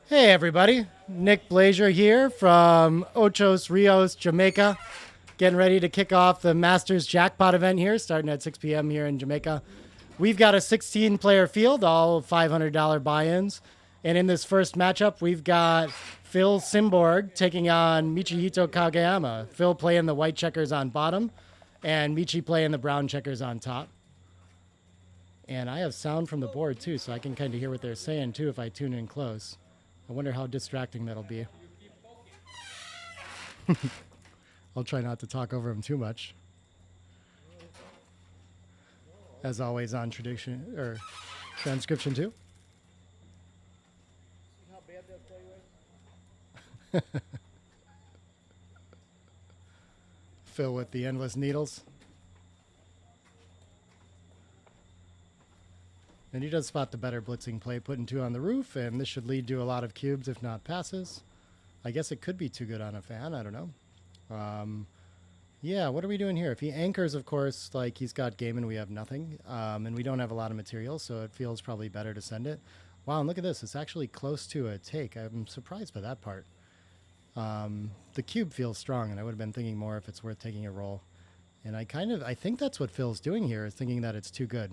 Hey everybody, Nick Blazier here from Ochos Rios, Jamaica. Getting ready to kick off the Masters Jackpot event here, starting at 6 p.m. here in Jamaica. We've got a 16-player field, all $500 buy-ins. And in this first matchup, we've got Phil Simborg taking on Michihito Kageyama. Phil playing the white checkers on bottom, and Michi playing the brown checkers on top. And I have sound from the board too, so I can kind of hear what they're saying too if I tune in close. I wonder how distracting that'll be. I'll try not to talk over him too much. As always on tradition or transcription too. Phil with the endless needles. And he does spot the better blitzing play, putting 2 on the roof, and this should lead to a lot of cubes, if not passes. I guess it could be too good on a fan. I don't know. Yeah, what are we doing here? If he anchors, of course, like he's got game and we have nothing, and we don't have a lot of material, so it feels probably better to send it. Wow, and look at this. It's actually close to a take. I'm surprised by that part. The cube feels strong, and I would have been thinking more if it's worth taking a roll. And I think that's what Phil's doing here, is thinking that it's too good.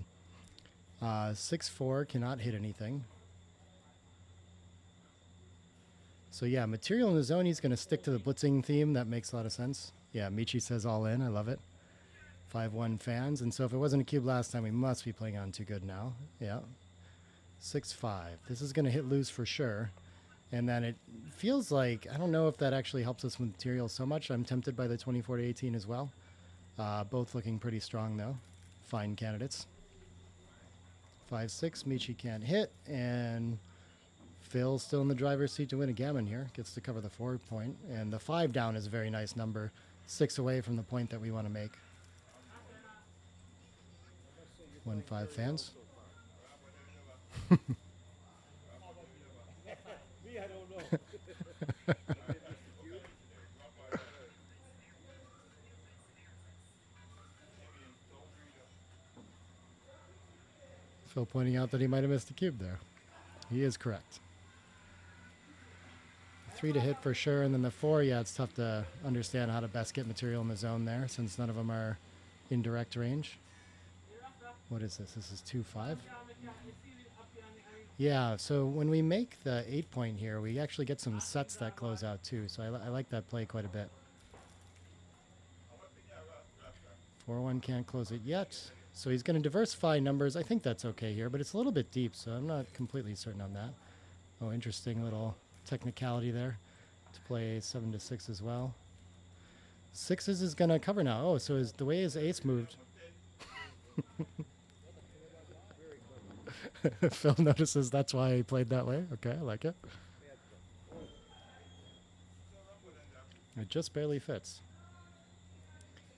6-4 cannot hit anything. So yeah, material in the zone, he's going to stick to the blitzing theme. That makes a lot of sense. Yeah, Michi says all in. I love it. 5-1 fans. And so if it wasn't a cube last time, we must be playing on too good now. Yeah. 6-5. This is going to hit loose for sure. And then it feels like, I don't know if that actually helps us with material so much. I'm tempted by the 24-18 as well. Both looking pretty strong though. Fine candidates. 5-6, Michi can't hit, and Phil's still in the driver's seat to win a gammon here. Gets to cover the 4 point, and the 5 down is a very nice number. 6 away from the point that we want to make. 1-5 fans. Phil pointing out that he might have missed a cube there. He is correct. 3 to hit for sure, and then the 4, yeah, it's tough to understand how to best get material in the zone there since none of them are in direct range. What is this? This is 2-5. Yeah, so when we make the 8 point here, we actually get some sets that close out too, so I like that play quite a bit. 4-1 can't close it yet. So he's going to diversify numbers. I think that's okay here, but it's a little bit deep, so I'm not completely certain on that. Oh, interesting little technicality there to play 7-6 as well. 6s is going to cover now. Oh, so the way his ace moved. Phil notices that's why he played that way. Okay, I like it. It just barely fits.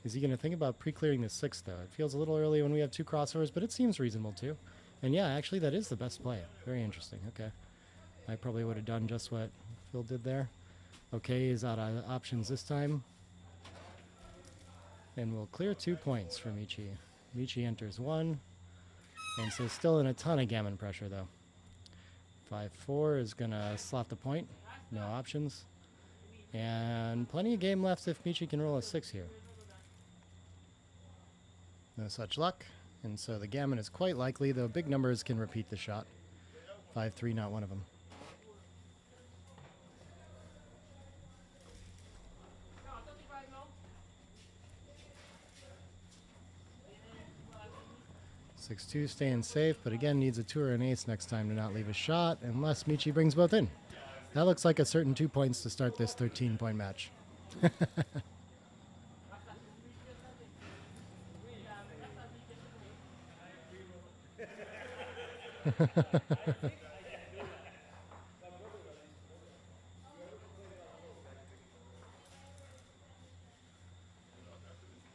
Is he going to think about pre-clearing the 6, though? It feels a little early when we have 2 crossovers, but it seems reasonable, too. And yeah, actually, that is the best play. Very interesting. Okay. I probably would have done just what Phil did there. Okay, he's out of options this time. And we'll clear 2 points for Michi. Michi enters 1. And so still in a ton of gammon pressure, though. 5-4 is going to slot the point. No options. And plenty of game left if Michi can roll a 6 here. No such luck, and so the gammon is quite likely, though big numbers can repeat the shot. 5-3, not one of them. Six two staying safe, but again needs a 2 or an ace next time to not leave a shot, unless Michi brings both in. That looks like a certain 2 points to start this 13-point match.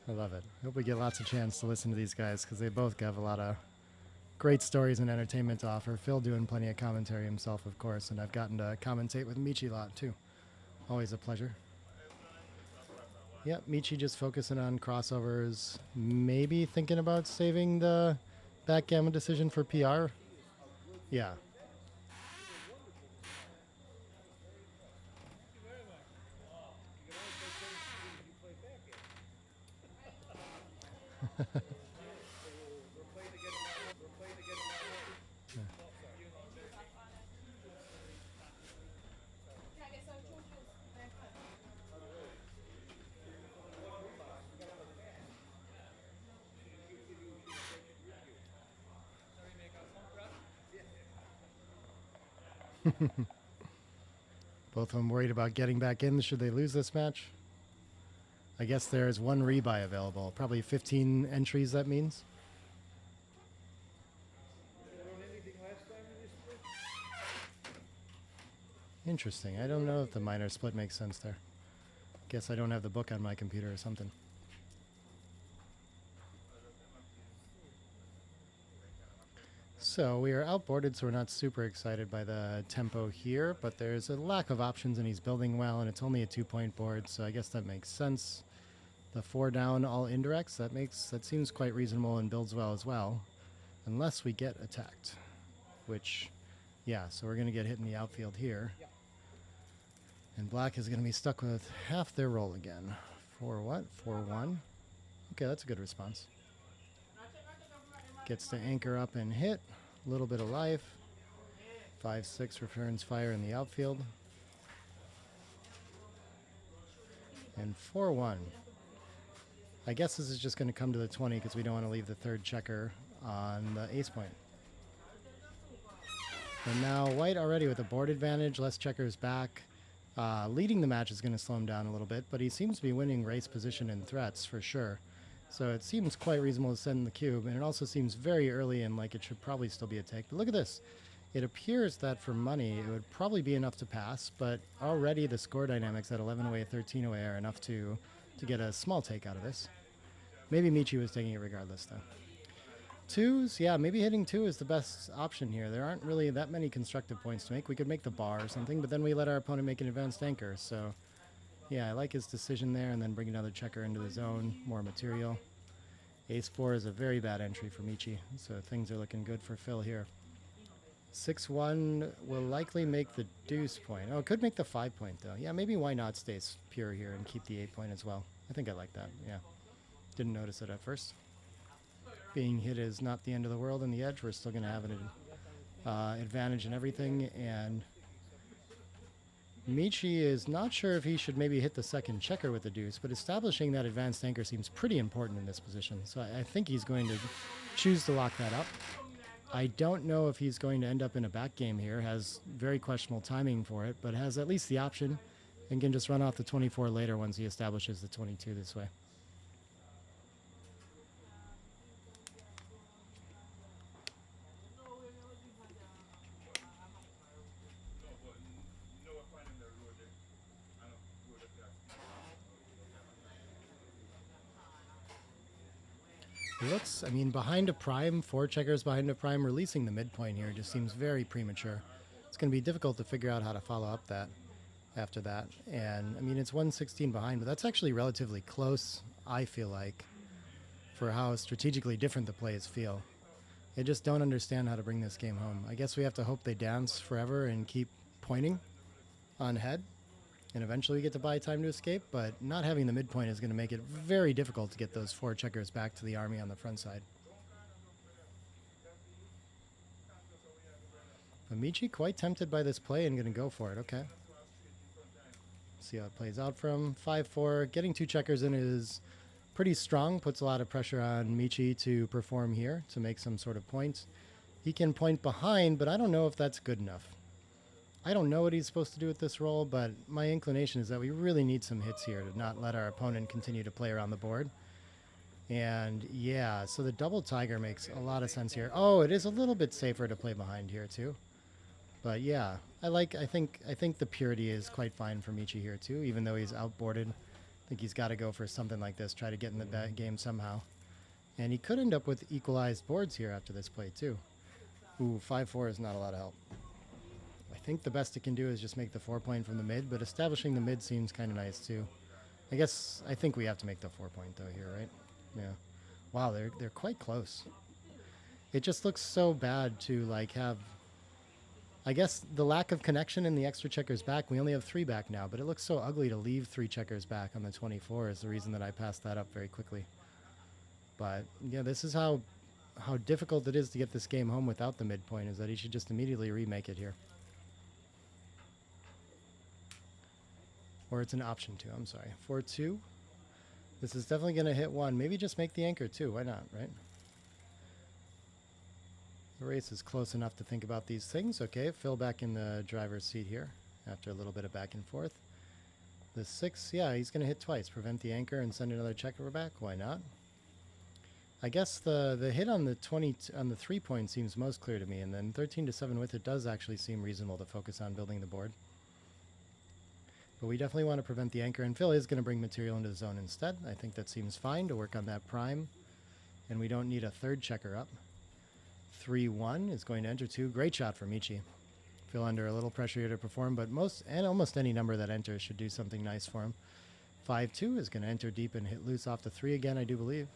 I love it. Hope we get lots of chance to listen to these guys because they both have a lot of great stories and entertainment to offer. Phil doing plenty of commentary himself, of course, and I've gotten to commentate with Michi a lot too. Always a pleasure. Yep, Michi just focusing on crossovers, maybe thinking about saving the backgammon decision for PR. Yeah. Both of them worried about getting back in should they lose this match. I guess there's one rebuy available. Probably 15 entries, that means. Interesting. I don't know if the minor split makes sense there. Guess I don't have the book on my computer or something. So we are outboarded, so we're not super excited by the tempo here, but there's a lack of options and he's building well, and it's only a 2-point board, so I guess that makes sense. The 4 down, all indirects, that seems quite reasonable and builds well as well, unless we get attacked, which, yeah, so we're going to get hit in the outfield here. And black is going to be stuck with half their roll again. 4 what? 4-1? Okay, that's a good response. Gets to anchor up and hit. A little bit of life. 5-6 returns fire in the outfield. And 4-1. I guess this is just going to come to the 20 because we don't want to leave the third checker on the ace point. And now white already with a board advantage, less checkers back. Leading the match is going to slow him down a little bit, but he seems to be winning race position and threats for sure. So it seems quite reasonable to send the cube, and it also seems very early and like it should probably still be a take. But look at this. It appears that for money it would probably be enough to pass, but already the score dynamics at 11 away, 13 away are enough to get a small take out of this. Maybe Michi was taking it regardless, though. 2s, yeah, maybe hitting 2 is the best option here. There aren't really that many constructive points to make. We could make the bar or something, but then we let our opponent make an advanced anchor. So, yeah, I like his decision there, and then bring another checker into the zone, more material. Ace 4 is a very bad entry for Michi, so things are looking good for Phil here. 6-1 will likely make the deuce point. Oh, it could make the 5 point, though. Yeah, maybe why not stay pure here and keep the 8 point as well. I think I like that, yeah. Didn't notice it at first. Being hit is not the end of the world in the edge. We're still going to have an advantage in everything. And Michi is not sure if he should maybe hit the second checker with the deuce, but establishing that advanced anchor seems pretty important in this position. So I think he's going to choose to lock that up. I don't know if he's going to end up in a back game here. Has very questionable timing for it, but has at least the option and can just run off the 24 later once he establishes the 22 this way. Looks, I mean, behind a prime, 4 checkers behind a prime, releasing the midpoint here just seems very premature. It's going to be difficult to figure out how to follow up that after that. And, I mean, it's 116 behind, but that's actually relatively close, I feel like, for how strategically different the plays feel. They just don't understand how to bring this game home. I guess we have to hope they dance forever and keep pointing on head. And eventually we get to buy time to escape, but not having the midpoint is going to make it very difficult to get those 4 checkers back to the army on the front side. Michi quite tempted by this play and going to go for it. Okay. See how it plays out for him. 5-4. Getting 2 checkers in is pretty strong. Puts a lot of pressure on Michi to perform here, to make some sort of points. He can point behind, but I don't know if that's good enough. I don't know what he's supposed to do with this roll, but my inclination is that we really need some hits here to not let our opponent continue to play around the board. And yeah, so the double tiger makes a lot of sense here. Oh, it is a little bit safer to play behind here too. But yeah, I think the purity is quite fine for Michi here too, even though he's outboarded. I think he's got to go for something like this, try to get in the game somehow. And he could end up with equalized boards here after this play too. Ooh, 5-4 is not a lot of help. I think the best it can do is just make the 4 point from the mid, but establishing the mid seems kind of nice too. I think we have to make the 4 point though here, right? Yeah. Wow, they're quite close. It just looks so bad to like have I guess the lack of connection and the extra checkers back, we only have 3 back now, but it looks so ugly to leave 3 checkers back on the 24 is the reason that I passed that up very quickly. But yeah, this is how difficult it is to get this game home without the midpoint, is that he should just immediately remake it here. Or it's an option to, I'm sorry. 4-2. This is definitely going to hit 1. Maybe just make the anchor 2. Why not, right? The race is close enough to think about these things. Okay, Phil back in the driver's seat here after a little bit of back and forth. The 6, yeah, he's going to hit twice. Prevent the anchor and send another checker back. Why not? I guess the hit on the 3 point seems most clear to me, and then 13-7 with it does actually seem reasonable to focus on building the board. But we definitely want to prevent the anchor, and Phil is going to bring material into the zone instead. I think that seems fine to work on that prime, and we don't need a 3rd checker up. 3-1 is going to enter 2. Great shot for Michi. Phil under a little pressure here to perform, but almost any number that enters should do something nice for him. 5-2 is going to enter deep and hit loose off the 3 again, I do believe.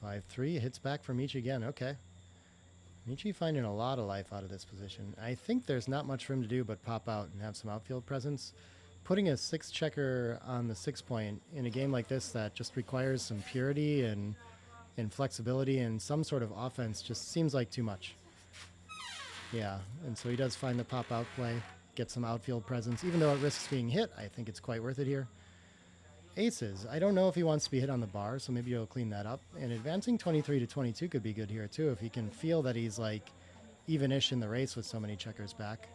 5-3 hits back for Michi again. Okay. Michi finding a lot of life out of this position. I think there's not much for him to do but pop out and have some outfield presence. Putting a 6 checker on the 6 point in a game like this that just requires some purity and flexibility and some sort of offense just seems like too much. Yeah, and so he does find the pop out play, get some outfield presence. Even though it risks being hit, I think it's quite worth it here. Aces. I don't know if he wants to be hit on the bar, so maybe he'll clean that up. And advancing 23-22 could be good here too if he can feel that he's like even-ish in the race with so many checkers back.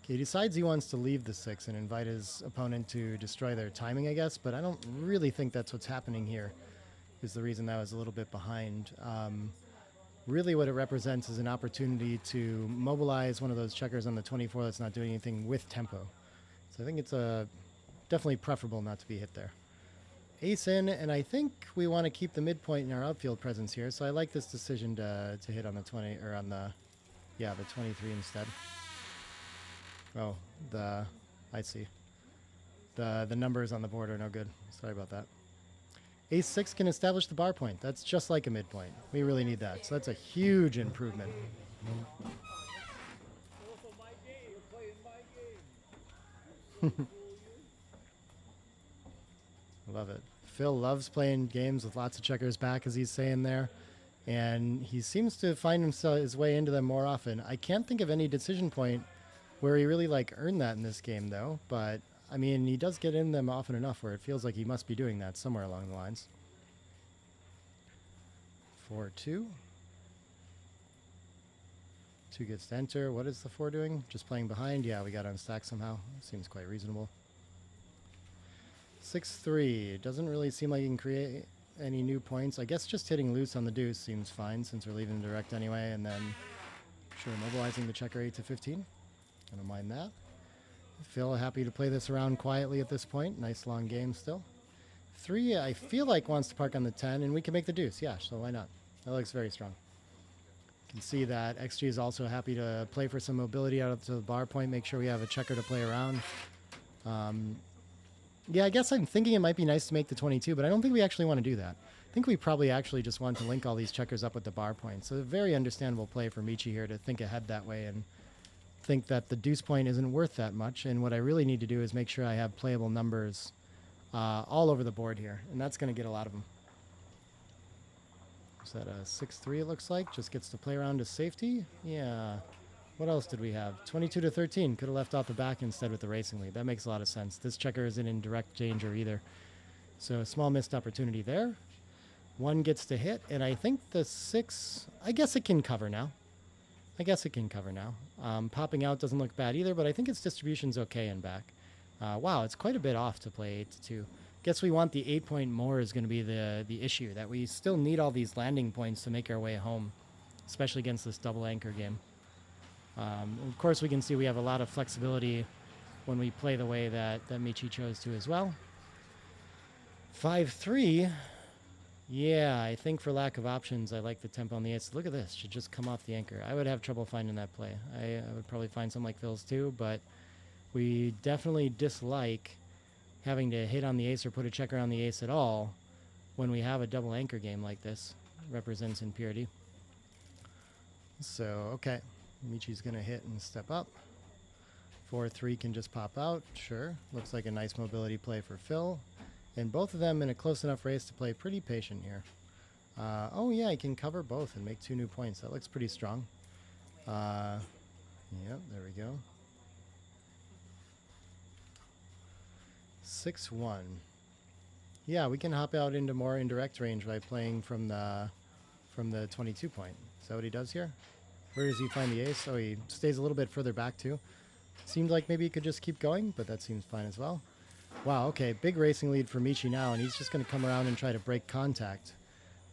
Okay, he decides he wants to leave the 6 and invite his opponent to destroy their timing, I guess, but I don't really think that's what's happening here, is the reason that I was a little bit behind. Really what it represents is an opportunity to mobilize one of those checkers on the 24 that's not doing anything with tempo. So I think it's definitely preferable not to be hit there. Ace in, and I think we want to keep the midpoint in our outfield presence here, so I like this decision to hit on the 20, or on the 23 instead. Oh, I see. The numbers on the board are no good. Sorry about that. Ace 6 can establish the bar point. That's just like a midpoint. We really need that. So that's a huge improvement. Love it. Phil loves playing games with lots of checkers back, as he's saying there. And he seems to find his way into them more often. I can't think of any decision point where he really earned that in this game, though. But I mean, he does get in them often enough where it feels like he must be doing that somewhere along the lines. 4-2. 2 gets to enter. What is the 4 doing? Just playing behind? Yeah, we got to unstack somehow. Seems quite reasonable. 6-3. Doesn't really seem like you can create any new points. I guess just hitting loose on the deuce seems fine since we're leaving direct anyway. And then, sure, mobilizing the checker 8-15. I don't mind that. Phil happy to play this around quietly at this point. Nice long game still. 3, I feel like wants to park on the 10, and we can make the deuce. Yeah, so why not? That looks very strong. You can see that XG is also happy to play for some mobility out to the bar point, make sure we have a checker to play around. Yeah, I guess I'm thinking it might be nice to make the 22, but I don't think we actually want to do that. I think we probably actually just want to link all these checkers up with the bar point. So a very understandable play for Michi here to think ahead that way and think that the deuce point isn't worth that much. And what I really need to do is make sure I have playable numbers all over the board here. And that's going to get a lot of them. Is that a 6-3 it looks like? Just gets to play around to safety? Yeah. What else did we have? 22-13. Could have left off the back instead with the racing lead. That makes a lot of sense. This checker isn't in direct danger either. So a small missed opportunity there. 1 gets to hit, and I think the 6, I guess it can cover now. Popping out doesn't look bad either, but I think its distribution's okay in back. Wow, it's quite a bit off to play 8-2. Guess we want the 8 point more is going to be the issue, that we still need all these landing points to make our way home, especially against this double anchor game. Of course, we can see we have a lot of flexibility when we play the way that Michi chose to as well. 5-3. Yeah, I think for lack of options, I like the tempo on the 8. Look at this. Should just come off the anchor. I would have trouble finding that play. I would probably find something like Phil's too, but we definitely dislike having to hit on the ace or put a checker on the ace at all when we have a double anchor game like this represents impurity. So, okay. Michi's going to hit and step up. 4-3 can just pop out. Sure. Looks like a nice mobility play for Phil. And both of them in a close enough race to play pretty patient here. Oh, yeah, he can cover both and make 2 new points. That looks pretty strong. Yep, there we go. 6-1. Yeah, we can hop out into more indirect range by playing from the 22 point. Is that what he does here? Where does he find the ace? Oh, he stays a little bit further back too. Seemed like maybe he could just keep going, but that seems fine as well. Wow, okay, big racing lead for Michi now, and he's just going to come around and try to break contact.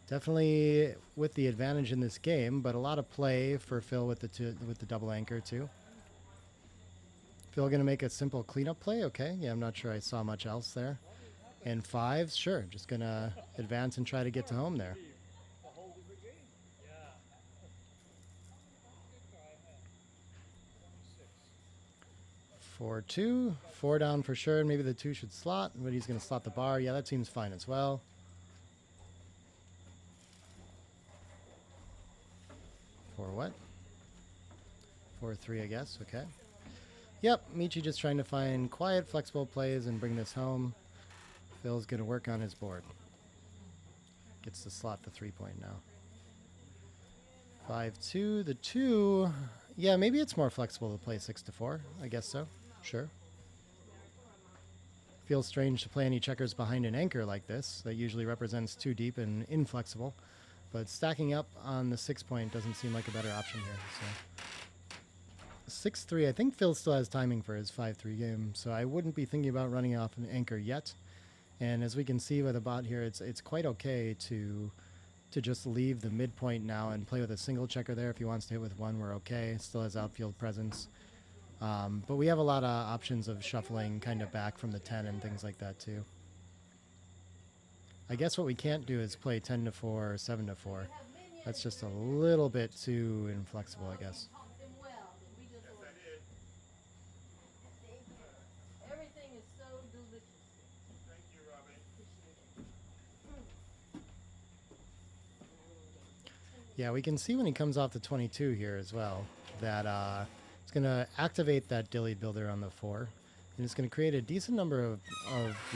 Definitely with the advantage in this game, but a lot of play for Phil with the double anchor too. Phil going to make a simple cleanup play? Okay, yeah, I'm not sure I saw much else there. And 5s, sure, just going to advance and try to get to home there. 4-2, 4 down for sure. Maybe the 2 should slot, but he's going to slot the bar. Yeah, that seems fine as well. 4 what? 4-3, I guess. Okay. Yep, Michi just trying to find quiet, flexible plays and bring this home. Phil's going to work on his board. Gets to slot the 3-point now. 5-2, the 2. Yeah, maybe it's more flexible to play 6-4. I guess so. Sure. Feels strange to play any checkers behind an anchor like this. That usually represents too deep and inflexible. But stacking up on the 6-point doesn't seem like a better option here. So 6-3, I think Phil still has timing for his 5-3 game, so I wouldn't be thinking about running off an anchor yet. And as we can see with the bot here, it's quite okay to just leave the midpoint now and play with a single checker there. If he wants to hit with 1, we're okay. Still has outfield presence. But we have a lot of options of shuffling kind of back from the 10 and things like that too. I guess what we can't do is play 10-4 or 7-4. That's just a little bit too inflexible, I guess. Yeah, we can see when he comes off the 22 here as well that it's going to activate that dilly builder on the 4. And it's going to create a decent number of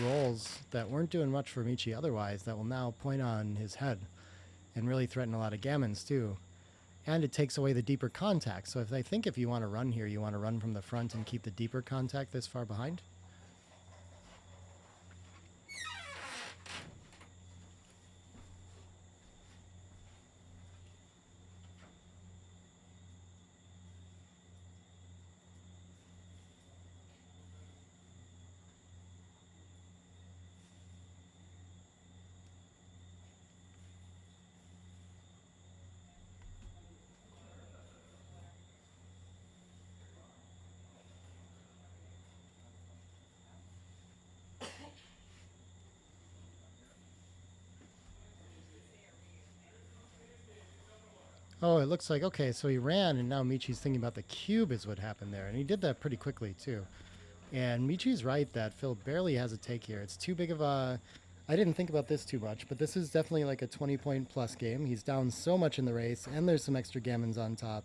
rolls that weren't doing much for Michi otherwise that will now point on his head and really threaten a lot of gammons too. And it takes away the deeper contact. So I think if you want to run here, you want to run from the front and keep the deeper contact this far behind. Oh, it looks like, okay, so he ran, and now Michi's thinking about the cube is what happened there. And he did that pretty quickly, too. And Michi's right that Phil barely has a take here. It's too big of a... I didn't think about this too much, but this is definitely like a 20-point plus game. He's down so much in the race, and there's some extra gammons on top.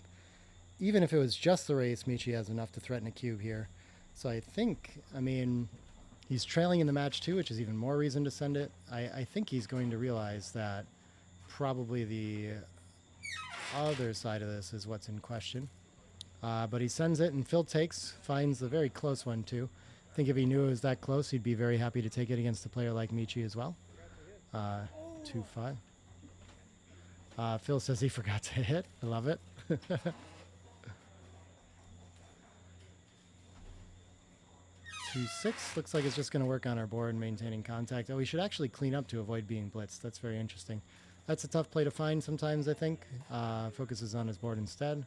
Even if it was just the race, Michi has enough to threaten a cube here. So I think, I mean, he's trailing in the match, too, which is even more reason to send it. I think he's going to realize that probably the other side of this is what's in question. But he sends it, and Phil takes, finds the very close one too. I think if he knew it was that close, he'd be very happy to take it against a player like Michi as well. 2-5. Phil says he forgot to hit. I love it. 2-6. Looks like it's just going to work on our board, maintaining contact. Oh, we should actually clean up to avoid being blitzed. That's very interesting. That's a tough play to find sometimes, I think. Focuses on his board instead.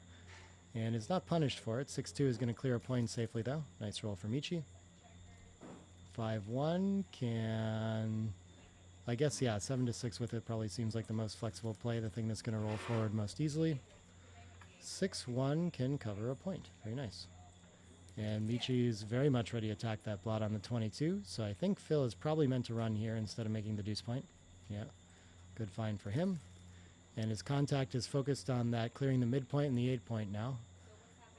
And is not punished for it. 6-2 is going to clear a point safely, though. Nice roll for Michi. 5-1 can... I guess, yeah, 7-6 with it probably seems like the most flexible play, the thing that's going to roll forward most easily. 6-1 can cover a point. Very nice. And Michi is very much ready to attack that blot on the 22. So I think Phil is probably meant to run here instead of making the deuce point. Yeah, good find for him. And his contact is focused on that clearing the midpoint and the 8 point now.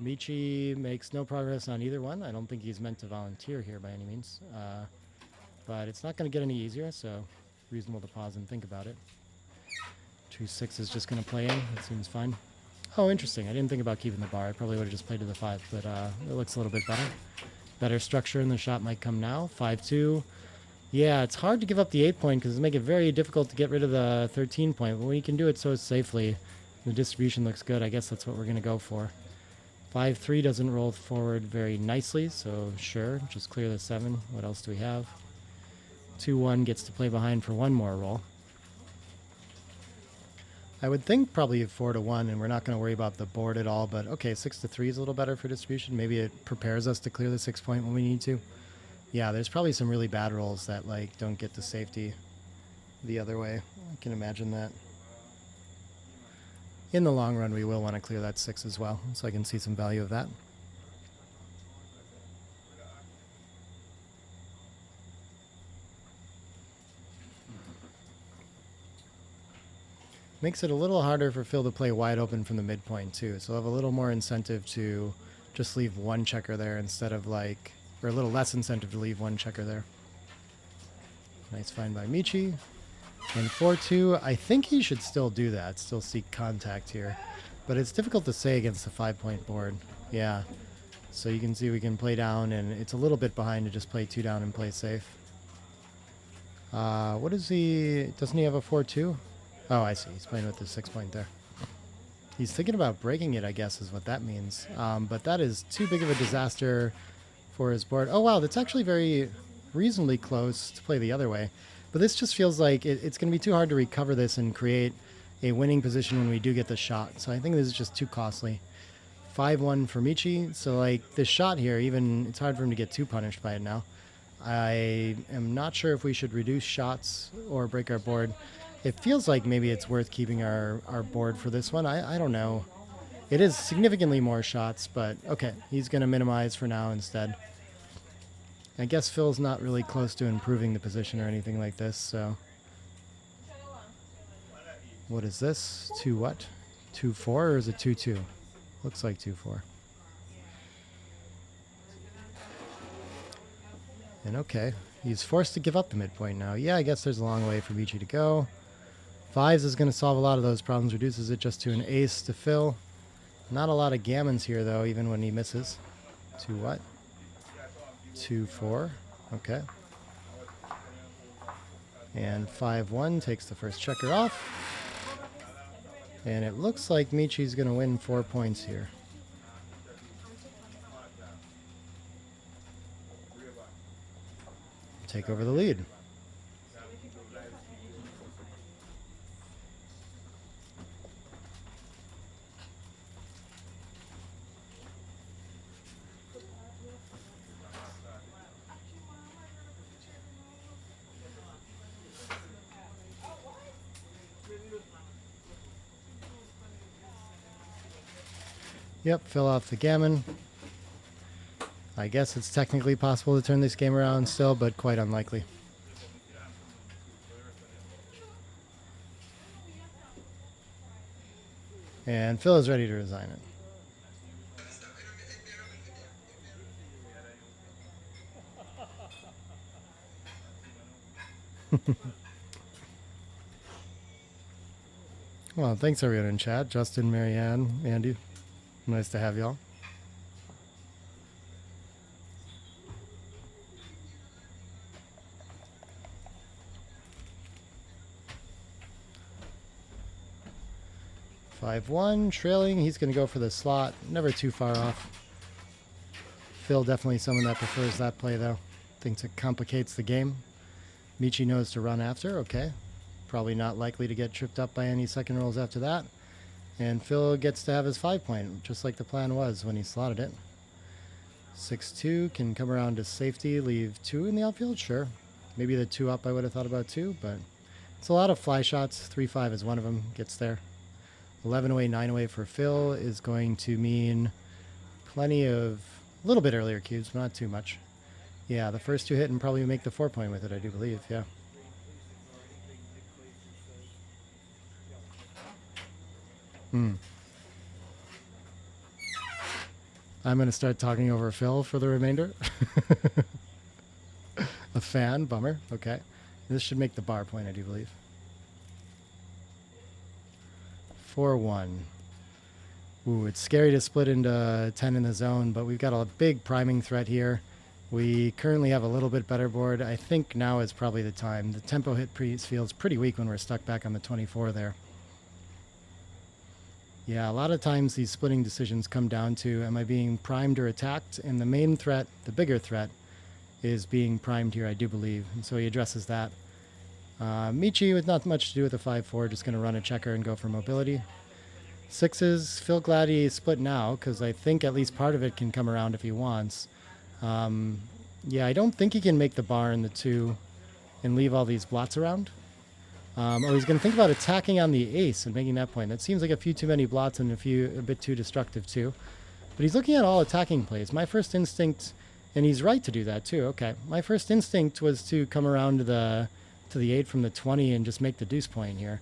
Michi makes no progress on either one. I don't think he's meant to volunteer here by any means. But it's not going to get any easier, so reasonable to pause and think about it. 2-6 is just going to play in. That seems fine. Oh, interesting. I didn't think about keeping the bar. I probably would have just played to the 5, but it looks a little bit better. Better structure, and the shot might come now. 5-2. Yeah, it's hard to give up the 8 point because it's make it very difficult to get rid of the 13 point. But when you can do it so safely, the distribution looks good. I guess that's what we're going to go for. 5-3 doesn't roll forward very nicely, so sure, just clear the 7. What else do we have? 2-1 gets to play behind for one more roll. I would think probably 4-1, and we're not going to worry about the board at all, but okay, 6-3 is a little better for distribution. Maybe it prepares us to clear the 6 point when we need to. Yeah, there's probably some really bad rolls that like don't get to safety the other way. I can imagine that. In the long run, we will want to clear that 6 as well, so I can see some value of that. Makes it a little harder for Phil to play wide open from the midpoint too, so I'll have a little more incentive to just leave one checker there instead of like, or a little less incentive to leave one checker there. Nice find by Michi. And 4-2, I think he should still do that, still seek contact here. But it's difficult to say against the 5 point board. Yeah. So you can see we can play down, and it's a little bit behind to just play 2 down and play safe. What is he, doesn't he have a 4-2? Oh, I see. He's playing with the 6 point there. He's thinking about breaking it, I guess, is what that means. But that is too big of a disaster for his board. Oh, wow. That's actually very reasonably close to play the other way. But this just feels like it's going to be too hard to recover this and create a winning position when we do get the shot. So I think this is just too costly. 5-1 for Michi. So, like, this shot here, even it's hard for him to get too punished by it now. I am not sure if we should reduce shots or break our board. It feels like maybe it's worth keeping our board for this one. I don't know. It is significantly more shots, but okay. He's going to minimize for now instead. I guess Phil's not really close to improving the position or anything like this, so. What is this? 2 what? 2-4 or is it 2-2? Looks like 2-4. And okay, he's forced to give up the midpoint now. Yeah, I guess there's a long way for Michi to go. 5s is going to solve a lot of those problems, reduces it just to an ace to Phil. Not a lot of gammons here, though, even when he misses. 2 what? 2-4. Okay. And 5-1 takes the first checker off. And it looks like Michi's going to win 4 points here. Take over the lead. Yep, fill off the gammon. I guess it's technically possible to turn this game around still, but quite unlikely. And Phil is ready to resign it. Well, thanks everyone in chat. Justin, Marianne, Andy. Nice to have y'all. (5-1) trailing. He's going to go for the slot. Never too far off. Phil definitely someone that prefers that play though. Thinks it complicates the game. Michi knows to run after. Okay. Probably not likely to get tripped up by any second rolls after that. And Phil gets to have his 5 point, just like the plan was when he slotted it. 6-2 can come around to safety, leave 2 in the outfield, sure. Maybe the 2 up I would have thought about too, but it's a lot of fly shots. 3-5 is one of them, gets there. 11 away, 9 away for Phil is going to mean plenty of A little bit earlier cubes, but not too much. Yeah, the first 2 hit and probably make the 4-point with it, I do believe, yeah. I'm going to start talking over Phil for the remainder. A fan, bummer. Okay. This should make the bar point, I do believe. 4-1. Ooh, it's scary to split into 10 in the zone, but we've got a big priming threat here. We currently have a little bit better board. I think now is probably the time. The tempo hit feels pretty weak when we're stuck back on the 24 there. Yeah, a lot of times these splitting decisions come down to, am I being primed or attacked? And the main threat, the bigger threat, is being primed here, I do believe. And so he addresses that. Michi with not much to do with the 5-4, just going to run a checker and go for mobility. 6s, Phil glad he split now, because I think at least part of it can come around if he wants. Yeah, I don't think he can make the bar in the 2 and leave all these blots around. He's going to think about attacking on the ace and making that point. That seems like a few too many blots and a bit too destructive too. But he's looking at all attacking plays. My first instinct, and he's right to do that too. Okay, my first instinct was to come around to the 8 from the 20 and just make the deuce point here.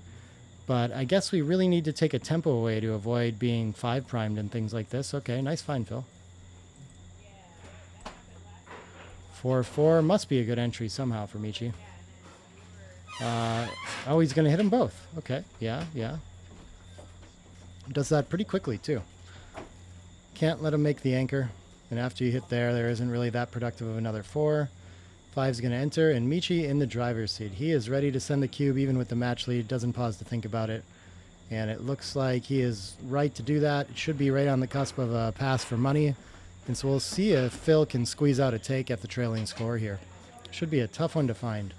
But I guess we really need to take a tempo away to avoid being 5 primed and things like this. Okay, nice find, Phil. 4-4 must be a good entry somehow for Michi. Oh, he's going to hit them both. Okay, yeah. Does that pretty quickly, too. Can't let him make the anchor. And after you hit there isn't really that productive of another 4. 5's going to enter, and Michi in the driver's seat. He is ready to send the cube even with the match lead. Doesn't pause to think about it. And it looks like he is right to do that. It should be right on the cusp of a pass for money. And so we'll see if Phil can squeeze out a take at the trailing score here. Should be a tough one to find.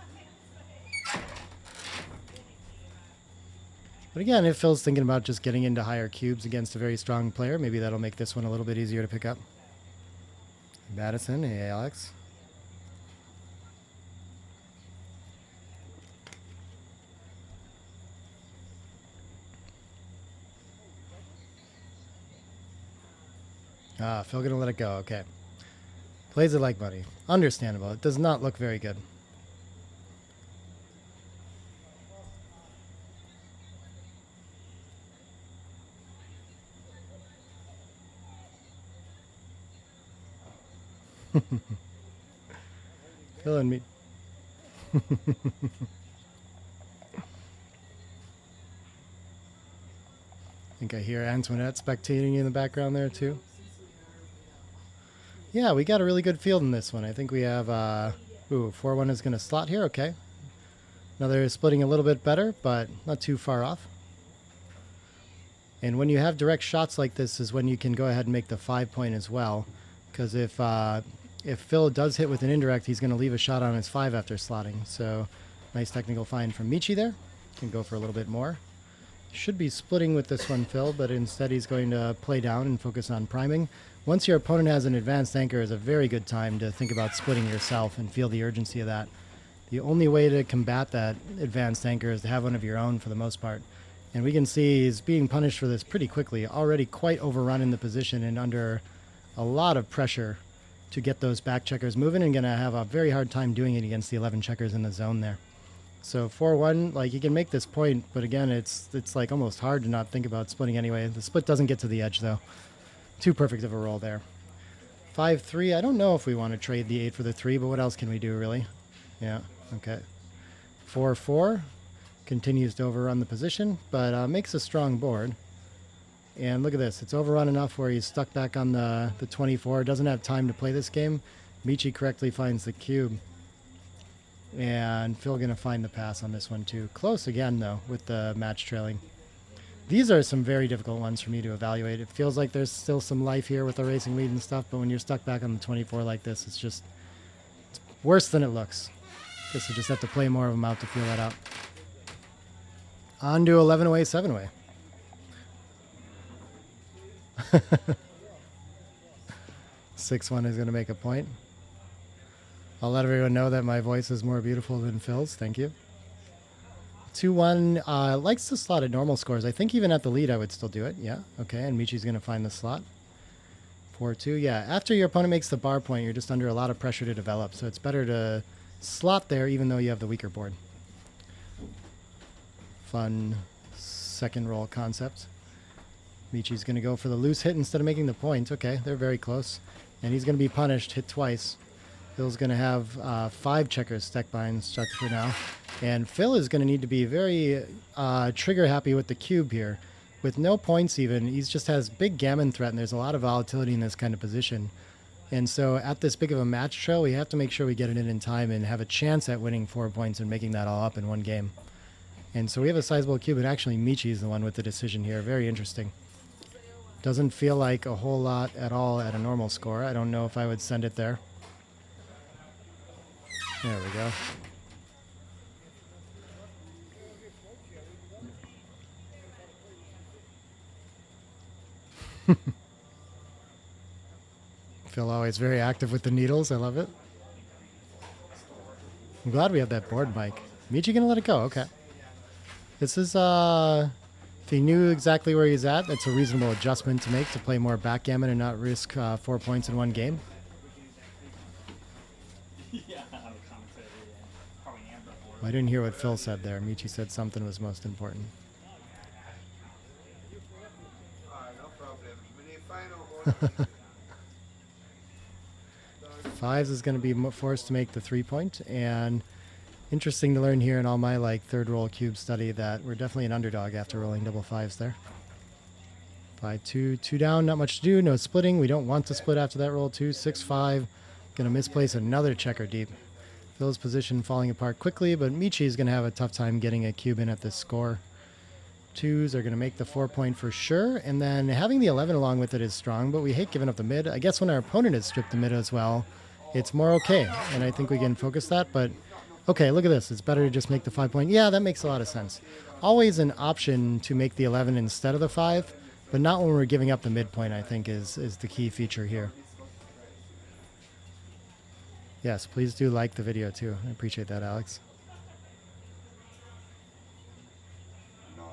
But again, if Phil's thinking about just getting into higher cubes against a very strong player, maybe that'll make this one a little bit easier to pick up. Madison, hey Alex. Phil gonna let it go, okay. Plays it like money. Understandable. It does not look very good. Phil and me. I think I hear Antoinette spectating in the background there too. Yeah, we got a really good field in this one. I think we have, 4-1 is going to slot here. Okay. Another splitting a little bit better, but not too far off. And when you have direct shots like this is when you can go ahead and make the 5-point as well. Because if Phil does hit with an indirect, he's going to leave a shot on his 5 after slotting. So nice technical find from Michi there. Can go for a little bit more. Should be splitting with this one, Phil, but instead he's going to play down and focus on priming. Once your opponent has an advanced anchor is a very good time to think about splitting yourself and feel the urgency of that. The only way to combat that advanced anchor is to have one of your own for the most part. And we can see he's being punished for this pretty quickly, already quite overrun in the position and under a lot of pressure to get those back checkers moving, and going to have a very hard time doing it against the 11 checkers in the zone there. So 4-1, like, you can make this point, but again, it's like almost hard to not think about splitting anyway. The split doesn't get to the edge though. Too perfect of a roll there. 5-3, I don't know if we want to trade the 8 for the 3, but what else can we do really? Yeah, okay. 4-4, continues to overrun the position, but makes a strong board. And look at this, it's overrun enough where he's stuck back on the 24, doesn't have time to play this game. Michi correctly finds the cube. And Phil gonna find the pass on this one too. Close again though, with the match trailing. These are some very difficult ones for me to evaluate. It feels like there's still some life here with the racing lead and stuff, but when you're stuck back on the 24 like this, it's worse than it looks. Guess you just have to play more of them out to feel that out. On to 11 away, 7 away. 6-1 is going to make a point. I'll let everyone know that my voice is more beautiful than Phil's. Thank you. 2-1 likes to slot at normal scores. I think even at the lead I would still do it. Yeah, okay, and Michi's going to find the slot. 4-2. Yeah, after your opponent makes the bar point, you're just under a lot of pressure to develop. So it's better to slot there even though you have the weaker board. Fun second roll concept. Michi's going to go for the loose hit instead of making the point. Okay, they're very close. And he's going to be punished, hit twice. Phil's going to have 5 checkers stacked behind stuck for now. And Phil is going to need to be very trigger happy with the cube here. With no points even, he just has big gammon threat, and there's a lot of volatility in this kind of position. And so at this big of a match trail, we have to make sure we get it in time and have a chance at winning 4 points and making that all up in one game. And so we have a sizable cube, and actually Michi is the one with the decision here. Very interesting. Doesn't feel like a whole lot at all at a normal score. I don't know if I would send it there. There we go. Phil always very active with the needles. I love it. I'm glad we have that board mic. Michi gonna let it go? Okay. This is, if he knew exactly where he's at, that's a reasonable adjustment to make to play more backgammon and not risk 4 points in one game. I didn't hear what Phil said there. Michi said something was most important. Fives is going to be forced to make the 3-point, and interesting to learn here in all my third roll cube study that we're definitely an underdog after rolling double fives there. 5-2, 2 down, not much to do, no splitting. We don't want to split after that roll too. 6-5, going to misplace another checker deep. Phil's position falling apart quickly, but Michi is going to have a tough time getting a cube in at this score. 2s are going to make the 4-point for sure, and then having the 11 along with it is strong, but we hate giving up the mid. I guess when our opponent has stripped the mid as well, it's more okay, and I think we can focus that, but okay, look at this. It's better to just make the 5-point. Yeah, that makes a lot of sense. Always an option to make the 11 instead of the 5, but not when we're giving up the midpoint, I think, is the key feature here. Yes, please do like the video too. I appreciate that, Alex. No.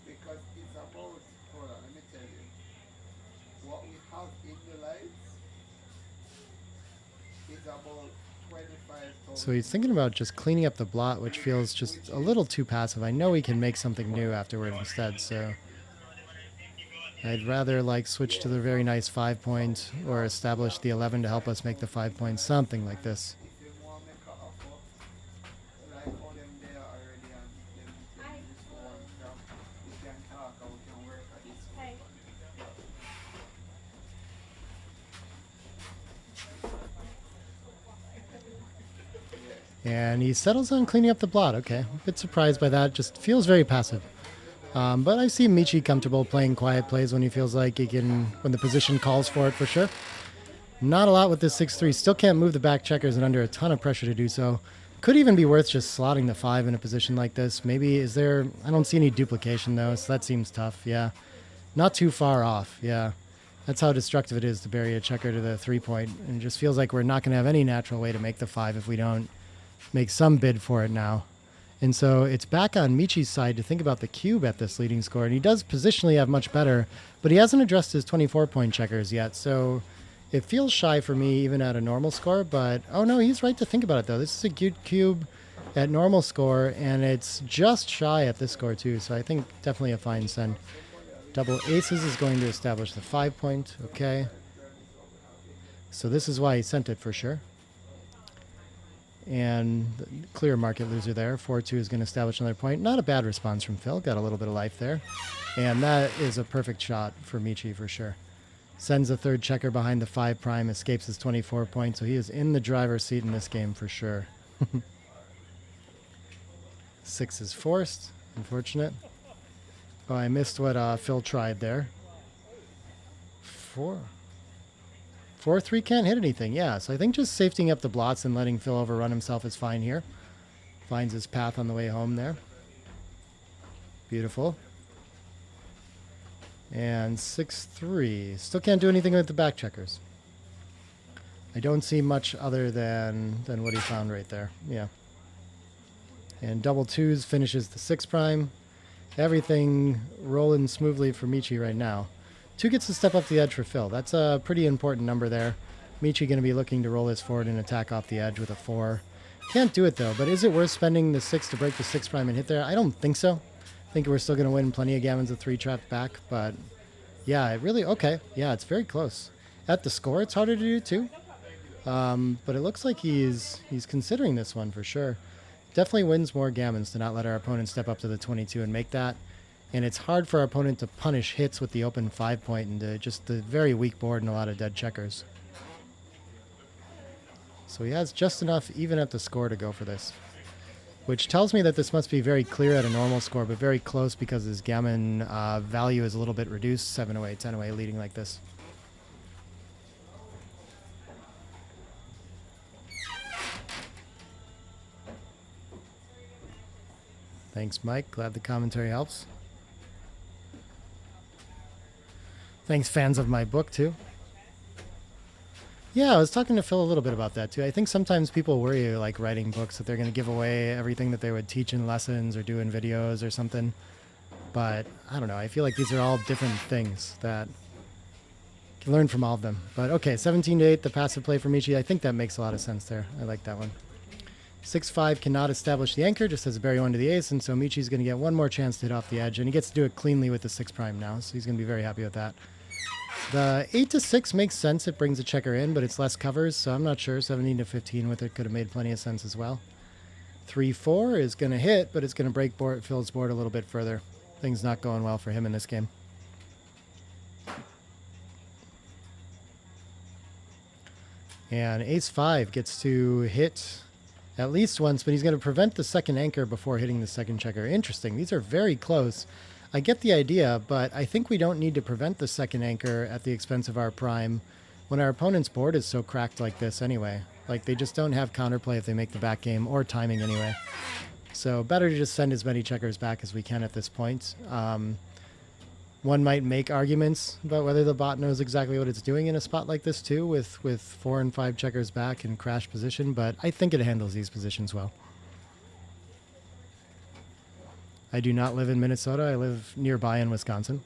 Because it's about, hold on, let me tell you. What we have in the lights is about 25,000. So he's thinking about just cleaning up the blot, which feels just a little too passive. I know he can make something new afterward instead, so I'd rather switch to the very nice 5-point or establish the 11 to help us make the 5-point, something like this. If you want to make an offer, like all them there already and them just go and grab, we can talk and we can work at this. Hey. And he settles on cleaning up the blot. Okay, a bit surprised by that. Just feels very passive. But I see Michi comfortable playing quiet plays when he feels like he can, when the position calls for it, for sure. Not a lot with this 6-3. Still can't move the back checkers and under a ton of pressure to do so. Could even be worth just slotting the 5 in a position like this. Maybe, is there, I don't see any duplication though, so that seems tough, yeah. Not too far off, yeah. That's how destructive it is to bury a checker to the 3-point. And it just feels like we're not going to have any natural way to make the 5 if we don't make some bid for it now. And so it's back on Michi's side to think about the cube at this leading score. And he does positionally have much better, but he hasn't addressed his 24-point checkers yet. So it feels shy for me even at a normal score. But, oh no, he's right to think about it, though. This is a good cube at normal score, and it's just shy at this score, too. So I think definitely a fine send. Double aces is going to establish the 5-point. Okay. So this is why he sent it for sure. And clear market loser there. 4-2 is going to establish another point. Not a bad response from Phil. Got a little bit of life there. And that is a perfect shot for Michi for sure. Sends a third checker behind the 5 prime, escapes his 24 points. So he is in the driver's seat in this game for sure. 6 is forced. Unfortunate. Oh, I missed what Phil tried there. 4-3 can't hit anything, yeah. So I think just safetying up the blots and letting Phil overrun himself is fine here. Finds his path on the way home there. Beautiful. And 6-3. Still can't do anything with the back checkers. I don't see much other than what he found right there. Yeah. And double 2s finishes the 6 prime. Everything rolling smoothly for Michi right now. 2 gets to step up the edge for Phil. That's a pretty important number there. Michi going to be looking to roll this forward and attack off the edge with a 4. Can't do it though, but is it worth spending the 6 to break the 6 prime and hit there? I don't think so. I think we're still going to win plenty of gammons with 3 trapped back, but yeah, it really, okay. Yeah, it's very close. At the score, it's harder to do too. But it looks like he's considering this one for sure. Definitely wins more gammons to not let our opponent step up to the 22 and make that. And it's hard for our opponent to punish hits with the open 5 point into just the very weak board and a lot of dead checkers. So he has just enough even at the score to go for this. Which tells me that this must be very clear at a normal score, but very close because his gammon value is a little bit reduced. 7 away, 10 away, leading like this. Thanks, Mike. Glad the commentary helps. Thanks, fans of my book, too. Yeah, I was talking to Phil a little bit about that, too. I think sometimes people worry, like, writing books, that they're going to give away everything that they would teach in lessons or do in videos or something. But, I don't know. I feel like these are all different things that you can learn from all of them. But, okay, 17-8, the passive play for Michi. I think that makes a lot of sense there. I like that one. 6-5 cannot establish the anchor, just has a bury 1 to the ace, and so Michi's going to get one more chance to hit off the edge, and he gets to do it cleanly with the 6 prime now, so he's going to be very happy with that. The 8-6 makes sense. It brings a checker in, but it's less covers, so I'm not sure. 17-15 with it could have made plenty of sense as well. 3-4 is going to hit, but it's going to break Phil's board a little bit further. Things not going well for him in this game. And ace-5 gets to hit at least once, but he's going to prevent the second anchor before hitting the second checker. Interesting. These are very close. I get the idea, but I think we don't need to prevent the second anchor at the expense of our prime when our opponent's board is so cracked like this anyway. Like, they just don't have counterplay if they make the back game, or timing anyway. So better to just send as many checkers back as we can at this point. One might make arguments about whether the bot knows exactly what it's doing in a spot like this too, with 4 and 5 checkers back and crash position, but I think it handles these positions well. I do not live in Minnesota. I live nearby in Wisconsin.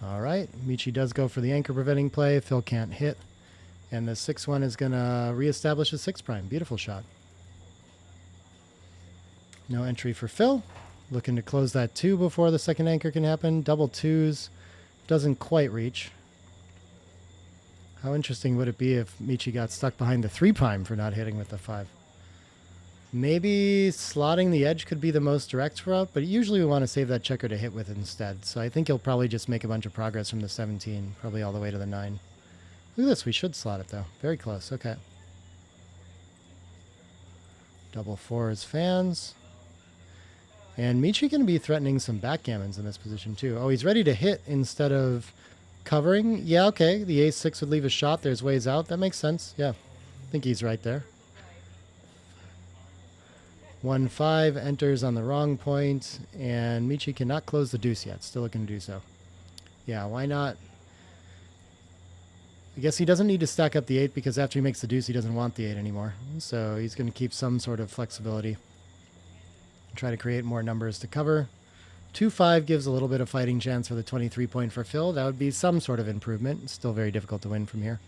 All right, Michi does go for the anchor preventing play. Phil can't hit. And the 6-1 is going to reestablish the 6 prime. Beautiful shot. No entry for Phil. Looking to close that 2 before the second anchor can happen. Double 2s. Doesn't quite reach. How interesting would it be if Michi got stuck behind the 3 prime for not hitting with the 5? Maybe slotting the edge could be the most direct route, but usually we want to save that checker to hit with instead. So I think he'll probably just make a bunch of progress from the 17, probably all the way to the 9. Look at this. We should slot it, though. Very close. Okay. Double 4s fans. And Michi going to be threatening some backgammons in this position, too. Oh, he's ready to hit instead of covering. Yeah, okay. The ace-6 would leave a shot. There's ways out. That makes sense. Yeah. I think he's right there. 1-5 enters on the wrong point, and Michi cannot close the deuce yet. Still looking to do so. Yeah, why not? I guess he doesn't need to stack up the 8 because after he makes the deuce, he doesn't want the 8 anymore. So he's going to keep some sort of flexibility. Try to create more numbers to cover. 2-5 gives a little bit of fighting chance for the 23 point for Phil. That would be some sort of improvement. Still very difficult to win from here.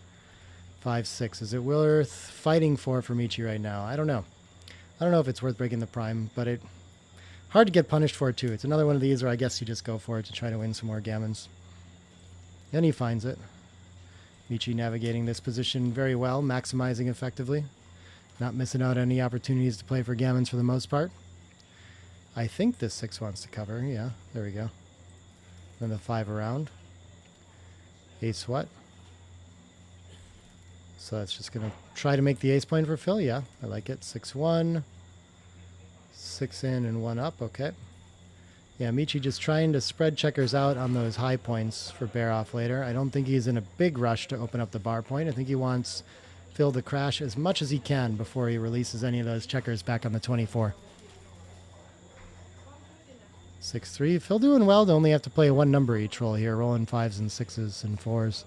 5-6. Is it worth fighting for Michi right now? I don't know. I don't know if it's worth breaking the prime, but it hard to get punished for it too. It's another one of these where I guess you just go for it to try to win some more gammons. And he finds it. Michi navigating this position very well, maximizing effectively. Not missing out any opportunities to play for gammons for the most part. I think this 6 wants to cover. Yeah, there we go. Then the 5 around. Ace what? So that's just going to try to make the ace point for Phil. Yeah, I like it. 6-1. 6 in and 1 up. Okay. Yeah, Michi just trying to spread checkers out on those high points for bear off later. I don't think he's in a big rush to open up the bar point. I think he wants Phil to crash as much as he can before he releases any of those checkers back on the 24. 6-3. Phil doing well to only have to play 1 number each roll here, rolling 5s and 6s and 4s.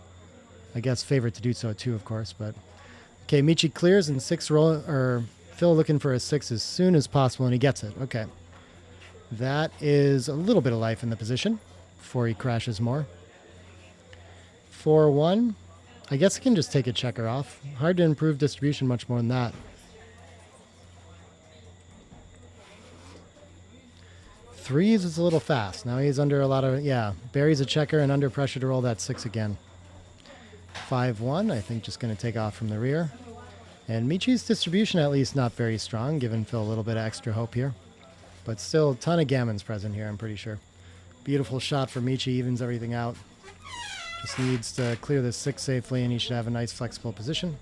I guess favorite to do so too, of course, but Okay, Michi clears and 6 roll, or Phil looking for a 6 as soon as possible, and he gets it. Okay. That is a little bit of life in the position before he crashes more. 4-1. I guess I can just take a checker off. Hard to improve distribution much more than that. 3s is a little fast. Now he's under a lot of, yeah, buries a checker and under pressure to roll that 6 again. 5-1, I think just going to take off from the rear. And Michi's distribution at least not very strong, giving Phil a little bit of extra hope here. But still a ton of gammons present here, I'm pretty sure. Beautiful shot for Michi, evens everything out. Just needs to clear this 6 safely and he should have a nice flexible position.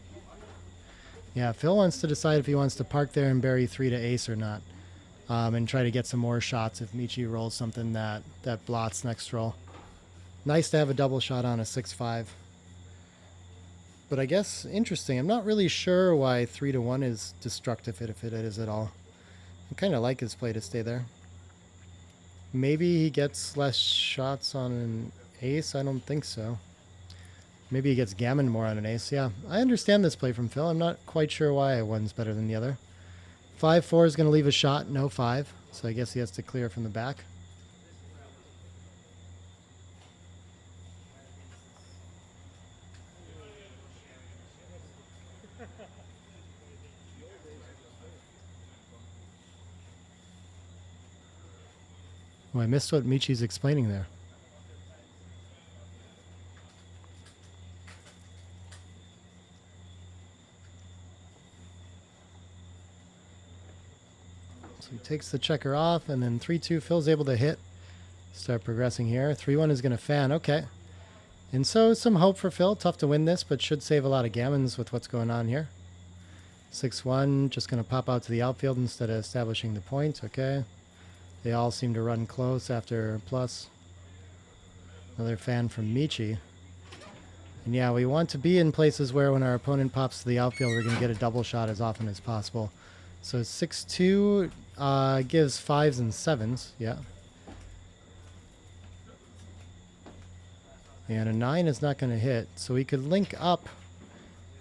Yeah, Phil wants to decide if he wants to park there and bury 3 to ace or not. And try to get some more shots if Michi rolls something that blots next roll. Nice to have a double shot on a 6-5. But I guess interesting. I'm not really sure why 3 to 1 is destructive if it is at all. I kind of like his play to stay there. Maybe he gets less shots on an ace. I don't think so. Maybe he gets gammon more on an ace. Yeah, I understand this play from Phil. I'm not quite sure why one's better than the other. 5-4 is going to leave a shot. No 5. So I guess he has to clear from the back. Oh, I missed what Michi's explaining there. So he takes the checker off, and then 3-2, Phil's able to hit. Start progressing here. 3-1 is going to fan. Okay. And so some hope for Phil. Tough to win this, but should save a lot of gammons with what's going on here. 6-1, just going to pop out to the outfield instead of establishing the point. Okay. They all seem to run close after plus. Another fan from Michi. And yeah, we want to be in places where when our opponent pops to the outfield, we're going to get a double shot as often as possible. So 6-2 gives 5s and 7s. Yeah. And a 9 is not going to hit. So we could link up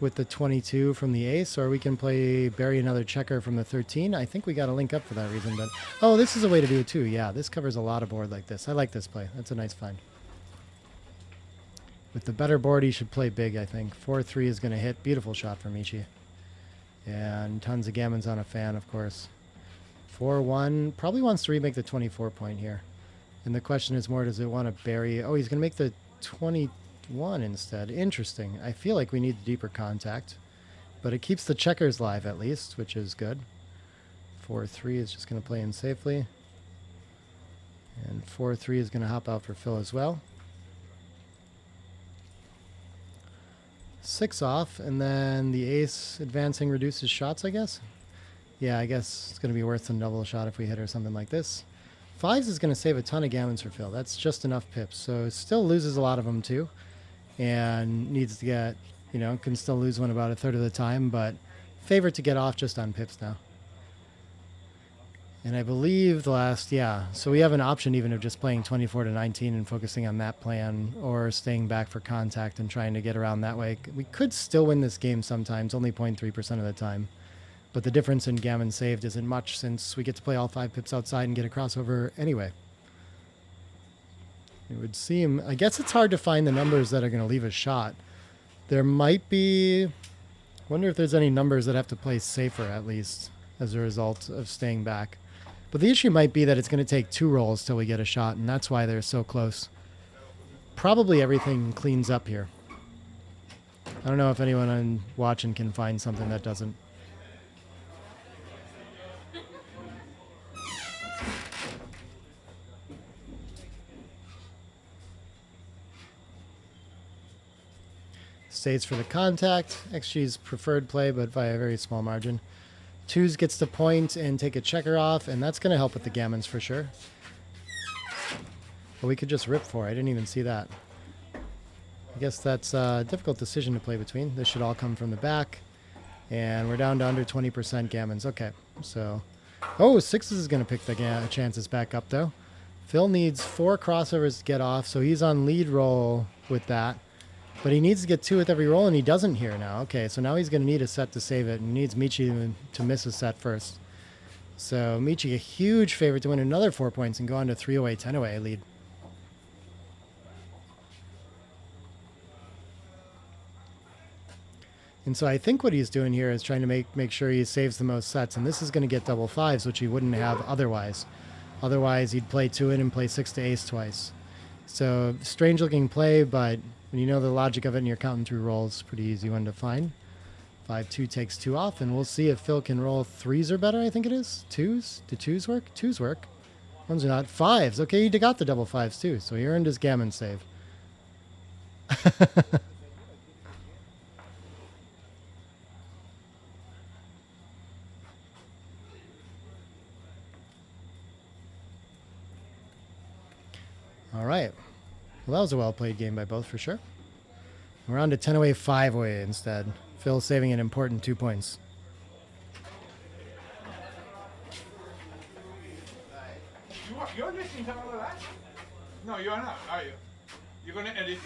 with the 22 from the ace, or we can bury another checker from the 13. I think we got to link up for that reason. But oh, this is a way to do it too. Yeah, this covers a lot of board like this. I like this play. That's a nice find. With the better board, he should play big, I think. 4-3 is going to hit. Beautiful shot from Michi. And tons of gammons on a fan, of course. 4-1. Probably wants to remake the 24 point here. And the question is more, does it want to bury... Oh, he's going to make the 21 instead. Interesting. I feel like we need deeper contact. But it keeps the checkers live at least, which is good. 4-3 is just going to play in safely. And 4-3 is going to hop out for Phil as well. 6 off, and then the ace advancing reduces shots, I guess. Yeah, I guess it's going to be worth a double shot if we hit or something like this. 5s is going to save a ton of gammons for Phil. That's just enough pips. So still loses a lot of them too. And needs to get, you know, can still lose one about a third of the time, but favorite to get off just on pips now. And I believe the last, yeah. So we have an option even of just playing 24 to 19 and focusing on that plan, or staying back for contact and trying to get around that way. We could still win this game sometimes, only 0.3% of the time. But the difference in gammon saved isn't much since we get to play all 5 pips outside and get a crossover anyway. It would seem, I guess it's hard to find the numbers that are going to leave a shot. There might be, wonder if there's any numbers that have to play safer at least as a result of staying back. But the issue might be that it's going to take 2 rolls till we get a shot, and that's why they're so close. Probably everything cleans up here. I don't know if anyone on watching can find something that doesn't. Stays for the contact. XG's preferred play, but by a very small margin. 2s gets to point and take a checker off, and that's going to help with the gammons for sure. But we could just rip 4. I didn't even see that. I guess that's a difficult decision to play between. This should all come from the back. And we're down to under 20% gammons. Okay, so... Oh, 6s is going to pick the chances back up, though. Phil needs 4 crossovers to get off, so he's on lead roll with that. But he needs to get 2 with every roll, and he doesn't here now. Okay, so now he's going to need a set to save it, and he needs Michi to miss a set first. So Michi, a huge favorite to win another 4 points and go on to 3-away, 10-away lead. And so I think what he's doing here is trying to make sure he saves the most sets, and this is going to get double 5s, which he wouldn't have otherwise. Otherwise, he'd play 2 in and play 6 to ace twice. So strange looking play, but when you know the logic of it and you're counting through rolls, pretty easy one to find. 5-2 takes 2 off, and we'll see if Phil can roll 3s or better, I think it is. 2s? Do 2s work? 2s work. 1s are not. 5s. Okay, he got the double 5s too, so he earned his gammon save. All right. Well, that was a well-played game by both, for sure. We're on to 10-away, 5-away instead. Phil saving an important 2 points. You're listening to all of that? No, you're not, are you? You're going to edit it?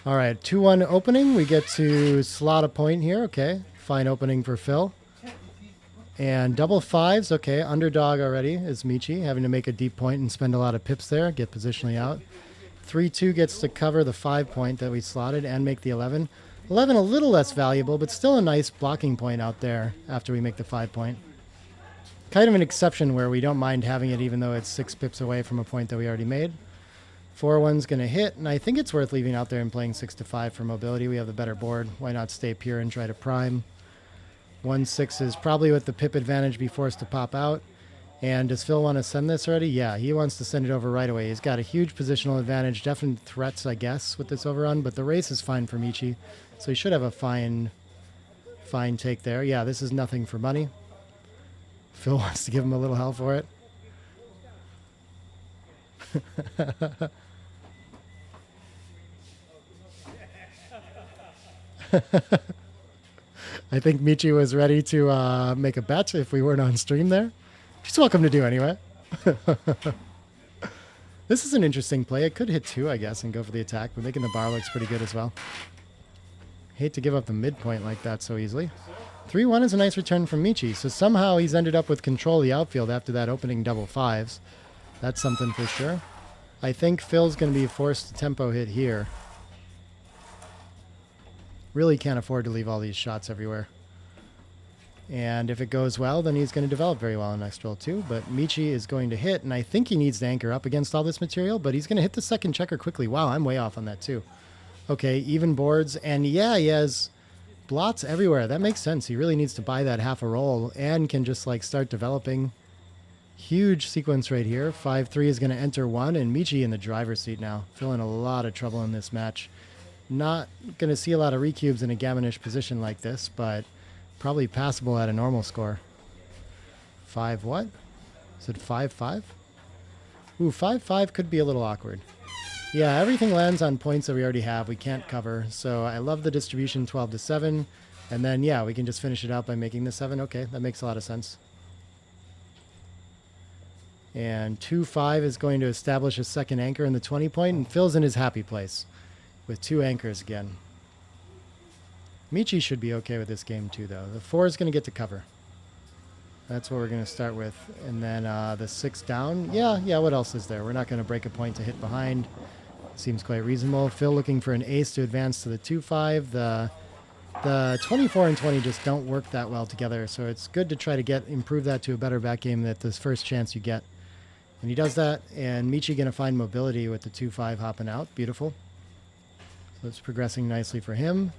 All right, 2-1 opening. We get to slot a point here. Okay, fine opening for Phil. And double 5s. Okay, underdog already is Michi, having to make a deep point and spend a lot of pips there, get positionally out. 3-2 gets to cover the 5 point that we slotted and make the 11. 11 a little less valuable, but still a nice blocking point out there after we make the 5 point. Kind of an exception where we don't mind having it even though it's 6 pips away from a point that we already made. 4-1's going to hit, and I think it's worth leaving out there and playing 6-5 for mobility. We have the better board. Why not stay pure and try to prime? 1-6 is probably with the pip advantage be forced to pop out. And does Phil want to send this already? Yeah, he wants to send it over right away. He's got a huge positional advantage, definite threats, I guess, with this overrun, but the race is fine for Michi, so he should have a fine take there. Yeah, this is nothing for money. Phil wants to give him a little hell for it. I think Michi was ready to make a bet if we weren't on stream there. She's welcome to do anyway. This is an interesting play. It could hit 2, I guess, and go for the attack, but making the bar looks pretty good as well. Hate to give up the midpoint like that so easily. 3-1 is a nice return from Michi, so somehow he's ended up with control of the outfield after that opening double 5s. That's something for sure. I think Phil's going to be forced to tempo hit here. Really can't afford to leave all these shots everywhere. And if it goes well, then he's going to develop very well in next roll too. But Michi is going to hit, and I think he needs to anchor up against all this material, but he's going to hit the second checker quickly. Wow, I'm way off on that too. Okay, even boards, and yeah, he has blots everywhere. That makes sense. He really needs to buy that half a roll and can just like start developing. Huge sequence right here. 5-3 is going to enter 1, and Michi in the driver's seat now. Feeling a lot of trouble in this match. Not going to see a lot of recubes in a gammonish position like this, but probably passable at a normal score. 5 what? Is it 5-5? Ooh, 5-5 could be a little awkward. Yeah, everything lands on points that we already have. We can't cover. So I love the distribution 12-7. And then, yeah, we can just finish it out by making the 7. Okay, that makes a lot of sense. And 2-5 is going to establish a second anchor in the 20 point and fills in his happy place with 2 anchors again. Michi should be okay with this game too, though. The 4 is going to get to cover. That's what we're going to start with. And then the 6 down. Yeah, what else is there? We're not going to break a point to hit behind. Seems quite reasonable. Phil looking for an ace to advance to the 2-5. The 24 and 20 just don't work that well together, so it's good to try to improve that to a better back game at this first chance you get. And he does that, and Michi going to find mobility with the 2-5 hopping out. Beautiful. So it's progressing nicely for him.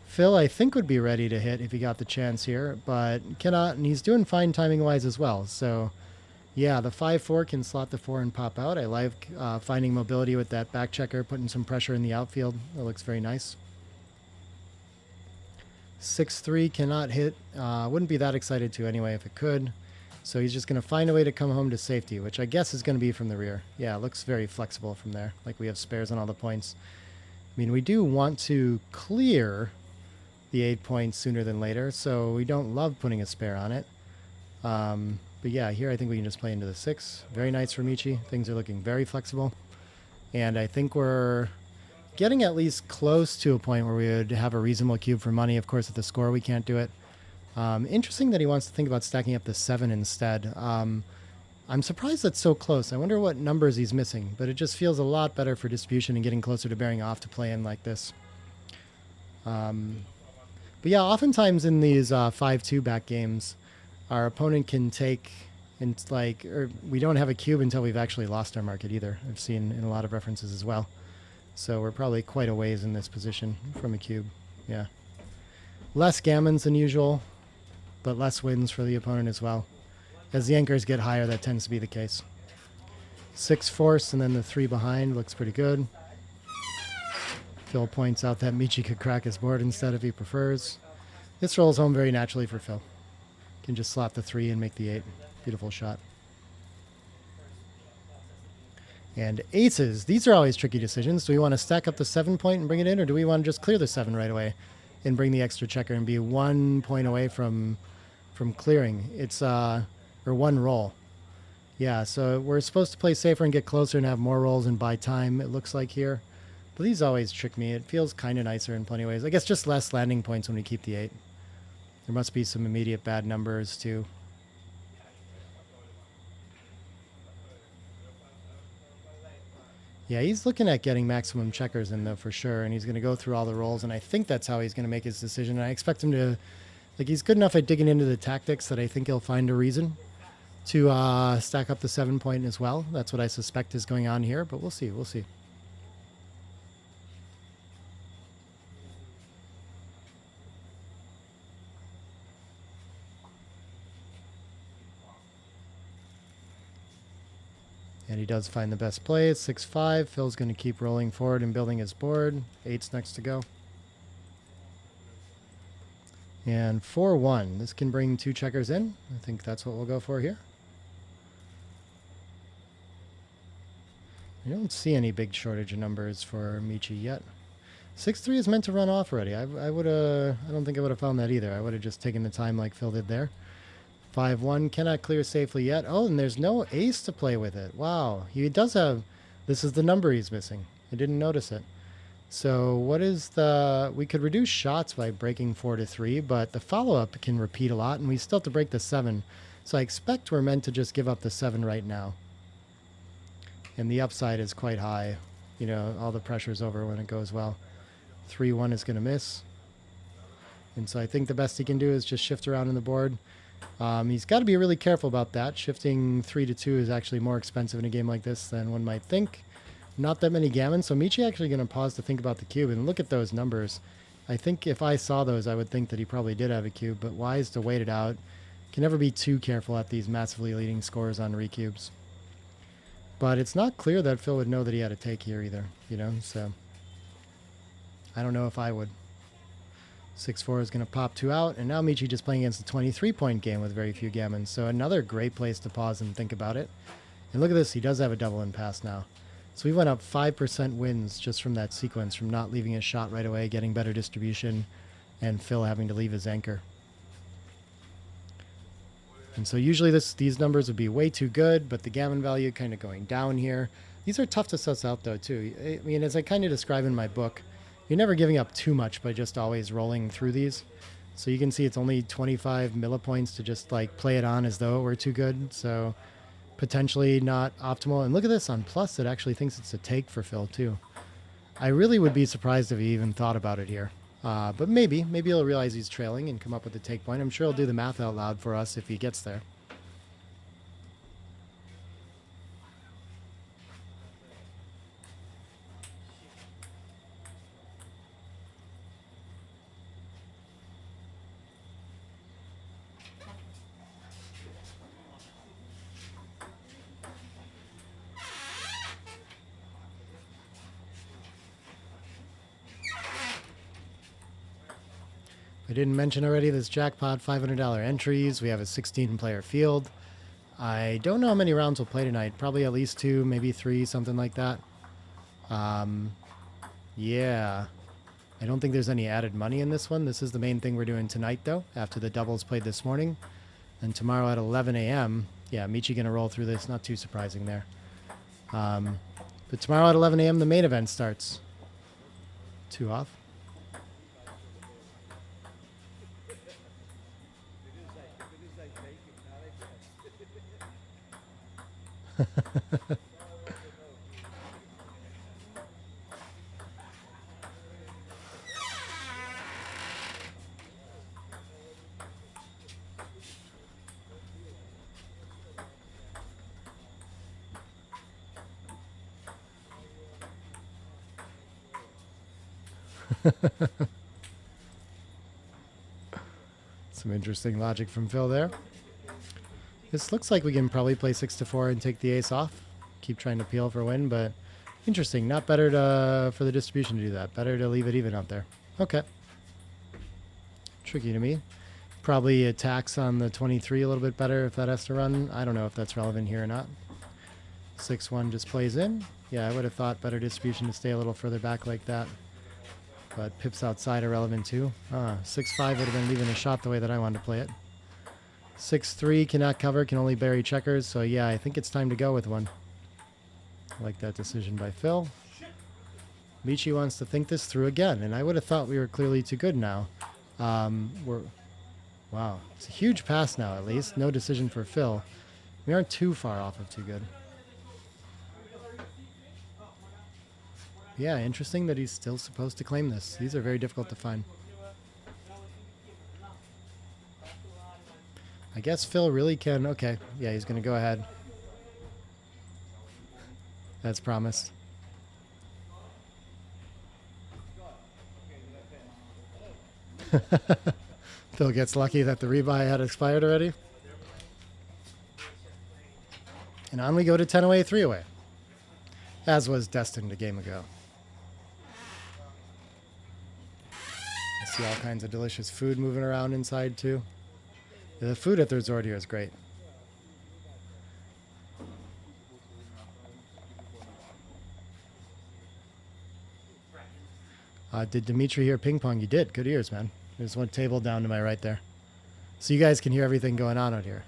Phil, I think, would be ready to hit if he got the chance here, but cannot, and he's doing fine timing-wise as well. So, yeah, the 5-4 can slot the 4 and pop out. I like finding mobility with that back checker, putting some pressure in the outfield. That looks very nice. 6-3 cannot hit. Wouldn't be that excited to anyway if it could. So he's just going to find a way to come home to safety, which I guess is going to be from the rear. Yeah, it looks very flexible from there. Like we have spares on all the points. I mean, we do want to clear the 8 points sooner than later, so we don't love putting a spare on it. But yeah, here I think we can just play into the 6. Very nice for Michi. Things are looking very flexible. And I think we're... getting at least close to a point where we would have a reasonable cube for money. Of course, at the score, we can't do it. Interesting that he wants to think about stacking up the 7 instead. I'm surprised that's so close. I wonder what numbers he's missing, but it just feels a lot better for distribution and getting closer to bearing off to play in like this. But yeah, oftentimes in these 5-2 back games, our opponent can take, and like, or we don't have a cube until we've actually lost our market either. I've seen in a lot of references as well. So we're probably quite a ways in this position from a cube. Yeah. Less gammons than usual, but less wins for the opponent as well. As the anchors get higher, that tends to be the case. 6 force and then the 3 behind looks pretty good. Phil points out that Michi could crack his board instead if he prefers. This rolls home very naturally for Phil. Can just slot the 3 and make the 8. Beautiful shot. And aces. These are always tricky decisions. Do we want to stack up the 7 point and bring it in, or do we want to just clear the 7 right away and bring the extra checker and be 1 point away from clearing? It's or 1 roll. Yeah, so we're supposed to play safer and get closer and have more rolls and buy time, it looks like here. But these always trick me. It feels kind of nicer in plenty of ways. I guess just less landing points when we keep the 8. There must be some immediate bad numbers too. Yeah, he's looking at getting maximum checkers in though for sure, and he's going to go through all the rolls, and I think that's how he's going to make his decision. And I expect him to, like, he's good enough at digging into the tactics that I think he'll find a reason to stack up the 7 point as well. That's what I suspect is going on here, but we'll see. We'll see. And he does find the best play. It's 6-5. Phil's going to keep rolling forward and building his board. 8's next to go. And 4-1. This can bring 2 checkers in. I think that's what we'll go for here. I don't see any big shortage of numbers for Michi yet. 6-3 is meant to run off already. I don't think I would have found that either. I would have just taken the time like Phil did there. 5-1 cannot clear safely yet. Oh, and there's no ace to play with it. Wow. He does have... This is the number he's missing. I didn't notice it. So what is the... We could reduce shots by breaking 4-3, but the follow-up can repeat a lot, and we still have to break the 7. So I expect we're meant to just give up the 7 right now. And the upside is quite high. You know, all the pressure's over when it goes well. 3-1 is going to miss. And so I think the best he can do is just shift around in the board. He's got to be really careful about that. Shifting 3-2 is actually more expensive in a game like this than one might think. Not that many gammons, so Michi actually going to pause to think about the cube and look at those numbers. I think if I saw those, I would think that he probably did have a cube, but wise to wait it out. Can never be too careful at these massively leading scores on recubes. But it's not clear that Phil would know that he had a take here either, you know, so I don't know if I would. 6-4 is going to pop 2 out, and now Michi just playing against a 23-point game with very few gammons. So another great place to pause and think about it. And look at this, he does have a double in pass now. So we went up 5% wins just from that sequence, from not leaving a shot right away, getting better distribution, and Phil having to leave his anchor. And so usually these numbers would be way too good, but the gammon value kind of going down here. These are tough to suss out though too. I mean, as I kind of describe in my book, you're never giving up too much by just always rolling through these. So you can see it's only 25 millipoints to just like play it on as though it were too good. So potentially not optimal. And look at this on plus, it actually thinks it's a take for Phil too. I really would be surprised if he even thought about it here. But maybe he'll realize he's trailing and come up with a take point. I'm sure he'll do the math out loud for us if he gets there. I didn't mention already this jackpot, $500 entries. We have a 16-player field. I don't know how many rounds we'll play tonight. Probably at least 2, maybe 3, something like that. Yeah. I don't think there's any added money in this one. This is the main thing we're doing tonight, though, after the doubles played this morning. And tomorrow at 11 a.m., yeah, Michi going to roll through this. Not too surprising there. But tomorrow at 11 a.m., the main event starts. 2 off. Some interesting logic from Phil there. This looks like we can probably play 6 to 4 and take the ace off. Keep trying to peel for a win, but interesting. Not better for the distribution to do that. Better to leave it even out there. Okay. Tricky to me. Probably attacks on the 23 a little bit better if that has to run. I don't know if that's relevant here or not. 6-1 just plays in. Yeah, I would have thought better distribution to stay a little further back like that. But pips outside are relevant too. 6-5 would have been leaving a shot the way that I wanted to play it. 6-3 cannot cover, can only bury checkers. So yeah, I think it's time to go with one. I like that decision by Phil. Michi wants to think this through again, and I would have thought we were clearly too good now. Wow, it's a huge pass now at least. No decision for Phil. We aren't too far off of too good. Yeah, interesting that he's still supposed to claim this. These are very difficult to find. I guess Phil really can. Okay, yeah, he's going to go ahead. That's promised. Phil gets lucky that the rebuy had expired already. And on we go to 10 away, 3 away. As was destined a game ago. I see all kinds of delicious food moving around inside too. The food at the resort here is great. Did Dimitri hear ping pong? You did. Good ears, man. There's one table down to my right there. So you guys can hear everything going on out here.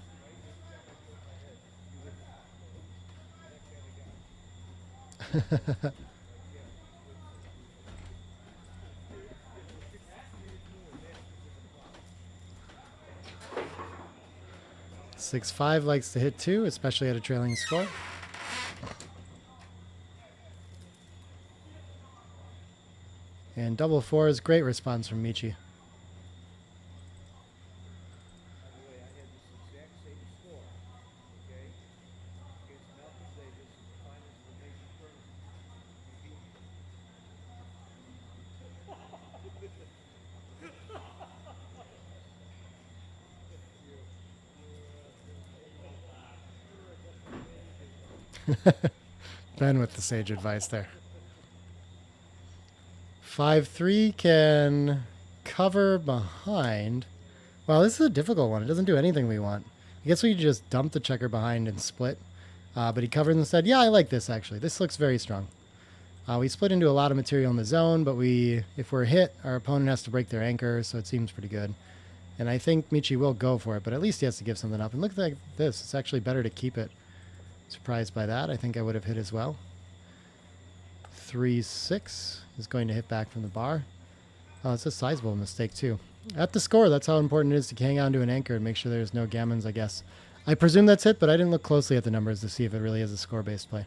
Six five likes to hit 2, especially at a trailing score. And double 4 is great response from Michi. Ben with the sage advice there. 5-3 can cover behind. Well, this is a difficult one. It doesn't do anything we want. I guess we could just dump the checker behind and split. But he covered and said, yeah, I like this actually. This looks very strong. We split into a lot of material in the zone, but if we're hit, our opponent has to break their anchor, so it seems pretty good. And I think Michi will go for it, but at least he has to give something up. And look at this. It's actually better to keep it. Surprised by that. I think I would have hit as well. 3-6 is going to hit back from the bar. Oh, it's a sizable mistake too. At the score, that's how important it is to hang on to an anchor and make sure there's no gammons, I guess. I presume that's it, but I didn't look closely at the numbers to see if it really is a score-based play.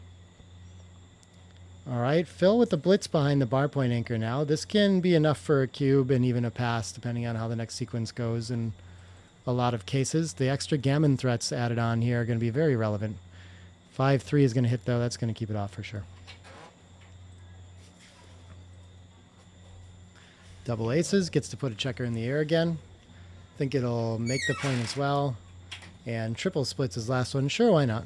All right, Phil with the blitz behind the bar point anchor now. This can be enough for a cube and even a pass, depending on how the next sequence goes in a lot of cases. The extra gammon threats added on here are going to be very relevant. 5-3 is going to hit, though. That's going to keep it off for sure. Double aces, gets to put a checker in the air again. Think it'll make the point as well. And triple splits his last one. Sure, why not?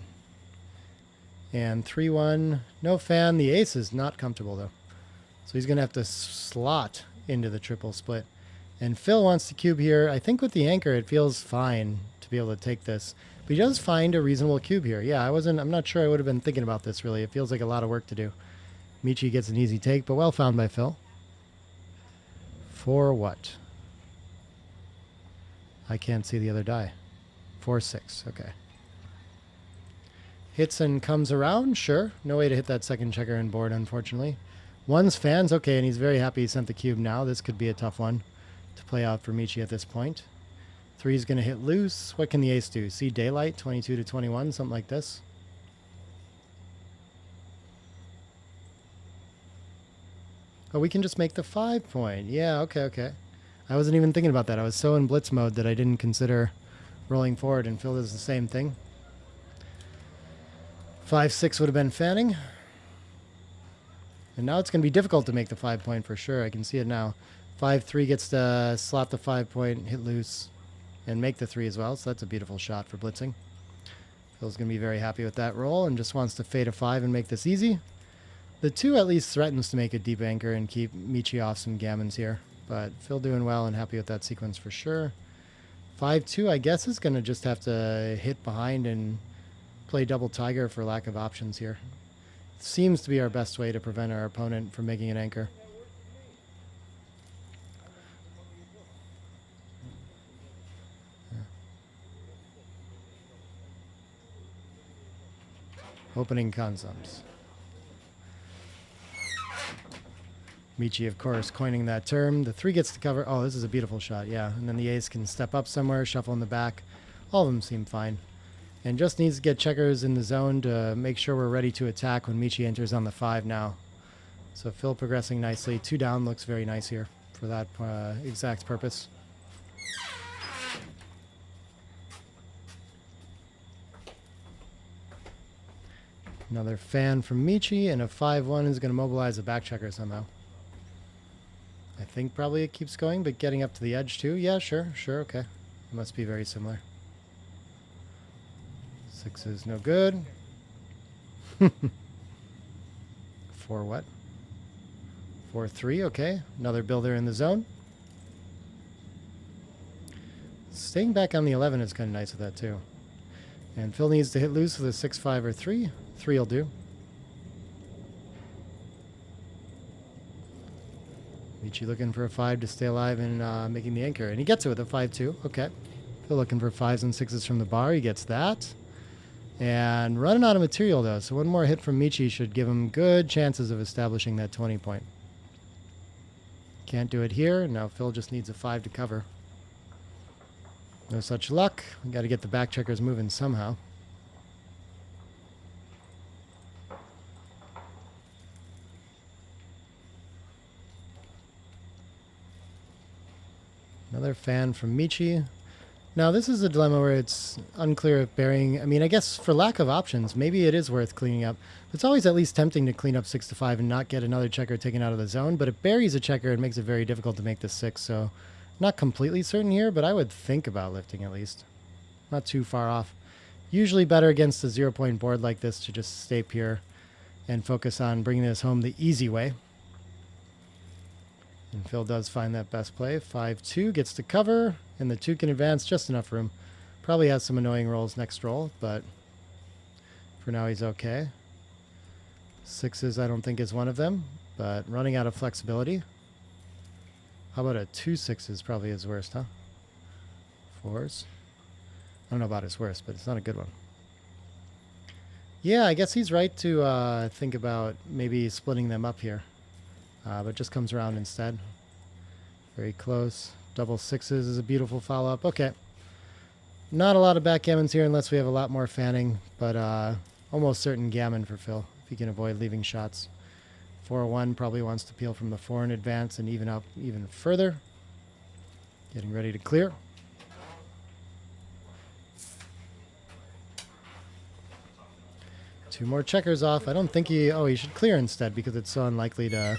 And 3-1, no fan. The ace is not comfortable, though. So he's going to have to slot into the triple split. And Phil wants to cube here. I think with the anchor, it feels fine to be able to take this. But he does find a reasonable cube here. Yeah, I'm not sure I would have been thinking about this, really. It feels like a lot of work to do. Michi gets an easy take, but well found by Phil. For what? I can't see the other die. 4-6, okay. Hits and comes around, sure. No way to hit that second checker and board, unfortunately. One's fans. Okay, and he's very happy he sent the cube now. This could be a tough one to play out for Michi at this point. 3's going to hit loose. What can the ace do? See daylight, 22 to 21, something like this. Oh, we can just make the 5 point. Yeah, okay, okay. I wasn't even thinking about that. I was so in blitz mode that I didn't consider rolling forward, and Phil does the same thing. 5-6 would have been fanning. And now it's going to be difficult to make the 5 point for sure. I can see it now. 5-3 gets to slot the 5 point, hit loose, and make the 3 as well. So that's a beautiful shot for blitzing. Phil's going to be very happy with that roll and just wants to fade a 5 and make this easy. The 2 at least threatens to make a deep anchor and keep Michi off some gammons here. But Phil doing well and happy with that sequence for sure. 5-2 I guess is going to just have to hit behind and play double tiger for lack of options here. Seems to be our best way to prevent our opponent from making an anchor. Opening consoms. Michi, of course, coining that term. The 3 gets to cover. Oh, this is a beautiful shot, yeah. And then the ace can step up somewhere, shuffle in the back. All of them seem fine. And just needs to get checkers in the zone to make sure we're ready to attack when Michi enters on the 5 now. So Phil progressing nicely. 2 down looks very nice here for that exact purpose. Another fan from Michi, and a 5-1 is going to mobilize a back checker somehow. I think probably it keeps going, but getting up to the edge too. Yeah, sure, okay. It must be very similar. 6 is no good. 4 what? 4-3, okay. Another builder in the zone. Staying back on the 11 is kind of nice with that too. And Phil needs to hit loose with a 6, 5, or 3. 3 will do. Michi looking for a 5 to stay alive and making the anchor. And he gets it with a 5-2. Okay. Phil looking for 5s and 6s from the bar. He gets that. And running out of material, though. So one more hit from Michi should give him good chances of establishing that 20 point. Can't do it here. Now Phil just needs a 5 to cover. No such luck. We got to get the back checkers moving somehow. Another fan from Michi. Now this is a dilemma where it's unclear if burying, I mean, I guess for lack of options, maybe it is worth cleaning up. It's always at least tempting to clean up 6 to 5 and not get another checker taken out of the zone, but it buries a checker and makes it very difficult to make the 6, so not completely certain here, but I would think about lifting at least. Not too far off. Usually better against a 0 point board like this to just stay pure and focus on bringing this home the easy way. And Phil does find that best play. 5-2 gets to cover, and the 2 can advance just enough room. Probably has some annoying rolls next roll, but for now he's okay. 6s I don't think is one of them, but running out of flexibility. How about a 2 6s probably his worst, huh? 4s. I don't know about his worst, but it's not a good one. Yeah, I guess he's right to think about maybe splitting them up here. But just comes around instead. Very close. Double 6s is a beautiful follow-up. Okay. Not a lot of backgammons here unless we have a lot more fanning, but almost certain gammon for Phil, if he can avoid leaving shots. 4-1 probably wants to peel from the 4 in advance and even up even further. Getting ready to clear. Two more checkers off. I don't think he should clear instead because it's so unlikely to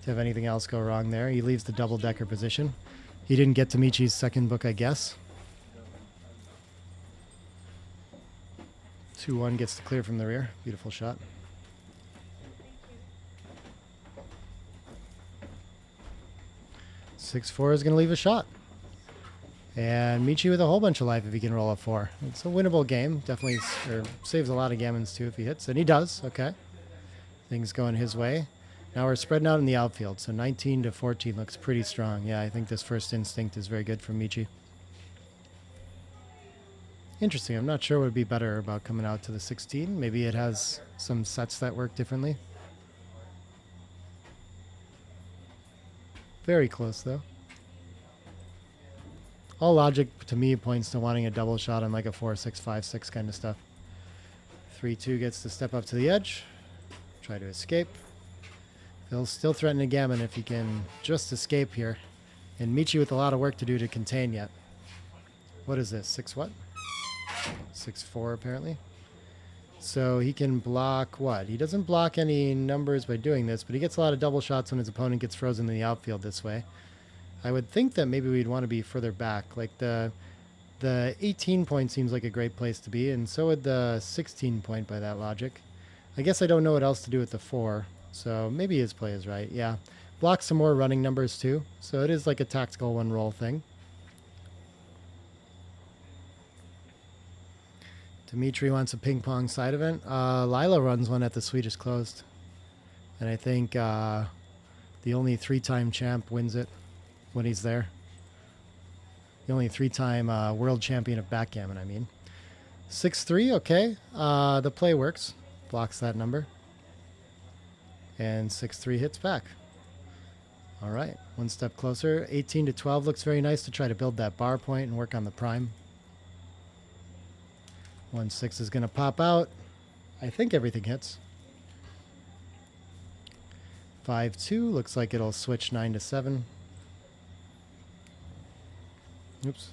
have anything else go wrong there. He leaves the double-decker position. He didn't get to Michi's second book, I guess. 2-1 gets to clear from the rear. Beautiful shot. Thank you. 6-4 is going to leave a shot. And Michi with a whole bunch of life if he can roll a 4. It's a winnable game. Definitely saves a lot of gammons too if he hits. And he does. Okay. Things going his way. Now we're spreading out in the outfield. So 19 to 14 looks pretty strong. Yeah, I think this first instinct is very good for Michi. Interesting. I'm not sure what would be better about coming out to the 16. Maybe it has some sets that work differently. Very close, though. All logic, to me, points to wanting a double shot on like a 4-6, 5-6 kind of stuff. 3-2 gets to step up to the edge. Try to escape. He'll still threaten a gammon if he can just escape here. And Michi with a lot of work to do to contain yet. What is this? 6 what? 6-4 apparently. So he can block what? He doesn't block any numbers by doing this, but he gets a lot of double shots when his opponent gets frozen in the outfield this way. I would think that maybe we'd want to be further back. Like the 18 point seems like a great place to be, and so would the 16 point by that logic. I guess I don't know what else to do with the 4, so maybe his play is right. Yeah. Block some more running numbers too, so it is like a tactical one roll thing. Dimitri wants a ping pong side event. Lila runs one at the Swedish Closed. And I think the only 3-time champ wins it when he's there. The only 3-time world champion of backgammon, I mean. 6-3, okay. The play works. Blocks that number. And 6-3 hits back. All right, one step closer. 18 to 12 looks very nice to try to build that bar point and work on the prime. 1-6 is going to pop out. I think everything hits. 5-2 looks like it'll switch 9 to 7. Oops.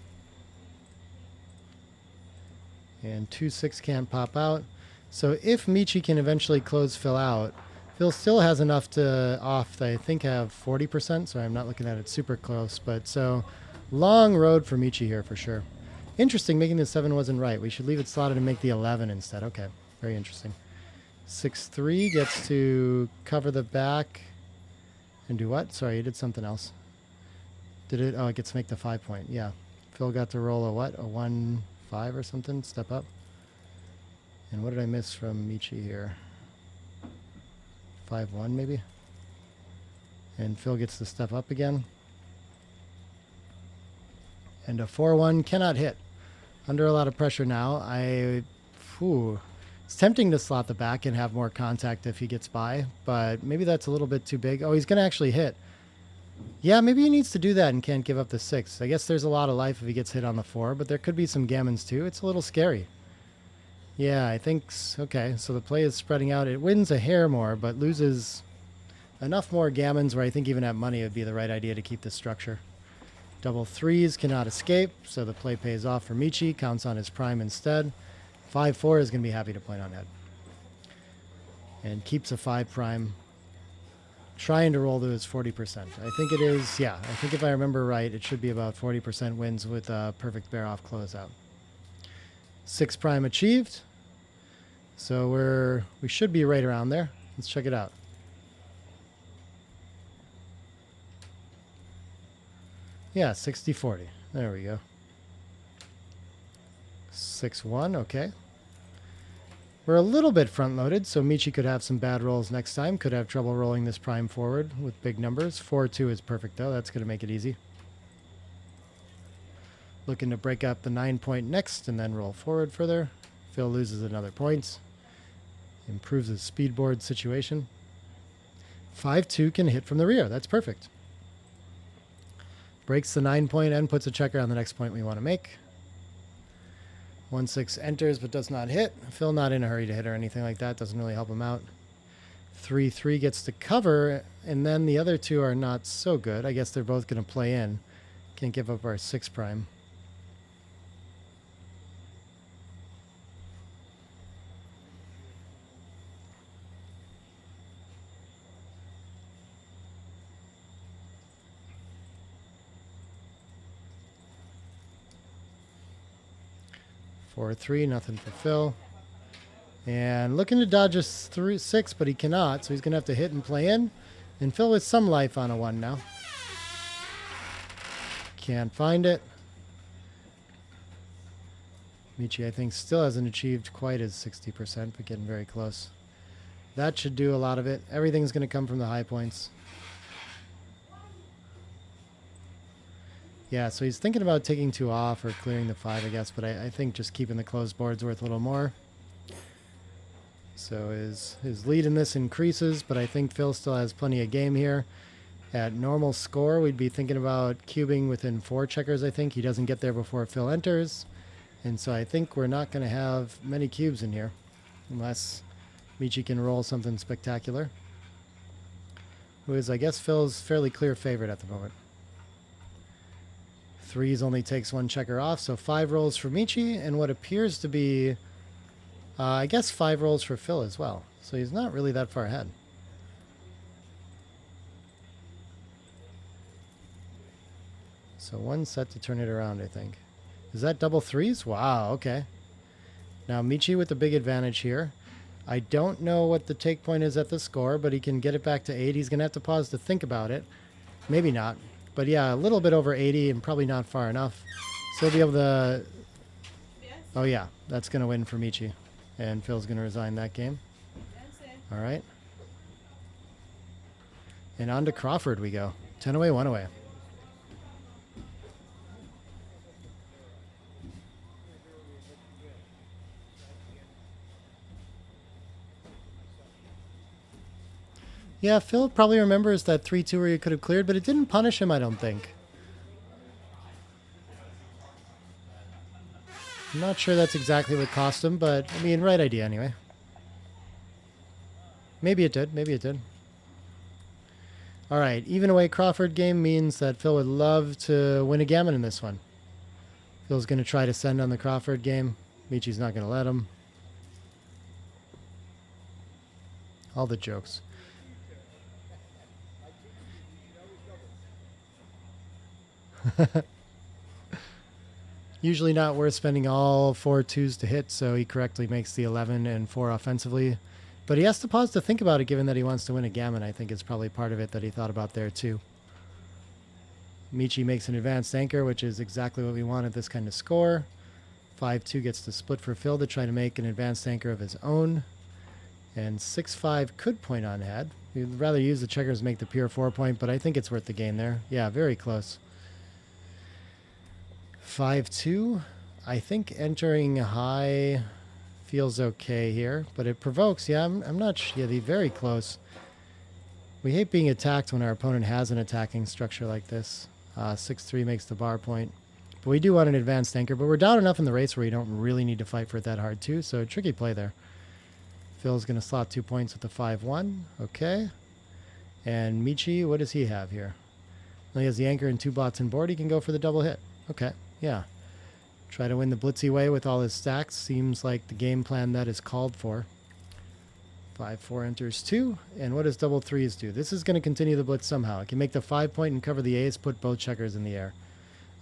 And 2-6 can't pop out. So if Michi can eventually close Phil out, Phil still has enough to off, I think, have 40%. Sorry, I'm not looking at it super close. But so long road for Michi here for sure. Interesting, making the 7 wasn't right. We should leave it slotted and make the 11 instead. Okay, very interesting. 6-3 gets to cover the back and do what? Sorry, you did something else. Did it? Oh, it gets to make the 5 point. Yeah. Phil got to roll a what? A 1-5 or something? Step up. And what did I miss from Michi here? 5-1 maybe? And Phil gets to step up again. And a 4-1 cannot hit. Under a lot of pressure now. It's tempting to slot the back and have more contact if he gets by, but maybe that's a little bit too big. Oh, he's going to actually hit. Yeah, maybe he needs to do that and can't give up the 6. I guess there's a lot of life if he gets hit on the 4, but there could be some gammons too. It's a little scary. Yeah, I think, okay, so the play is spreading out. It wins a hair more, but loses enough more gammons where I think even at money it would be the right idea to keep this structure. Double 3s cannot escape, so the play pays off for Michi, counts on his prime instead. 5-4 is going to be happy to point on head. And keeps a 5 prime, trying to roll to his 40%. I think it is, yeah, I think if I remember right, it should be about 40% wins with a perfect bear off closeout. 6 prime achieved. So we should be right around there. Let's check it out. Yeah, 60-40. There we go. 6-1, okay. We're a little bit front-loaded, so Michi could have some bad rolls next time. Could have trouble rolling this prime forward with big numbers. 4-2 is perfect, though. That's going to make it easy. Looking to break up the 9 point next and then roll forward further. Phil loses another point. Improves his speedboard situation. 5-2 can hit from the rear. That's perfect. Breaks the 9 point and puts a checker on the next point we want to make. 1-6 enters but does not hit. Phil not in a hurry to hit or anything like that. Doesn't really help him out. 3-3 gets to cover, and then the other two are not so good. I guess they're both going to play in. Can't give up our 6 prime. Four, 3, nothing for Phil. And looking to dodge a 6, but he cannot, so he's going to have to hit and play in. And Phil with some life on a 1 now. Can't find it. Michi, I think, still hasn't achieved quite his 60%, but getting very close. That should do a lot of it. Everything's going to come from the high points. Yeah, so he's thinking about taking 2 off or clearing the 5, I guess, but I think just keeping the closed board's worth a little more. So his lead in this increases, but I think Phil still has plenty of game here. At normal score, we'd be thinking about cubing within 4 checkers, I think. He doesn't get there before Phil enters. And so I think we're not going to have many cubes in here. Unless Michi can roll something spectacular. Who is, I guess, Phil's fairly clear favorite at the moment. 3s only takes 1 checker off, so 5 rolls for Michi, and what appears to be, I guess, 5 rolls for Phil as well. So he's not really that far ahead. So 1 set to turn it around, I think. Is that double 3s? Wow, okay. Now Michi with the big advantage here. I don't know what the take point is at the score, but he can get it back to 8. He's going to have to pause to think about it. Maybe not. But yeah, a little bit over 80 and probably not far enough. So he'll be able to... Oh yeah, that's going to win for Michi. And Phil's going to resign that game. All right. And on to Crawford we go. 10 away, 1 away. Yeah, Phil probably remembers that 3-2 where he could have cleared, but it didn't punish him, I don't think. I'm not sure that's exactly what cost him, but, I mean, right idea anyway. Maybe it did, maybe it did. All right, even away Crawford game means that Phil would love to win a gammon in this one. Phil's going to try to send on the Crawford game. Michi's not going to let him. All the jokes. Usually not worth spending all 4 2s to hit, so he correctly makes the 11 and 4 offensively. But he has to pause to think about it, given that he wants to win a gammon. I think is probably part of it that he thought about there, too. Michi makes an advanced anchor, which is exactly what we want at this kind of score. 5-2 gets to split for Phil to try to make an advanced anchor of his own. And 6-5 could point on head. We'd rather use the checkers to make the pure 4 point, but I think it's worth the gain there. Yeah, very close. 5-2. I think entering high feels okay here, but it provokes. Yeah, I'm not sure. Yeah, they're very close. We hate being attacked when our opponent has an attacking structure like this. 6-3 makes the bar point. But we do want an advanced anchor, but we're down enough in the race where you don't really need to fight for it that hard too, so tricky play there. Phil's going to slot 2 points with the 5-1. Okay. And Michi, what does he have here? Well, he has the anchor and 2 blots in board. He can go for the double hit. Okay. Yeah. Try to win the blitzy way with all his stacks. Seems like the game plan that is called for. 5-4 enters 2. And what does double 3s do? This is going to continue the blitz somehow. It can make the 5 point and cover the ace, put both checkers in the air.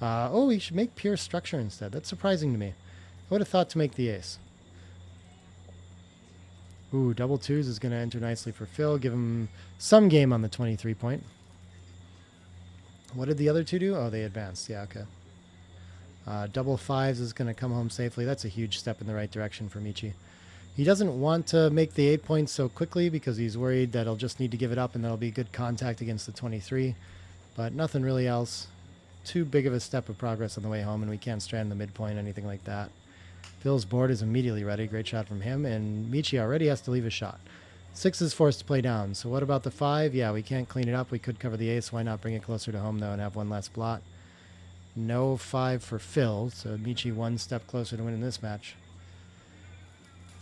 Oh, he should make pure structure instead. That's surprising to me. I would have thought to make the ace. Ooh, double 2s is going to enter nicely for Phil. Give him some game on the 23 point. What did the other 2 do? Oh, they advanced. Yeah, okay. Double 5s is going to come home safely. That's a huge step in the right direction for Michi. He doesn't want to make the 8 points so quickly because he's worried that he'll just need to give it up and that'll be good contact against the 23. But nothing really else. Too big of a step of progress on the way home, and we can't strand the midpoint, anything like that. Phil's board is immediately ready. Great shot from him, and Michi already has to leave a shot. 6 is forced to play down. So what about the 5? Yeah, we can't clean it up. We could cover the ace. Why not bring it closer to home, though, and have one less blot? No 5 for Phil, so Michi 1 step closer to winning this match.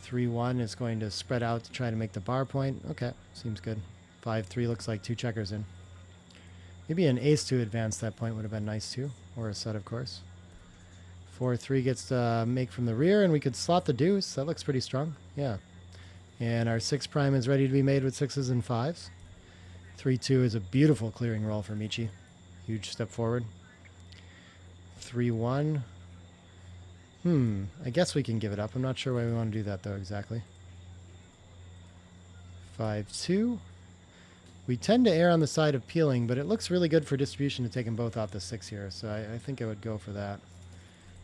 3-1 is going to spread out to try to make the bar point. Okay, seems good. 5-3 looks like 2 checkers in. Maybe an ace to advance that point would have been nice too, or a set, of course. 4-3 gets to make from the rear, and we could slot the deuce. That looks pretty strong. Yeah. And our 6 prime is ready to be made with 6s and 5s. 3-2 is a beautiful clearing roll for Michi. Huge step forward. 3-1. I guess we can give it up. I'm not sure why we want to do that, though, exactly. 5-2. We tend to err on the side of peeling, but it looks really good for distribution to take them both out the 6 here, so I think I would go for that.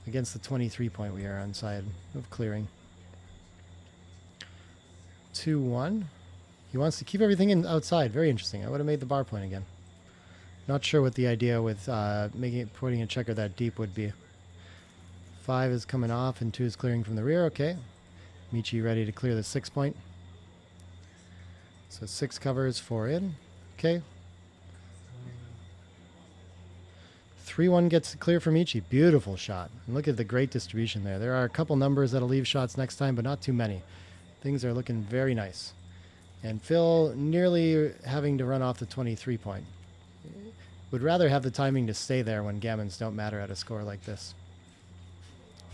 Against the 23 point, we are on side of clearing. 2-1. He wants to keep everything in outside. Very interesting. I would have made the bar point again. Not sure what the idea with putting a checker that deep would be. 5 is coming off, and 2 is clearing from the rear. Okay. Michi ready to clear the 6 point. So 6 covers, 4 in. Okay. 3-1 gets clear for Michi. Beautiful shot. And look at the great distribution there. There are a couple numbers that'll leave shots next time, but not too many. Things are looking very nice. And Phil nearly having to run off the 23 point. Would rather have the timing to stay there when gammons don't matter at a score like this.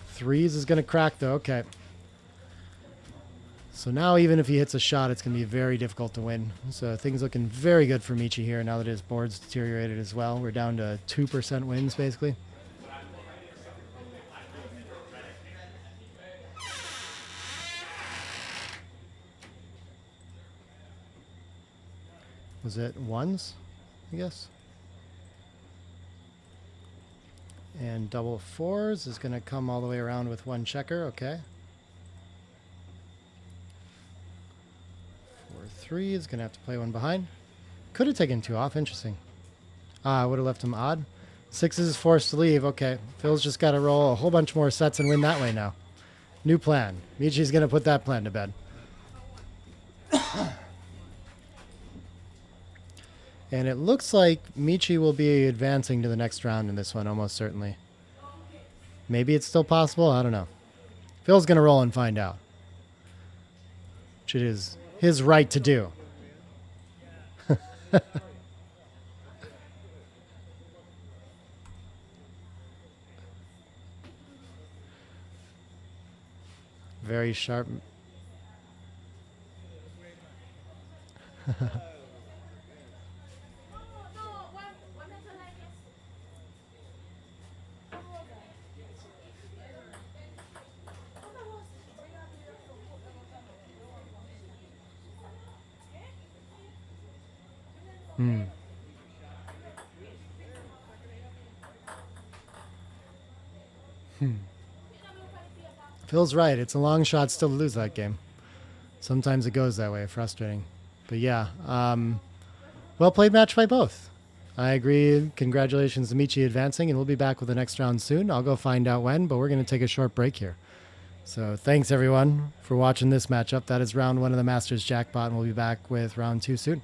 Threes is going to crack though. Okay. So now even if he hits a shot, it's going to be very difficult to win. So things looking very good for Michi here now that his board's deteriorated as well. We're down to 2% wins basically. Was it ones, I guess? And double fours is going to come all the way around with one checker. Okay. 4-3 is going to have to play one behind. Could have taken 2 off. Interesting. I would have left him odd. 6 is forced to leave. Okay. Phil's just got to roll a whole bunch more sets and win that way now. New plan. Michi's going to put that plan to bed. And it looks like Michi will be advancing to the next round in this one, almost certainly. Maybe it's still possible. I don't know. Phil's going to roll and find out. Which it is his right to do. Very sharp. Phil's right. It's a long shot still to lose that game. Sometimes it goes that way. Frustrating. But yeah. Well played match by both. I agree. Congratulations to Michi advancing, and we'll be back with the next round soon. I'll go find out when, but we're going to take a short break here. So thanks, everyone, for watching this matchup. That is round 1 of the Masters Jackpot, and we'll be back with round 2 soon.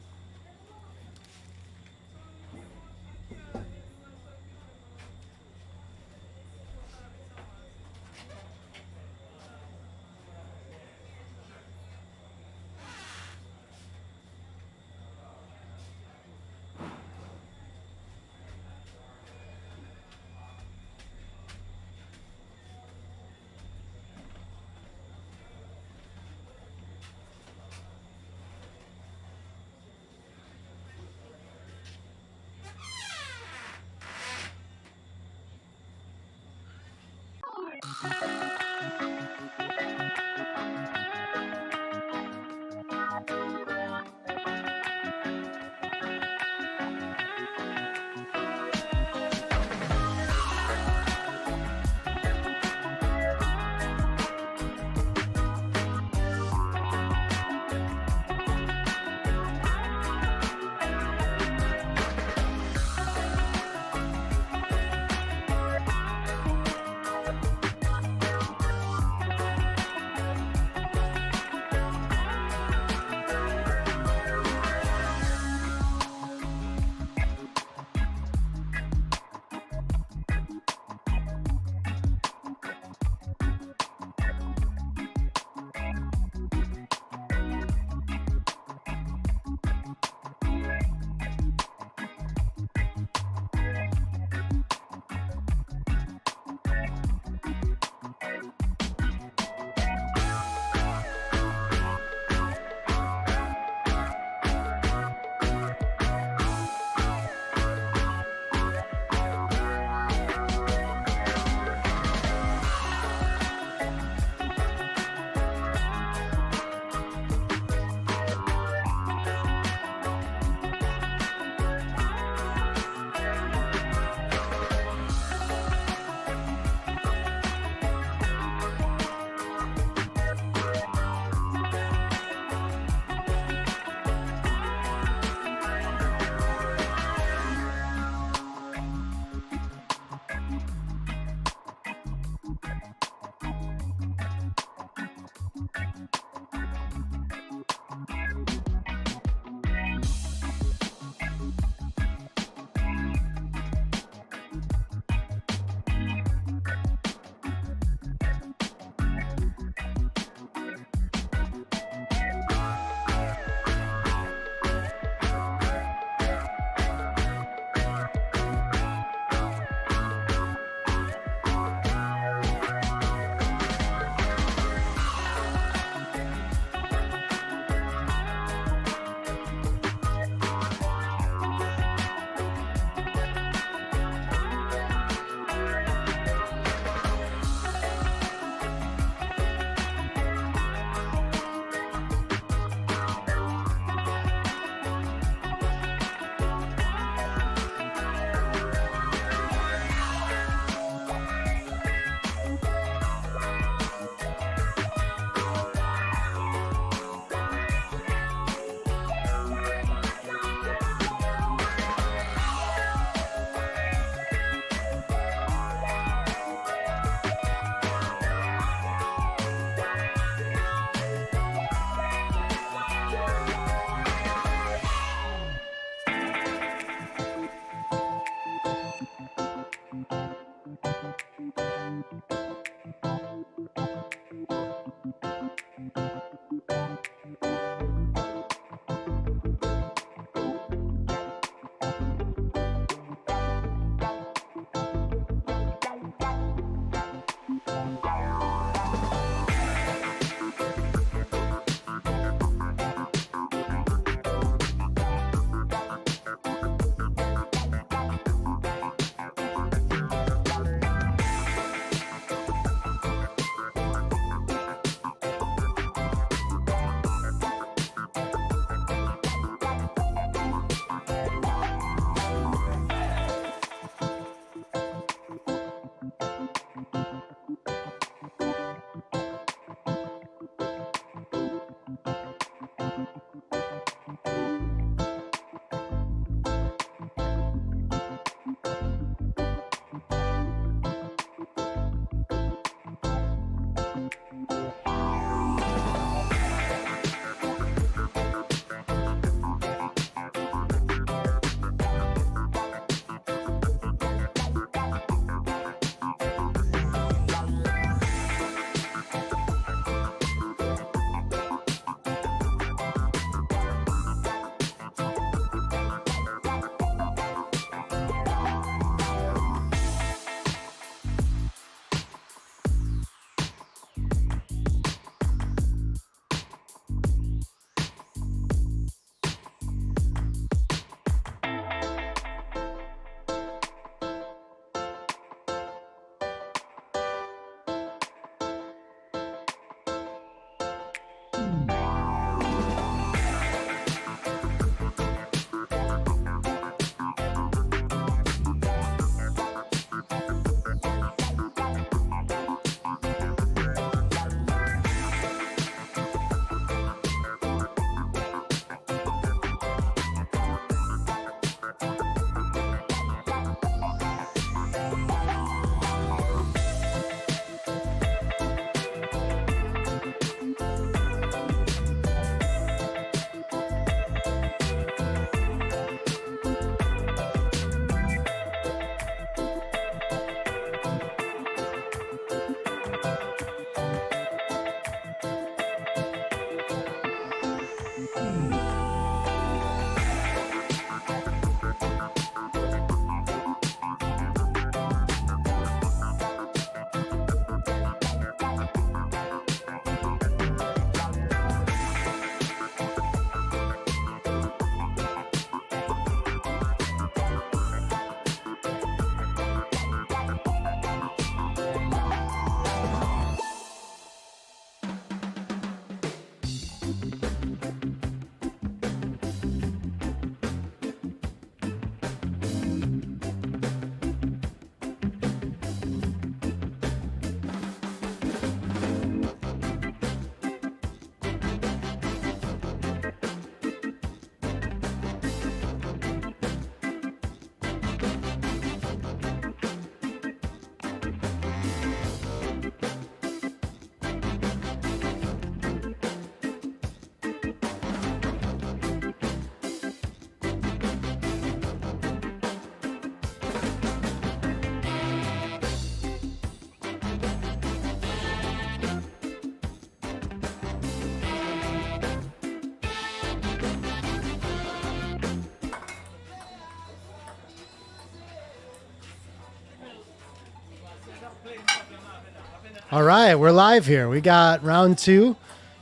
All right, we're live here. We got round 2.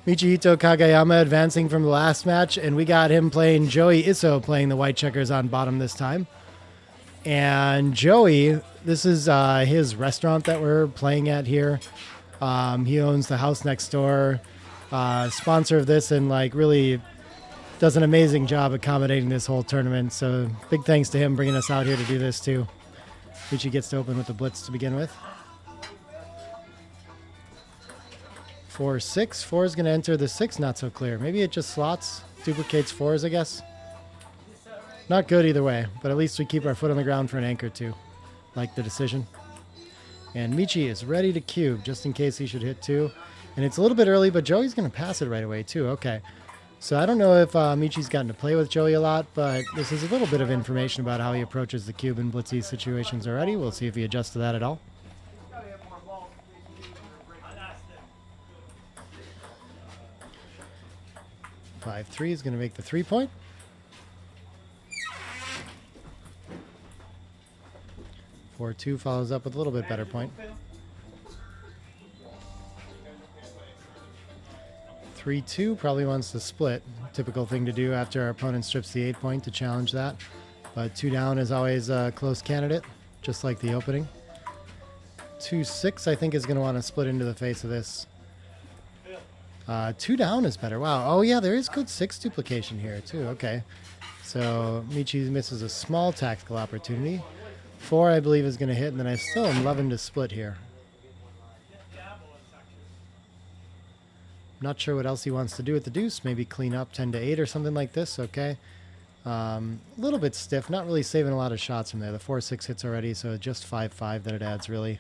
Michihito Kagayama advancing from the last match, and we got him playing Joey Isso playing the white checkers on bottom this time. And Joey, this is his restaurant that we're playing at here. He owns the house next door, sponsor of this, and like really does an amazing job accommodating this whole tournament. So big thanks to him bringing us out here to do this too. Michi gets to open with the blitz to begin with. 4-6. 4 is going to enter the 6. Not so clear. Maybe it just slots, duplicates 4s, I guess. Not good either way, but at least we keep our foot on the ground for an anchor too. Like the decision. And Michi is ready to cube just in case he should hit 2. And it's a little bit early, but Joey's going to pass it right away too. Okay. So I don't know if Michi's gotten to play with Joey a lot, but this is a little bit of information about how he approaches the cube in blitzy situations already. We'll see if he adjusts to that at all. 5-3 is going to make the 3-point. 4-2 follows up with a little bit better point. 3-2 probably wants to split. Typical thing to do after our opponent strips the 8-point to challenge that. But 2 down is always a close candidate, just like the opening. 2-6 I think is going to want to split into the face of this. 2 down is better. Wow. Oh, yeah, there is good 6 duplication here, too. Okay. So Michi misses a small tactical opportunity. 4, I believe, is going to hit, and then I still am loving to split here. Not sure what else he wants to do with the deuce. Maybe clean up 10 to 8 or something like this. Okay. A little bit stiff. Not really saving a lot of shots from there. The 4-6 hits already, so just 5-5 that it adds, really.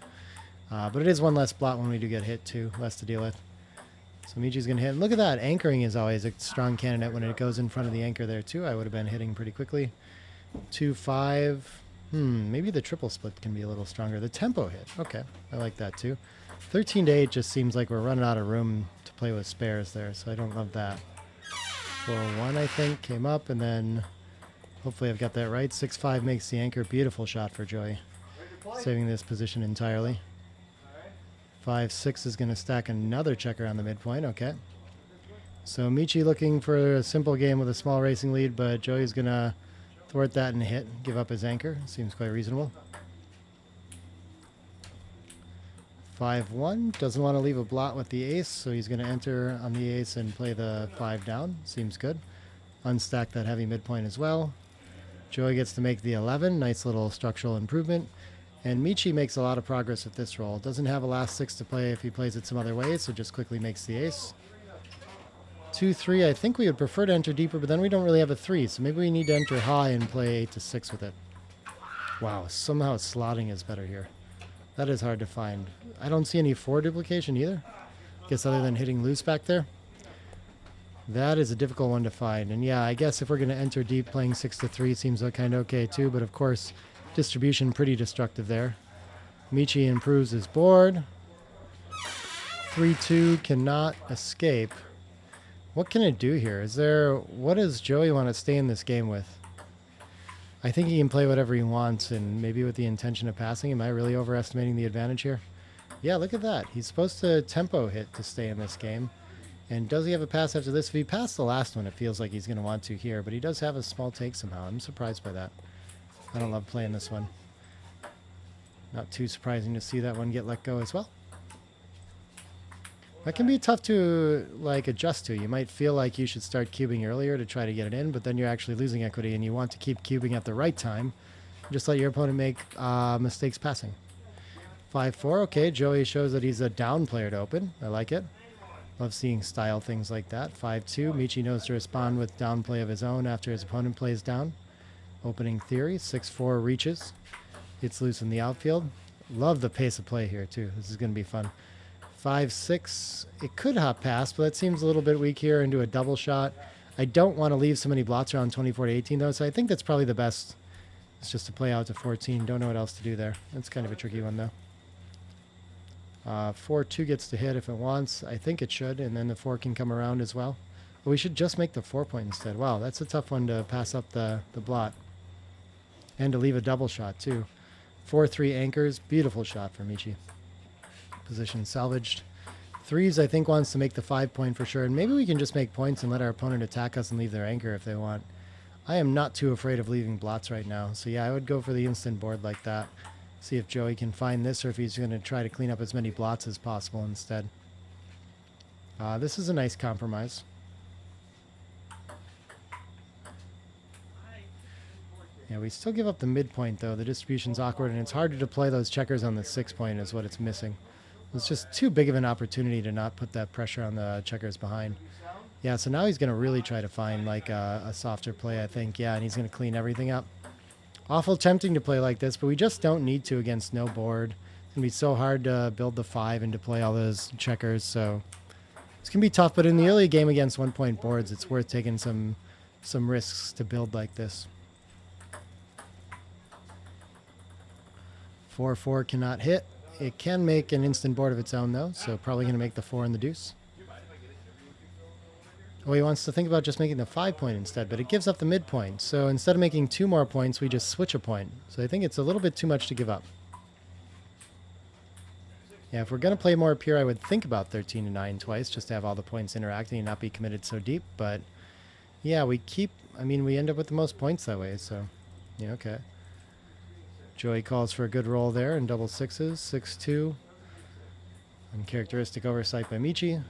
But it is one less blot when we do get hit, too. Less to deal with. So Michi's going to hit. And look at that. Anchoring is always a strong candidate when it goes in front of the anchor there, too. I would have been hitting pretty quickly. 2-5. Maybe the triple split can be a little stronger. The tempo hit. Okay. I like that, too. 13 to 8 just seems like we're running out of room to play with spares there, so I don't love that. 4-1, I think, came up, and then hopefully I've got that right. 6-5 makes the anchor. Beautiful shot for Joey. Saving this position entirely. 5-6 is going to stack another checker on the midpoint. Okay. So Michi looking for a simple game with a small racing lead, but Joey's going to thwart that and hit, give up his anchor. Seems quite reasonable. 5-1. Doesn't want to leave a blot with the ace, so he's going to enter on the ace and play the 5 down. Seems good. Unstack that heavy midpoint as well. Joey gets to make the 11. Nice little structural improvement. And Michi makes a lot of progress with this roll. Doesn't have a last 6 to play if he plays it some other way, so just quickly makes the ace. 2-3, I think we would prefer to enter deeper, but then we don't really have a 3, so maybe we need to enter high and play 8-6 with it. Wow, somehow slotting is better here. That is hard to find. I don't see any 4 duplication either. Guess other than hitting loose back there. That is a difficult one to find. And yeah, I guess if we're going to enter deep, playing 6-3 seems kind of okay too, but of course, distribution pretty destructive there. Michi improves his board. 3-2 cannot escape. What can it do here? What does Joey want to stay in this game with? I think he can play whatever he wants, and maybe with the intention of passing. Am I really overestimating the advantage here? Yeah, look at that. He's supposed to tempo hit to stay in this game. And does he have a pass after this? If he passed the last one, it feels like he's going to want to here, but he does have a small take somehow. I'm surprised by that. I don't love playing this one. Not too surprising to see that one get let go as well. That can be tough to adjust to. You might feel like you should start cubing earlier to try to get it in, but then you're actually losing equity and you want to keep cubing at the right time. Just let your opponent make mistakes passing. 5-4, okay, Joey shows that he's a down player to open. I like it. Love seeing style things like that. 5-2, Michi knows to respond with down play of his own after his opponent plays down. Opening theory, 6-4 reaches. Gets loose in the outfield. Love the pace of play here too. This is going to be fun. 5-6, it could hop past, but that seems a little bit weak here into a double shot. I don't want to leave so many blots around 24 to 18 though, so I think that's probably the best. It's just to play out to 14. Don't know what else to do there. That's kind of a tricky one though. 4-2 gets to hit if it wants. I think it should, and then the 4 can come around as well. But we should just make the 4-point instead. Wow, that's a tough one to pass up the blot. And to leave a double shot too. 4-3 anchors. Beautiful shot for Michi. position salvaged. Threes, I think, wants to make the 5 point for sure, and maybe we can just make points and let our opponent attack us and leave their anchor if they want. I am not too afraid of leaving blots right now, so yeah, I would go for the instant board like that. See if Joey can find this or if he's going to try to clean up as many blots as possible instead. This is a nice compromise. Yeah, we still give up the midpoint though. The distribution's awkward and it's harder to play those checkers on the 6 point is what it's missing. It's just too big of an opportunity to not put that pressure on the checkers behind. Yeah, so now he's going to really try to find like a softer play, I think. Yeah, and he's going to clean everything up. Awful tempting to play like this, but we just don't need to against no board. It's going to be so hard to build the 5 and to play all those checkers, so it's going to be tough. But in the early game against 1 point boards, it's worth taking some risks to build like this. 4-4 cannot hit. It can make an instant board of its own, though, so probably going to make the 4 and the deuce. Oh, he wants to think about just making the 5 point instead, but it gives up the midpoint. So instead of making 2 more points, we just switch a point. So I think it's a little bit too much to give up. Yeah, if we're going to play more pure, I would think about 13 and 9 twice, just to have all the points interacting and not be committed so deep. But yeah, we end up with the most points that way, so yeah, okay. Joey calls for a good roll there and double sixes, 6-2. Uncharacteristic oversight by Michi.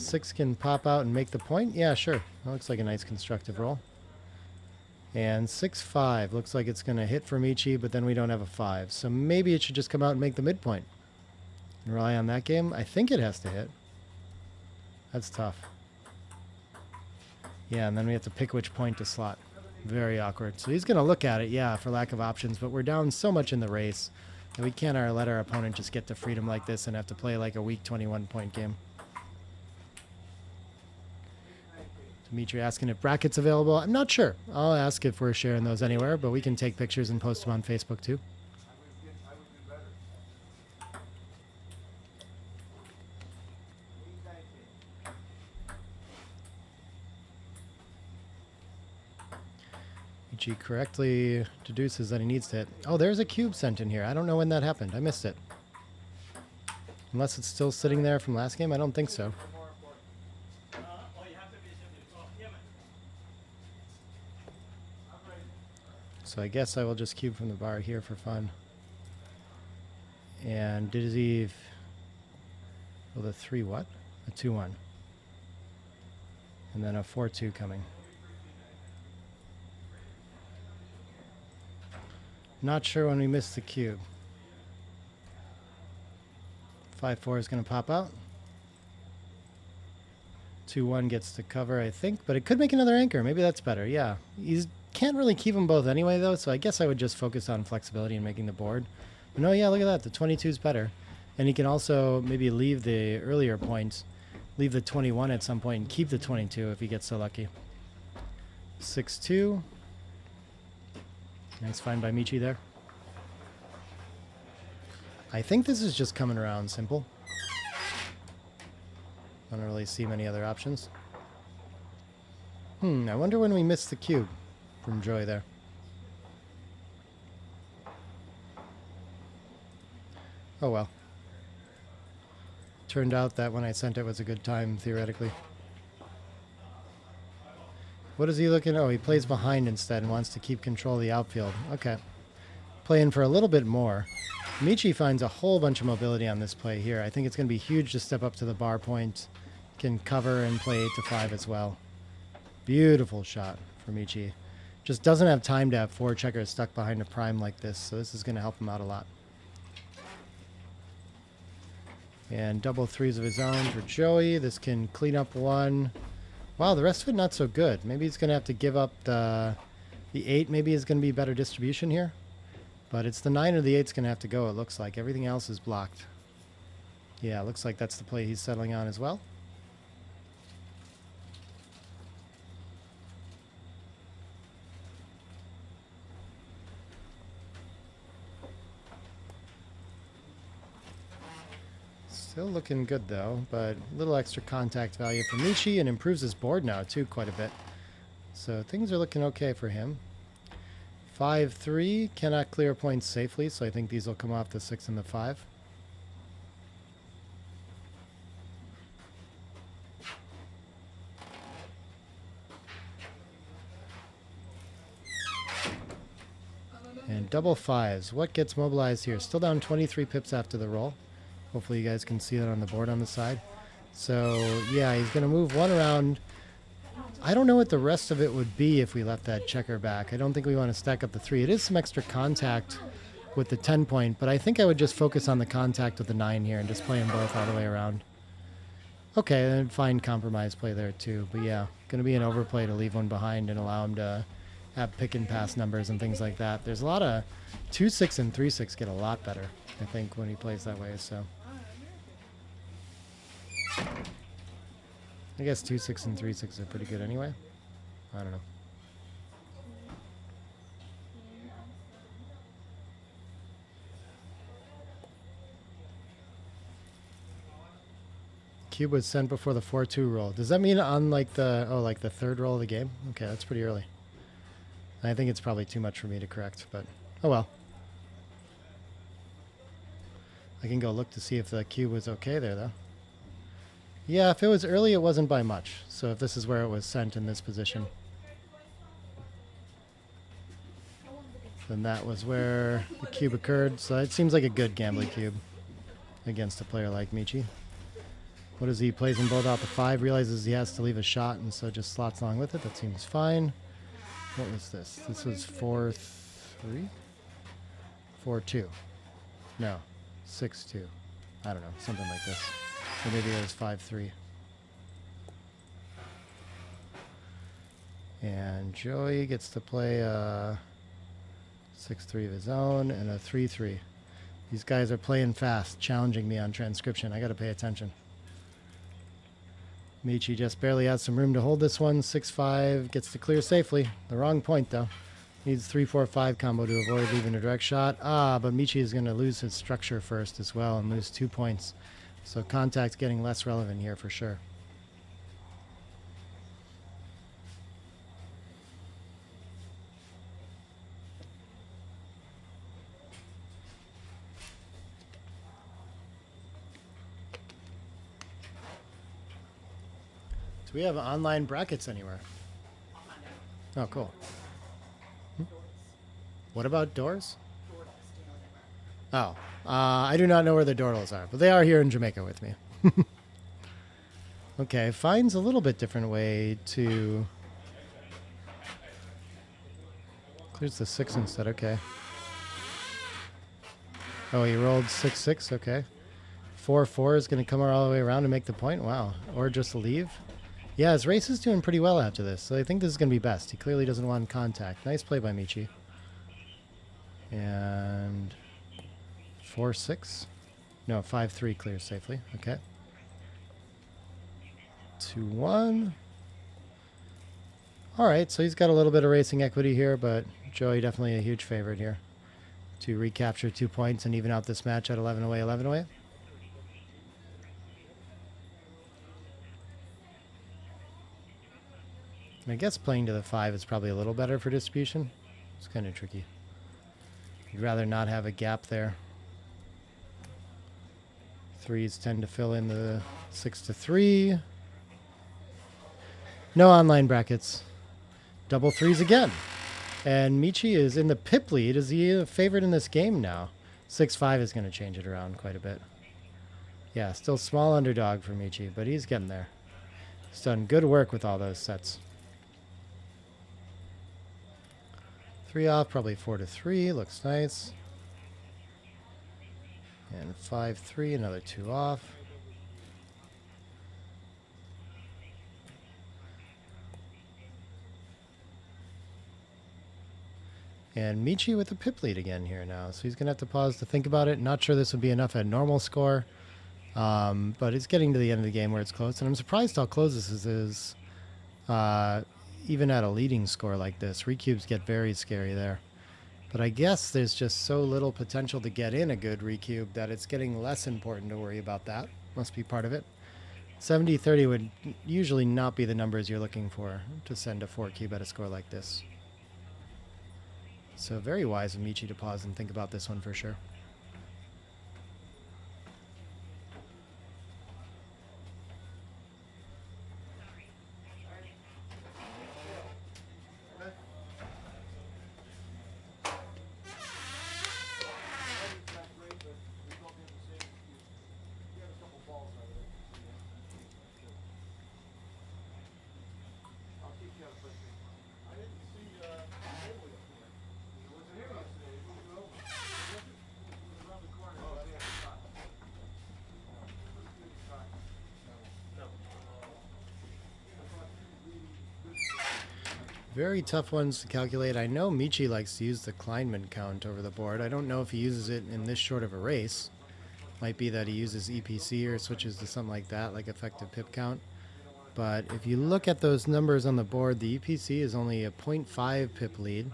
6 can pop out and make the point. Yeah, sure. That looks like a nice constructive roll. And 6-5. Looks like it's going to hit for Michi, but then we don't have a 5. So maybe it should just come out and make the midpoint. And rely on that game. I think it has to hit. That's tough. Yeah, and then we have to pick which point to slot. Very awkward. So he's going to look at it, yeah, for lack of options, but we're down so much in the race. And we can't let our opponent just get to freedom like this and have to play like a weak 21-point game. Dimitri asking if brackets available. I'm not sure. I'll ask if we're sharing those anywhere, but we can take pictures and post them on Facebook too. Michi correctly deduces that he needs to hit. Oh, there's a cube sent in here. I don't know when that happened. I missed it. Unless it's still sitting there from last game, I don't think so. So I guess I will just cube from the bar here for fun. And Decisive. Well, the 3 what? A 2-1. And then a 4-2 coming. Not sure when we missed the cube. 5-4 is going to pop out. 2-1 gets to cover, I think, but it could make another anchor. Maybe that's better. Yeah, he can't really keep them both anyway, though, so I guess I would just focus on flexibility and making the board. But no, yeah, look at that. The 22 is better. And he can also maybe leave the earlier points, leave the 21 at some point and keep the 22 if he gets so lucky. 6-2. Nice find by Michi there. I think this is just coming around simple. I don't really see many other options. I wonder when we missed the cube from Joy there. Oh well. Turned out that when I sent it was a good time, theoretically. What is he looking? Oh, he plays behind instead and wants to keep control of the outfield. Okay. Playing for a little bit more. Michi finds a whole bunch of mobility on this play here. I think it's going to be huge to step up to the bar point. Can cover and play 8-5 as well. Beautiful shot for Michi. Just doesn't have time to have 4 checkers stuck behind a prime like this, so this is going to help him out a lot. And double 3s of his own for Joey. This can clean up 1. Wow, the rest of it not so good. Maybe he's going to have to give up the 8. Maybe is going to be better distribution here. But it's the 9 or the 8's going to have to go, it looks like. Everything else is blocked. Yeah, looks like that's the play he's settling on as well. Still looking good though, but a little extra contact value for Michi and improves his board now too quite a bit. So things are looking okay for him. 5-3 cannot clear points safely, so I think these will come off the 6 and the 5. double fives. What gets mobilized here? Still down 23 pips after the roll. Hopefully you guys can see that on the board on the side. So, yeah, he's going to move one around. I don't know what the rest of it would be if we left that checker back. I don't think we want to stack up the 3. It is some extra contact with the 10 point, but I think I would just focus on the contact with the 9 here and just play them both all the way around. Okay, then fine compromise play there too. But yeah, going to be an overplay to leave one behind and allow him to have pick and pass numbers and things like that. There's a lot of 2-6 and 3-6 get a lot better, I think, when he plays that way. So I guess 2-6 and 3-6 are pretty good anyway. I don't know. Cube was sent before the 4-2 roll. Does that mean on like the like the third roll of the game? Okay, that's pretty early. I think it's probably too much for me to correct, but oh well. I can go look to see if the cube was okay there though. Yeah, if it was early, it wasn't by much. So if this is where it was sent in this position, then that was where the cube occurred. So it seems like a good gambling cube against a player like Michi. What does he? Plays them both out to 5, realizes he has to leave a shot, and so just slots along with it. That seems fine. What was this? This was 4-3? 4-2. No. 6-2. I don't know. Something like this. Or maybe it was 5-3. And Joey gets to play a 6-3 of his own and a 3-3. These guys are playing fast, challenging me on transcription. I got to pay attention. Michi just barely has some room to hold this one. 6-5 gets to clear safely. The wrong point, though. Needs 3-4-5 combo to avoid leaving a direct shot. But Michi is going to lose his structure first as well and lose 2 points. So contact's getting less relevant here for sure. Do we have online brackets anywhere? Oh, cool. What about doors? Oh, I do not know where the Dordals are, but they are here in Jamaica with me. Okay, finds a little bit different way to... Clears the 6 instead, okay. Oh, he rolled 6-6, okay. 4-4 is going to come all the way around and make the point, wow. Or just leave. Yeah, his race is doing pretty well after this, so I think this is going to be best. He clearly doesn't want contact. Nice play by Michi. And 4-6? No, 5-3 clears safely. Okay. 2-1. All right, so he's got a little bit of racing equity here, but Joey definitely a huge favorite here to recapture 2 points and even out this match at 11 away, 11 away. I guess playing to the 5 is probably a little better for distribution. It's kind of tricky. You'd rather not have a gap there. 3s tend to fill in the 6-3. No online brackets. Double 3s again. And Michi is in the pip lead. Is he a favorite in this game now? 6-5 is going to change it around quite a bit. Yeah, still small underdog for Michi, but he's getting there. He's done good work with all those sets. 3 off, probably 4-3. Looks nice. And 5-3, another 2 off. And Michi with the pip lead again here now. So he's going to have to pause to think about it. Not sure this would be enough at normal score. But it's getting to the end of the game where it's close. And I'm surprised how close this is. Even at a leading score like this, recubes get very scary there. But I guess there's just so little potential to get in a good recube that it's getting less important to worry about that. Must be part of it. 70-30 would usually not be the numbers you're looking for to send a 4 cube at a score like this. So very wise of Michi to pause and think about this one for sure. Very tough ones to calculate. I know Michi likes to use the Kleinman count over the board. I don't know if he uses it in this short of a race. Might be that he uses EPC or switches to something like that, like effective pip count. But if you look at those numbers on the board, the EPC is only a 0.5 pip lead,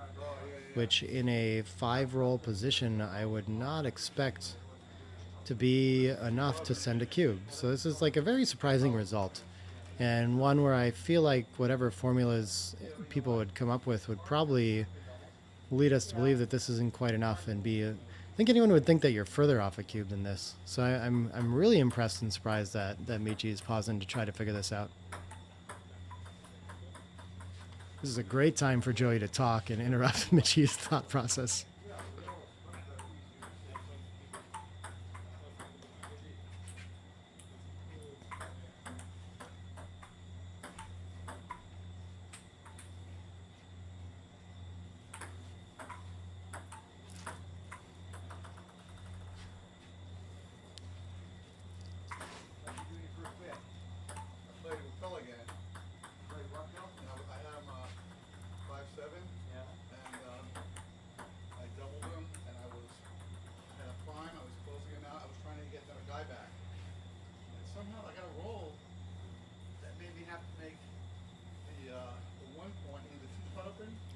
which in a 5-roll position I would not expect to be enough to send a cube. So this is like a very surprising result, and one where I feel like whatever formulas people would come up with would probably lead us to believe that this isn't quite enough and be I think anyone would think that you're further off a cube than this. So I'm really impressed and surprised that Michi is pausing to try to figure this out. This is a great time for Joey to talk and interrupt Michi's thought process.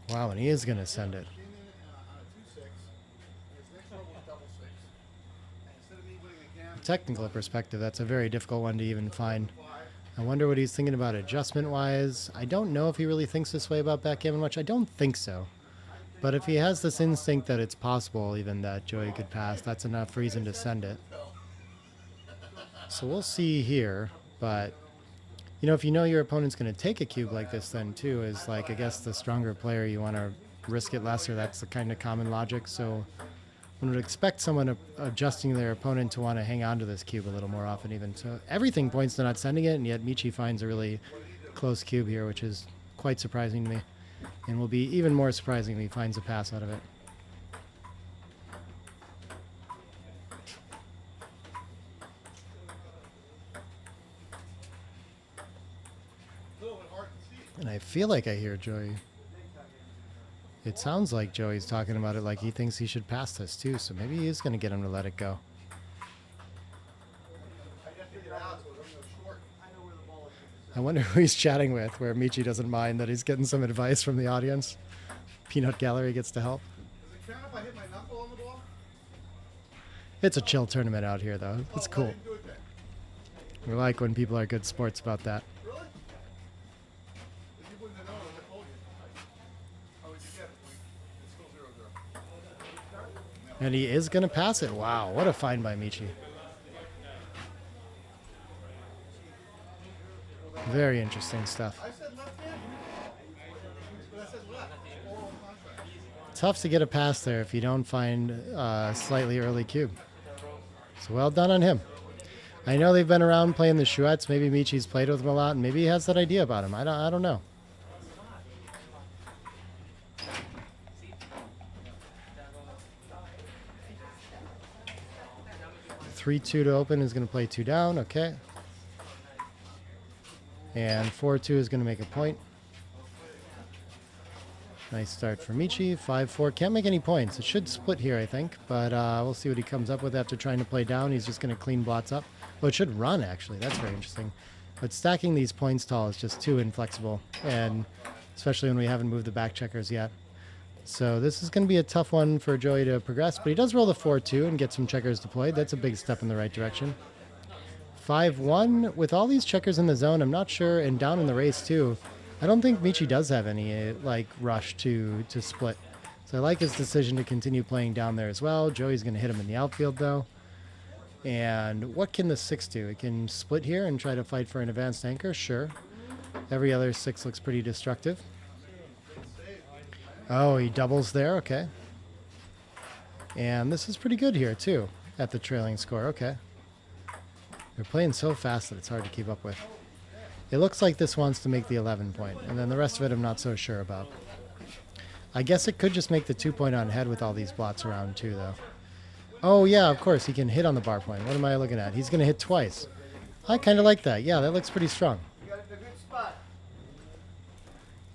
Wow, and he is going to send it. Technical perspective, that's a very difficult one to even find. I wonder what he's thinking about adjustment-wise. I don't know if he really thinks this way about backgammon much. I don't think so. But if he has this instinct that it's possible even that Joey could pass, that's enough reason to send it. So we'll see here, but you know, if you know your opponent's going to take a cube like this, then too is like, I guess the stronger player, you want to risk it less, or that's the kind of common logic. So one would expect someone adjusting their opponent to want to hang on to this cube a little more often even. So everything points to not sending it, and yet Michi finds a really close cube here, which is quite surprising to me. And will be even more surprising if he finds a pass out of it. And I feel like I hear Joey. It sounds like Joey's talking about it like he thinks he should pass this too, so maybe he is going to get him to let it go. I wonder who he's chatting with, where Michi doesn't mind that he's getting some advice from the audience. Peanut Gallery gets to help. Does it count if I hit my knuckle on the ball? It's a chill tournament out here, though. It's cool. We like when people are good sports about that. And he is going to pass it. Wow, what a find by Michi. Very interesting stuff. Tough to get a pass there if you don't find a slightly early cube. So well done on him. I know they've been around playing the Chouettes. Maybe Michi's played with him a lot, and maybe he has that idea about him. I don't know. 3-2 to open is going to play 2 down. Okay. And 4-2 is going to make a point. Nice start for Michi. 5-4. Can't make any points. It should split here, I think. But we'll see what he comes up with after trying to play down. He's just going to clean blots up. Well, it should run, actually. That's very interesting. But stacking these points tall is just too inflexible. And especially when we haven't moved the back checkers yet. So this is going to be a tough one for Joey to progress. But he does roll the 4-2 and get some checkers deployed. That's a big step in the right direction. 5-1. With all these checkers in the zone, I'm not sure. And down in the race, too. I don't think Michi does have any like rush to split. So I like his decision to continue playing down there as well. Joey's going to hit him in the outfield, though. And what can the 6 do? It can split here and try to fight for an advanced anchor. Sure. Every other 6 looks pretty destructive. Oh, he doubles there. Okay. And this is pretty good here, too, at the trailing score. Okay. They're playing so fast that it's hard to keep up with. It looks like this wants to make the 11 point, and then the rest of it I'm not so sure about. I guess it could just make the 2 point on head with all these blots around too, though. Oh, yeah, of course, he can hit on the bar point. What am I looking at? He's going to hit twice. I kind of like that. Yeah, that looks pretty strong.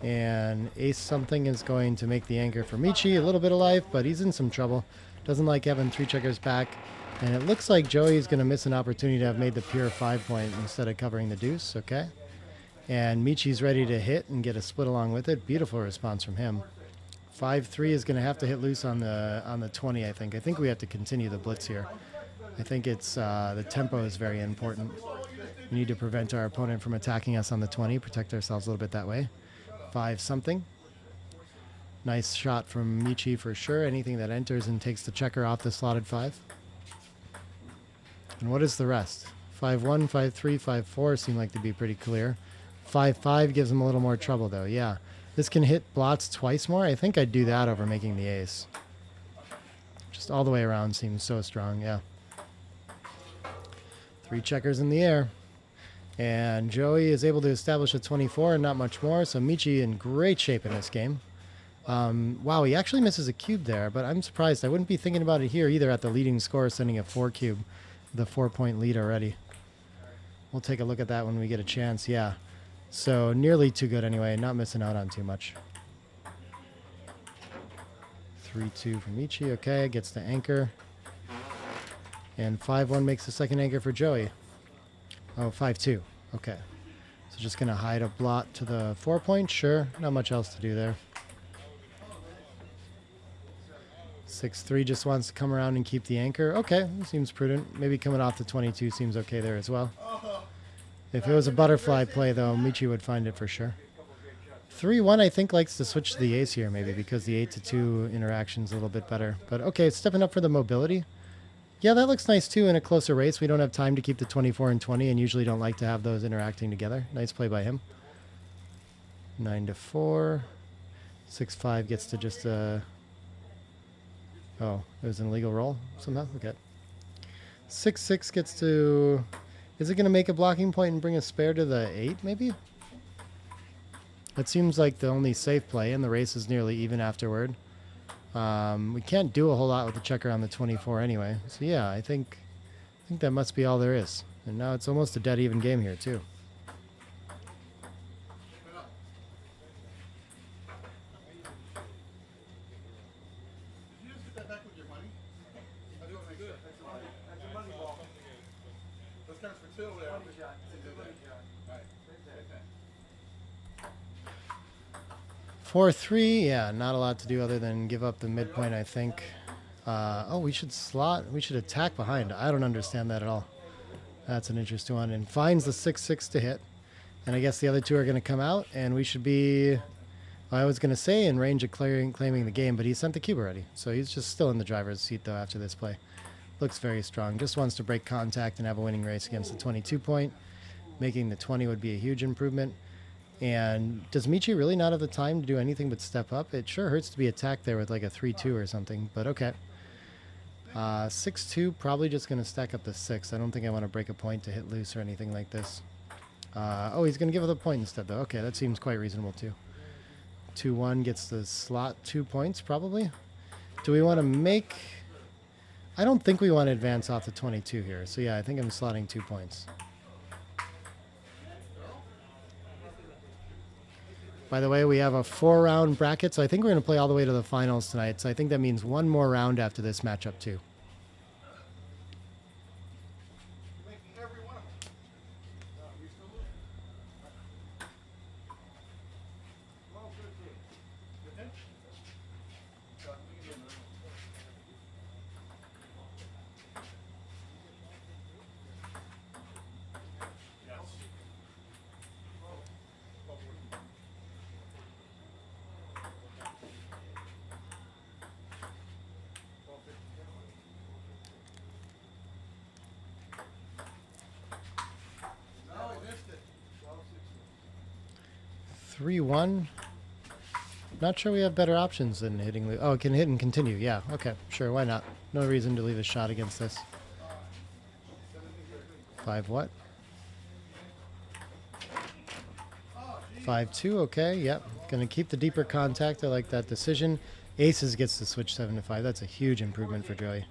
And ace something is going to make the anchor for Michi. A little bit of life, but he's in some trouble. Doesn't like having 3 checkers back. And it looks like Joey's going to miss an opportunity to have made the pure 5-point instead of covering the deuce. Okay. And Michi's ready to hit and get a split along with it. Beautiful response from him. 5-3 is going to have to hit loose on the 20, I think. I think we have to continue the blitz here. I think it's the tempo is very important. We need to prevent our opponent from attacking us on the 20, protect ourselves a little bit that way. 5 something. Nice shot from Michi for sure. Anything that enters and takes the checker off the slotted 5. And what is the rest? 5-1, 5-3, 5-4 seem like to be pretty clear. 5-5 gives him a little more trouble though. Yeah. This can hit blots twice more. I think I'd do that over making the ace. Just all the way around seems so strong. Yeah. 3 checkers in the air. And Joey is able to establish a 24 and not much more. So Michi in great shape in this game. Wow, he actually misses a cube there, but I'm surprised. I wouldn't be thinking about it here either at the leading score, sending a 4 cube. The 4-point lead already. We'll take a look at that when we get a chance. Yeah. So nearly too good anyway. Not missing out on too much. 3-2 for Michi. Okay, gets the anchor. And 5-1 makes the second anchor for Joey. Oh, 5-2. Okay. So just going to hide a blot to the 4-point. Sure. Not much else to do there. 6-3 just wants to come around and keep the anchor. Okay. Seems prudent. Maybe coming off the 22 seems okay there as well. If it was a butterfly play, though, Michi would find it for sure. 3-1, I think, likes to switch to the ace here, maybe, because the 8-2 interaction's a little bit better. But, okay, stepping up for the mobility. Yeah, that looks nice, too, in a closer race. We don't have time to keep the 24 and 20, and usually don't like to have those interacting together. Nice play by him. 9-4. 6-5 gets to just a... Oh, it was an illegal roll somehow? Okay. 6-6 gets to... Is it going to make a blocking point and bring a spare to the 8, maybe? That seems like the only safe play, and the race is nearly even afterward. We can't do a whole lot with the checker on the 24 anyway. So yeah, I think that must be all there is. And now it's almost a dead even game here, too. Four, 3, yeah, not a lot to do other than give up the midpoint, I think. Oh, we should slot. We should attack behind. I don't understand that at all. That's an interesting one. And finds the 6-6 to hit. And I guess the other two are going to come out, and we should be... I was going to say in range of claiming the game, but he sent the cube already. So he's just still in the driver's seat, though, after this play. Looks very strong. Just wants to break contact and have a winning race against the 22 point. Making the 20 would be a huge improvement. And does Michi really not have the time to do anything but step up? It sure hurts to be attacked there with like a 3-2 or something, but okay. 6-2, probably just going to stack up the 6. I don't think I want to break a point to hit loose or anything like this. Oh, he's going to give it a point instead, though. Okay, that seems quite reasonable, too. 2-1 gets the slot 2 points, probably. Do we want to make... I don't think we want to advance off the 22 here. So, yeah, I think I'm slotting 2 points. By the way, we have a 4-round bracket, so I think we're going to play all the way to the finals tonight. So I think that means one more round after this matchup, too. Three, 1. Not sure we have better options than hitting... Oh, it can hit and continue. Yeah, okay, sure, why not? No reason to leave a shot against this. 5 what? 5-2, okay, yep. Gonna keep the deeper contact. I like that decision. Aces gets to switch 7-5. That's a huge improvement for Joey.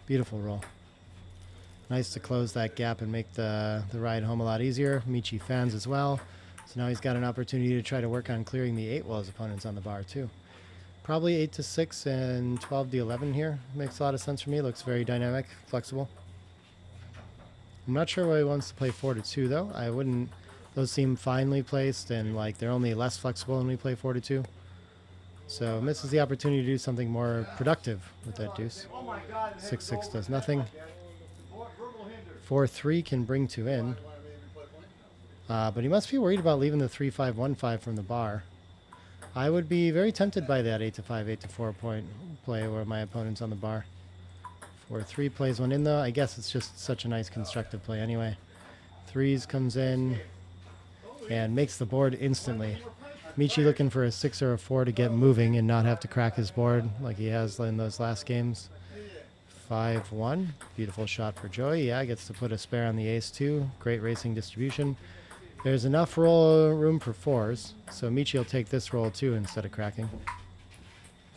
Beautiful roll. Nice to close that gap and make the ride home a lot easier. Michi fans as well. So now he's got an opportunity to try to work on clearing the 8 while his opponent's on the bar too. Probably 8 to 6 and 12 to 11 here. Makes a lot of sense for me. Looks very dynamic, flexible. I'm not sure why he wants to play 4 to 2 though. I wouldn't. Those seem finely placed and like they're only less flexible when we play 4 to 2. So misses the opportunity to do something more productive with that deuce. 6-6 does nothing. 4-3 can bring 2 in. But he must be worried about leaving the 3-5-1-5 from the bar. I would be very tempted by that 8 to 5, 8 to 4 point play where my opponent's on the bar. 4-3 plays one in though. I guess it's just such a nice constructive play anyway. 3s comes in and makes the board instantly. Michi looking for a 6 or a 4 to get moving and not have to crack his board like he has in those last games. 5-1. Beautiful shot for Joey. Yeah, gets to put a spare on the ace too. Great racing distribution. There's enough roll room for 4s, so Michi will take this roll too instead of cracking.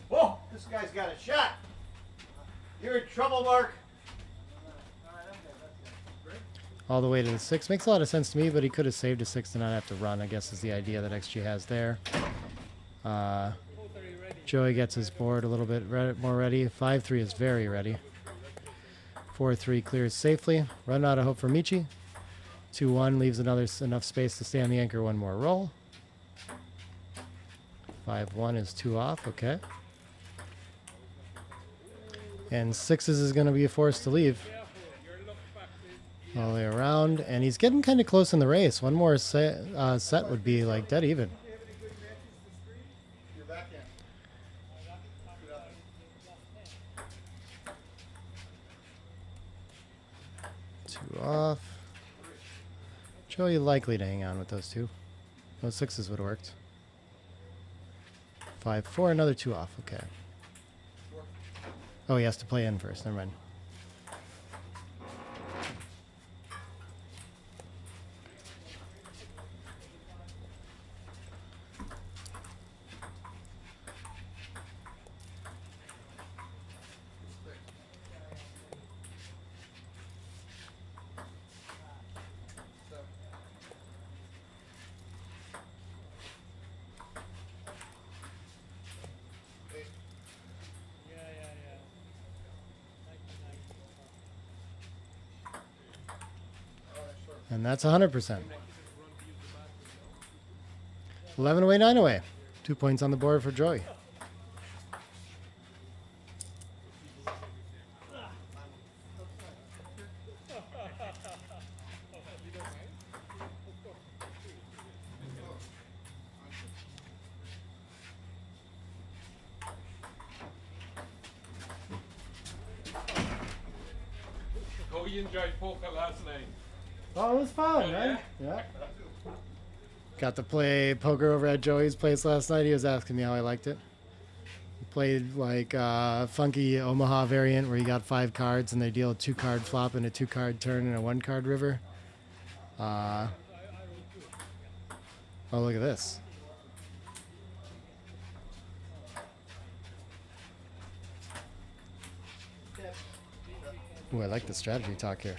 Whoa! This guy's got a shot! You're in trouble, Mark! All the way to the 6. Makes a lot of sense to me, but he could have saved a 6 to not have to run, I guess is the idea that XG has there. Joey gets his board a little bit more ready. 5-3 is very ready. 4-3 clears safely. Run out of hope for Michi. 2-1 leaves enough space to stay on the anchor one more roll. 5-1 is 2 off, okay. And 6s is going to be a force to leave. All the way around, and he's getting kind of close in the race. One more set would be like dead even. Two off. Joey likely to hang on with those 2. Those 6s would have worked. 5-4, another 2 off. Okay. Oh, he has to play in first. Never mind. And that's 100%. 11 away, 9 away. 2 points on the board for Joey. Oh, you enjoyed poker last night. Oh, it was fun, right? Yeah. Got to play poker over at Joey's place last night. He was asking me how I liked it. We played like a funky Omaha variant where you got 5 cards and they deal a 2-card flop and a 2-card turn and a 1-card river. Oh, look at this. Ooh, I like the strategy talk here.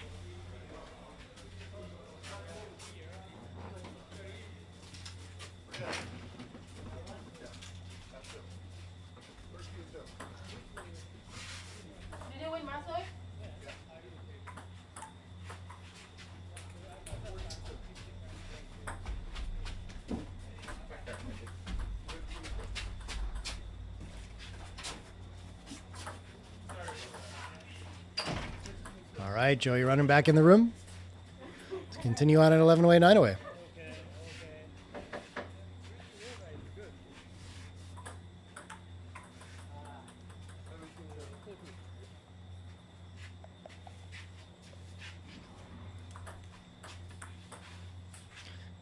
Did you win Masters? All right, Joey running back in the room. Let's continue on at 11 away, 9 away.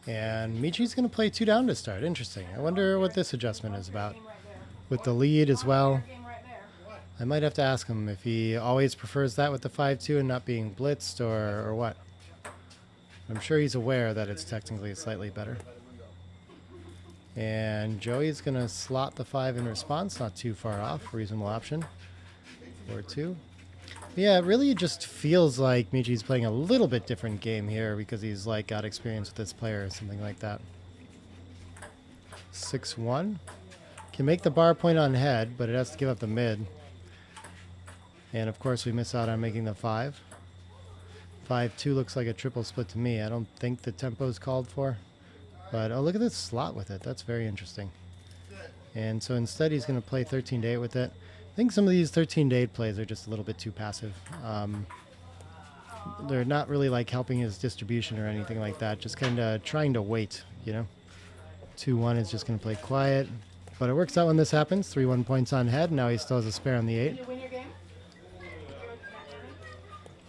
And Michi's going to play 2 down to start. Interesting. I wonder what this adjustment is about. With the lead as well. I might have to ask him if he always prefers that with the 5-2 and not being blitzed or what. I'm sure he's aware that it's technically slightly better. And Joey's going to slot the 5 in response. Not too far off. Reasonable option. 4-2. Yeah, it really just feels like Michi's playing a little bit different game here because he's like got experience with this player or something like that. 6-1. Can make the bar point on head, but it has to give up the mid. And of course we miss out on making the 5. 5-2 looks like a triple split to me. I don't think the tempo is called for. But oh, look at this slot with it. That's very interesting. And so instead he's going to play 13-8 with it. I think some of these 13-8 plays are just a little bit too passive. They're not really like helping his distribution or anything like that. Just kind of trying to wait, you know. 2-1 is just going to play quiet. But it works out when this happens. 3-1 points on head. Now he still has a spare on the 8. Did you win your game?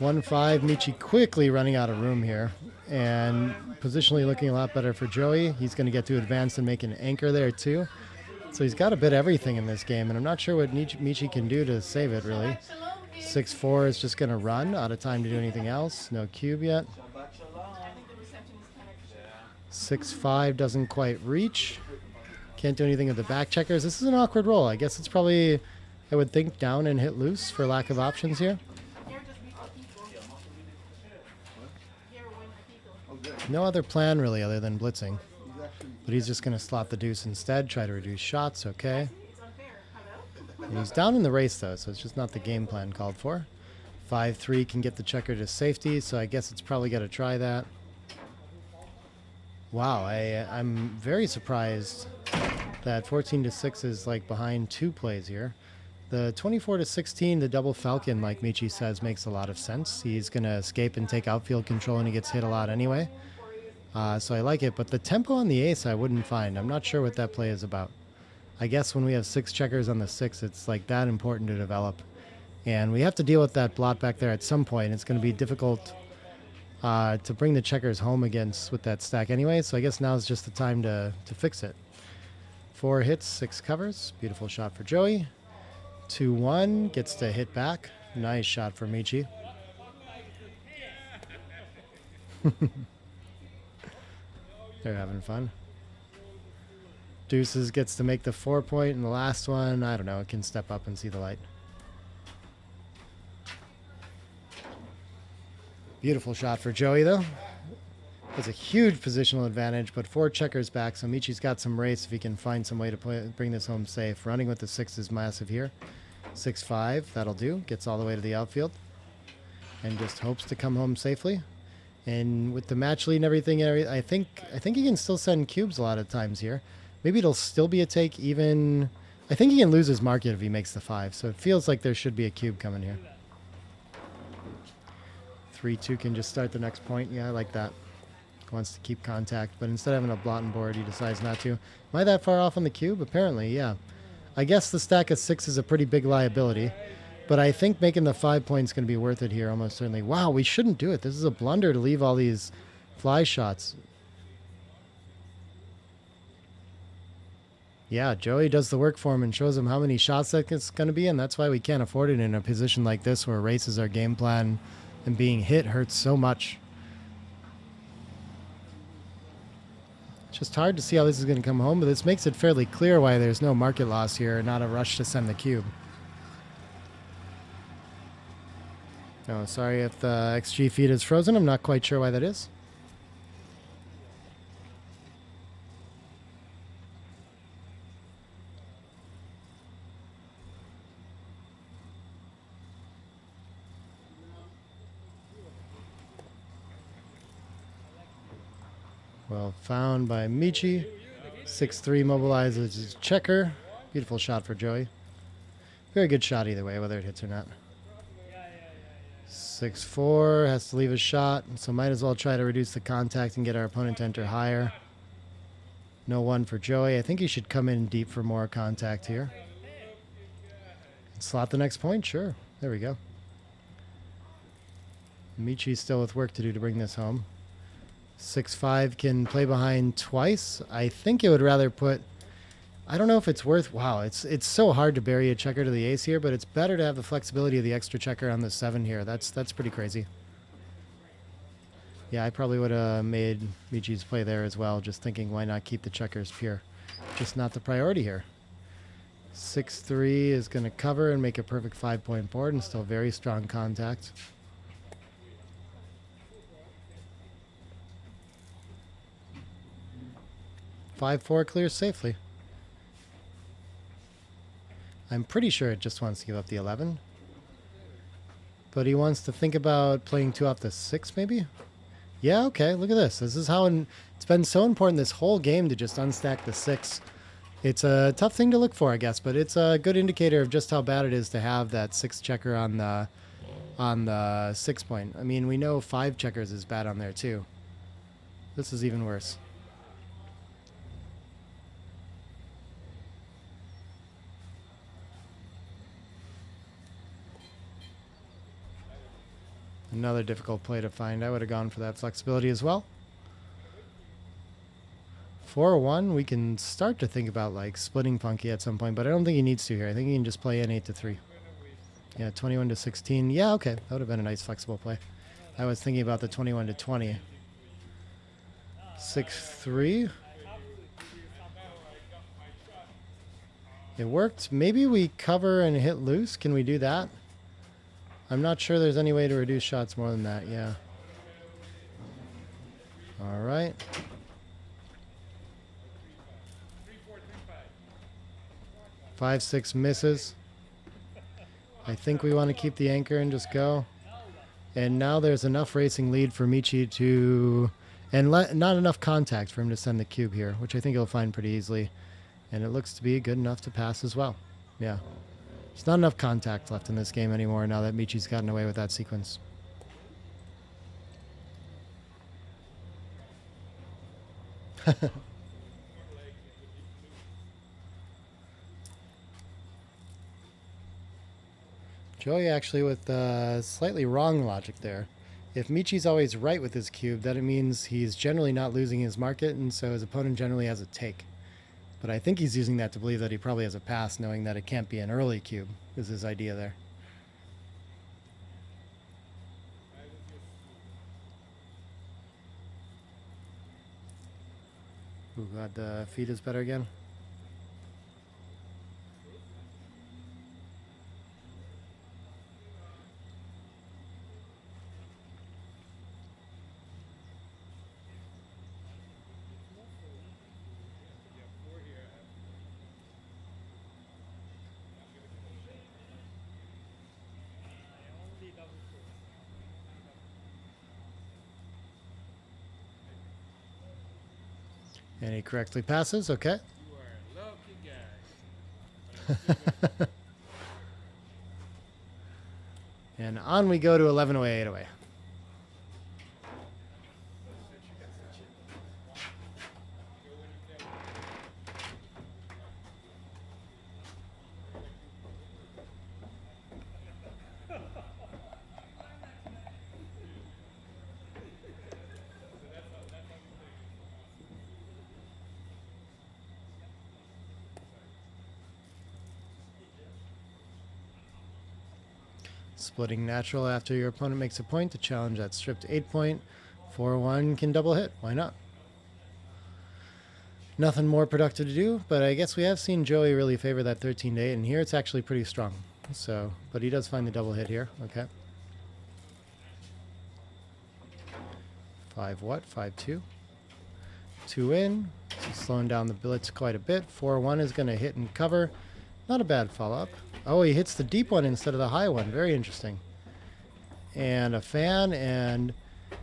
1-5. Michi quickly running out of room here. And positionally looking a lot better for Joey. He's going to get to advance and make an anchor there too. So he's got a bit of everything in this game. And I'm not sure what Michi can do to save it, really. 6-4 is just going to run. Out of time to do anything else. No cube yet. 6-5 doesn't quite reach. Can't do anything with the back checkers. This is an awkward roll. I guess it's probably, I would think, down and hit loose for lack of options here. No other plan really other than blitzing. But he's just going to slot the deuce instead, try to reduce shots, okay. And he's down in the race though, so it's just not the game plan called for. 5-3 can get the checker to safety, so I guess it's probably got to try that. Wow, I'm very surprised that 14-6 is like behind 2 plays here. The 24-16, the double falcon, like Michi says, makes a lot of sense. He's going to escape and take outfield control, and he gets hit a lot anyway. So I like it, but the tempo on the ace I wouldn't find. I'm not sure what that play is about. I guess when we have 6 checkers on the 6, it's like that important to develop. And we have to deal with that blot back there at some point. It's going to be difficult to bring the checkers home against with that stack anyway, so I guess now is just the time to fix it. 4 hits, 6 covers. Beautiful shot for Joey. 2-1, gets to hit back. Nice shot for Michi. They're having fun. Deuces gets to make the 4 point, and the last one, I don't know, it can step up and see the light. Beautiful shot for Joey, though. Has a huge positional advantage, but 4 checkers back, so Michi's got some race if he can find some way to bring this home safe. Running with the 6 is massive here. 6-5, that'll do. Gets all the way to the outfield. And just hopes to come home safely. And with the match lead and everything, I think he can still send cubes a lot of times here. Maybe it'll still be a take even... I think he can lose his market if he makes the 5, so it feels like there should be a cube coming here. 3-2 can just start the next point. Yeah, I like that. Wants to keep contact, but instead of having a blotting board, he decides not to. Am I that far off on the cube? Apparently, yeah. I guess the stack of 6 is a pretty big liability, but I think making the 5 points is going to be worth it here, almost certainly. Wow, we shouldn't do it. This is a blunder to leave all these fly shots. Yeah, Joey does the work for him and shows him how many shots that it's going to be, and that's why we can't afford it in a position like this where race is our game plan and being hit hurts so much. It's just hard to see how this is going to come home, but this makes it fairly clear why there's no market loss here, not a rush to send the cube. Oh, sorry if the XG feed is frozen. I'm not quite sure why that is. Well found by Michi. 6-3 mobilizes his checker. Beautiful shot for Joey. Very good shot either way, whether it hits or not. 6-4 has to leave a shot, so might as well try to reduce the contact and get our opponent to enter higher. No 1 for Joey. I think he should come in deep for more contact here. Slot the next point? Sure. There we go. Michi's still with work to do to bring this home. 6-5 can play behind twice. I think it would rather put... I don't know if it's worth... Wow, it's so hard to bury a checker to the ace here, but it's better to have the flexibility of the extra checker on the 7 here. That's pretty crazy. Yeah, I probably would have made Michi's play there as well, just thinking why not keep the checkers pure. Just not the priority here. 6-3 is going to cover and make a perfect 5-point board and still very strong contact. 5-4 clears safely. I'm pretty sure it just wants to give up the 11. But he wants to think about playing 2 off the 6, maybe? Yeah, okay, look at this. This is how it's been so important this whole game to just unstack the 6. It's a tough thing to look for, I guess, but it's a good indicator of just how bad it is to have that 6 checker on the 6 point. I mean, we know 5 checkers is bad on there, too. This is even worse. Another difficult play to find. I would have gone for that flexibility as well. 4-1, we can start to think about like splitting Funky at some point, but I don't think he needs to here. I think he can just play in 8-3. Yeah, 21-16. Yeah, okay. That would have been a nice flexible play. I was thinking about the 21-20. 6-3. It worked. Maybe we cover and hit loose. Can we do that? I'm not sure there's any way to reduce shots more than that, yeah. All right. Five, 6 misses. I think we want to keep the anchor and just go. And now there's enough racing lead for Michi to... And not enough contact for him to send the cube here, which I think he'll find pretty easily. And it looks to be good enough to pass as well. Yeah. There's not enough contact left in this game anymore now that Michi's gotten away with that sequence. Joey actually with slightly wrong logic there. If Michi's always right with his cube, then it means he's generally not losing his market, and so his opponent generally has a take. But I think he's using that to believe that he probably has a pass, knowing that it can't be an early cube, is his idea there. Ooh, glad the feed is better again. And he correctly passes, okay. You are a lucky guy. And on we go to 11 away, 8 away. Splitting natural after your opponent makes a point to challenge that stripped 8 point. 4-1 can double hit. Why not? Nothing more productive to do, but I guess we have seen Joey really favor that 13-8, and here it's actually pretty strong. So, but he does find the double hit here. Okay. 5 what? 5-2. 2 in. So slowing down the blitz quite a bit. 4-1 is going to hit and cover. Not a bad follow-up. Oh, he hits the deep one instead of the high one. Very interesting. And a fan, and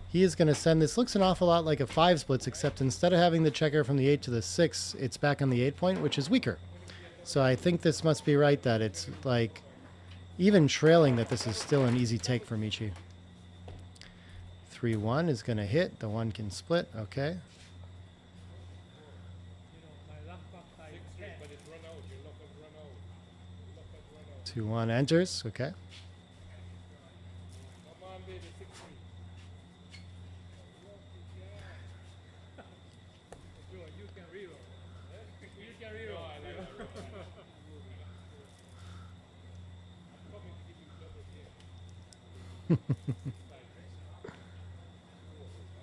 he is going to send this. Looks an awful lot like a 5 splits, except instead of having the checker from the 8 to the 6, it's back on the 8 point, which is weaker. So I think this must be right that it's like even trailing that this is still an easy take for Michi. 3-1 is going to hit. The 1 can split. Okay. 2-1 enters. Okay.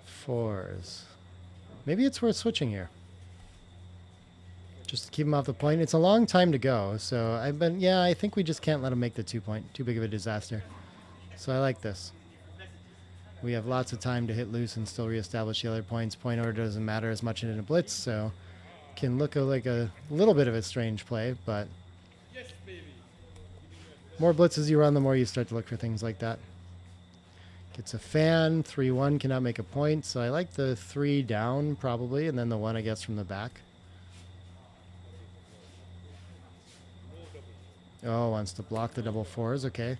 Fours. Maybe it's worth switching here. Just to keep him off the point. It's a long time to go, so I think we just can't let him make the 2 point. Too big of a disaster. So I like this. We have lots of time to hit loose and still reestablish the other points. Point order doesn't matter as much in a blitz, so can look like a little bit of a strange play, but more blitzes you run, the more you start to look for things like that. Gets a fan, 3-1, cannot make a point, so I like the 3 down probably, and then the 1 I guess from the back. Oh, wants to block the double 4s, okay.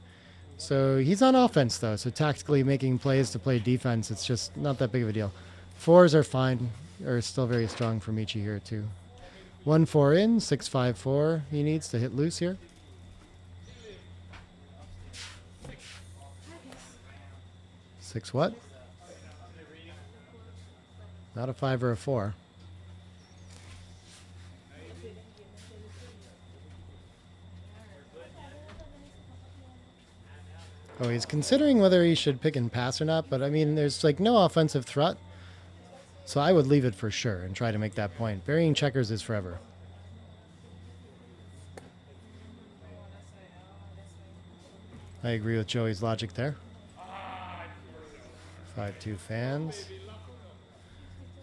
So he's on offense though, so tactically making plays to play defense, it's just not that big of a deal. 4s are fine, are still very strong for Michi here too. 1-4 in, 6-5-4 he needs to hit loose here. Six what? Not a 5 or a 4. Oh, he's considering whether he should pick and pass or not, but I mean, there's like no offensive threat. So I would leave it for sure and try to make that point. Burying checkers is forever. I agree with Joey's logic there. 5-2 fans.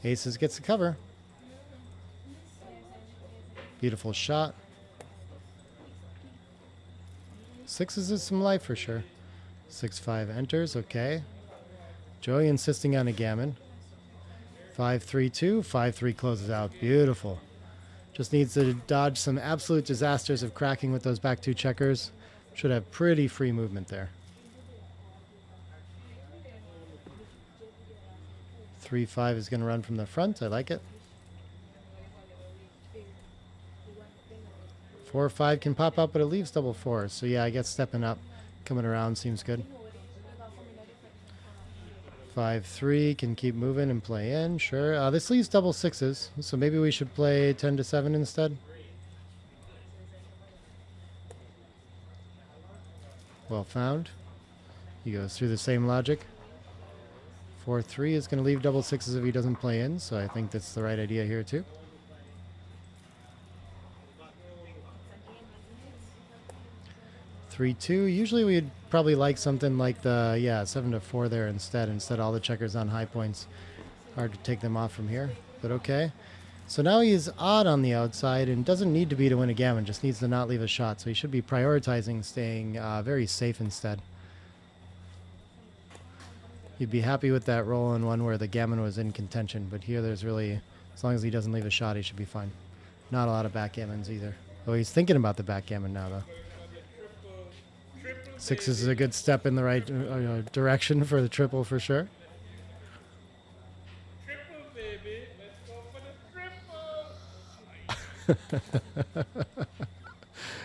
Aces gets the cover. Beautiful shot. 6s is some life for sure. 6-5 enters, okay. Joey insisting on a gammon. 5-3-2, 5-3 closes out. Beautiful. Just needs to dodge some absolute disasters of cracking with those back 2 checkers. Should have pretty free movement there. 3-5 is going to run from the front. I like it. 4-5 can pop up, but it leaves double 4s. So yeah, I guess stepping up, coming around seems good. 5-3 can keep moving and play in. Sure. This leaves double 6s, so maybe we should play 10-7 instead. Well found. He goes through the same logic. 4-3 is going to leave double 6s if he doesn't play in, so I think that's the right idea here too. Usually we'd probably like something like the 7-4 there instead all the checkers on high points. Hard to take them off from here, but okay. So now he's odd on the outside and doesn't need to be to win a gammon, just needs to not leave a shot. So he should be prioritizing staying very safe instead. You'd be happy with that roll in one where the gammon was in contention, but here there's really, as long as he doesn't leave a shot, he should be fine. Not a lot of backgammons either. Oh, he's thinking about the backgammon now though. 6s is a good step in the right direction for the triple for sure. Triple, baby. Let's go for the triple.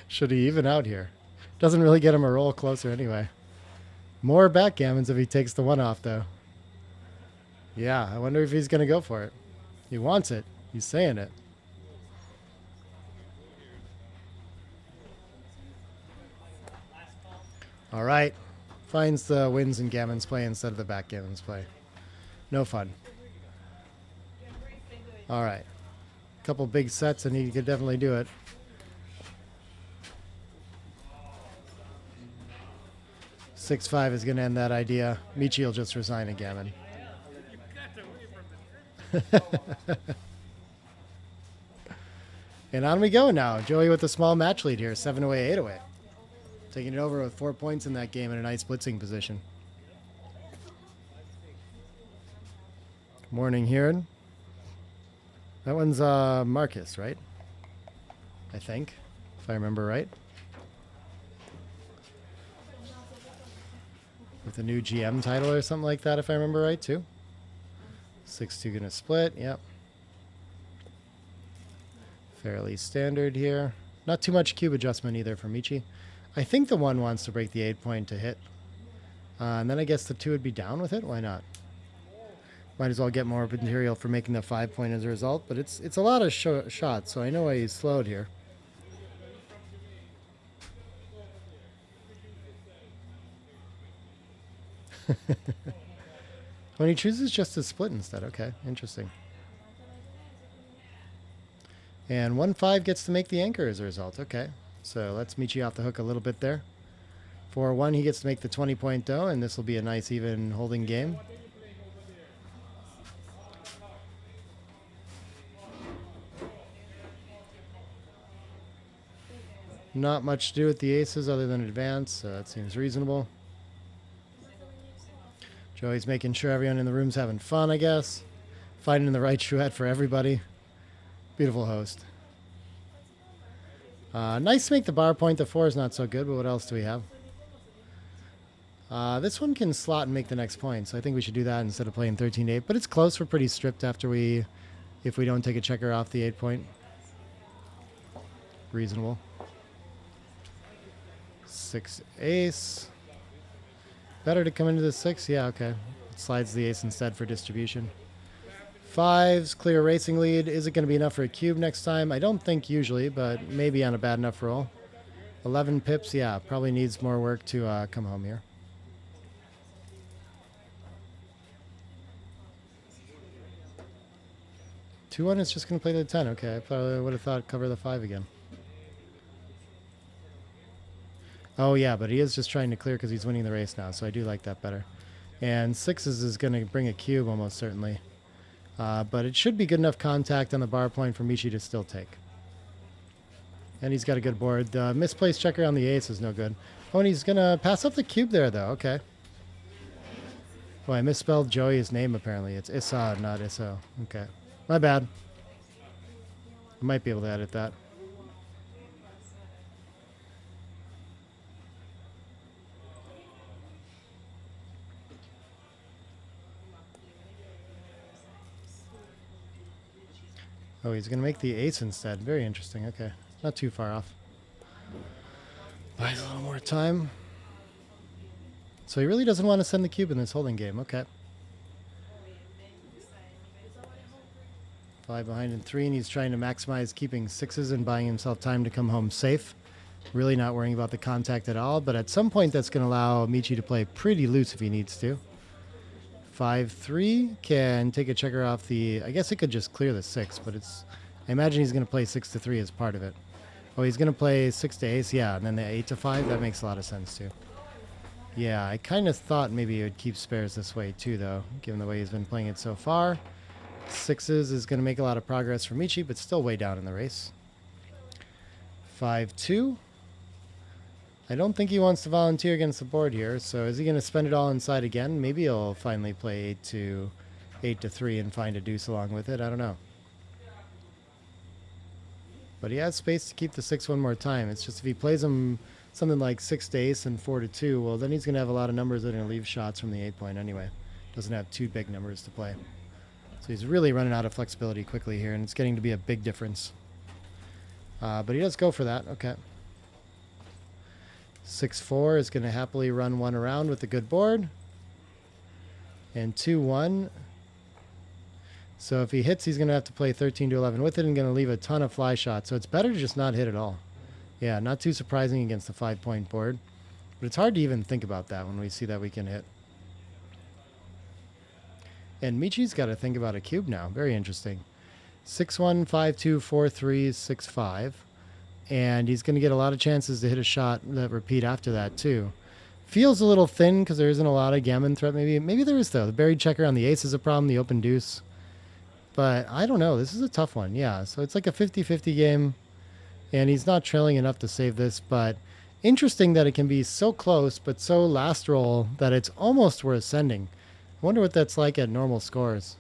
Should he even out here? Doesn't really get him a roll closer anyway. More backgammons if he takes the 1 off though. Yeah, I wonder if he's going to go for it. He wants it. He's saying it. All right. Finds the wins and gammons play instead of the backgammons play. No fun. All right. Couple big sets and he could definitely do it. (6-5) is going to end that idea. Michi will just resign a gammon. And on we go now. Joey with a small match lead here. 7 away, 8 away. Taking it over with 4 points in that game in a nice blitzing position. Morning, Heron. That one's Marcus, right? I think, if I remember right. With a new GM title or something like that, if I remember right, too. 6-2 gonna split, yep. Fairly standard here. Not too much cube adjustment either for Michi. I think the 1 wants to break the 8 point to hit. And then I guess the 2 would be down with it. Why not? Might as well get more material for making the 5 point as a result. But it's a lot of shots, so I know why he's slowed here. When he chooses just to split instead. Okay, interesting. And 1-5 gets to make the anchor as a result. Okay. So let's Michi off the hook a little bit there. 4-1, he gets to make the 20-point dough, and this will be a nice even holding game. Not much to do with the aces other than advance, so that seems reasonable. Joey's making sure everyone in the room's having fun, I guess. Finding the right chouette for everybody. Beautiful host. Nice to make the bar point. The 4 is not so good, but what else do we have? This one can slot and make the next point, so I think we should do that instead of playing 13-8. But it's close. We're pretty stripped after if we don't take a checker off the 8 point. Reasonable. 6 ace. Better to come into the 6? Yeah, okay. Slides the ace instead for distribution. 5s, clear racing lead. Is it going to be enough for a cube next time? I don't think usually, but maybe on a bad enough roll. 11 pips, yeah, probably needs more work to come home here. Two one is just going to play the 10. Okay, I probably would have thought cover the 5 again. Oh yeah, but he is just trying to clear because he's winning the race now, so I do like that better. And 6s is going to bring a cube almost certainly. But it should be good enough contact on the bar point for Michi to still take. And he's got a good board. The misplaced checker on the ace is no good. Oh, and he's going to pass up the cube there, though. Okay. Oh, I misspelled Joey's name, apparently. It's Issa, not Isso. Okay. My bad. I might be able to edit that. Oh, he's going to make the ace instead. Very interesting. Okay. Not too far off. Buys a little more time. So he really doesn't want to send the cube in this holding game. Okay. 5 behind in 3, and he's trying to maximize keeping 6s and buying himself time to come home safe. Really not worrying about the contact at all, but at some point that's going to allow Michi to play pretty loose if he needs to. 5-3 can take a checker off the... I guess it could just clear the 6, but it's... I imagine he's going to play 6-3 as part of it. Oh, he's going to play 6 to ace, yeah, and then the 8-5. That makes a lot of sense, too. Yeah, I kind of thought maybe he would keep spares this way, too, though, given the way he's been playing it so far. 6s is going to make a lot of progress for Michi, but still way down in the race. 5-2. I don't think he wants to volunteer against the board here, so is he going to spend it all inside again? Maybe he'll finally play 8-3 and find a deuce along with it. I don't know. But he has space to keep the 6 one more time. It's just if he plays him something like 6 to ace and 4 to 2, well, then he's going to have a lot of numbers that are going to leave shots from the 8 point anyway. Doesn't have 2 big numbers to play. So he's really running out of flexibility quickly here, and it's getting to be a big difference. But he does go for that. Okay. 6-4 is going to happily run one around with a good board. And 2-1. So if he hits, he's going to have to play 13-11 with it and going to leave a ton of fly shots. So it's better to just not hit at all. Yeah, not too surprising against the 5-point board. But it's hard to even think about that when we see that we can hit. And Michi's got to think about a cube now. Very interesting. 6-1, 5-2, 4-3, 6-5. And he's going to get a lot of chances to hit a shot that repeat after that, too. Feels a little thin because there isn't a lot of gammon threat. Maybe there is, though. The buried checker on the ace is a problem, the open deuce. But I don't know. This is a tough one. Yeah, so it's like a 50-50 game. And he's not trailing enough to save this. But interesting that it can be so close, but so last roll that it's almost worth sending. I wonder what that's like at normal scores.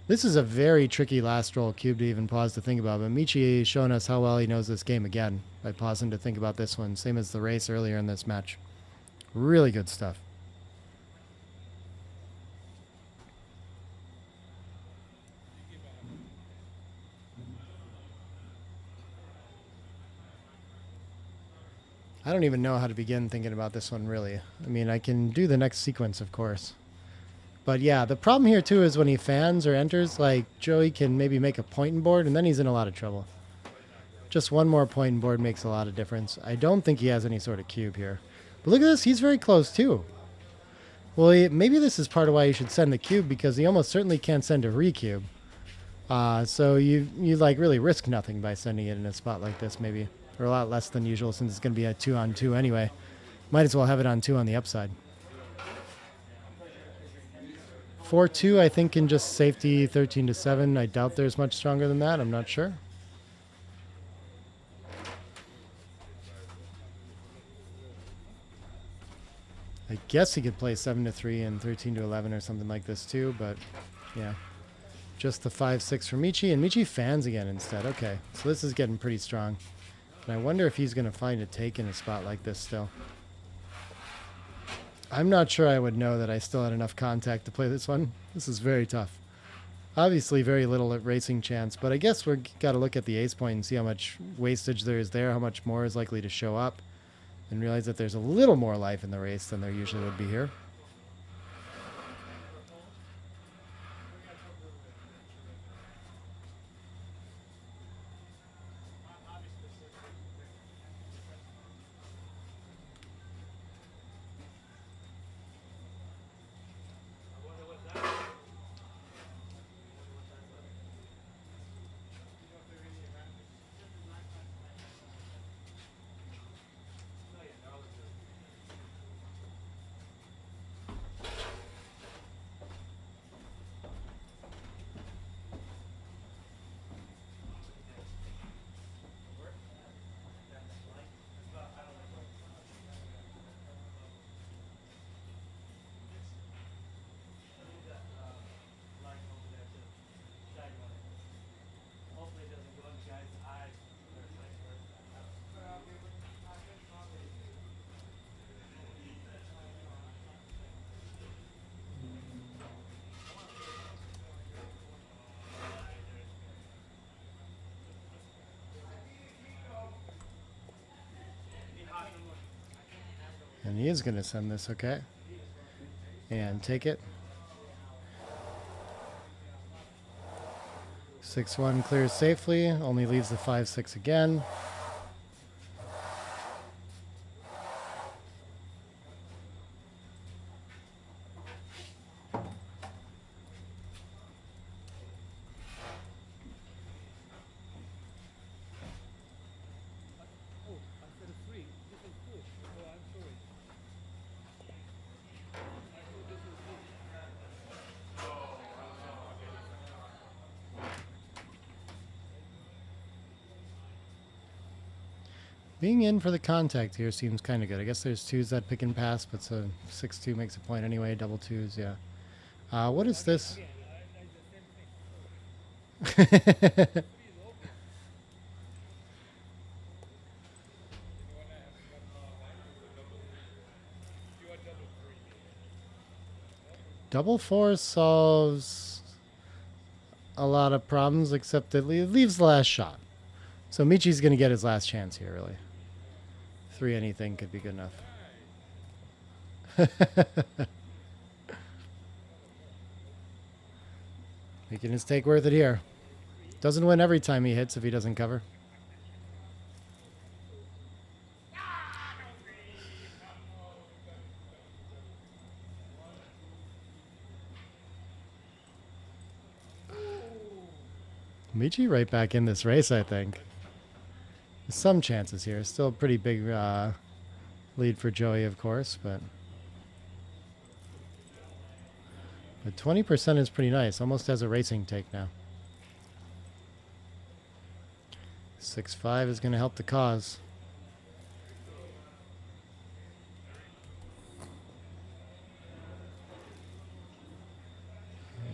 This is a very tricky last roll cube to even pause to think about, but Michi is showing us how well he knows this game again by pausing to think about this one, same as the race earlier in this match. Really good stuff. I don't even know how to begin thinking about this one, really. I mean, I can do the next sequence, of course. But yeah, the problem here too is when he fans or enters, like Joey can maybe make a point in board and then he's in a lot of trouble. Just one more point in board makes a lot of difference. I don't think he has any sort of cube here. But look at this, he's very close too. Well, maybe this is part of why you should send the cube because he almost certainly can't send a recube. So you like really risk nothing by sending it in a spot like this maybe. Or a lot less than usual since it's going to be a 2-on-2 anyway. Might as well have it on 2 on the upside. 4-2, I think, can just safety 13-7. I doubt there's much stronger than that. I'm not sure. guess he could play 7-3 and 13-11 or something like this too, but yeah. Just the 5-6 for Michi, and Michi fans again instead. Okay, so this is getting pretty strong. And I wonder if he's going to find a take in a spot like this still. I'm not sure I would know that I still had enough contact to play this one. This is very tough. Obviously very little at racing chance, but I guess we've got to look at the ace point and see how much wastage there is there, how much more is likely to show up, and realize that there's a little more life in the race than there usually would be here. And he is going to send this, okay. And take it. 6-1 clears safely, only leaves the 5-6 again. Being in for the contact here seems kind of good. I guess there's twos that pick and pass, but so 6-2 makes a point anyway. Double twos, yeah. What is this? Double four solves a lot of problems, except it leaves the last shot. So Michi's going to get his last chance here, really. 3 anything could be good enough. Making his take worth it here. Doesn't win every time he hits if he doesn't cover. Michi right back in this race, I think. There's some chances here. Still a pretty big lead for Joey, of course, but 20% is pretty nice. Almost has a racing take now. 6-5 is going to help the cause.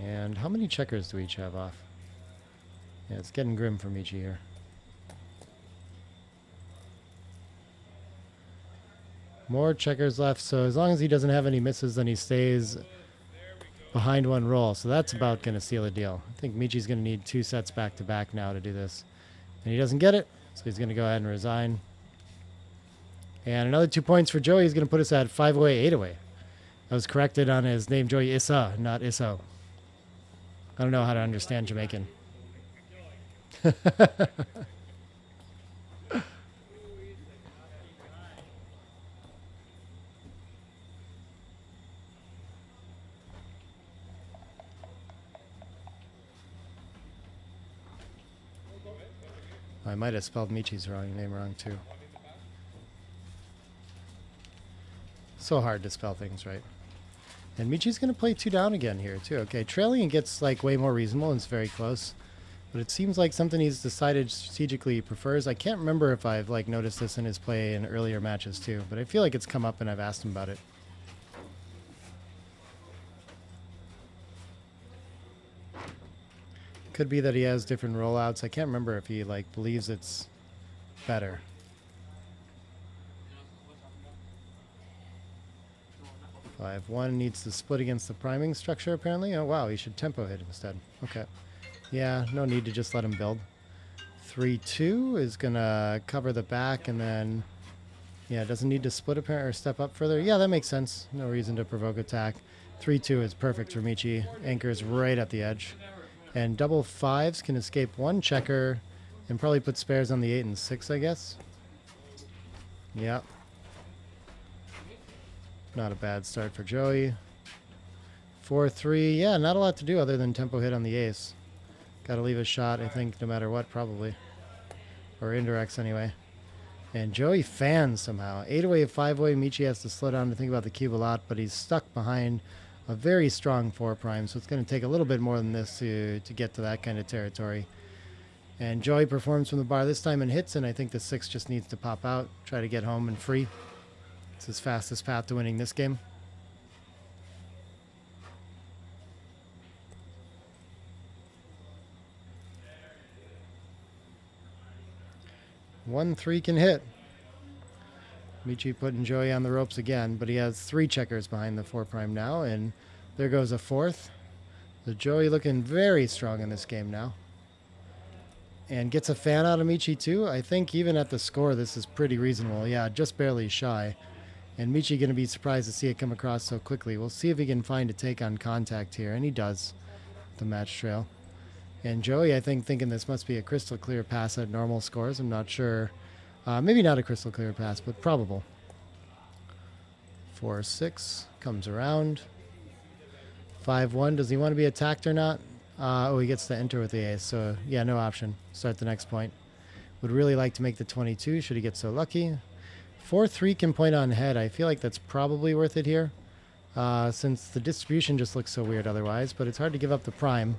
And how many checkers do we each have off? Yeah, it's getting grim for Michi here. More checkers left, so as long as he doesn't have any misses, then he stays behind one roll. So that's about going to seal the deal. I think Michi's going to need 2 sets back-to-back now to do this. And he doesn't get it, so he's going to go ahead and resign. And another 2 points for Joey. He's going to put us at 5 away, 8 away. I was corrected on his name, Joey Issa, not Isso. I don't know how to understand Jamaican. I might have spelled Michi's name wrong too. So hard to spell things right. And Michi's going to play 2 down again here too. Okay, trailing gets like way more reasonable and it's very close. But it seems like something he's decided strategically he prefers. I can't remember if I've like noticed this in his play in earlier matches too, but I feel like it's come up and I've asked him about it. Could be that he has different rollouts. I can't remember if he like believes it's better. 5-1 needs to split against the priming structure apparently. Oh wow, he should tempo hit instead. Okay. Yeah, no need to just let him build. 3-2 is gonna cover the back and then yeah, doesn't need to split apparently or step up further. Yeah, that makes sense. No reason to provoke attack. 3-2 is perfect for Michi. Anchors right at the edge. And double 5s can escape one checker and probably put spares on the 8 and 6, I guess. Yep. Not a bad start for Joey. 4-3. Yeah, not a lot to do other than tempo hit on the ace. Got to leave a shot, I think, no matter what, probably. Or indirects, anyway. And Joey fans somehow. 8-away, 5-away. Michi has to slow down to think about the cube a lot, but he's stuck behind a very strong 4 prime, so it's going to take a little bit more than this to get to that kind of territory. And Joey performs from the bar this time and hits, and I think the 6 just needs to pop out, try to get home and free. It's his fastest path to winning this game. One 3 can hit. Michi putting Joey on the ropes again, but he has 3 checkers behind the 4 prime now, and there goes a 4th. So Joey looking very strong in this game now. And gets a fan out of Michi too. I think even at the score, this is pretty reasonable. Yeah, just barely shy. And Michi going to be surprised to see it come across so quickly. We'll see if he can find a take on contact here, and he does. The match trail. And Joey, I think, thinking this must be a crystal clear pass at normal scores. I'm not sure. Maybe not a crystal clear pass, but probable. 4-6 comes around. 5-1. Does he want to be attacked or not? Oh, he gets to enter with the ace. So, yeah, no option. Start the next point. Would really like to make the 22 should he get so lucky. 4-3 can point on head. I feel like that's probably worth it here. Since the distribution just looks so weird otherwise. But it's hard to give up the prime.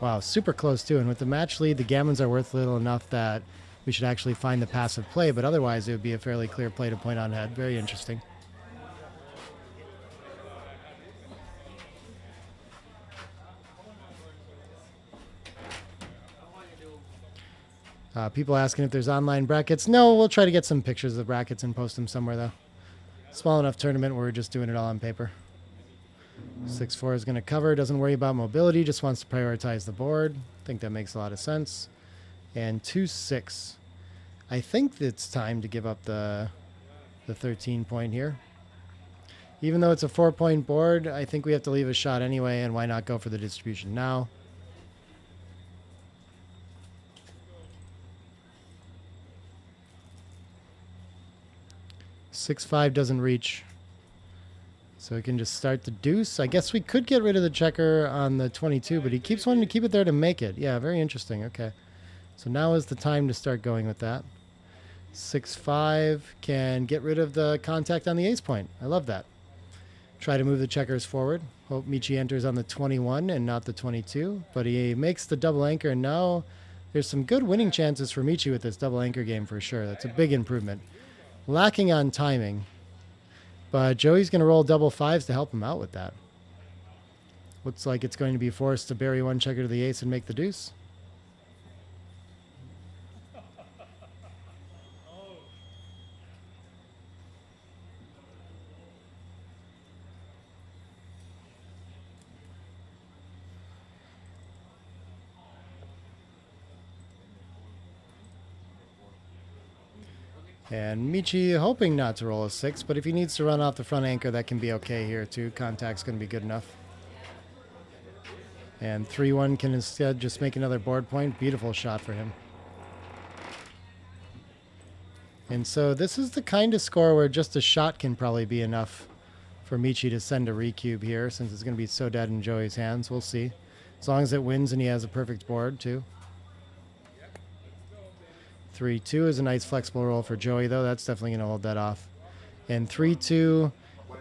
Wow, super close too. And with the match lead, the gammons are worth little enough that we should actually find the passive play. But otherwise, it would be a fairly clear play to point on head. Very interesting. People asking if there's online brackets. No, we'll try to get some pictures of the brackets and post them somewhere, though. Small enough tournament where we're just doing it all on paper. 6-4 is going to cover. Doesn't worry about mobility. Just wants to prioritize the board. I think that makes a lot of sense. And 2-6. I think it's time to give up the 13 point here. Even though it's a 4-point board, I think we have to leave a shot anyway, and why not go for the distribution now? (6-5) doesn't reach. So we can just start the deuce. I guess we could get rid of the checker on the 22, but he keeps wanting to keep it there to make it. Yeah, very interesting. Okay. So now is the time to start going with that. 6-5 can get rid of the contact on the ace point. I love that. Try to move the checkers forward. Hope Michi enters on the 21 and not the 22. But he makes the double anchor, and now there's some good winning chances for Michi with this double anchor game for sure. That's a big improvement. Lacking on timing. But Joey's going to roll double 5s to help him out with that. Looks like it's going to be forced to bury one checker to the ace and make the deuce. And Michi hoping not to roll a 6, but if he needs to run off the front anchor, that can be okay here too. Contact's going to be good enough. And 3-1 can instead just make another board point. Beautiful shot for him. And so this is the kind of score where just a shot can probably be enough for Michi to send a recube here, since it's going to be so dead in Joey's hands. We'll see. As long as it wins and he has a perfect board too. 3-2 is a nice flexible roll for Joey, though. That's definitely going to hold that off. And 3-2,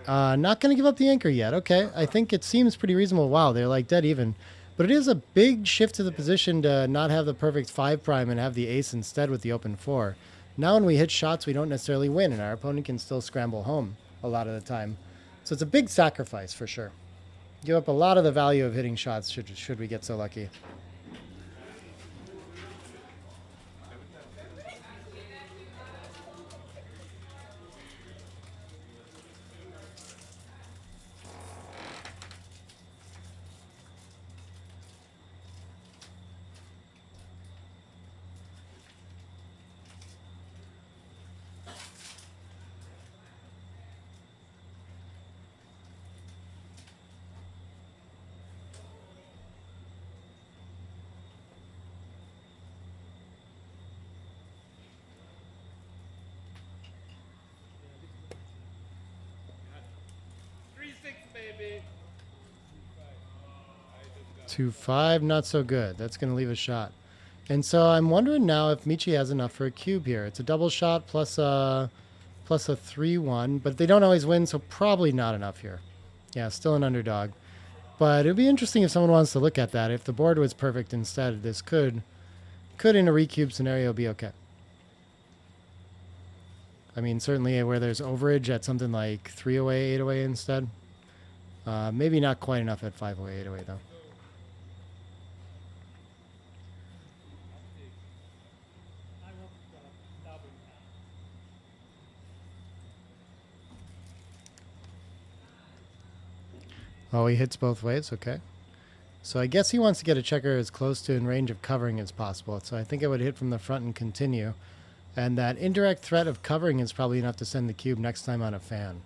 not going to give up the anchor yet. Okay, I think it seems pretty reasonable. Wow, they're like dead even. But it is a big shift to the position to not have the perfect 5 prime and have the ace instead with the open 4. Now when we hit shots, we don't necessarily win, and our opponent can still scramble home a lot of the time. So it's a big sacrifice for sure. Give up a lot of the value of hitting shots should we get so lucky. 2-5, not so good. That's going to leave a shot. And so I'm wondering now if Michi has enough for a cube here. It's a double shot plus a 3-1, but they don't always win, so probably not enough here. Yeah, still an underdog. But it would be interesting if someone wants to look at that. If the board was perfect instead, this could in a recube scenario be okay. I mean, certainly where there's overage at something like 3 away, 8 away instead. Maybe not quite enough at 5 away, 8 away though. Oh, he hits both ways, okay. So I guess he wants to get a checker as close to in range of covering as possible. So I think I would hit from the front and continue. And that indirect threat of covering is probably enough to send the cube next time on a fan.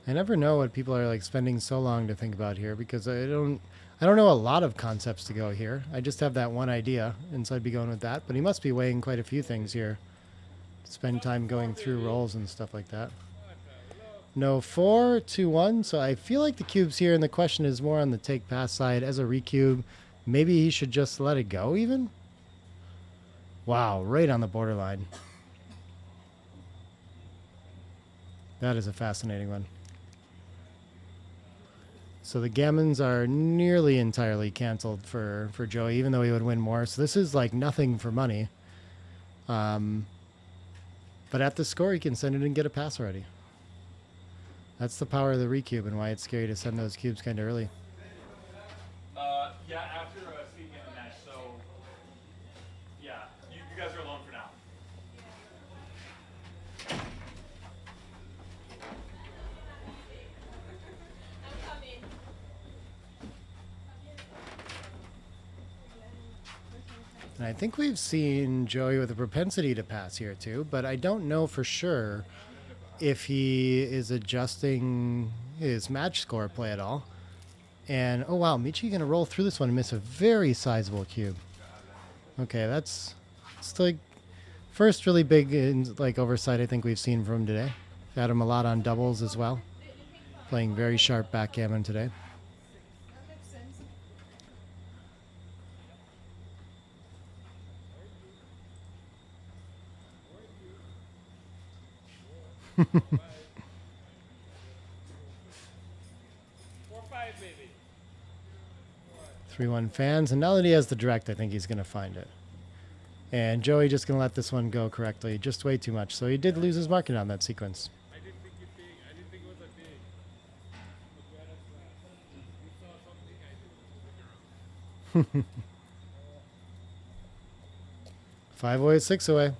I never know what people are like spending so long to think about here because I don't know a lot of concepts to go here. I just have that one idea, and so I'd be going with that. But he must be weighing quite a few things here. Spend time going through rolls and stuff like that. No 4, 2, 1. So I feel like the cube's here, and the question is more on the take pass side. As a recube, maybe he should just let it go even? Wow, right on the borderline. That is a fascinating one. So the gammons are nearly entirely canceled for Joey, even though he would win more. So this is like nothing for money. But at the score, he can send it and get a pass already. That's the power of the recube and why it's scary to send those cubes kind of early. Yeah, after seeing in the match, so yeah, you guys are alone for now. 'And I think we've seen Joey with a propensity to pass here too, but I don't know for sure if he is adjusting his match score play at all. And, oh wow, Michi going to roll through this one and miss a very sizable cube. Okay, that's still like first really big like oversight I think we've seen from him today. Had him a lot on doubles as well. Playing very sharp backgammon today. Baby. 3-1 fans, and now that he has the direct, I think he's going to find it. And Joey just going to let this one go correctly, just way too much. So he did lose his market on that sequence. I didn't think it big. I didn't think it was a big. We saw something I didn't. 5 away, 6 away.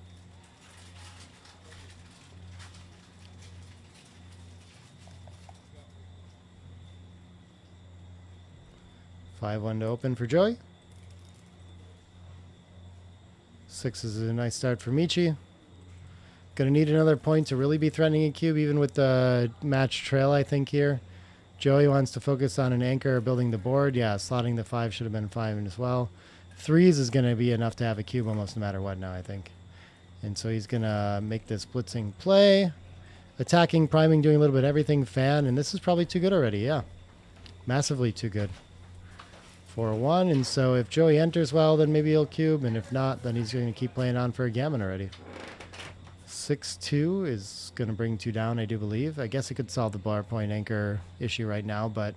Five one to open for Joey. 6 is a nice start for Michi. Gonna need another point to really be threatening a cube, even with the match trail, I think, here. Joey wants to focus on an anchor building the board. Yeah, slotting the 5 should have been 5 as well. 3s is gonna be enough to have a cube almost no matter what now, I think. And so he's gonna make this blitzing play. Attacking, priming, doing a little bit of everything, fan, and this is probably too good already, yeah. Massively too good. 4-1, and so if Joey enters well, then maybe he'll cube, and if not, then he's going to keep playing on for a gammon already. 6-2 is going to bring 2 down, I do believe. I guess it could solve the bar point anchor issue right now, but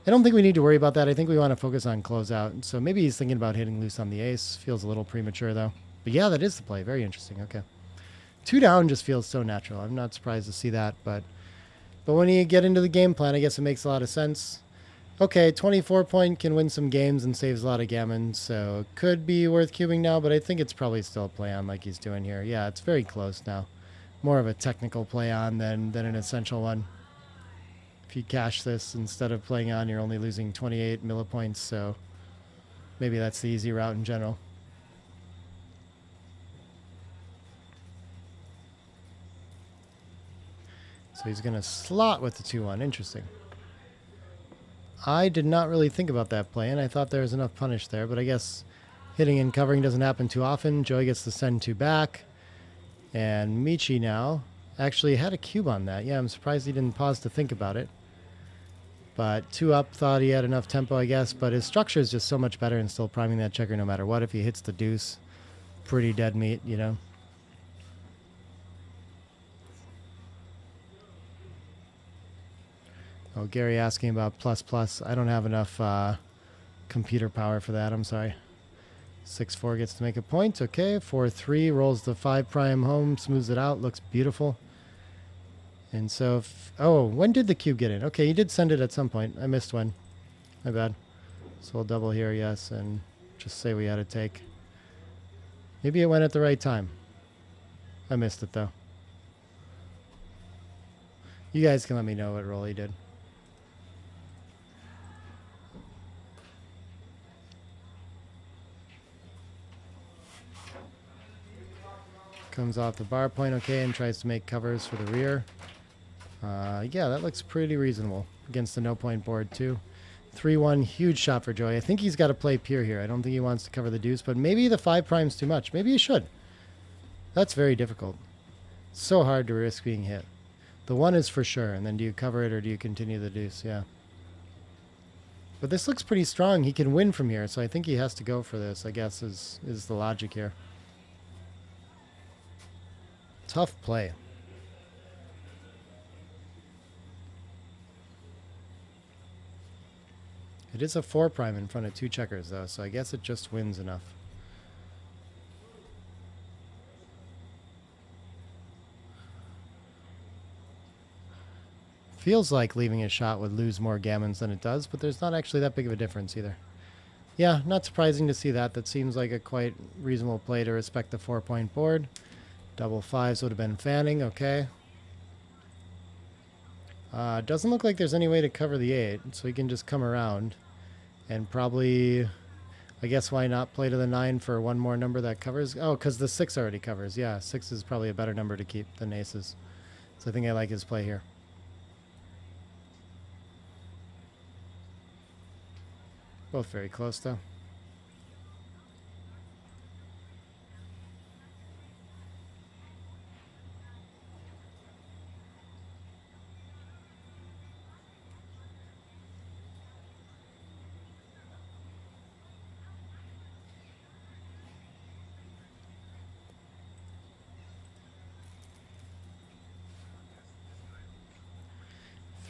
I don't think we need to worry about that. I think we want to focus on closeout, so maybe he's thinking about hitting loose on the ace. Feels a little premature, though. But yeah, that is the play. Very interesting. Okay. 2 down just feels so natural. I'm not surprised to see that, but when you get into the game plan, I guess it makes a lot of sense. Okay, 24 point can win some games and saves a lot of gammon, so it could be worth cubing now, but I think it's probably still a play on like he's doing here. Yeah, it's very close now. More of a technical play on than an essential one. If you cash this instead of playing on, you're only losing 28 millipoints, so maybe that's the easy route in general. So he's going to slot with the 2-1. Interesting. I did not really think about that play, and I thought there was enough punish there, but I guess hitting and covering doesn't happen too often. Joey gets to send 2 back. And Michi now actually had a cube on that. Yeah, I'm surprised he didn't pause to think about it. But 2 up, thought he had enough tempo, I guess. But his structure is just so much better and still priming that checker no matter what. If he hits the deuce, pretty dead meat, you know. Oh, Gary asking about plus plus. I don't have enough computer power for that. I'm sorry. 6-4 gets to make a point. Okay, 4-3 rolls the 5 prime home, smooths it out, looks beautiful. And so, oh, when did the cube get in? Okay, you did send it at some point. I missed when. My bad. So we'll double here, yes, and just say we had a take. Maybe it went at the right time. I missed it though. You guys can let me know what roll he did. Comes off the bar point, okay, and tries to make covers for the rear. Yeah, that looks pretty reasonable against the no-point board, too. 3-1, huge shot for Joey. I think he's got to play pure here. I don't think he wants to cover the deuce, but maybe the 5 prime's too much. Maybe he should. That's very difficult. It's so hard to risk being hit. The 1 is for sure, and then do you cover it or do you continue the deuce? Yeah. But this looks pretty strong. He can win from here, so I think he has to go for this, I guess, is the logic here. Tough play. It is a 4 prime in front of 2 checkers though, so I guess it just wins enough. Feels like leaving a shot would lose more gammons than it does, but there's not actually that big of a difference either. Yeah, not surprising to see that. That seems like a quite reasonable play to respect the 4-point board. Double 5s would have been fanning, okay. Doesn't look like there's any way to cover the 8, so he can just come around. And probably, I guess why not play to the 9 for one more number that covers? Oh, because the 6 already covers. Yeah, 6 is probably a better number to keep than aces. So I think I like his play here. Both very close though.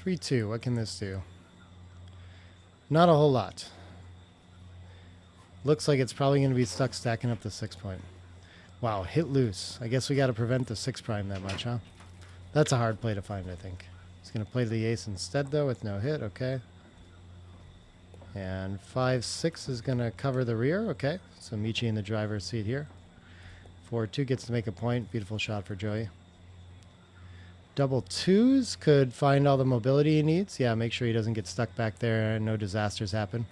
Three, 2. What can this do? Not a whole lot. Looks like it's probably going to be stuck stacking up the 6 point. Wow, hit loose. I guess we got to prevent the 6 prime that much, huh? That's a hard play to find, I think. He's going to play the ace instead, though, with no hit. Okay. And 5-6 is going to cover the rear. Okay. So Michi in the driver's seat here. 4-2 gets to make a point. Beautiful shot for Joey. Double 2s could find all the mobility he needs. Yeah, make sure he doesn't get stuck back there and no disasters happen.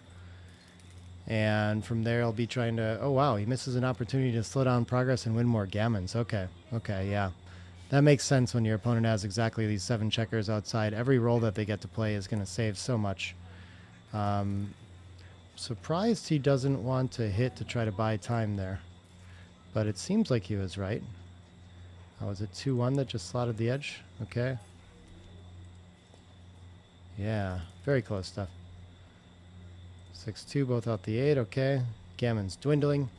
And from there, I'll be trying to... Oh, wow, he misses an opportunity to slow down progress and win more gammons. Okay, okay, yeah. That makes sense when your opponent has exactly these 7 checkers outside. Every roll that they get to play is going to save so much. Surprised he doesn't want to hit to try to buy time there. But it seems like he was right. Oh, was it 2-1 that just slotted the edge? Okay. Yeah, very close stuff. 6-2, both out the 8, okay. Gammon's dwindling.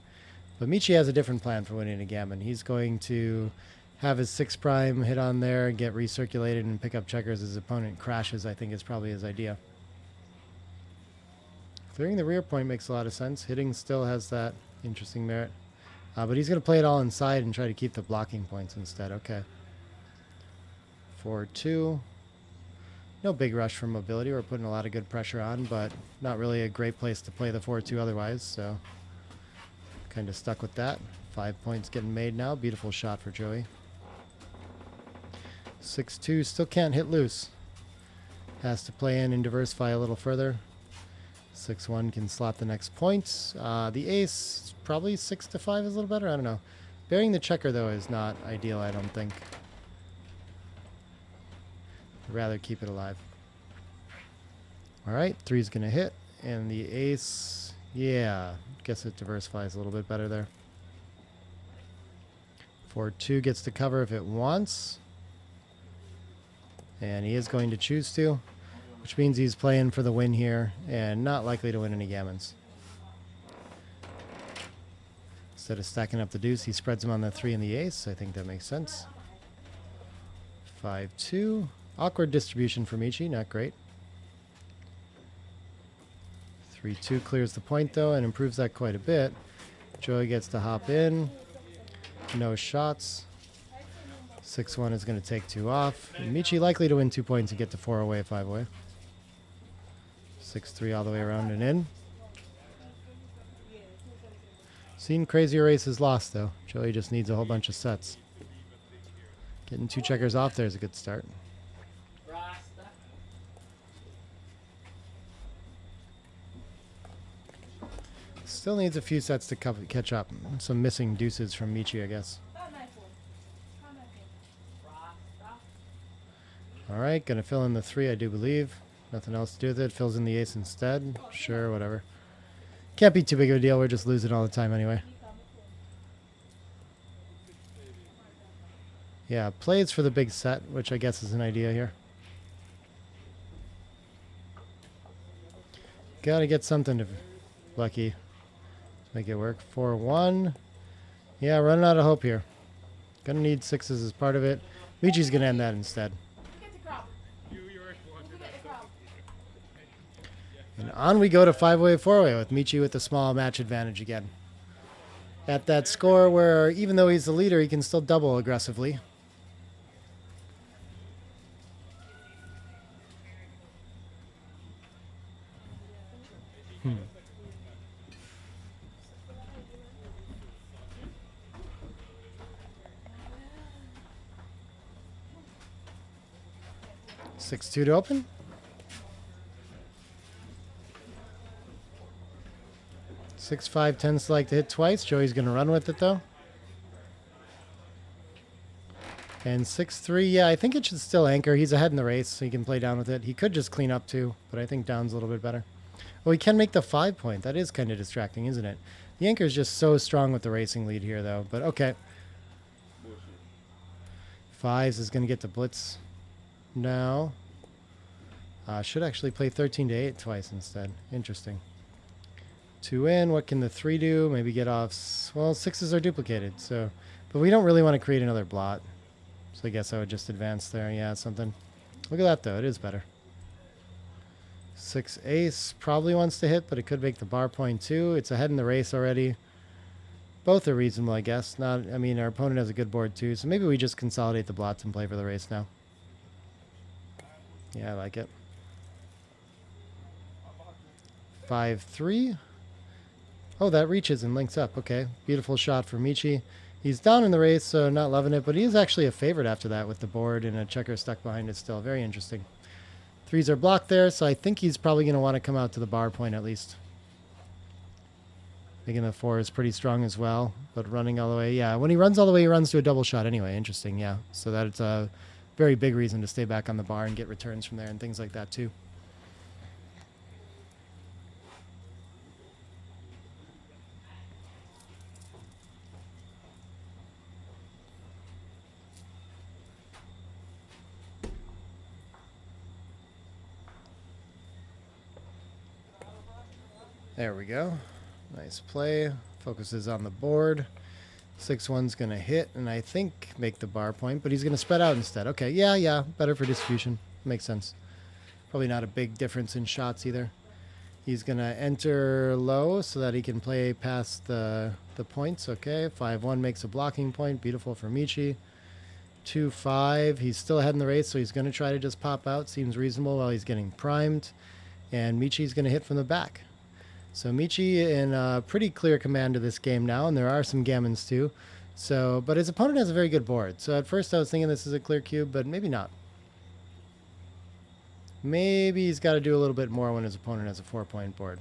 But Michi has a different plan for winning a gammon. He's going to have his 6 prime hit on there, get recirculated, and pick up checkers as his opponent crashes, I think is probably his idea. Clearing the rear point makes a lot of sense. Hitting still has that interesting merit. But he's going to play it all inside and try to keep the blocking points instead. Okay. 4-2. No big rush for mobility. We're putting a lot of good pressure on, but not really a great place to play the 4-2 otherwise, so kind of stuck with that. 5 points getting made now. Beautiful shot for Joey. 6-2. Still can't hit loose. Has to play in and diversify a little further. 6-1 can slot the next point. The ace, probably 6-5 is a little better. I don't know. Bearing the checker, though, is not ideal, I don't think. I'd rather keep it alive. All right, 3's going to hit. And the ace, yeah, guess it diversifies a little bit better there. 4-2 gets to cover if it wants. And he is going to choose to, which means he's playing for the win here and not likely to win any gammons. Instead of stacking up the deuce, he spreads him on the 3 and the ace. I think that makes sense. 5-2. Awkward distribution for Michi, not great. 3-2 clears the point, though, and improves that quite a bit. Joey gets to hop in. No shots. 6-1 is going to take 2 off. And Michi likely to win 2 points and get to 4 away, 5 away. 6-3 all the way around and in. Seen crazier aces lost, though. Joey just needs a whole bunch of sets. Getting 2 checkers off there is a good start. Still needs a few sets to catch up. Some missing deuces from Michi, I guess. All right, gonna fill in the 3, I do believe. Nothing else to do with it. Fills in the ace instead. Sure, whatever. Can't be too big of a deal. We're just losing all the time anyway. Yeah, plays for the big set, which I guess is an idea here. Gotta get something to lucky to make it work. 4-1. Yeah, running out of hope here. Gonna need 6s as part of it. Michi's gonna end that instead. And on we go to 5-way, 4-way with Michi with the small match advantage again. At that score where even though he's the leader, he can still double aggressively. Hmm. Six two to open. 6-5 tends to like to hit twice. Joey's going to run with it, though. And 6-3, yeah, I think it should still anchor. He's ahead in the race, so he can play down with it. He could just clean up, too, but I think down's a little bit better. Oh, he can make the 5 point. That is kind of distracting, isn't it? The anchor is just so strong with the racing lead here, though. But, okay. 5s is going to get the blitz now. Should actually play 13 to 8 twice instead. Interesting. 2 in. What can the 3 do? Maybe get off. Well, 6s are duplicated. So, but we don't really want to create another blot. So I guess I would just advance there. Yeah, something. Look at that, though. It is better. 6 ace probably wants to hit, but it could make the bar point too. It's ahead in the race already. Both are reasonable, I guess. Not. I mean, our opponent has a good board too. So maybe we just consolidate the blots and play for the race now. Yeah, I like it. 5-3. Oh, that reaches and links up. Okay, beautiful shot for Michi. He's down in the race, so not loving it, but he is actually a favorite after that with the board and a checker stuck behind it still. Very interesting. 3s are blocked there, so I think he's probably going to want to come out to the bar point at least. Thinking the 4 is pretty strong as well, but running all the way. Yeah, when he runs all the way, he runs to a double shot anyway. Interesting, yeah. So that's a very big reason to stay back on the bar and get returns from there and things like that too. There we go. Nice play. Focuses on the board. 6-1's going to hit, and I think make the bar point, but he's going to spread out instead. Okay, yeah. Better for distribution. Makes sense. Probably not a big difference in shots either. He's going to enter low so that he can play past the points. Okay, 5-1 makes a blocking point. Beautiful for Michi. 2-5. He's still ahead in the race, so he's going to try to just pop out. Seems reasonable while he's getting primed. And Michi's going to hit from the back. So Michi in pretty clear command of this game now, and there are some gammons too. So, but his opponent has a very good board. So at first I was thinking this is a clear cube, but maybe not. Maybe he's got to do a little bit more when his opponent has a 4-point board.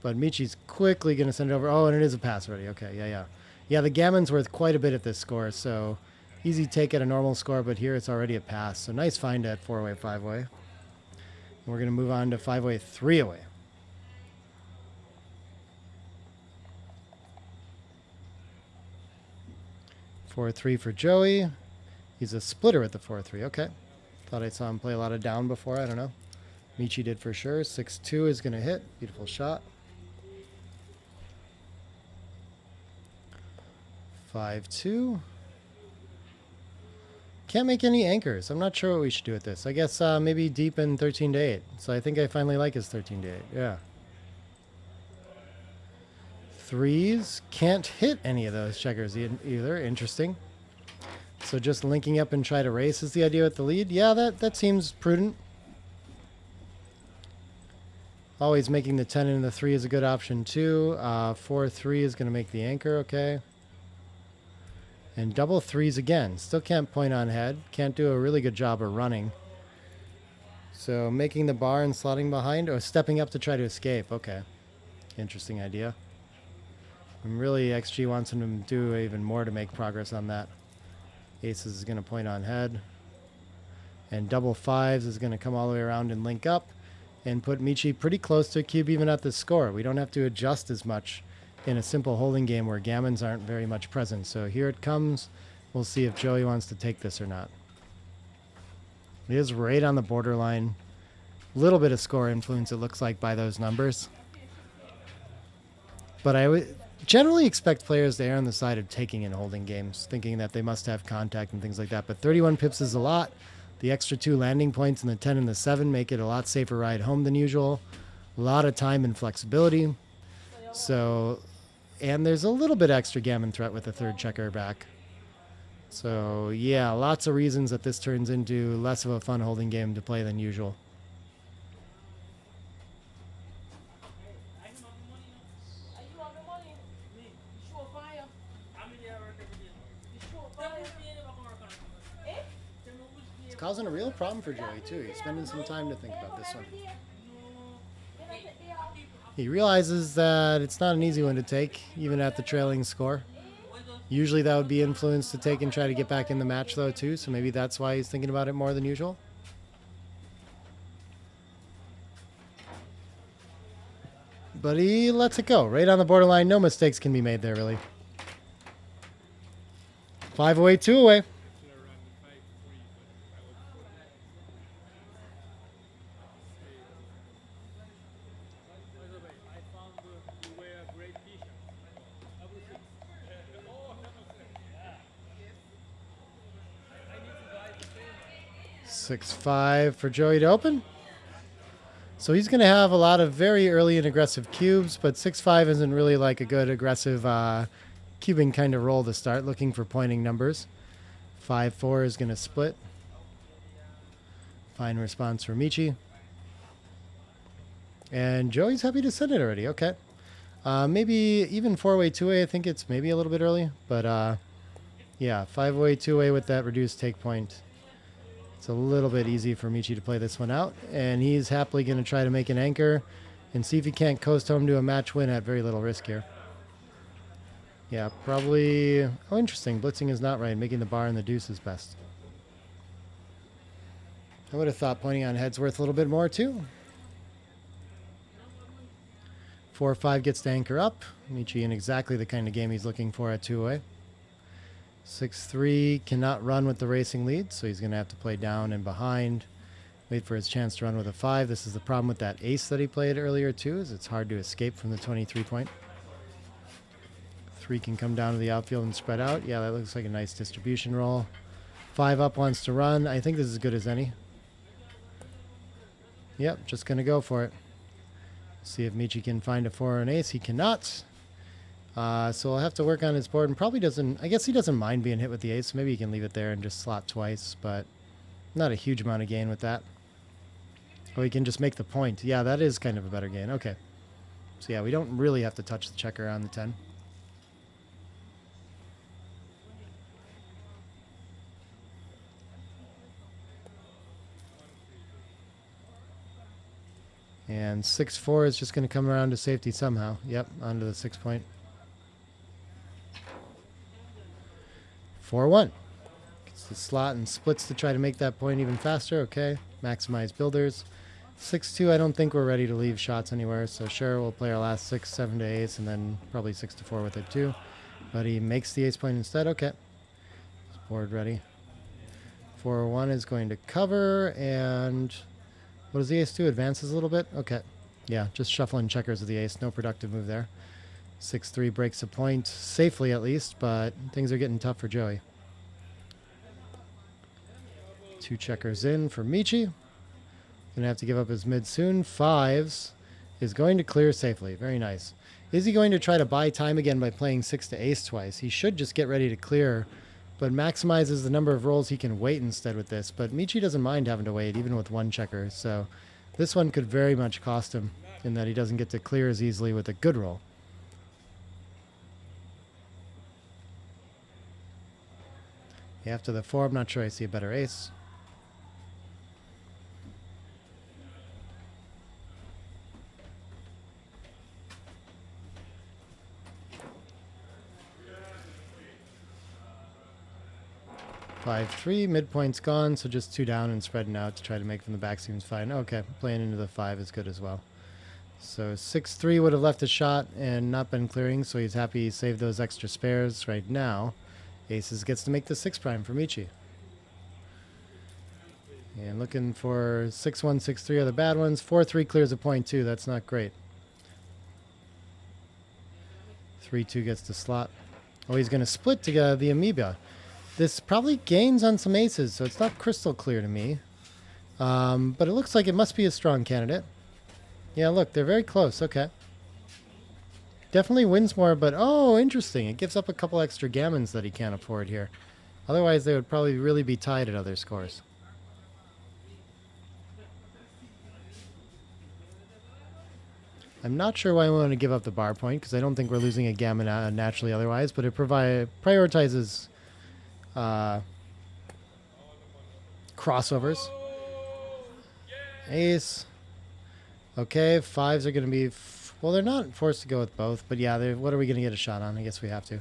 But Michi's quickly going to send it over. Oh, and it is a pass already. Okay, yeah. Yeah, the gammon's worth quite a bit at this score, so easy take at a normal score, but here it's already a pass. So nice find at 4-way, 5-way. We're going to move on to 5-way, 3-away. Four, 3 for Joey. He's a splitter with the 4-3. Okay. Thought I saw him play a lot of down before. I don't know. Michi did for sure. 6-2 is going to hit. Beautiful shot. 5-2. Can't make any anchors. I'm not sure what we should do with this. I guess maybe deepen 13-8. So I think I finally like his 13-8. Yeah. Threes. Can't hit any of those checkers either. Interesting. So just linking up and try to race is the idea with the lead. Yeah, that seems prudent. Always making the 10 and the 3 is a good option too. 4-3 is going to make the anchor. Okay. And double threes again. Still can't point on head. Can't do a really good job of running. So making the bar and slotting behind or stepping up to try to escape. Okay. Interesting idea. And really XG wants him to do even more to make progress on that. Aces is going to point on head. And double fives is going to come all the way around and link up and put Michi pretty close to a cube even at the score. We don't have to adjust as much in a simple holding game where gammons aren't very much present. So here it comes. We'll see if Joey wants to take this or not. It is right on the borderline. A little bit of score influence, it looks like, by those numbers. But I would generally expect players to err on the side of taking in holding games, thinking that they must have contact and things like that. But 31 pips is a lot. The extra 2 landing points in the 10 and the 7 make it a lot safer ride home than usual. A lot of time and flexibility. So, and there's a little bit extra gammon threat with the 3rd checker back. So, yeah, lots of reasons that this turns into less of a fun holding game to play than usual. It's causing a real problem for Joey, too. He's spending some time to think about this one. He realizes that it's not an easy one to take, even at the trailing score. Usually that would be influenced to take and try to get back in the match, though, too. So maybe that's why he's thinking about it more than usual. But he lets it go. Right on the borderline. No mistakes can be made there, really. 5 away, 2 away. Six, 5 for Joey to open. So he's going to have a lot of very early and aggressive cubes, but 6-5 isn't really like a good aggressive cubing kind of roll to start, looking for pointing numbers. 5-4 is going to split. Fine response for Michi. And Joey's happy to send it already. Okay. Maybe even 4-way, 2-way. I think it's maybe a little bit early, but yeah, 5-way, 2-way with that reduced take point. It's a little bit easy for Michi to play this one out, and he's happily going to try to make an anchor and see if he can't coast home to a match win at very little risk here. Yeah, probably... Oh, interesting. Blitzing is not right. Making the bar and the deuce is best. I would have thought pointing on head's worth a little bit more, too. 4-5 gets to anchor up. Michi in exactly the kind of game he's looking for at 2-way. 6-3 cannot run with the racing lead, so he's going to have to play down and behind. Wait for his chance to run with a 5. This is the problem with that ace that he played earlier, too, is it's hard to escape from the 23 point. 3 can come down to the outfield and spread out. Yeah, that looks like a nice distribution roll. 5 up wants to run. I think this is as good as any. Yep, just going to go for it. See if Michi can find a 4 or an ace. He cannot. So I'll have to work on his board, and probably doesn't... I guess he doesn't mind being hit with the ace. So maybe he can leave it there and just slot twice, but not a huge amount of gain with that. Oh, he can just make the point. Yeah, that is kind of a better gain. Okay. So yeah, we don't really have to touch the checker on the 10. And 6-4 is just going to come around to safety somehow. Yep, onto the 6 point. 4-1. Gets the slot and splits to try to make that point even faster. Okay, maximize builders. 6-2, I don't think we're ready to leave shots anywhere, so sure, we'll play our last 6, 7 to ace, and then probably 6-4 with it too. But he makes the ace point instead. Okay. Board ready. 4-1 is going to cover, and what does the ace do? Advances a little bit? Okay. Yeah, just shuffling checkers with the ace. No productive move there. 6-3 breaks a point, safely at least, but things are getting tough for Joey. 2 checkers in for Michi. Gonna have to give up his mid soon. 5s is going to clear safely. Very nice. Is he going to try to buy time again by playing 6 to ace twice? He should just get ready to clear, but maximizes the number of rolls he can wait instead with this. But Michi doesn't mind having to wait, even with 1 checker. So this one could very much cost him in that he doesn't get to clear as easily with a good roll. After the 4, I'm not sure I see a better ace. Five, 3, midpoint's gone, so just 2 down and spreading out to try to make from the back seems fine. Okay, playing into the 5 is good as well. So 6-3 would have left a shot and not been clearing, so he's happy he saved those extra spares right now. Aces gets to make the 6 prime for Michi. And looking for 6-1, 6-3 are the bad ones. 4-3 clears a point too, that's not great. 3-2 gets the slot. Oh, he's going to split to the amoeba. This probably gains on some aces, so it's not crystal clear to me. But it looks like it must be a strong candidate. Yeah, look, they're very close. Okay. Definitely wins more, but oh, interesting. It gives up a couple extra gammons that he can't afford here. Otherwise, they would probably really be tied at other scores. I'm not sure why I want to give up the bar point, because I don't think we're losing a gammon naturally otherwise, but it prioritizes crossovers. Ace. Okay, 5s are going to be... well, they're not forced to go with both, but yeah, what are we going to get a shot on? I guess we have to.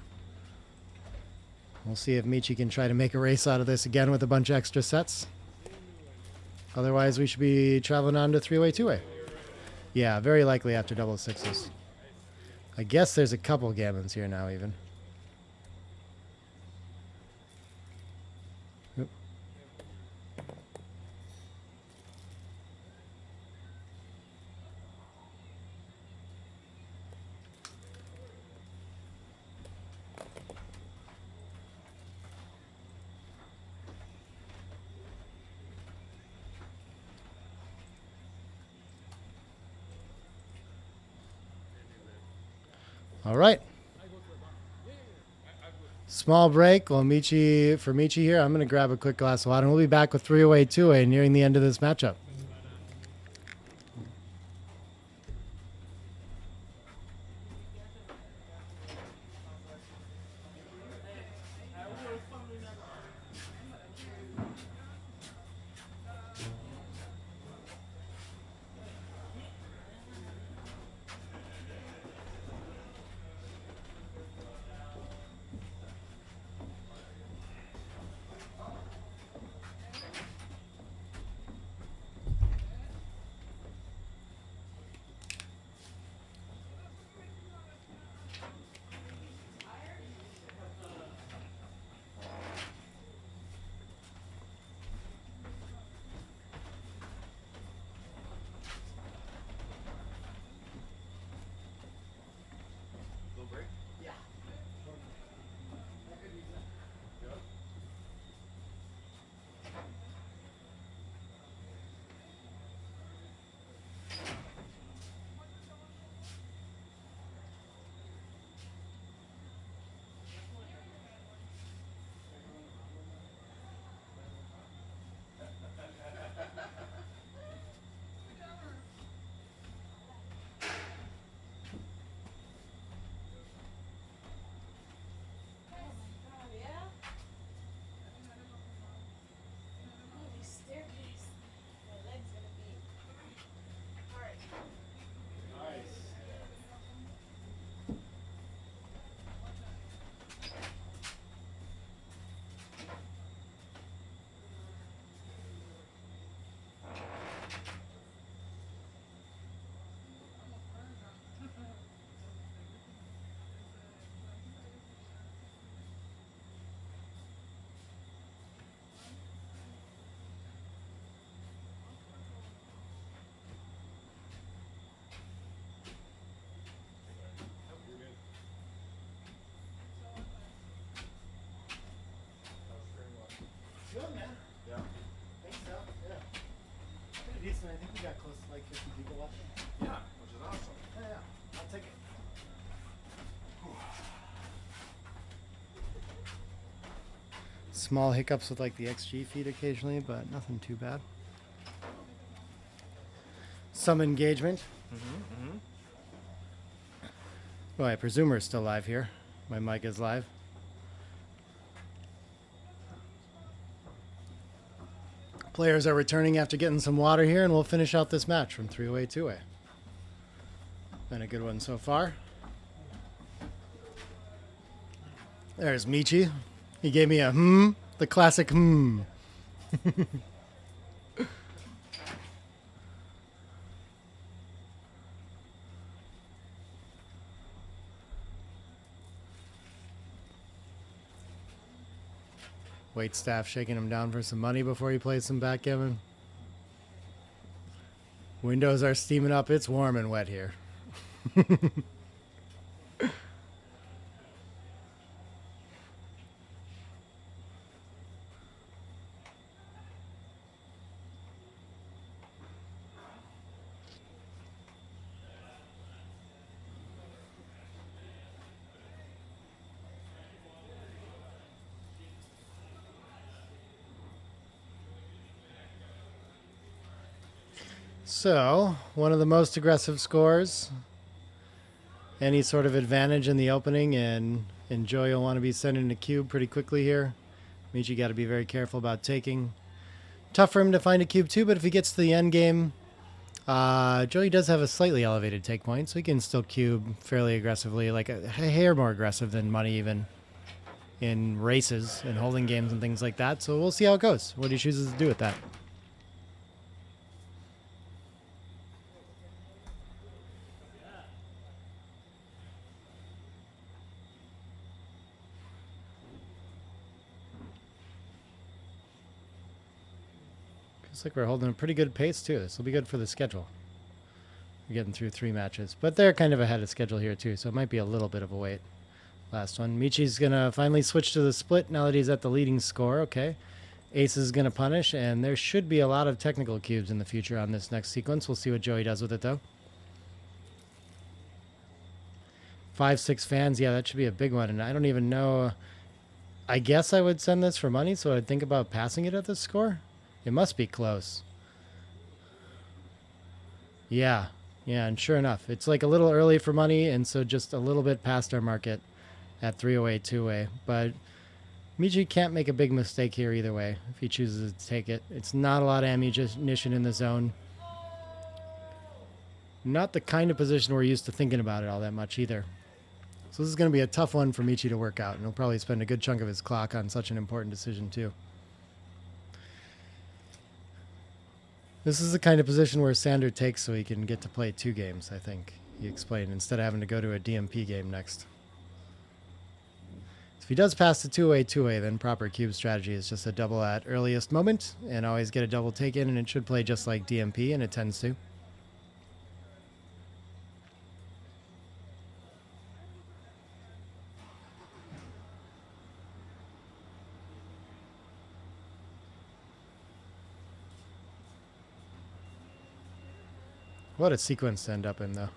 We'll see if Michi can try to make a race out of this again with a bunch of extra sets. Otherwise, we should be traveling on to 3-way, 2-way. Yeah, very likely after double 6s. I guess there's a couple gammons here now, even. Oop. All right. Small break. Well, for Michi here, I'm going to grab a quick glass of water, and we'll be back with 3-way, 2-way nearing the end of this matchup. Small hiccups with like the XG feed occasionally, but nothing too bad. Some engagement. Oh, I presume we're still live here. My mic is live. Players are returning after getting some water here, and we'll finish out this match from 3-way, 2-way. Been a good one so far. There's Michi. He gave me a the classic Wait staff shaking him down for some money before he plays some backgammon. Windows are steaming up. It's warm and wet here. So, one of the most aggressive scores. Any sort of advantage in the opening, and Joey will want to be sending a cube pretty quickly here. Michi got to be very careful about taking. Tough for him to find a cube too, but if he gets to the end game, Joey does have a slightly elevated take point, so he can still cube fairly aggressively, like a hair more aggressive than money even in races and holding games and things like that. So we'll see how it goes, what he chooses to do with that. Looks like we're holding a pretty good pace too. This will be good for the schedule. We're getting through 3 matches, but they're kind of ahead of schedule here too, so it might be a little bit of a wait. Last one. Michi's gonna finally switch to the split now that he's at the leading score. Okay. Ace is gonna punish, and there should be a lot of technical cubes in the future on this next sequence. We'll see what Joey does with it though. 5-6 fans, yeah, that should be a big one, and I don't even know. I guess I would send this for money, so I'd think about passing it at this score. It must be close. Yeah, and sure enough, it's like a little early for money, and so just a little bit past our market at 3-way, 2-way. But Michi can't make a big mistake here either way if he chooses to take it. It's not a lot of ammunition in the zone. Not the kind of position we're used to thinking about it all that much either. So this is going to be a tough one for Michi to work out, and he'll probably spend a good chunk of his clock on such an important decision too. This is the kind of position where Sander takes so he can get to play 2 games, I think, he explained, instead of having to go to a DMP game next. If he does pass the 2-way, 2-way, then proper cube strategy is just a double at earliest moment and always get a double take in, and it should play just like DMP, and it tends to. What a sequence to end up in, though.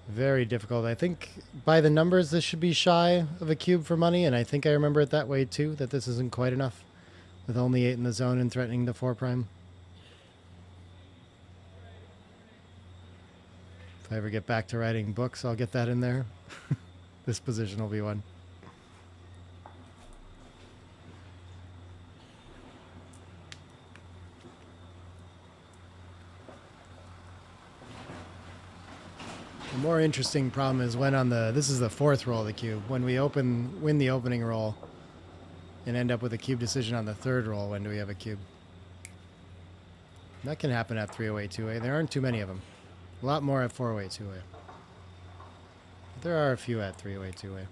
Very difficult. I think by the numbers, this should be shy of a cube for money, and I think I remember it that way, too, that this isn't quite enough, with only 8 in the zone and threatening the 4 prime. If I ever get back to writing books, I'll get that in there. This position will be one. The more interesting problem is when on this is the 4th roll of the cube, when we win the opening roll and end up with a cube decision on the 3rd roll, when do we have a cube? That can happen at 3-way, 2-way. There aren't too many of them. A lot more at 4-way, 2-way. But there are a few at 3-way, 2-way.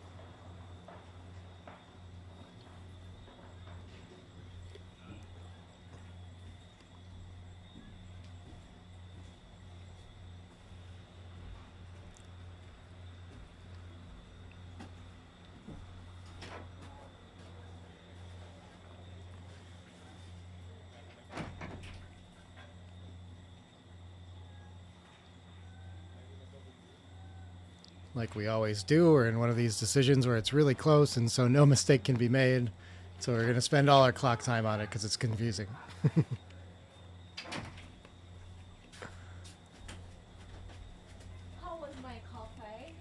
Like we always do, or in one of these decisions where it's really close and so no mistake can be made. So we're going to spend all our clock time on it because it's confusing. How was my coffee?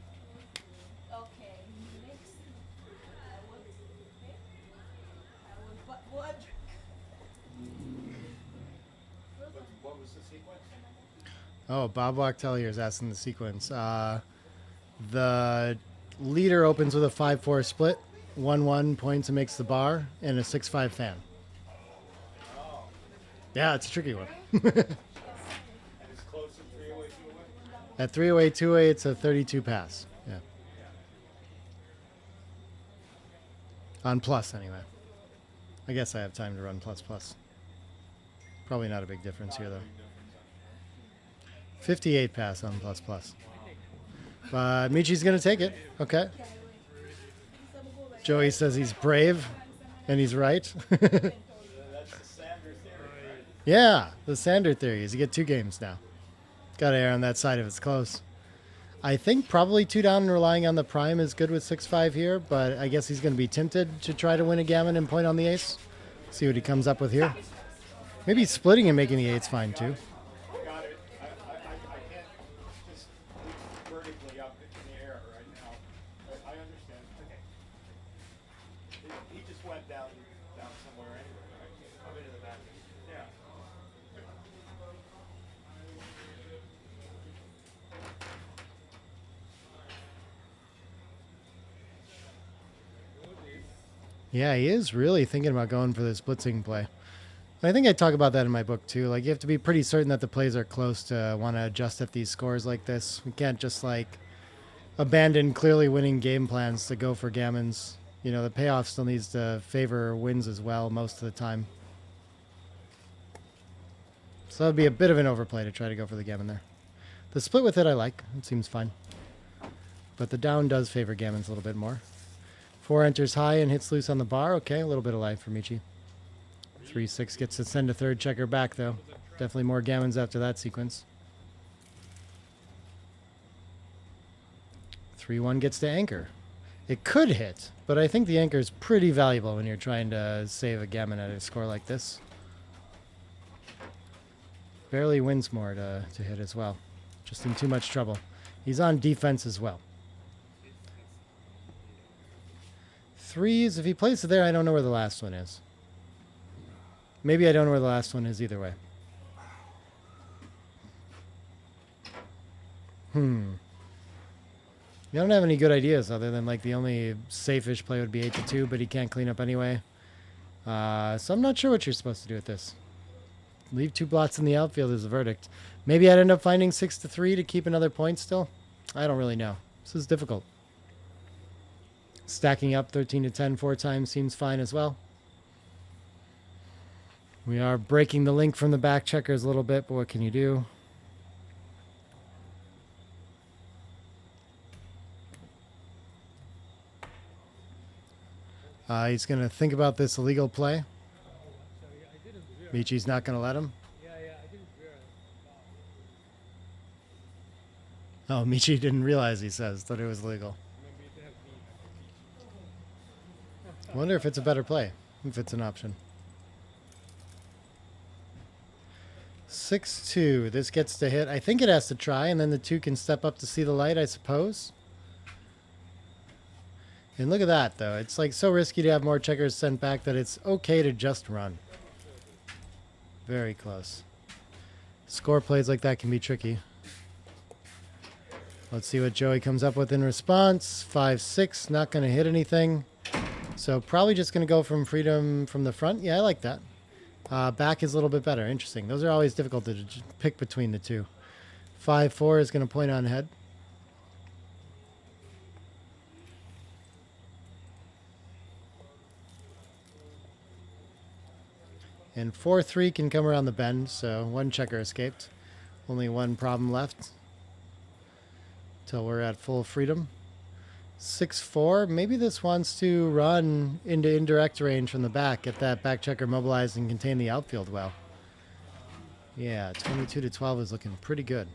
Okay, next. What? What was the sequence? Oh, Bob Wachtellier is asking the sequence. The leader opens with a 5-4 split, 1-1 points and makes the bar, and a 6-5 fan. Oh. Yeah, it's a tricky one. And it's close to 3-away, 2-away? At 3-away, 2-away, it's a 32 pass. Yeah. On plus, anyway. I guess I have time to run plus plus. Probably not a big difference here, though. 58 pass on plus plus. But Michi's going to take it. Okay. Joey says he's brave, and he's right. That's the Sander theory, right? Yeah, the Sander theory is you get 2 games now. Got to err on that side if it's close. I think probably 2 down and relying on the prime is good with 6-5 here, but I guess he's going to be tempted to try to win a gammon and point on the ace. See what he comes up with here. Maybe splitting and making the 8's fine too. Got it. I can't just reach vertically up in the air right now. I understand. Okay. He just went down somewhere anyway, right? Up into the back. Yeah. Yeah, he is really thinking about going for this blitzing play. I think I talk about that in my book too. Like, you have to be pretty certain that the plays are close to want to adjust at these scores like this. We can't just like abandon clearly winning game plans to go for gammons. You know, the payoff still needs to favor wins as well most of the time. So that would be a bit of an overplay to try to go for the gammon there. The split with it I like. It seems fine. But the down does favor gammons a little bit more. 4 enters high and hits loose on the bar. Okay, a little bit of life for Michi. 3-6 gets to send a third checker back, though. Definitely more gammons after that sequence. 3-1 gets to anchor. It could hit, but I think the anchor is pretty valuable when you're trying to save a gammon at a score like this. Barely wins more to hit as well. Just in too much trouble. He's on defense as well. 3s, if he plays it there, I don't know where the last one is. Maybe I don't know where the last one is either way. You don't have any good ideas other than like the only safe-ish play would be 8-2, but he can't clean up anyway. So I'm not sure what you're supposed to do with this. Leave 2 blots in the outfield is the verdict. Maybe I'd end up finding 6-3 to keep another point still. I don't really know. This is difficult. Stacking up 13-10 4 times seems fine as well. We are breaking the link from the back checkers a little bit, but what can you do? He's going to think about this illegal play. Michi's not going to let him. Oh, Michi didn't realize, he says, that it was legal. I wonder if it's a better play, if it's an option. 6-2. This gets to hit. I think it has to try, and then the 2 can step up to see the light, I suppose. And look at that, though. It's like so risky to have more checkers sent back that it's okay to just run. Very close. Score plays like that can be tricky. Let's see what Joey comes up with in response. 5-6. Not going to hit anything. So probably just going to go from freedom from the front. Yeah, I like that. Back is a little bit better. Interesting. Those are always difficult to pick between the 2. 5-4 is going to point on head. And 4-3 can come around the bend, so 1 checker escaped. Only 1 problem left. Till we're at full freedom. 6-4. Maybe this wants to run into indirect range from the back, get that back checker mobilized and contain the outfield well. Yeah, 22-12 is looking pretty good.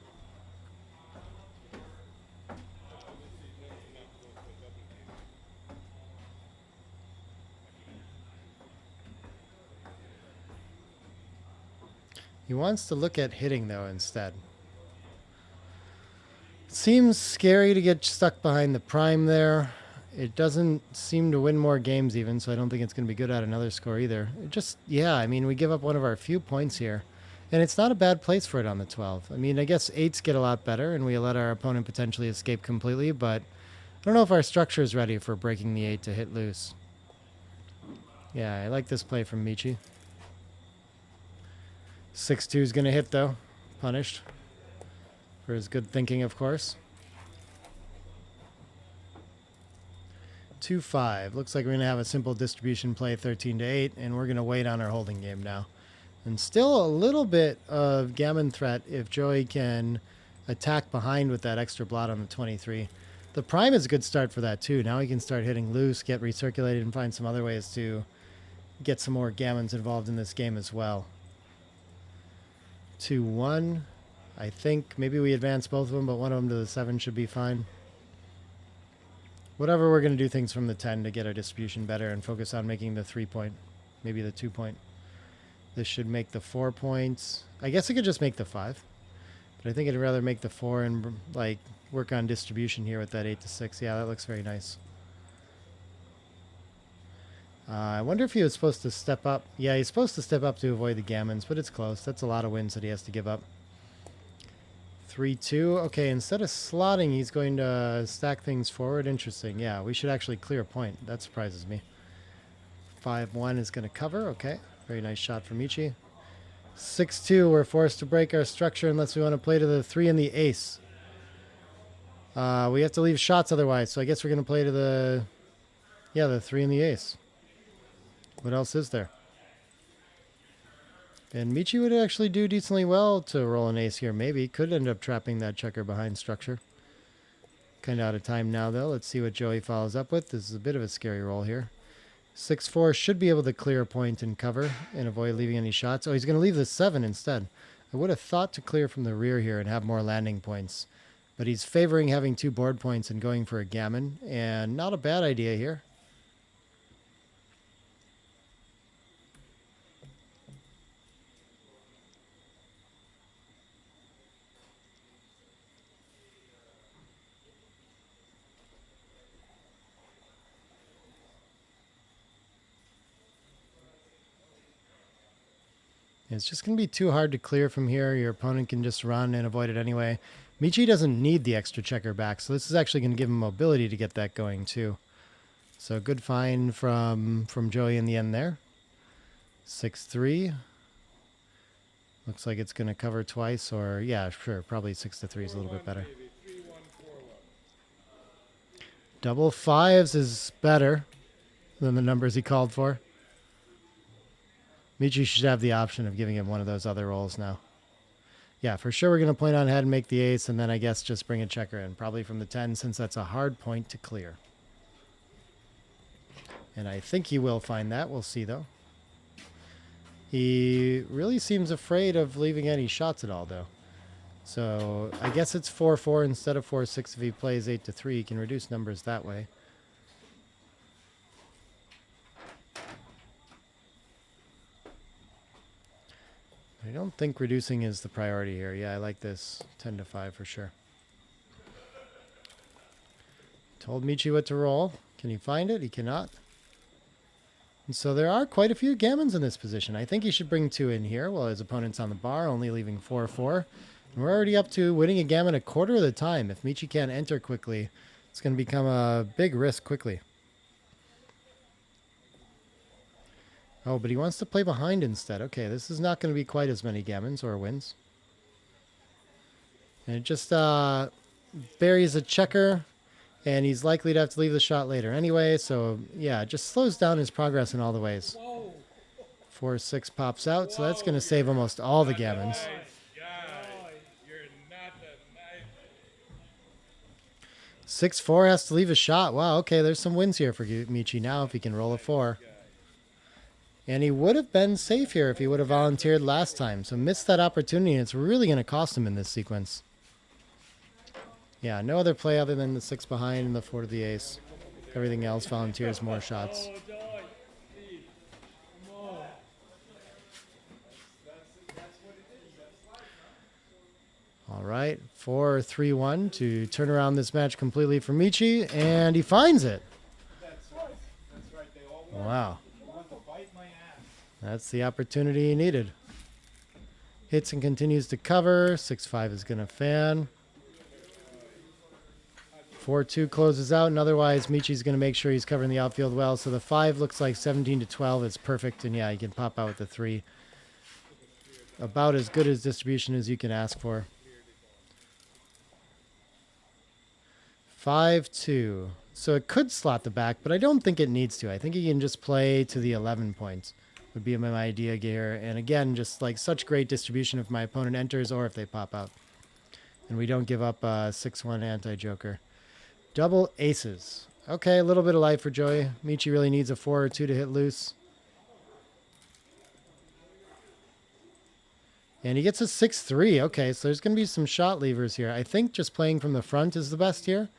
He wants to look at hitting, though, instead. Seems scary to get stuck behind the prime there. It doesn't seem to win more games even, so I don't think it's going to be good at another score either. It just, yeah, I mean, we give up one of our few points here. And it's not a bad place for it on the 12. I mean, I guess 8s get a lot better, and we let our opponent potentially escape completely, but I don't know if our structure is ready for breaking the 8 to hit loose. Yeah, I like this play from Michi. 6-2 is going to hit, though. Punished. For his good thinking, of course. 2-5. Looks like we're going to have a simple distribution play 13-8, and we're going to wait on our holding game now. And still a little bit of gammon threat if Joey can attack behind with that extra blot on the 23. The prime is a good start for that too. Now he can start hitting loose, get recirculated, and find some other ways to get some more gammons involved in this game as well. 2-1. I think maybe we advance both of them, but one of them to the 7 should be fine. Whatever, we're going to do things from the 10 to get our distribution better and focus on making the 3-point, maybe the 2-point. This should make the 4 points. I guess I could just make the 5. But I think I'd rather make the 4 and like work on distribution here with that 8-6. Yeah, that looks very nice. I wonder if he was supposed to step up. Yeah, he's supposed to step up to avoid the gammons, but it's close. That's a lot of wins that he has to give up. 3-2. Okay, instead of slotting, he's going to stack things forward. Interesting. Yeah, we should actually clear a point. That surprises me. 5-1 is going to cover. Okay, very nice shot from Michi. 6-2, we're forced to break our structure unless we want to play to the 3 and the ace. We have to leave shots otherwise, so I guess we're going to play to the... Yeah, the 3 and the ace. What else is there? And Michi would actually do decently well to roll an ace here, maybe. Could end up trapping that checker behind structure. Kind of out of time now, though. Let's see what Joey follows up with. This is a bit of a scary roll here. 6-4 should be able to clear a point and cover and avoid leaving any shots. Oh, he's going to leave the 7 instead. I would have thought to clear from the rear here and have more landing points. But he's favoring having 2 board points and going for a gammon. And not a bad idea here. It's just going to be too hard to clear from here. Your opponent can just run and avoid it anyway. Michi doesn't need the extra checker back, so this is actually going to give him mobility to get that going too. So good find from Joey in the end there. 6-3. Looks like it's going to cover twice, or yeah, sure, probably 6-3 is a little bit better. Double 5s is better than the numbers he called for. Michi should have the option of giving him one of those other rolls now. Yeah, for sure we're going to play on ahead and make the ace, and then I guess just bring a checker in, probably from the 10, since that's a hard point to clear. And I think he will find that. We'll see, though. He really seems afraid of leaving any shots at all, though. So I guess it's 4-4 instead of 4-6 if he plays 8-3. He can reduce numbers that way. I don't think reducing is the priority here. Yeah, I like this 10-5 for sure. Told Michi what to roll. Can he find it? He cannot. And so there are quite a few gammons in this position. I think he should bring 2 in here while his opponent's on the bar, only leaving 4-4. And we're already up to winning a gammon a quarter of the time. If Michi can't enter quickly, it's going to become a big risk quickly. Oh, but he wants to play behind instead. Okay, this is not going to be quite as many gammons or wins. And it just buries a checker, and he's likely to have to leave the shot later anyway. So, yeah, it just slows down his progress in all the ways. 4-6 pops out, so that's going to save almost all the gammons. 6-4 has to leave a shot. Wow, okay, there's some wins here for Michi now if he can roll a 4. And he would have been safe here if he would have volunteered last time. So missed that opportunity, and it's really going to cost him in this sequence. Yeah, no other play other than the 6 behind and the 4 to the ace. Everything else volunteers more shots. All right, 4-3-1 to turn around this match completely for Michi, and he finds it. That's right. That's right. They all want, Wow, want to bite my ass. that's the opportunity he needed. Hits and continues to cover. 6-5 is going to fan. 4-2 closes out, and otherwise Michi's going to make sure he's covering the outfield well. So the 5 looks like 17-12. It's perfect, and yeah, you can pop out with the 3. About as good as distribution as you can ask for. 5-2. So it could slot the back, but I don't think it needs to. I think he can just play to the 11 points would be my idea here. And again, just like such great distribution if my opponent enters or if they pop out. And we don't give up a 6-1 anti-joker. Double aces. Okay, a little bit of life for Joey. Michi really needs a 4 or 2 to hit loose. And he gets a 6-3. Okay, so there's going to be some shot levers here. I think just playing from the front is the best here.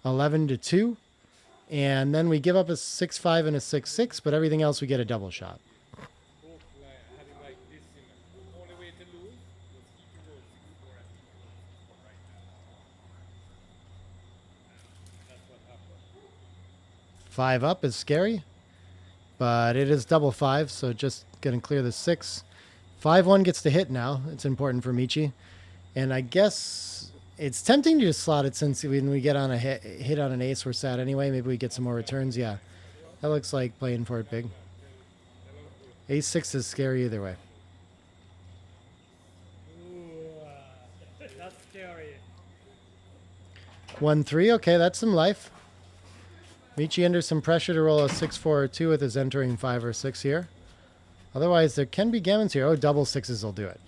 11-2. And then we give up a 6-5 and a 6-6, but everything else we get a double shot. Five up is scary, but it is double 5, so just going to clear the 6. 5-1 gets to hit now. It's important for Michi. And I guess it's tempting to just slot it since when we get on a hit on an ace, we're sad anyway. Maybe we get some more returns. Yeah, that looks like playing for it big. Ace-6 is scary either way. That's scary. 1-3. Okay, that's some life. Michi under some pressure to roll a 6-4 or 2 with his entering 5 or 6 here. Otherwise, there can be gammons here. Oh, double 6s will do it.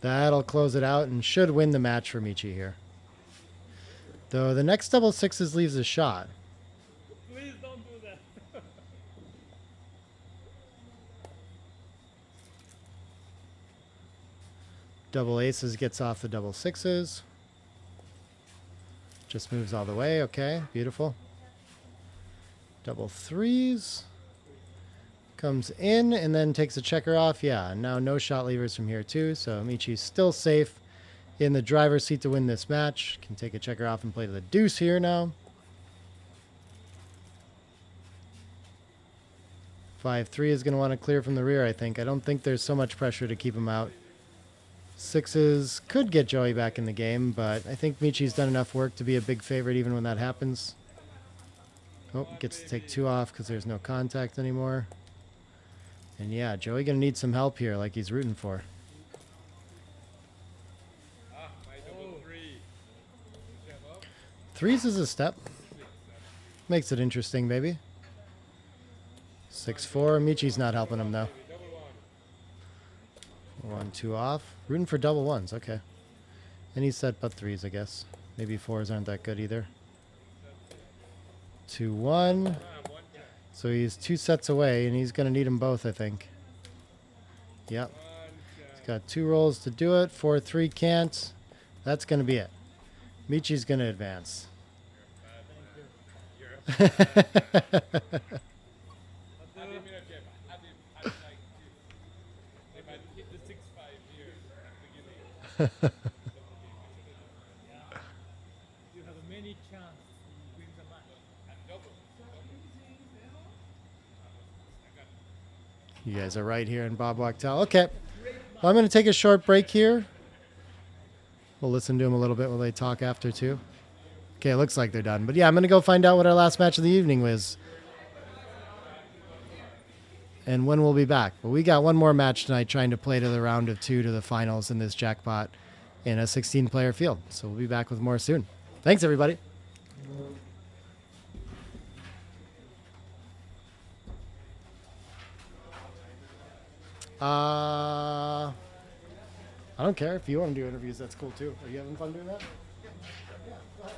That'll close it out and should win the match for Michi here. Though the next double 6s leaves a shot. Please don't do that. Double aces gets off the double 6s. Just moves all the way. Okay, beautiful. Double 3s. Comes in and then takes a checker off. Yeah, now no shot levers from here too. So Michi's still safe in the driver's seat to win this match. Can take a checker off and play to the deuce here now. 5-3 is going to want to clear from the rear, I think. I don't think there's so much pressure to keep him out. 6s could get Joey back in the game, but I think Michi's done enough work to be a big favorite even when that happens. Oh, gets to take 2 off because there's no contact anymore. And yeah, Joey going to need some help here like he's rooting for. Threes is a step. Makes it interesting, maybe. 6-4. Michi's not helping him, though. 1-2 off. Rooting for double 1s. Okay. Any set but 3s, I guess. Maybe 4s aren't that good either. 2-1. So he's 2 sets away, and he's going to need them both, I think. Yep. He's got 2 rolls to do it. 4-3 can't. That's going to be it. Michi's going to advance. You have many chances to win the match. You guys are right here in Bob Wachtel. Okay. Well, I'm going to take a short break here. We'll listen to them a little bit while they talk after, too. Okay, it looks like they're done. But yeah, I'm going to go find out what our last match of the evening was. And when we'll be back. But we got one more match tonight trying to play to the round of 2 to the finals in this jackpot in a 16-player field. So we'll be back with more soon. Thanks, everybody. I don't care. If you want to do interviews, that's cool, too. Are you having fun doing that? Yeah, go ahead.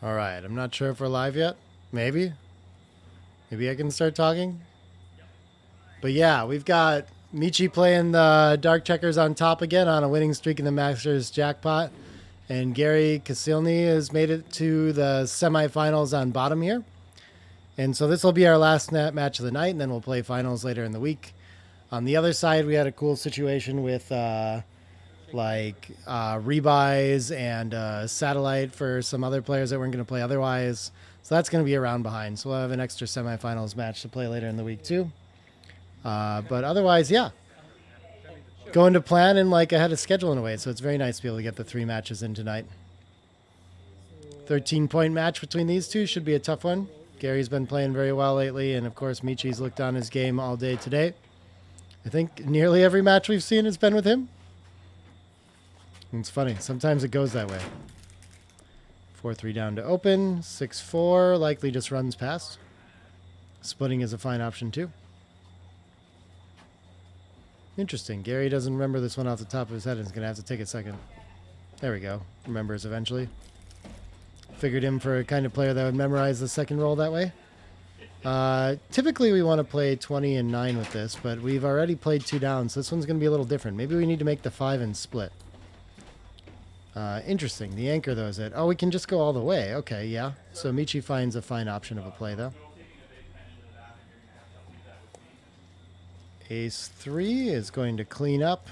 All right, I'm not sure if we're live yet. Maybe. Maybe I can start talking. But yeah, we've got Michi playing the dark checkers on top again on a winning streak in the Masters Jackpot. And Gary Casilny has made it to the semifinals on bottom here. And so this will be our last match of the night, and then we'll play finals later in the week. On the other side, we had a cool situation with rebuys and satellite for some other players that weren't going to play otherwise. So that's going to be a round behind. So we'll have an extra semifinals match to play later in the week too. But otherwise, yeah. Going to plan and like ahead of schedule in a way. So it's very nice to be able to get the 3 matches in tonight. 13-point match between these two should be a tough one. Gary's been playing very well lately, and of course Michi's looked on his game all day today. I think nearly every match we've seen has been with him. And it's funny, sometimes it goes that way. 4-3 down to open, 6-4, likely just runs past. Splitting is a fine option too. Interesting, Gary doesn't remember this one off the top of his head and is going to have to take a second. There we go, remembers eventually. Figured him for a kind of player that would memorize the second roll that way. Typically we want to play 20 and 9 with this, but we've already played 2 down, so this one's going to be a little different. Maybe we need to make the 5 and split. Interesting. The anchor, though, is it? Oh, we can just go all the way. Okay, yeah. So Michi finds a fine option of a play, though. Ace 3 is going to clean up.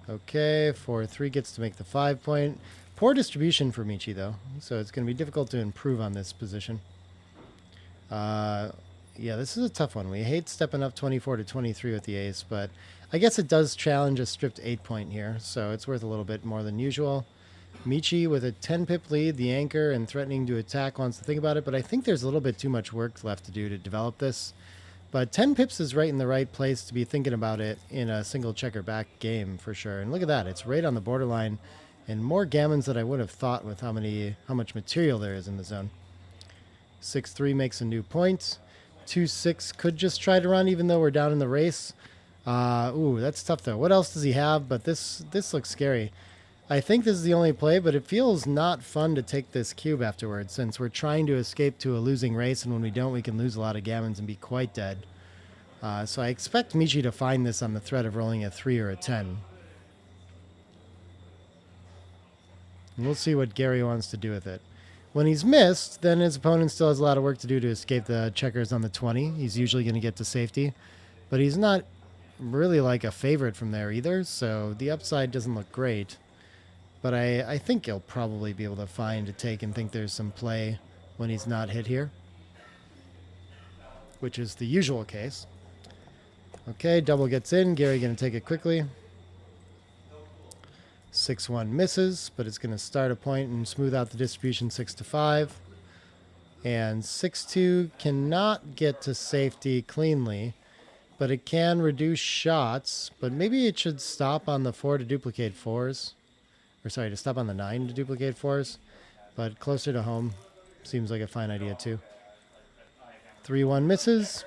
Okay, 4-3 gets to make the 5-point. Poor distribution for Michi, though, so it's going to be difficult to improve on this position. Yeah, this is a tough one. We hate stepping up 24 to 23 with the ace, but I guess it does challenge a stripped 8-point here, so it's worth a little bit more than usual. Michi with a 10-pip lead, the anchor, and threatening to attack wants to think about it, but I think there's a little bit too much work left to do to develop this. But 10 pips is right in the right place to be thinking about it in a single checker back game for sure. And look at that, it's right on the borderline, and more gammons than I would have thought with how much material there is in the zone. 6-3 makes a new point. 2-6 could just try to run even though we're down in the race. Ooh, that's tough though. What else does he have? But this looks scary. I think this is the only play, but it feels not fun to take this cube afterwards since we're trying to escape to a losing race, and when we don't, we can lose a lot of gammons and be quite dead. So I expect Michi to find this on the threat of rolling a 3 or a 10. And we'll see what Gary wants to do with it. When he's missed, then his opponent still has a lot of work to do to escape the checkers on the 20. He's usually going to get to safety, but he's not really like a favorite from there either, so the upside doesn't look great. But I think he'll probably be able to find a take and think there's some play when he's not hit here, which is the usual case. Okay, double gets in. Gary going to take it quickly. 6-1 misses, but it's going to start a point and smooth out the distribution 6-5. And 6-2 cannot get to safety cleanly, but it can reduce shots. But maybe it should stop on the 4 to duplicate 4s. Or sorry, to stop on the 9 to duplicate 4s. But closer to home seems like a fine idea too. 3-1 misses.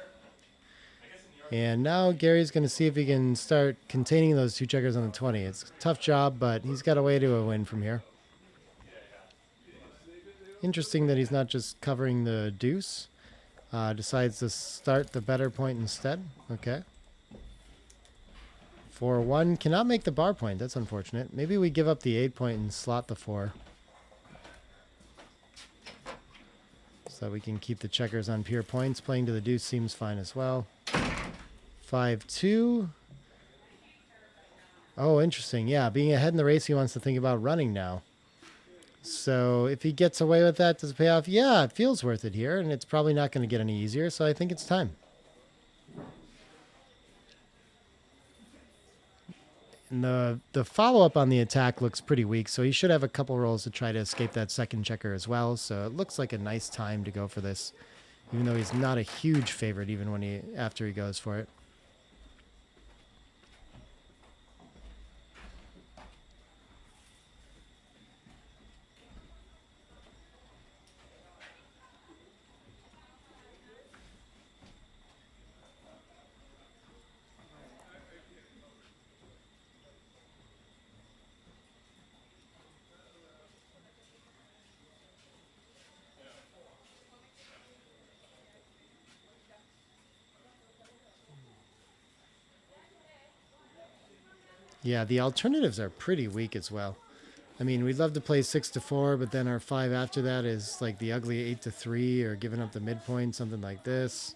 And now Gary's going to see if he can start containing those 2 checkers on the 20. It's a tough job, but he's got a way to a win from here. Interesting that he's not just covering the deuce. Decides to start the better point instead. Okay. 4-1 cannot make the bar point. That's unfortunate. Maybe we give up the 8-point and slot the 4. So that we can keep the checkers on pure points. Playing to the deuce seems fine as well. 5-2. Oh, interesting. Yeah, being ahead in the race, he wants to think about running now. So if he gets away with that, does it pay off? Yeah, it feels worth it here, and it's probably not going to get any easier, so I think it's time. And the follow-up on the attack looks pretty weak, so he should have a couple rolls to try to escape that second checker as well, so it looks like a nice time to go for this, even though he's not a huge favorite even when after he goes for it. Yeah, the alternatives are pretty weak as well. I mean, we'd love to play 6-4, but then our 5 after that is like the ugly 8-3 or giving up the midpoint, something like this.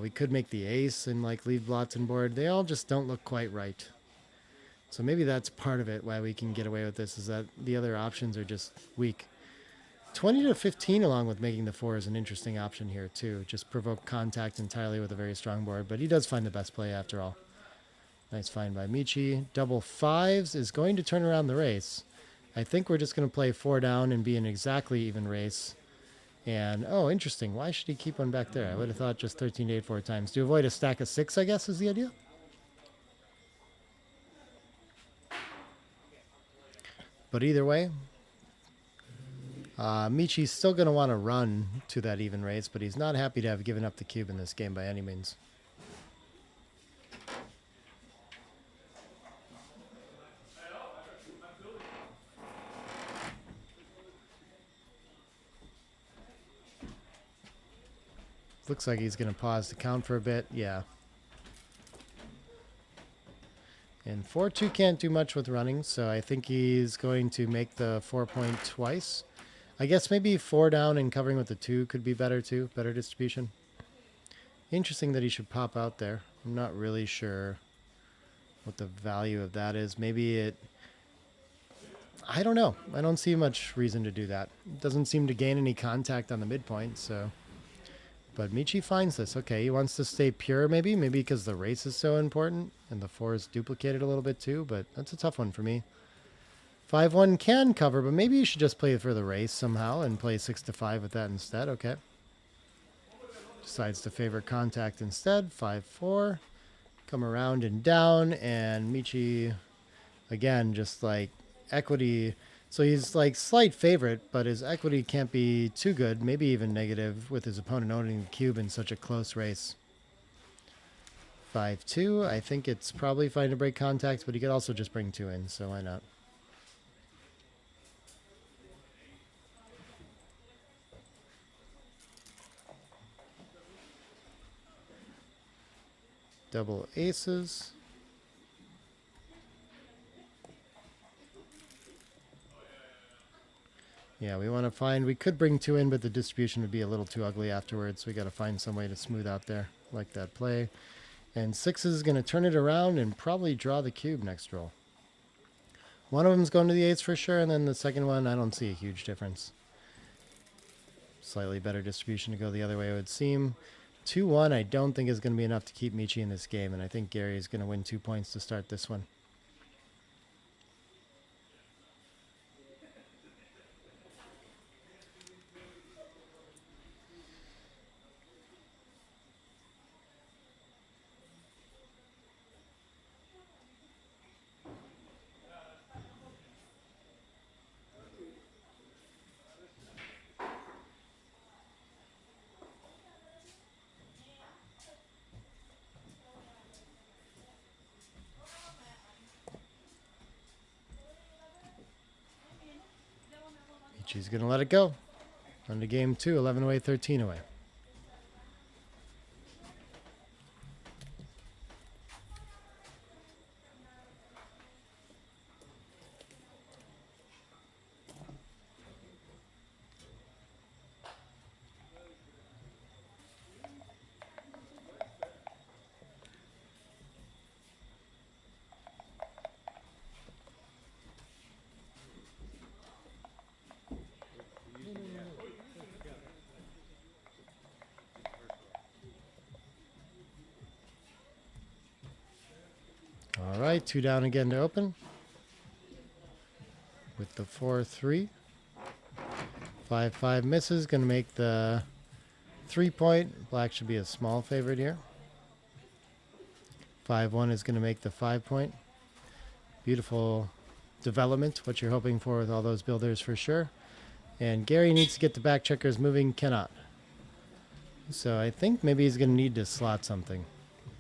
We could make the ace and like leave blots on board. They all just don't look quite right. So maybe that's part of it why we can get away with this, is that the other options are just weak. 20-15 along with making the 4 is an interesting option here too. Just provoke contact entirely with a very strong board, but he does find the best play after all. Nice find by Michi. Double 5s is going to turn around the race. I think we're just going to play 4 down and be an exactly even race. And, oh, interesting. Why should he keep one back there? I would have thought just 13 to 8 4 times. To avoid a stack of 6, I guess, is the idea. But either way, Michi's still going to want to run to that even race, but he's not happy to have given up the cube in this game by any means. Looks like he's going to pause to count for a bit. Yeah. And 4-2 can't do much with running, so I think he's going to make the 4-point twice. I guess maybe 4 down and covering with the 2 could be better too. Better distribution. Interesting that he should pop out there. I'm not really sure what the value of that is. Maybe it... I don't know. I don't see much reason to do that. It doesn't seem to gain any contact on the midpoint, so... But Michi finds this. Okay, he wants to stay pure maybe. Maybe because the race is so important. And the 4 is duplicated a little bit too. But that's a tough one for me. 5-1 can cover, but maybe you should just play for the race somehow and play 6-5 with that instead. Okay. Decides to favor contact instead. 5-4. Come around and down. And Michi, again, just like equity... So he's like slight favorite, but his equity can't be too good, maybe even negative, with his opponent owning the cube in such a close race. 5-2, I think it's probably fine to break contact, but he could also just bring 2 in, so why not? Double aces. Yeah, we want to find... We could bring 2 in, but the distribution would be a little too ugly afterwards. So we got to find some way to smooth out there. Like that play. And 6 is going to turn it around and probably draw the cube next roll. One of them's going to the 8s for sure, and then the second one, I don't see a huge difference. Slightly better distribution to go the other way, it would seem. 2-1 I don't think is going to be enough to keep Michi in this game, and I think Gary is going to win 2 points to start this one. Michi's going to let it go. On to game 2, 11 away, 13 away. All right, 2 down again to open. With the 4-3. 5-5 misses, going to make the 3-point. Black should be a small favorite here. 5-1 is going to make the 5-point. Beautiful development, what you're hoping for with all those builders for sure. And Gary needs to get the back checkers moving, cannot. So I think maybe he's going to need to slot something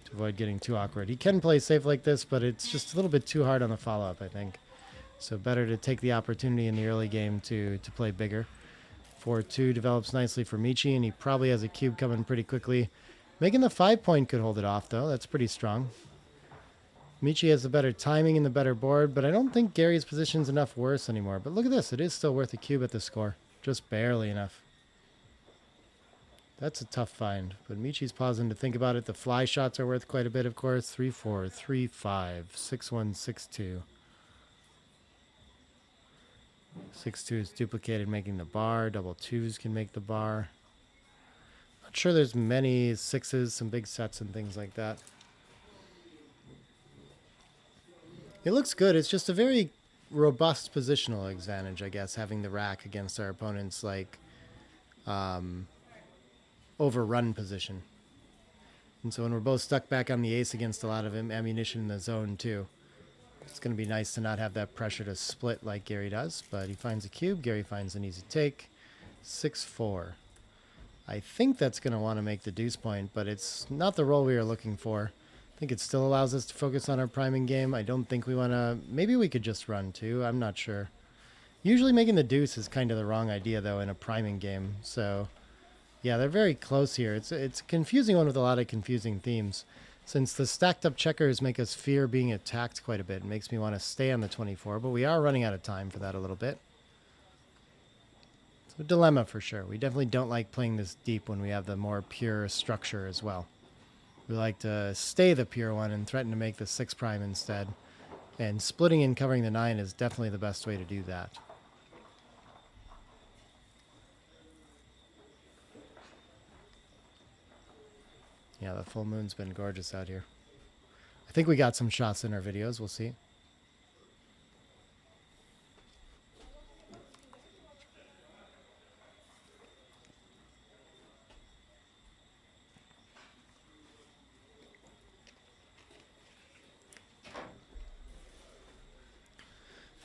to avoid getting too awkward. He can play safe like this, but it's just a little bit too hard on the follow-up, I think. So better to take the opportunity in the early game to play bigger. 4-2 develops nicely for Michi, and he probably has a cube coming pretty quickly. Making the 5-point could hold it off, though. That's pretty strong. Michi has the better timing and the better board, but I don't think Gary's position's enough worse anymore. But look at this. It is still worth a cube at the score. Just barely enough. That's a tough find. But Michi's pausing to think about it. The fly shots are worth quite a bit, of course. 3-4, 3-5, 6-1, 6-2. 6-2 is duplicated, making the bar. Double twos can make the bar. Not sure there's many sixes, some big sets and things like that. It looks good. It's just a very robust positional advantage, I guess, having the rack against our opponent's like overrun position. And so when we're both stuck back on the ace against a lot of ammunition in the zone too, it's going to be nice to not have that pressure to split like Gary does. But he finds a cube. Gary finds an easy take. 6-4. I think that's going to want to make the deuce point, but it's not the roll we are looking for. I think it still allows us to focus on our priming game. I don't think we want to... Maybe we could just run too. I'm not sure. Usually making the deuce is kind of the wrong idea, though, in a priming game. So, yeah, they're very close here. It's a confusing one with a lot of confusing themes. Since the stacked up checkers make us fear being attacked quite a bit, it makes me want to stay on the 24, but we are running out of time for that a little bit. It's a dilemma for sure. We definitely don't like playing this deep when we have the more pure structure as well. We like to stay the pure one and threaten to make the 6 prime instead. And splitting and covering the 9 is definitely the best way to do that. Yeah, the full moon's been gorgeous out here. I think we got some shots in our videos. We'll see.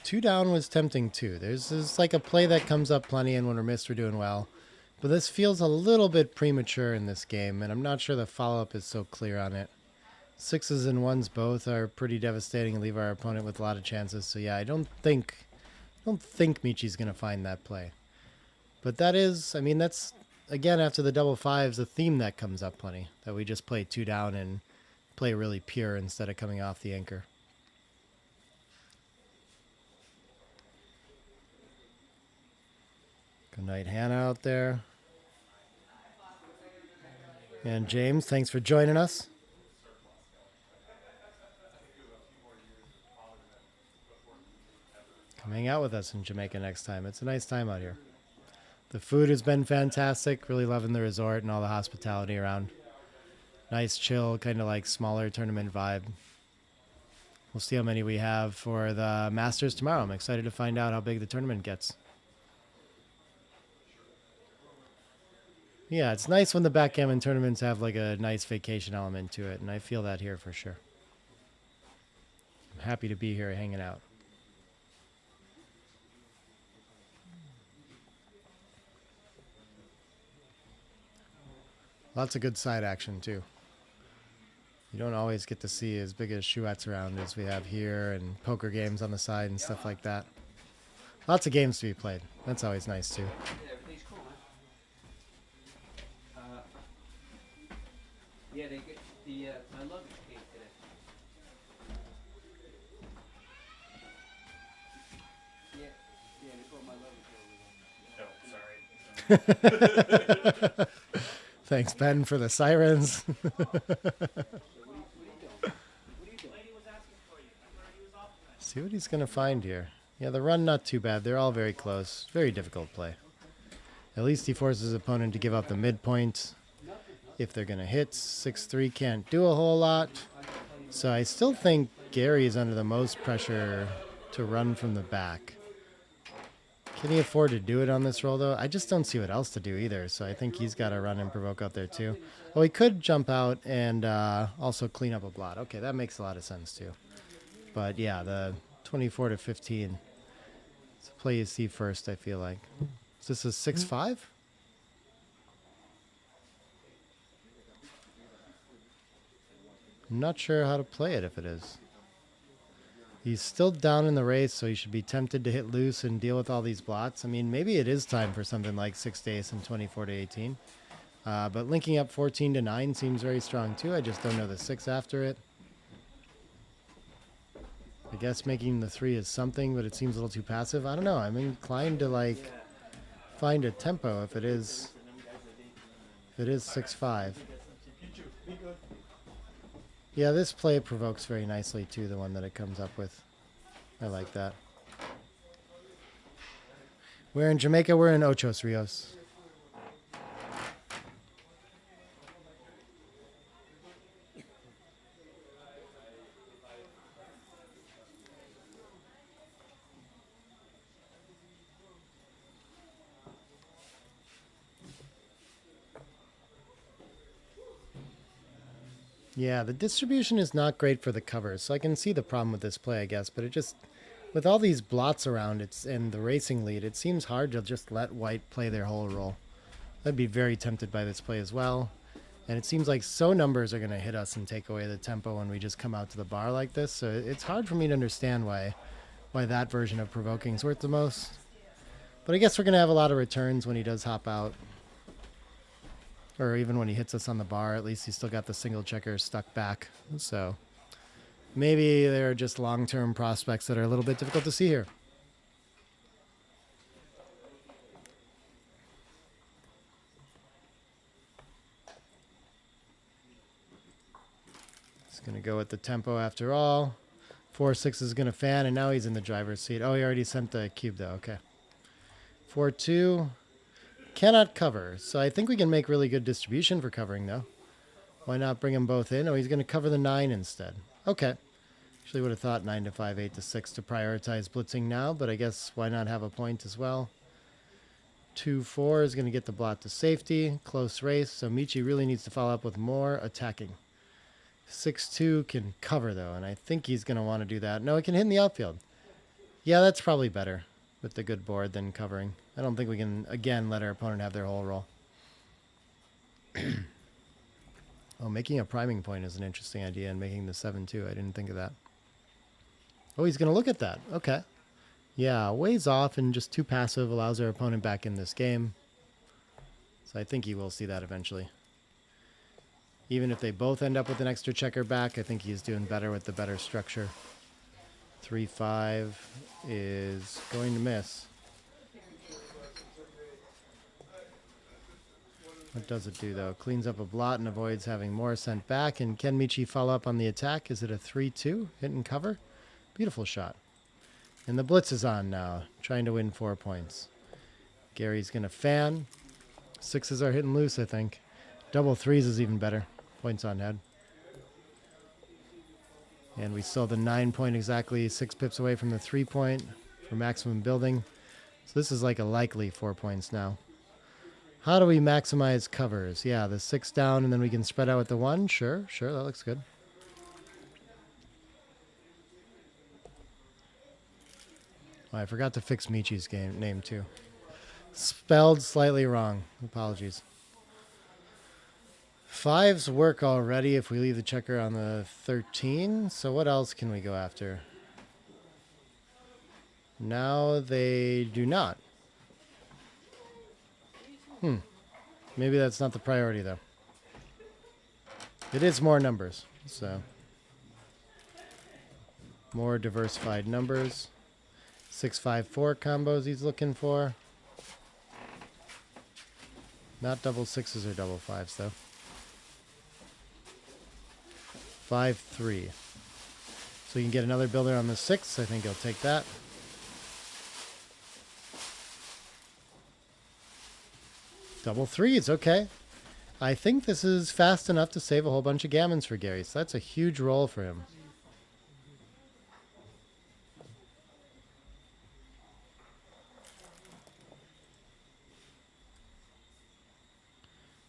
Two down was tempting too. There's like a play that comes up plenty, and when we're missed, we're doing well. But this feels a little bit premature in this game, and I'm not sure the follow-up is so clear on it. 6s and 1s both are pretty devastating and leave our opponent with a lot of chances. So yeah, I don't think Michi's going to find that play. But that is, I mean, that's, again, after the double 5s, a theme that comes up plenty. That we just play 2 down and play really pure instead of coming off the anchor. Good night, Hannah out there. And James, thanks for joining us. Come hang out with us in Jamaica next time. It's a nice time out here. The food has been fantastic. Really loving the resort and all the hospitality around. Nice, chill, kind of like smaller tournament vibe. We'll see how many we have for the Masters tomorrow. I'm excited to find out how big the tournament gets. Yeah, it's nice when the backgammon tournaments have like a nice vacation element to it, and I feel that here for sure. I'm happy to be here hanging out. Lots of good side action too. You don't always get to see as big as chouettes around as we have here, and poker games on the side and stuff like that. Lots of games to be played. That's always nice too. Yeah, they get the my luggage came today. Yeah, they brought my luggage over. Oh, sorry. Thanks, Ben, for the sirens. So what are you doing? See what he's going to find here. Yeah, the run not too bad. They're all very close. Very difficult play. At least he forces his opponent to give up the midpoint. If they're going to hit, 6-3 can't do a whole lot. So I still think Gary is under the most pressure to run from the back. Can he afford to do it on this roll, though? I just don't see what else to do either, so I think he's got to run and provoke out there, too. Oh, he could jump out and also clean up a blot. Okay, that makes a lot of sense, too. But, yeah, the 24 to 15. It's a play you see first, I feel like. Is this a 6-5? I'm not sure how to play it if it is. He's still down in the race, so he should be tempted to hit loose and deal with all these blots. I mean, maybe it is time for something like 6 to ace and 24 to 18. But linking up 14 to 9 seems very strong too. I just don't know the 6 after it. I guess making the 3 is something, but it seems a little too passive. I don't know. I'm inclined to like find a tempo if it is 6-5. Yeah, this play provokes very nicely too, the one that it comes up with. I like that. We're in Jamaica, we're in Ochos Rios. Yeah, the distribution is not great for the covers, so I can see the problem with this play, I guess, but it just, with all these blots around it and the racing lead, it seems hard to just let white play their whole role. I'd be very tempted by this play as well, and it seems like so numbers are going to hit us and take away the tempo when we just come out to the bar like this, so it's hard for me to understand why that version of provoking is worth the most. But I guess we're going to have a lot of returns when he does hop out. Or even when he hits us on the bar, at least he's still got the single checker stuck back. So maybe there are just long-term prospects that are a little bit difficult to see here. He's going to go with the tempo after all. 4-6 is going to fan, and now he's in the driver's seat. Oh, he already sent the cube, though. Okay. 4-2. Cannot cover. So I think we can make really good distribution for covering, though. Why not bring them both in? Oh, he's going to cover the 9 instead. Okay. Actually would have thought 9 to 5, 8 to 6 to prioritize blitzing now, but I guess why not have a point as well? 2-4 is going to get the blot to safety. Close race, so Michi really needs to follow up with more attacking. 6-2 can cover, though, and I think he's going to want to do that. No, it can hit in the outfield. Yeah, that's probably better with the good board than covering. I don't think we can, again, let our opponent have their whole roll. Oh, making a priming point is an interesting idea, and making the 7-2. I didn't think of that. Oh, he's going to look at that. Okay. Yeah, ways off and just too passive allows our opponent back in this game. So I think he will see that eventually. Even if they both end up with an extra checker back, I think he's doing better with the better structure. 3-5 is going to miss. What does it do, though? Cleans up a blot and avoids having more sent back. And can Michi follow up on the attack? Is it a 3-2? Hit and cover? Beautiful shot. And the blitz is on now, trying to win 4 points. Gary's going to fan. 6s are hitting loose, I think. Double 3s is even better. Points on head. And we still have the 9 point exactly 6 pips away from the 3 point for maximum building. So this is like a likely 4 points now. How do we maximize covers? Yeah, the 6 down and then we can spread out with the 1. Sure, that looks good. Oh, I forgot to fix Michi's name too. Spelled slightly wrong. Apologies. 5s work already if we leave the checker on the 13. So what else can we go after? Now they do not. Maybe that's not the priority, though. It is more numbers, so. More diversified numbers. 6-5-4 combos he's looking for. Not double 6s or double 5s, though. 5-3. So you can get another builder on the 6. I think he'll take that. Double 3s, okay. I think this is fast enough to save a whole bunch of gammons for Gary, so that's a huge roll for him.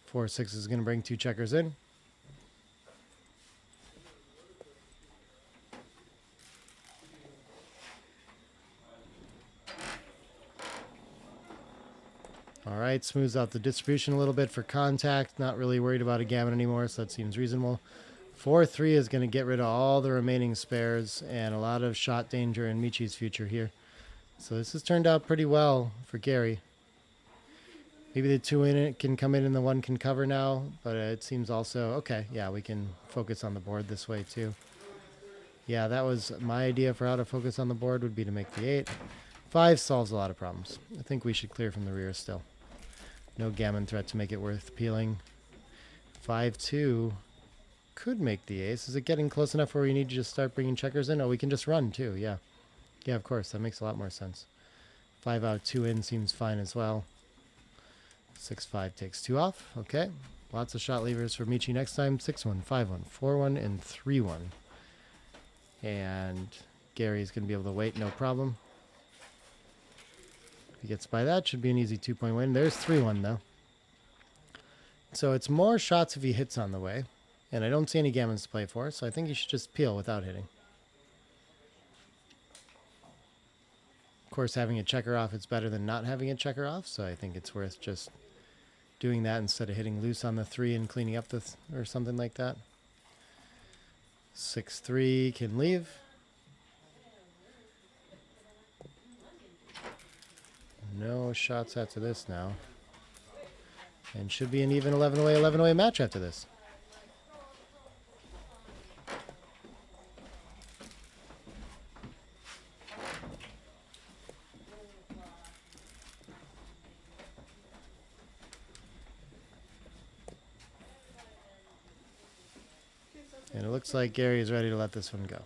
Four 6 is going to bring 2 checkers in. All right, smooths out the distribution a little bit for contact. Not really worried about a gammon anymore, so that seems reasonable. 4-3 is going to get rid of all the remaining spares and a lot of shot danger in Michi's future here. So this has turned out pretty well for Gary. Maybe the 2 in it can come in and the 1 can cover now, but it seems also, okay, yeah, we can focus on the board this way too. Yeah, that was my idea for how to focus on the board, would be to make the 8. 5 solves a lot of problems. I think we should clear from the rear still. No gammon threat to make it worth peeling. 5-2 could make the ace. Is it getting close enough where we need to just start bringing checkers in? Oh, we can just run too, yeah. Yeah, of course, that makes a lot more sense. 5 out, 2 in seems fine as well. 6-5 takes 2 off, okay. Lots of shot levers for Michi next time. 6-1, 5-1, 4-1, and 3-1. And Gary's going to be able to wait, no problem. If he gets by that, should be an easy 2-point win. There's 3-1 though. So it's more shots if he hits on the way. And I don't see any gammons to play for, so I think he should just peel without hitting. Of course, having a checker off is better than not having a checker off, so I think it's worth just doing that instead of hitting loose on the 3 and cleaning up the or something like that. 6-3 can leave. No shots after this now. And should be an even 11 away match after this. And it looks like Gary is ready to let this one go.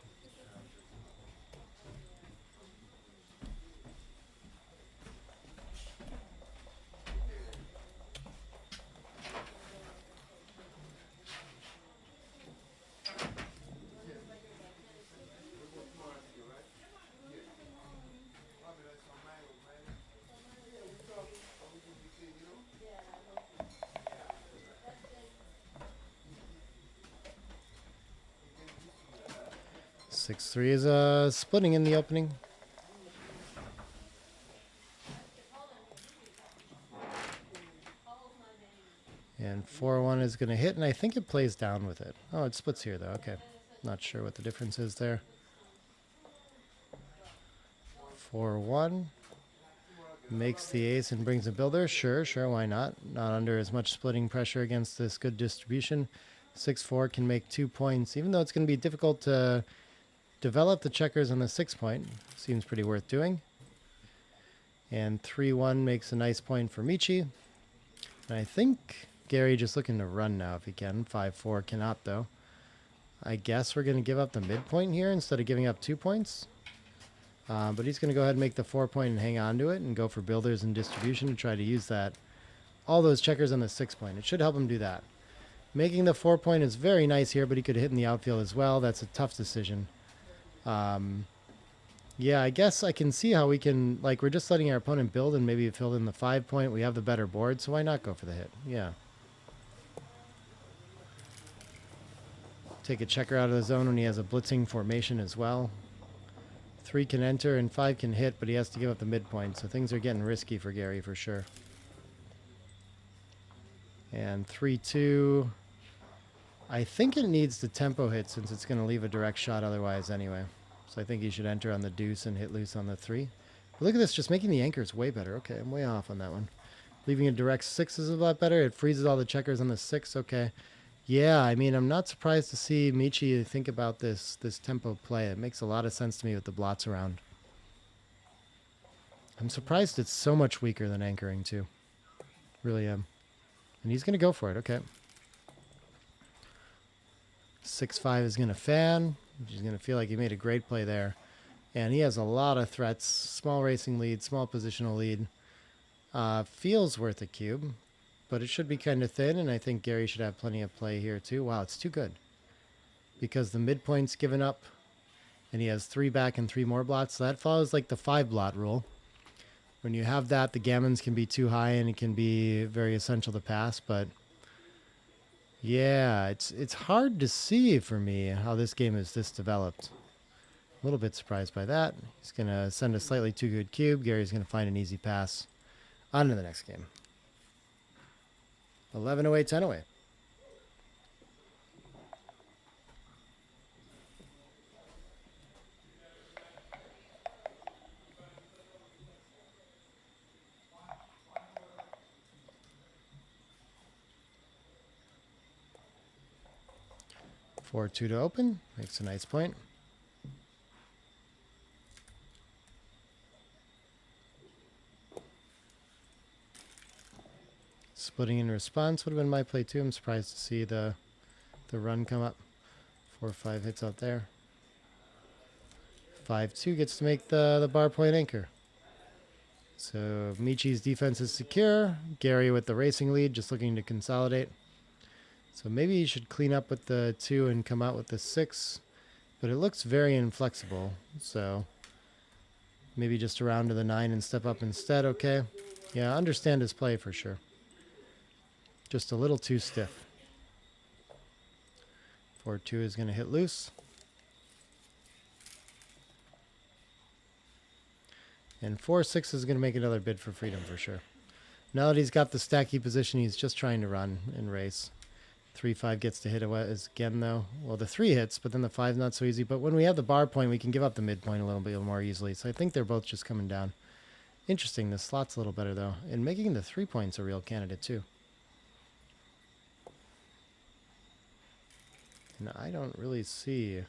Six three is splitting in the opening. And 4-1 is going to hit, and I think it plays down with it. Oh, it splits here, though. Okay. Not sure what the difference is there. 4-1. Makes the ace and brings a builder. Sure, why not? Not under as much splitting pressure against this good distribution. 6-4 can make 2 points, even though it's going to be difficult to develop the checkers on the 6 point. Seems pretty worth doing. And 3-1 makes a nice point for Michi. And I think Gary just looking to run now if he can. 5-4 cannot, though. I guess we're going to give up the midpoint here instead of giving up 2 points. But he's going to go ahead and make the 4 point and hang on to it and go for builders and distribution to try to use that. All those checkers on the 6 point. It should help him do that. Making the 4 point is very nice here, but he could hit in the outfield as well. That's a tough decision. Yeah, I guess I can see how we can, like, we're just letting our opponent build and maybe fill in the 5 point. We have the better board, so why not go for the hit? Yeah. Take a checker out of the zone when he has a blitzing formation as well. 3 can enter and 5 can hit, but he has to give up the midpoint, so things are getting risky for Gary for sure. And 3-2. I think it needs the tempo hit since it's going to leave a direct shot otherwise anyway. So I think he should enter on the deuce and hit loose on the 3. But look at this, just making the anchors way better. Okay, I'm way off on that one. Leaving a direct 6 is a lot better. It freezes all the checkers on the 6. Okay. Yeah, I mean, I'm not surprised to see Michi think about this tempo play. It makes a lot of sense to me with the blots around. I'm surprised it's so much weaker than anchoring too. Really am. And he's going to go for it. Okay. 6-5 is going to fan. He's going to feel like he made a great play there. And he has a lot of threats. Small racing lead, small positional lead. Feels worth a cube, but it should be kind of thin, and I think Gary should have plenty of play here too. Wow, it's too good. Because the midpoint's given up, and he has 3 back and 3 more blots. So that follows like the 5 blot rule. When you have that, the gammons can be too high, and it can be very essential to pass, but yeah, it's hard to see for me how this game is this developed. A little bit surprised by that. He's going to send a slightly too good cube. Gary's going to find an easy pass. On to the next game. 11 away, 10 away. Four two to open. Makes a nice point. Splitting in response would have been my play too. I'm surprised to see the run come up. 4 or 5 hits out there. 5-2 gets to make the bar point anchor. So Michi's defense is secure. Gary with the racing lead, just looking to consolidate. So maybe he should clean up with the 2 and come out with the 6. But it looks very inflexible. So maybe just around to the 9 and step up instead. Okay. Yeah, I understand his play for sure. Just a little too stiff. 4-2 is going to hit loose. And 4-6 is going to make another bid for freedom for sure. Now that he's got the stacky position, he's just trying to run and race. 3-5 gets to hit again though. Well, the 3 hits, but then the 5 not so easy. But when we have the bar point, we can give up the midpoint a little bit more easily. So I think they're both just coming down. Interesting. The slot's a little better though. And making the 3 points a real candidate too. And I don't really see...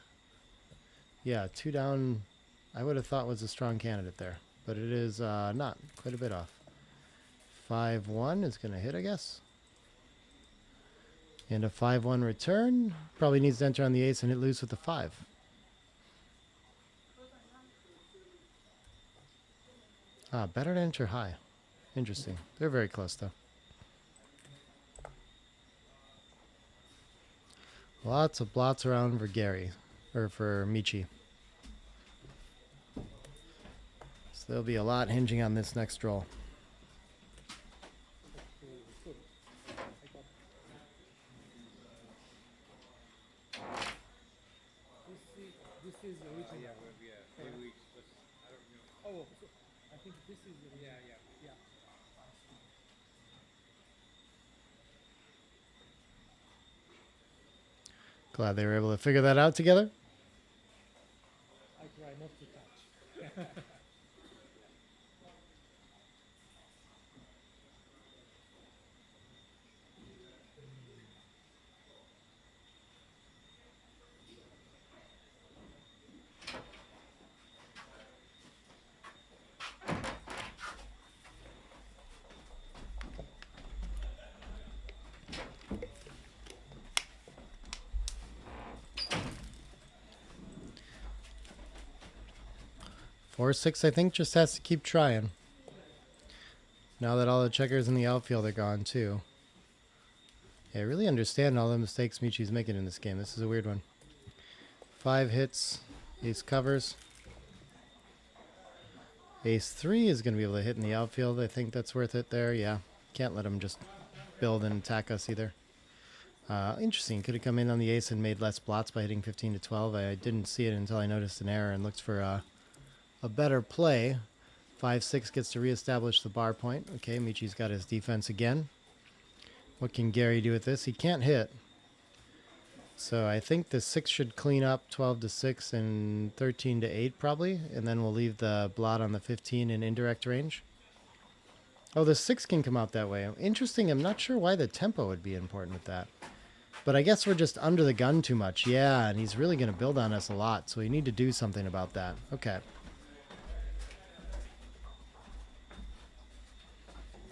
Yeah, 2 down I would have thought was a strong candidate there. But it is not. Quite a bit off. 5-1 is going to hit, I guess. And a 5-1 return. Probably needs to enter on the ace and hit loose with the 5. Better to enter high. Interesting. They're very close, though. Lots of blots around for Gary. Or for Michi. So there'll be a lot hinging on this next roll. This is the original. Oh, so I think this is the original. Yeah. Glad they were able to figure that out together. I try not to touch. Or 6, I think, just has to keep trying. Now that all the checkers in the outfield are gone, too. Yeah, I really understand all the mistakes Michi's making in this game. This is a weird one. 5 hits. Ace covers. Ace 3 is going to be able to hit in the outfield. I think that's worth it there. Yeah. Can't let him just build and attack us either. Interesting. Could have come in on the ace and made less blots by hitting 15 to 12. I didn't see it until I noticed an error and looked for... a better play. 5-6 gets to reestablish the bar point. Okay, Michi's got his defense again. What can Gary do with this? He can't hit. So I think the 6 should clean up 12 to 6 and 13 to 8 probably. And then we'll leave the blot on the 15 in indirect range. Oh, the 6 can come out that way. Interesting. I'm not sure why the tempo would be important with that. But I guess we're just under the gun too much. Yeah, and he's really going to build on us a lot. So we need to do something about that. Okay.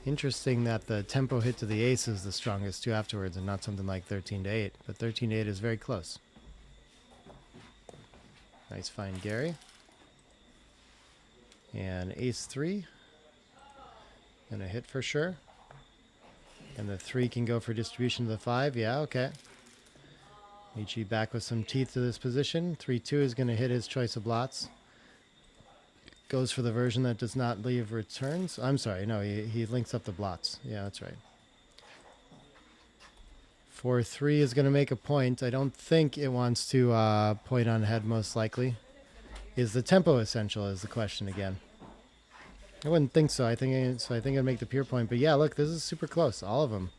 Interesting that the tempo hit to the ace is the strongest too afterwards and not something like 13 to 8. But 13 to 8 is very close. Nice find, Gary. And ace 3. Gonna hit for sure. And the 3 can go for distribution to the 5. Yeah, okay. Michi back with some teeth to this position. 3-2 is gonna hit his choice of blots. Goes for the version that does not leave returns. I'm sorry, no, he links up the blots. Yeah, that's right. 4-3 is going to make a point. I don't think it wants to point on head most likely. Is the tempo essential is the question again. I wouldn't think so. I think I'd make the pure point. But yeah, look, this is super close. All of them.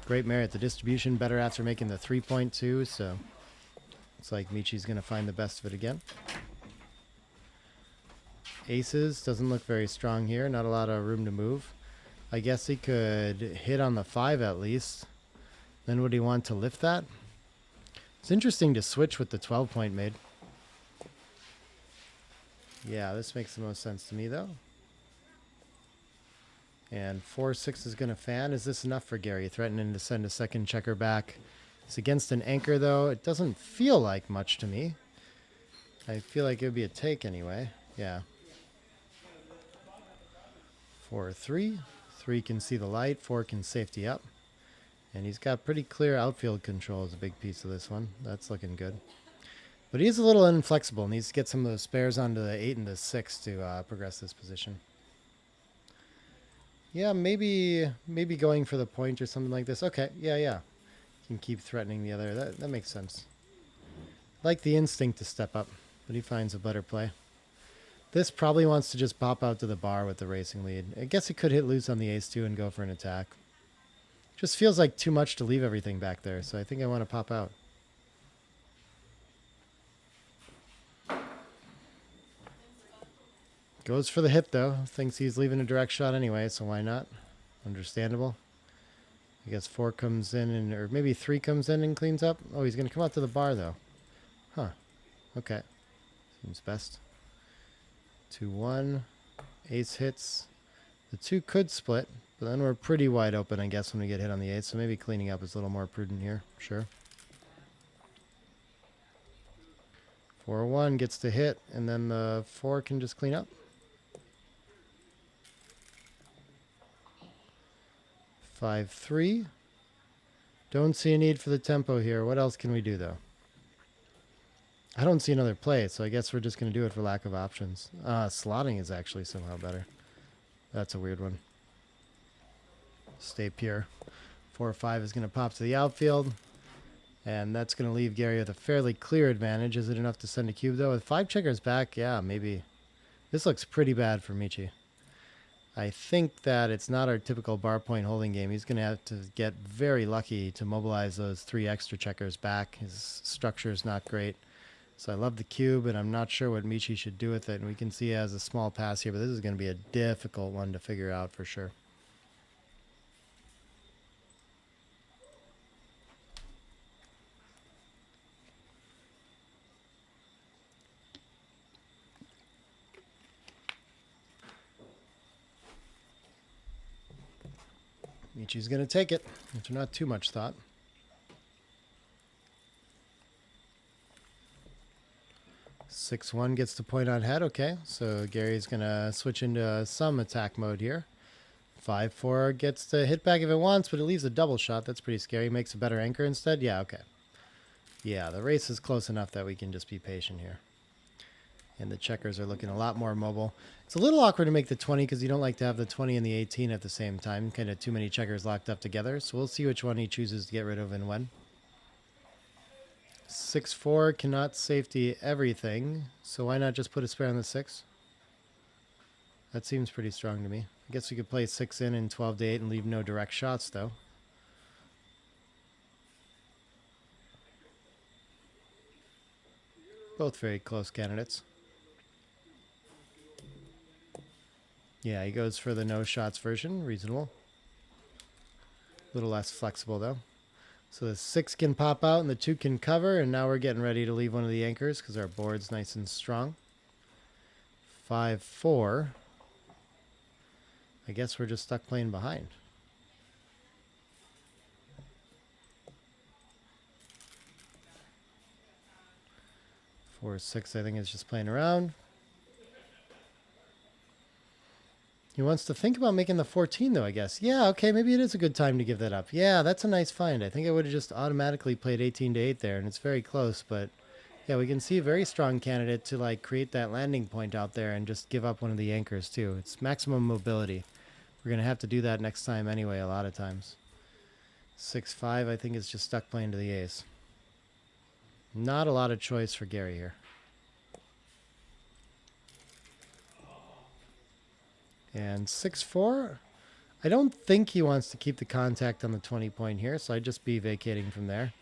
Great merit. The distribution better after making the 3-point too. So it's like Michi's going to find the best of it again. Aces doesn't look very strong here. Not a lot of room to move. I guess he could hit on the 5 at least. Then would he want to lift that? It's interesting to switch with the 12-point made. Yeah, this makes the most sense to me though. And 4-6 is going to fan. Is this enough for Gary? Threatening to send a second checker back. It's against an anchor, though. It doesn't feel like much to me. I feel like it would be a take anyway. Yeah. 4-3. 3 can see the light. 4 can safety up. And he's got pretty clear outfield control as a big piece of this one. That's looking good. But he's a little inflexible. Needs to get some of those spares onto the 8 and the 6 to progress this position. Yeah, maybe going for the point or something like this. Okay, yeah. Can keep threatening the other. That makes sense. Like the instinct to step up, but he finds a better play. This probably wants to just pop out to the bar with the racing lead. I guess it could hit loose on the ace too and go for an attack. Just feels like too much to leave everything back there, so I think I want to pop out. Goes for the hit though. Thinks he's leaving a direct shot anyway, so why not? Understandable. I guess 4 comes in, and or maybe 3 comes in and cleans up. Oh, he's going to come out to the bar though. Huh. Okay. Seems best. 2-1. Ace hits. The 2 could split, but then we're pretty wide open, I guess, when we get hit on the 8. So maybe cleaning up is a little more prudent here. Sure. 4-1 gets to hit, and then the 4 can just clean up. 5-3. Don't see a need for the tempo here. What else can we do, though? I don't see another play, so I guess we're just going to do it for lack of options. Slotting is actually somehow better. That's a weird one. Stay pure. 4-5 is going to pop to the outfield. And that's going to leave Gary with a fairly clear advantage. Is it enough to send a cube, though? With 5 checkers back, yeah, maybe. This looks pretty bad for Michi. I think that it's not our typical bar point holding game. He's going to have to get very lucky to mobilize those 3 extra checkers back. His structure is not great. So I love the cube, and I'm not sure what Michi should do with it. And we can see he has a small pass here, but this is going to be a difficult one to figure out for sure. Michi's going to take it, after not too much thought. Six one gets the point on head. Okay, so Gary's going to switch into some attack mode here. 5-4 gets the hit back if it wants, but it leaves a double shot. That's pretty scary. Makes a better anchor instead. Yeah, okay. Yeah, the race is close enough that we can just be patient here. And the checkers are looking a lot more mobile. It's a little awkward to make the 20 because you don't like to have the 20 and the 18 at the same time. Kind of too many checkers locked up together. So we'll see which one he chooses to get rid of and when. 6-4 cannot safety everything. So why not just put a spare on the 6? That seems pretty strong to me. I guess we could play 6 in and 12 to 8 and leave no direct shots though. Both very close candidates. Yeah, he goes for the no shots version. Reasonable. A little less flexible though. So the 6 can pop out and the 2 can cover, and now we're getting ready to leave one of the anchors because our board's nice and strong. 5-4. I guess we're just stuck playing behind. Four, 6, I think, is just playing around. He wants to think about making the 14, though, I guess. Yeah, okay, maybe it is a good time to give that up. Yeah, that's a nice find. I think I would have just automatically played 18 to 8 there, and it's very close, but yeah, we can see a very strong candidate to like create that landing point out there and just give up one of the anchors too. It's maximum mobility. We're going to have to do that next time anyway, a lot of times. 6-5, I think, is just stuck playing to the ace. Not a lot of choice for Gary here. And 6-4, I don't think he wants to keep the contact on the 20 point here, so I'd just be vacating from there.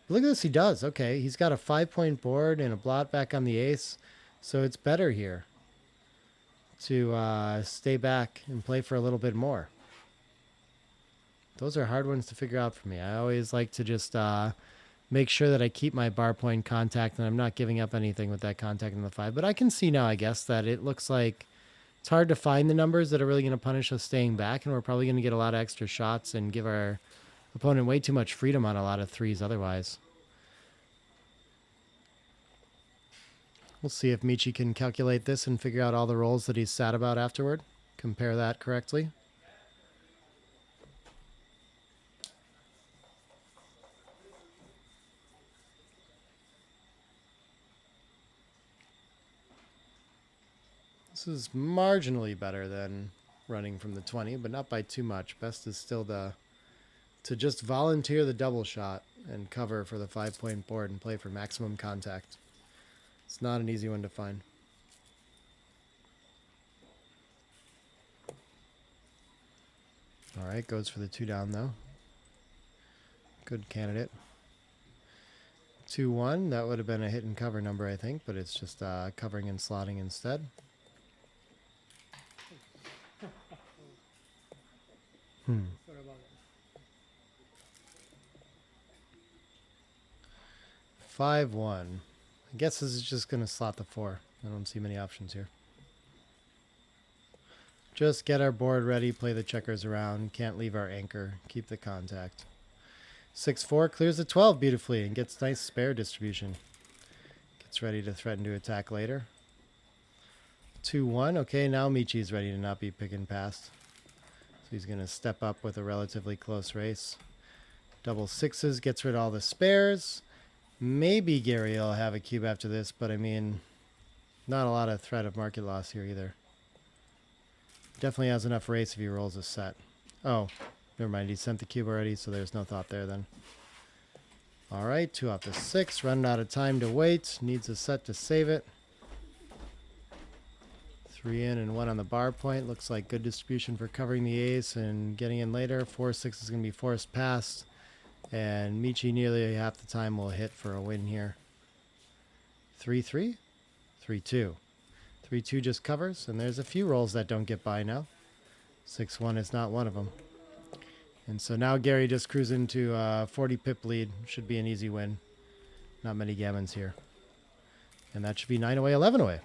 But look at this, he does. Okay, he's got a 5-point board and a blot back on the ace, so it's better here to stay back and play for a little bit more. Those are hard ones to figure out for me. I always like to just make sure that I keep my bar point contact and I'm not giving up anything with that contact in the 5. But I can see now, I guess, that it looks like It's hard to find the numbers that are really going to punish us staying back, and we're probably going to get a lot of extra shots and give our opponent way too much freedom on a lot of threes otherwise. We'll see if Michi can calculate this and figure out all the rolls that he's sad about afterward. Compare that correctly. This is marginally better than running from the 20, but not by too much. Best is still to just volunteer the double shot and cover for the 5-point board and play for maximum contact. It's not an easy one to find. All right, goes for the 2 down though. Good candidate. 2-1, that would have been a hit and cover number, I think, but it's just covering and slotting instead. Sorry about that. 5-1. I guess this is just going to slot the 4. I don't see many options here. Just get our board ready, play the checkers around, can't leave our anchor, keep the contact. 6-4 clears the 12 beautifully and gets nice spare distribution. Gets ready to threaten to attack later. 2-1. Okay, now Michi's ready to not be picking past. So he's going to step up with a relatively close race. Double sixes, gets rid of all the spares. Maybe Gary will have a cube after this, but I mean, not a lot of threat of market loss here either. Definitely has enough race if he rolls a set. Oh, never mind. He sent the cube already, so there's no thought there then. All right, 2 off the 6. Running out of time to wait. Needs a set to save it. 3 in and 1 on the bar point. Looks like good distribution for covering the ace and getting in later. 4-6 is going to be forced past. And Michi nearly half the time will hit for a win here. 3-3? 3-2. 3-2 just covers, and there's a few rolls that don't get by now. 6-1 is not one of them. And so now Gary just cruising into a 40 pip lead. Should be an easy win. Not many gammons here. And that should be 9 away, 11 away.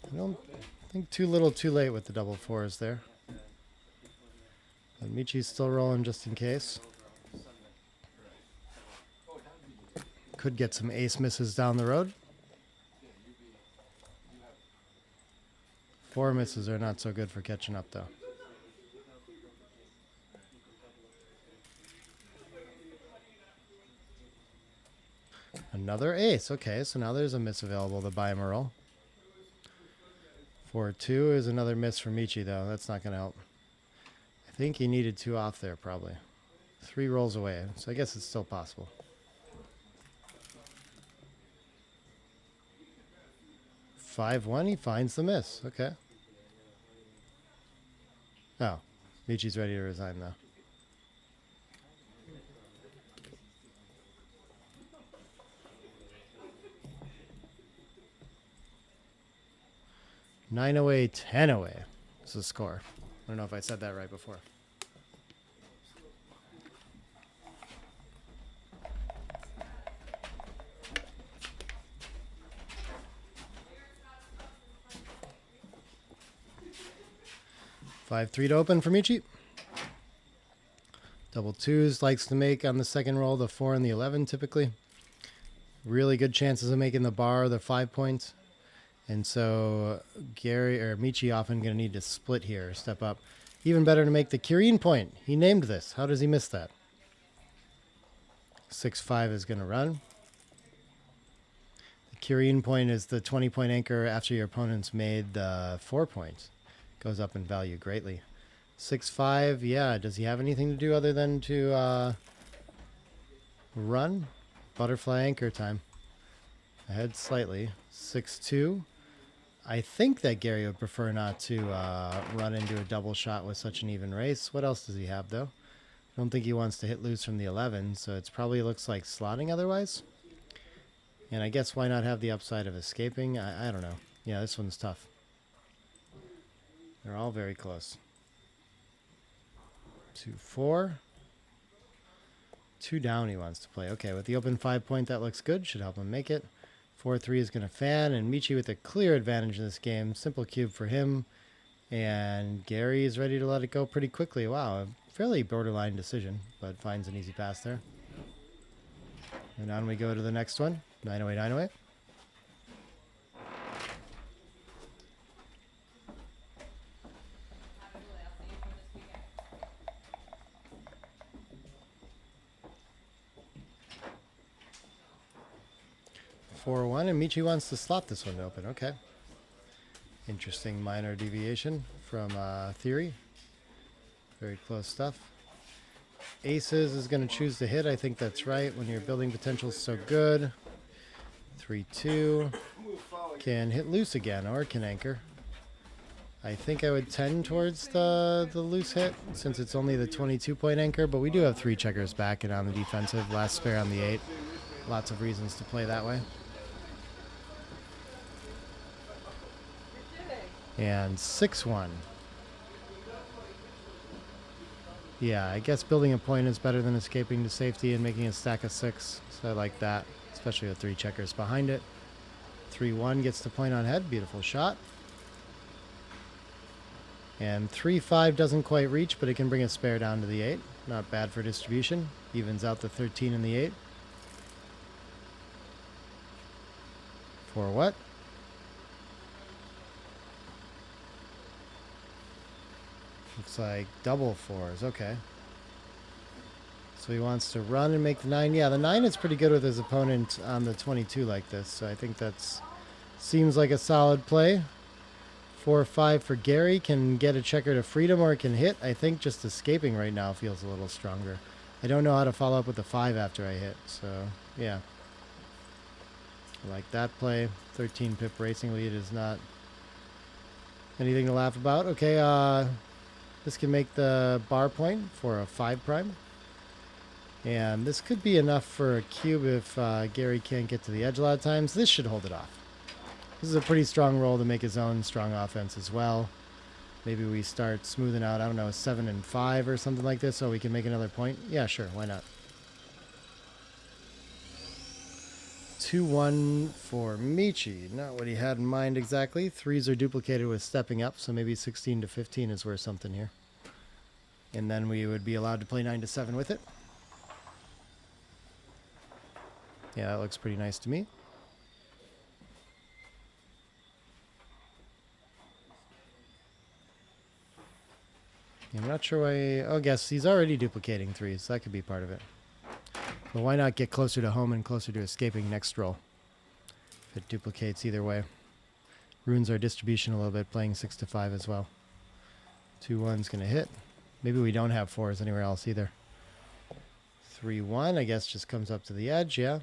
I don't think too little too late with the double 4s there. But Michi's still rolling just in case. Could get some ace misses down the road. 4 misses are not so good for catching up though. Another ace. Okay, so now there's a miss available to buy him a roll. 4-2 is another miss for Michi, though. That's not going to help. I think he needed 2 off there, probably. 3 rolls away, so I guess it's still possible. 5-1, he finds the miss. Okay. Oh, Michi's ready to resign, though. Nine away, 10 away. This is the score. I don't know if I said that right before. Five, 3 to open for Michi. Double 2s likes to make on the second roll the 4 and the 11 typically. Really good chances of making the bar, the 5 points. And so Gary or Michi often going to need to split here, step up. Even better to make the Kirin point. He named this. How does he miss that? 6-5 is going to run. The Kirin point is the 20-point anchor after your opponent's made the 4 points. Goes up in value greatly. 6-5, yeah. Does he have anything to do other than to run? butterfly anchor time. Ahead slightly. 6-2. I think that Gary would prefer not to run into a double shot with such an even race. What else does he have, though? I don't think he wants to hit loose from the 11, so it probably looks like slotting otherwise. And I guess why not have the upside of escaping? I don't know. Yeah, this one's tough. They're all very close. 2-4. 2 down he wants to play. Okay, with the open 5-point, that looks good. Should help him make it. 4-3 is going to fan, and Michi with a clear advantage in this game. Simple cube for him. And Gary is ready to let it go pretty quickly. Wow, a fairly borderline decision, but finds an easy pass there. And on we go to the next one. 908, 908. Four one, and Michi wants to slot this one open. Okay. Interesting minor deviation from theory. Very close stuff. Aces is going to choose to hit. I think that's right when your building potential is so good. 3-2. Can hit loose again or can anchor. I think I would tend towards the loose hit since it's only the 22-point anchor, but we do have 3 checkers back and on the defensive. Last spare on the 8. Lots of reasons to play that way. And 6-1. Yeah, I guess building a point is better than escaping to safety and making a stack of 6. So I like that, especially with 3 checkers behind it. 3-1 gets the point on head. Beautiful shot. And 3-5 doesn't quite reach, but it can bring a spare down to the 8. Not bad for distribution. Evens out the 13 and the 8. For what? Looks like double 4s. Okay. So he wants to run and make the 9. Yeah, the 9 is pretty good with his opponent on the 22 like this. So I think that's seems like a solid play. 4-5 for Gary. Can get a checker to freedom or it can hit. I think just escaping right now feels a little stronger. I don't know how to follow up with the 5 after I hit. So, yeah. I like that play. 13 pip racing lead is not anything to laugh about. Okay, this can make the bar point for a 5 prime. And this could be enough for a cube if Gary can't get to the edge a lot of times. This should hold it off. This is a pretty strong roll to make his own strong offense as well. Maybe we start smoothing out, I don't know, 7 and 5 or something like this so we can make another point. Yeah, sure, why not? 2-1 for Michi. Not what he had in mind exactly. 3s are duplicated with stepping up, so maybe 16 to 15 is worth something here. And then we would be allowed to play 9 to 7 with it. Yeah, that looks pretty nice to me. I'm not sure why... Oh, I guess he's already duplicating 3s. So that could be part of it. But why not get closer to home and closer to escaping next roll? If it duplicates either way. Ruins our distribution a little bit, playing 6 to 5 as well. 2-1's going to hit. Maybe we don't have 4s anywhere else either. 3-1, I guess, just comes up to the edge, yeah.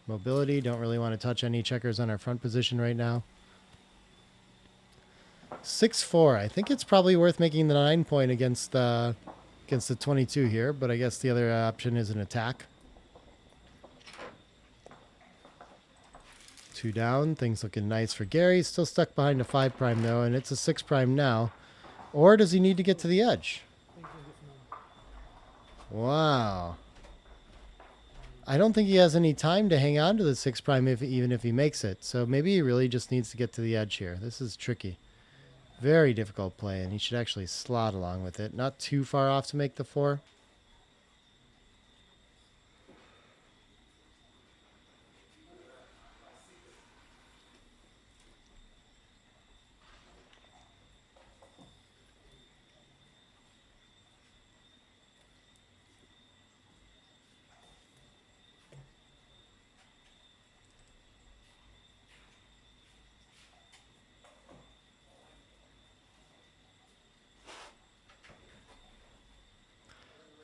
Mobility, don't really want to touch any checkers on our front position right now. 6-4, I think it's probably worth making the 9 point against the 22 here, but I guess the other option is an attack. 2 down, things looking nice for Gary. Still stuck behind a 5 prime though, and it's a 6 prime now. Or does he need to get to the edge? Wow. I don't think he has any time to hang on to the 6 prime even if he makes it. So maybe he really just needs to get to the edge here. This is tricky. Very difficult play, and he should actually slot along with it. Not too far off to make the 4.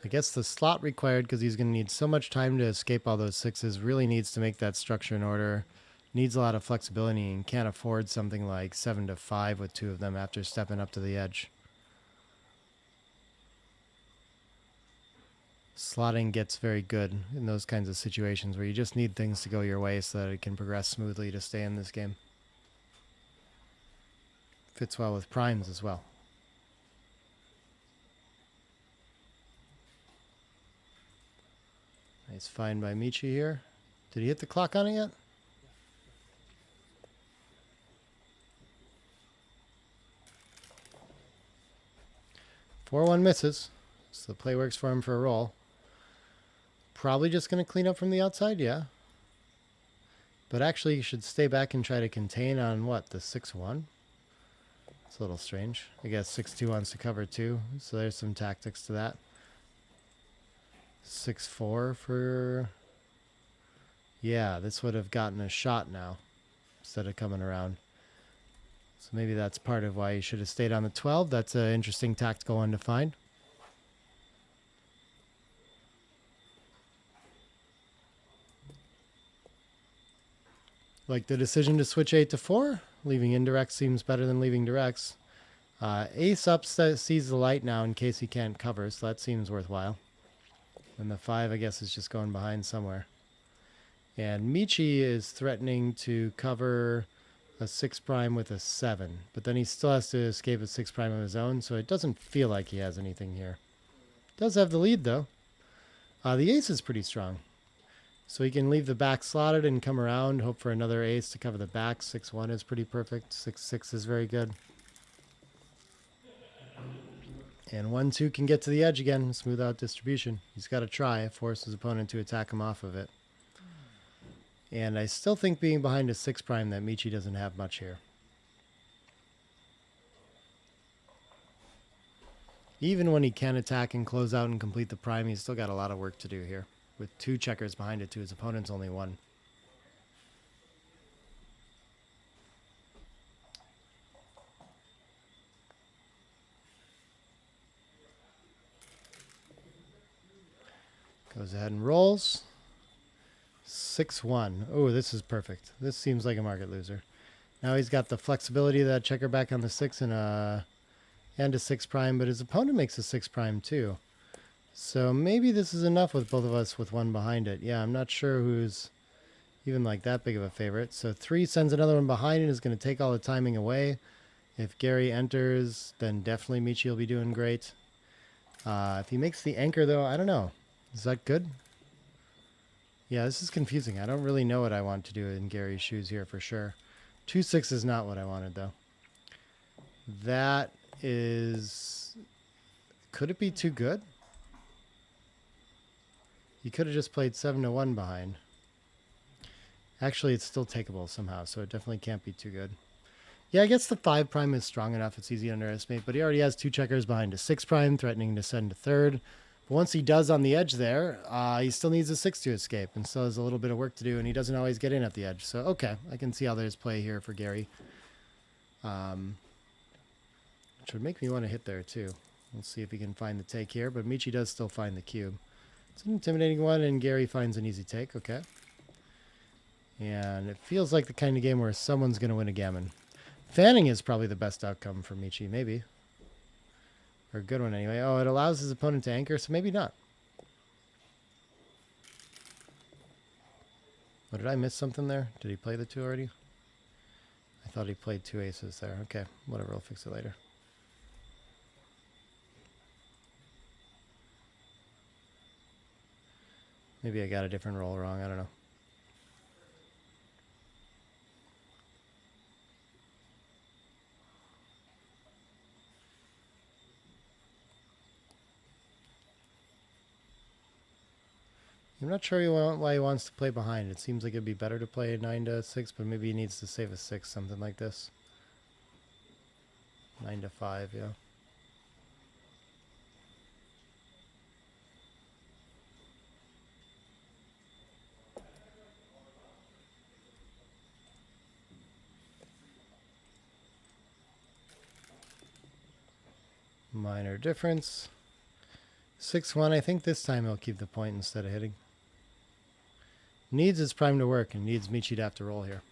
I guess the slot required, because he's going to need so much time to escape all those sixes, really needs to make that structure in order. Needs a lot of flexibility and can't afford something like 7 to 5 with 2 of them after stepping up to the edge. Slotting gets very good in those kinds of situations where you just need things to go your way so that it can progress smoothly to stay in this game. Fits well with primes as well. Nice find by Michi here. Did he hit the clock on it yet? Four one misses. So the play works for him for a roll. Probably just going to clean up from the outside, yeah. But actually, you should stay back and try to contain on what, the 6-1? It's a little strange. I guess 6-2 wants to cover too, so there's some tactics to that. 6-4 for... Yeah, this would have gotten a shot now instead of coming around. So maybe that's part of why you should have stayed on the 12. That's an interesting tactical one to find. Like the decision to switch 8 to 4. Leaving indirect seems better than leaving directs. Ace up sees the light now in case he can't cover, so that seems worthwhile. And the 5, I guess, is just going behind somewhere. And Michi is threatening to cover a 6 prime with a 7, but then he still has to escape a 6 prime of his own, so it doesn't feel like he has anything here. Does have the lead, though. The ace is pretty strong. So he can leave the back slotted and come around, hope for another ace to cover the back. 6-1 is pretty perfect. 6-6 is very good. And 1-2 can get to the edge again, smooth out distribution. He's got to try, force his opponent to attack him off of it. And I still think being behind a 6 prime that Michi doesn't have much here. Even when he can attack and close out and complete the prime, he's still got a lot of work to do here. With 2 checkers behind it to his opponent's only 1. Goes ahead and rolls. 6-1. Oh, this is perfect. This seems like a market loser. Now he's got the flexibility of that checker back on the 6 and a 6 prime, but his opponent makes a 6 prime too. So maybe this is enough with both of us with 1 behind it. Yeah, I'm not sure who's even like that big of a favorite. So 3 sends another one behind and is going to take all the timing away. If Gary enters, then definitely Michi will be doing great. If he makes the anchor, though, I don't know. Is that good? Yeah, this is confusing. I don't really know what I want to do in Gary's shoes here for sure. 2-6 is not what I wanted, though. That is... Could it be too good? You could have just played 7-1 behind. Actually, it's still takeable somehow, so it definitely can't be too good. Yeah, I guess the 5 prime is strong enough. It's easy to underestimate, but he already has 2 checkers behind a 6 prime, threatening to send a 3rd. But once he does on the edge there, he still needs a 6 to escape, and still has a little bit of work to do, and he doesn't always get in at the edge. So, okay, I can see how there's play here for Gary. Which would make me want to hit there, too. We'll see if he can find the take here, but Michi does still find the cube. It's an intimidating one, and Gary finds an easy take. Okay. And it feels like the kind of game where someone's going to win a gammon. Fanning is probably the best outcome for Michi, maybe. Or a good one anyway. Oh, it allows his opponent to anchor, so maybe not. Oh, did I miss something there? Did he play the 2 already? I thought he played 2 aces there. Okay, whatever, I'll fix it later. Maybe I got a different roll wrong, I don't know. I'm not sure why he wants to play behind. It seems like it'd be better to play a 9-6, but maybe he needs to save a 6, something like this. 9-5, yeah. Minor difference. 6-1. I think this time he'll keep the point instead of hitting. Needs his prime to work and needs Michi to have to roll here.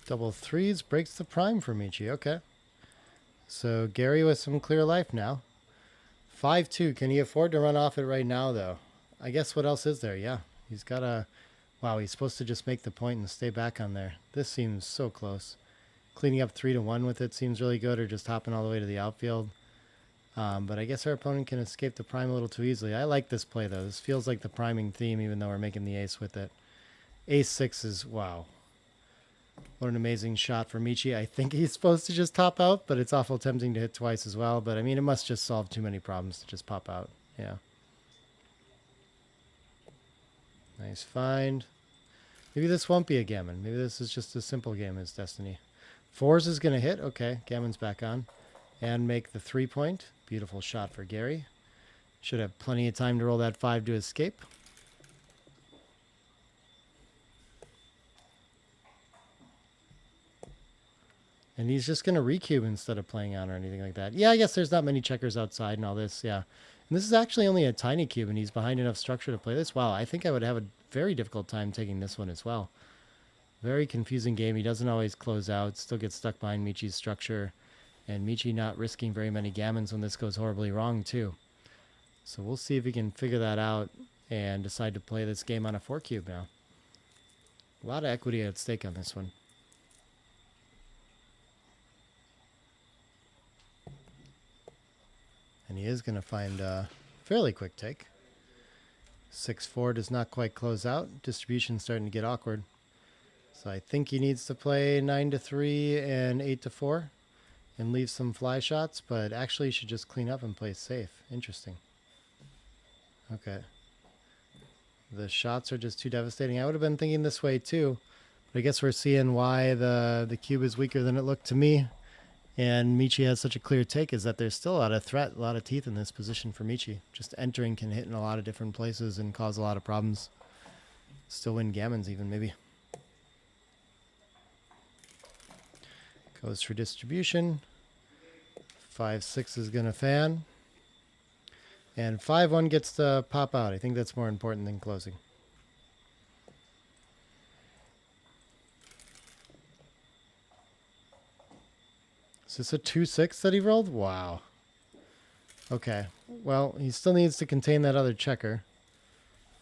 Double threes breaks the prime for Michi. Okay. So Gary with some clear life now. 5-2. Can he afford to run off it right now, though? I guess what else is there? Yeah. He's got a... Wow, he's supposed to just make the point and stay back on there. This seems so close. Cleaning up 3-1 with it seems really good, or just hopping all the way to the outfield. But I guess our opponent can escape the prime a little too easily. I like this play, though. This feels like the priming theme, even though we're making the ace with it. Ace-6 is... Wow. What an amazing shot for Michi. I think he's supposed to just top out, but it's awful tempting to hit twice as well. But I mean, it must just solve too many problems to just pop out. Yeah. Nice find. Maybe this won't be a gammon. Maybe this is just a simple game as Destiny. 4s is going to hit. Okay, gammon's back on. And make the 3-point. Beautiful shot for Gary. Should have plenty of time to roll that 5 to escape. And he's just going to recube instead of playing on or anything like that. Yeah, I guess there's not many checkers outside and all this, yeah. And this is actually only a tiny cube, and he's behind enough structure to play this. Wow, I think I would have a very difficult time taking this one as well. Very confusing game. He doesn't always close out, still gets stuck behind Michi's structure. And Michi not risking very many gammons when this goes horribly wrong, too. So we'll see if he can figure that out and decide to play this game on a 4 cube now. A lot of equity at stake on this one. And he is going to find a fairly quick take. 6-4 does not quite close out. Distribution's starting to get awkward. So I think he needs to play 9-3 and 8-4 and leave some fly shots, but actually he should just clean up and play safe. Interesting. Okay. The shots are just too devastating. I would have been thinking this way too, but I guess we're seeing why the cube is weaker than it looked to me. And Michi has such a clear take, is that there's still a lot of threat, a lot of teeth in this position for Michi. Just entering can hit in a lot of different places and cause a lot of problems. Still win gammons even, maybe. Goes for distribution. 5-6 is going to fan. And 5-1 gets to pop out. I think that's more important than closing. Is this a 2-6 that he rolled? Wow. Okay. Well, he still needs to contain that other checker.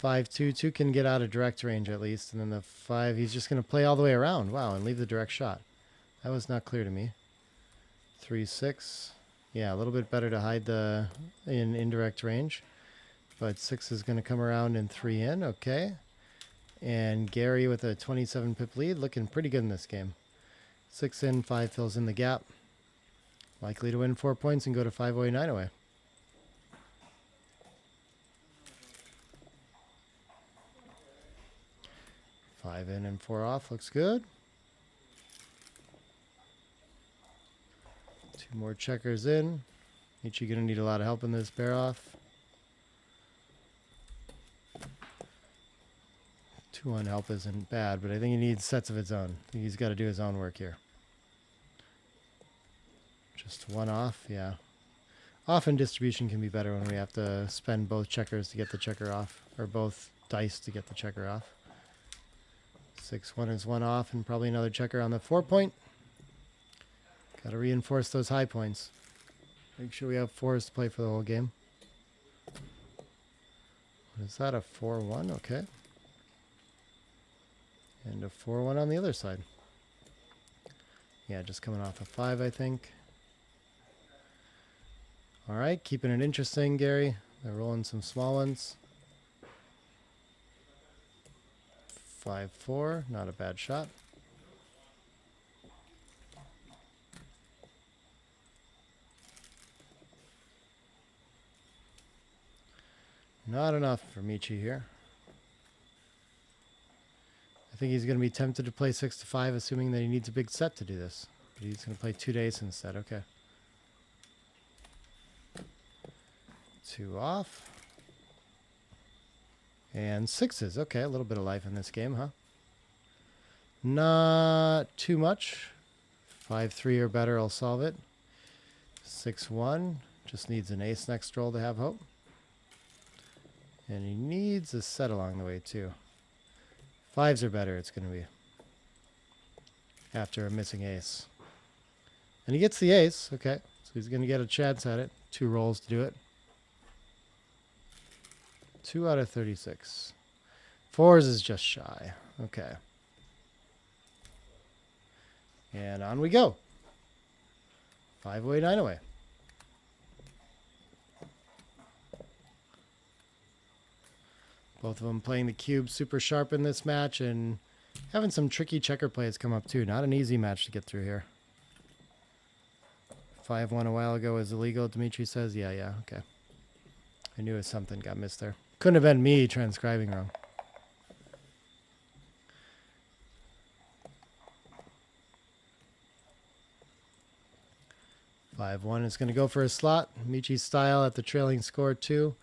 5-2. 2 can get out of direct range at least. And then the 5, he's just going to play all the way around. Wow, and leave the direct shot. That was not clear to me. 3-6. Yeah, a little bit better to hide the in indirect range. But 6 is going to come around and 3 in. Okay. And Gary with a 27 pip lead. Looking pretty good in this game. 6 in, 5 fills in the gap. Likely to win 4 points and go to 5-away, 9-away. Five in and 4 off. Looks good. 2 more checkers in. Michi going to need a lot of help in this bear off. 2-1 help isn't bad, but I think he needs sets of its own. I think he's got to do his own work here. Just 1 off, yeah. Often distribution can be better when we have to spend both checkers to get the checker off, or both dice to get the checker off. 6-1 is 1 off, and probably another checker on the 4-point. Got to reinforce those high points. Make sure we have 4s to play for the whole game. What is that, a 4-1? Okay. And a 4-1 on the other side. Yeah, just coming off a 5, I think. All right, keeping it interesting, Gary. They're rolling some small ones. 5-4, not a bad shot. Not enough for Michi here. I think he's going to be tempted to play 6-5, assuming that he needs a big set to do this. But he's going to play 2 days instead. Okay. 2 off. And 6s. Okay, a little bit of life in this game, huh? Not too much. 5-3 or better, I'll solve it. 6-1. Just needs an ace next roll to have hope. And he needs a set along the way, too. 5s or better, it's going to be. After a missing ace. And he gets the ace. Okay, so he's going to get a chance at it. 2 rolls to do it. 2 out of 36. 4s is just shy. Okay. And on we go. 5 away, 9 away. Both of them playing the cube super sharp in this match and having some tricky checker plays come up too. Not an easy match to get through here. 5-1 a while ago was illegal, Dimitri says. Yeah, okay. I knew it was something got missed there. Couldn't have been me transcribing wrong. (5-1) is going to go for a slot. Michi style at the trailing score 2.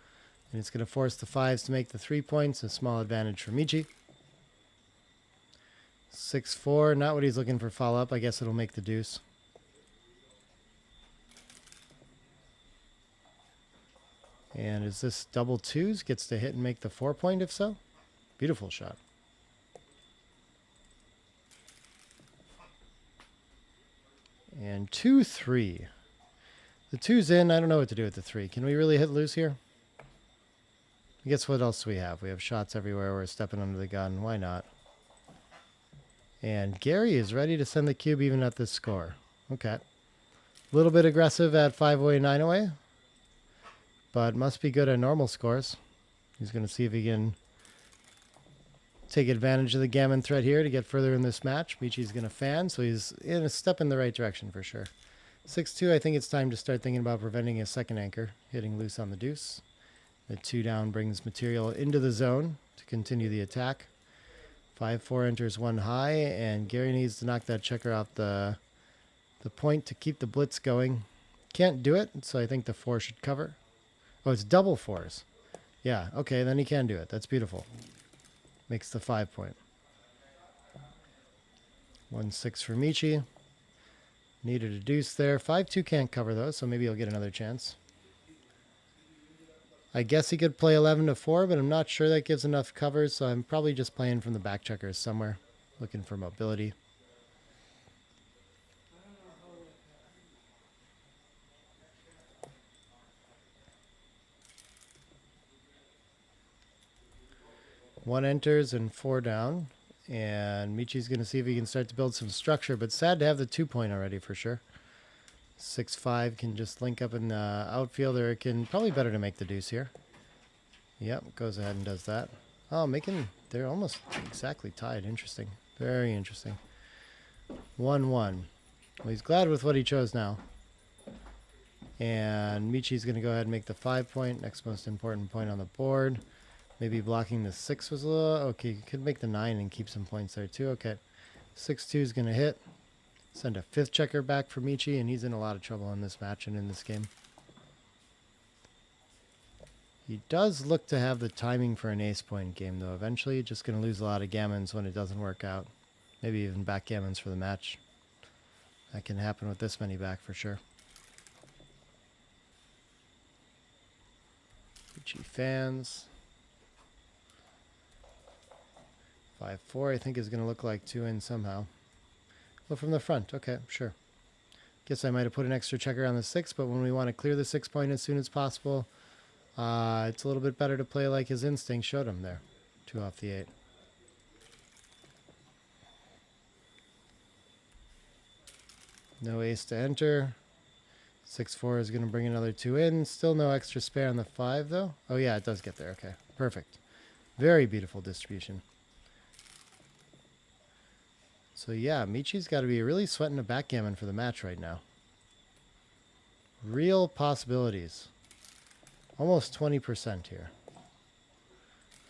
And it's going to force the 5s to make the 3 points. A small advantage for Michi. 6-4. Not what he's looking for follow-up. I guess it'll make the deuce. And is this double 2s? Gets to hit and make the 4 point if so? Beautiful shot. And 2-3. The 2's in. I don't know what to do with the 3. Can we really hit loose here? I guess what else do we have? We have shots everywhere. We're stepping under the gun. Why not? And Gary is ready to send the cube even at this score. Okay. A little bit aggressive at 5 away, 9 away. But must be good at normal scores. He's going to see if he can take advantage of the gammon threat here to get further in this match. Michi's going to fan, so he's in a step in the right direction for sure. 6-2, I think it's time to start thinking about preventing a second anchor, hitting loose on the deuce. The 2 down brings material into the zone to continue the attack. 5-4 enters 1 high, and Gary needs to knock that checker off the point to keep the blitz going. Can't do it, so I think the 4 should cover. Oh, it's double 4s. Yeah, okay, then he can do it. That's beautiful. Makes the 5 point. 1-6 for Michi. Needed a deuce there. 5-2 can't cover though, so maybe he'll get another chance. I guess he could play 11-4, but I'm not sure that gives enough cover, so I'm probably just playing from the back checkers somewhere, looking for mobility. One enters and 4 down. And Michi's going to see if he can start to build some structure, but sad to have the 2 point already for sure. 6-5 can just link up in the outfield, or it can probably better to make the deuce here. Yep, goes ahead and does that. Oh, they're almost exactly tied. Interesting. Very interesting. 1-1. Well, he's glad with what he chose now. And Michi's going to go ahead and make the 5 point, next most important point on the board. Maybe blocking the 6 was a little... Okay, you could make the 9 and keep some points there too. Okay. 6-2 is going to hit. Send a 5th checker back for Michi, and he's in a lot of trouble in this match and in this game. He does look to have the timing for an ace point game, though. Eventually, just going to lose a lot of gammons when it doesn't work out. Maybe even backgammons for the match. That can happen with this many back for sure. Michi fans. 5-4, I think, is going to look like 2 in somehow. Well, from the front. Okay, sure. Guess I might have put an extra checker on the 6, but when we want to clear the 6 point as soon as possible, it's a little bit better to play like his instinct showed him there. 2 off the 8. No ace to enter. 6-4 is going to bring another 2 in. Still no extra spare on the 5, though. Oh, yeah, it does get there. Okay, perfect. Very beautiful distribution. So yeah, Michi's got to be really sweating a backgammon for the match right now. Real possibilities. Almost 20% here.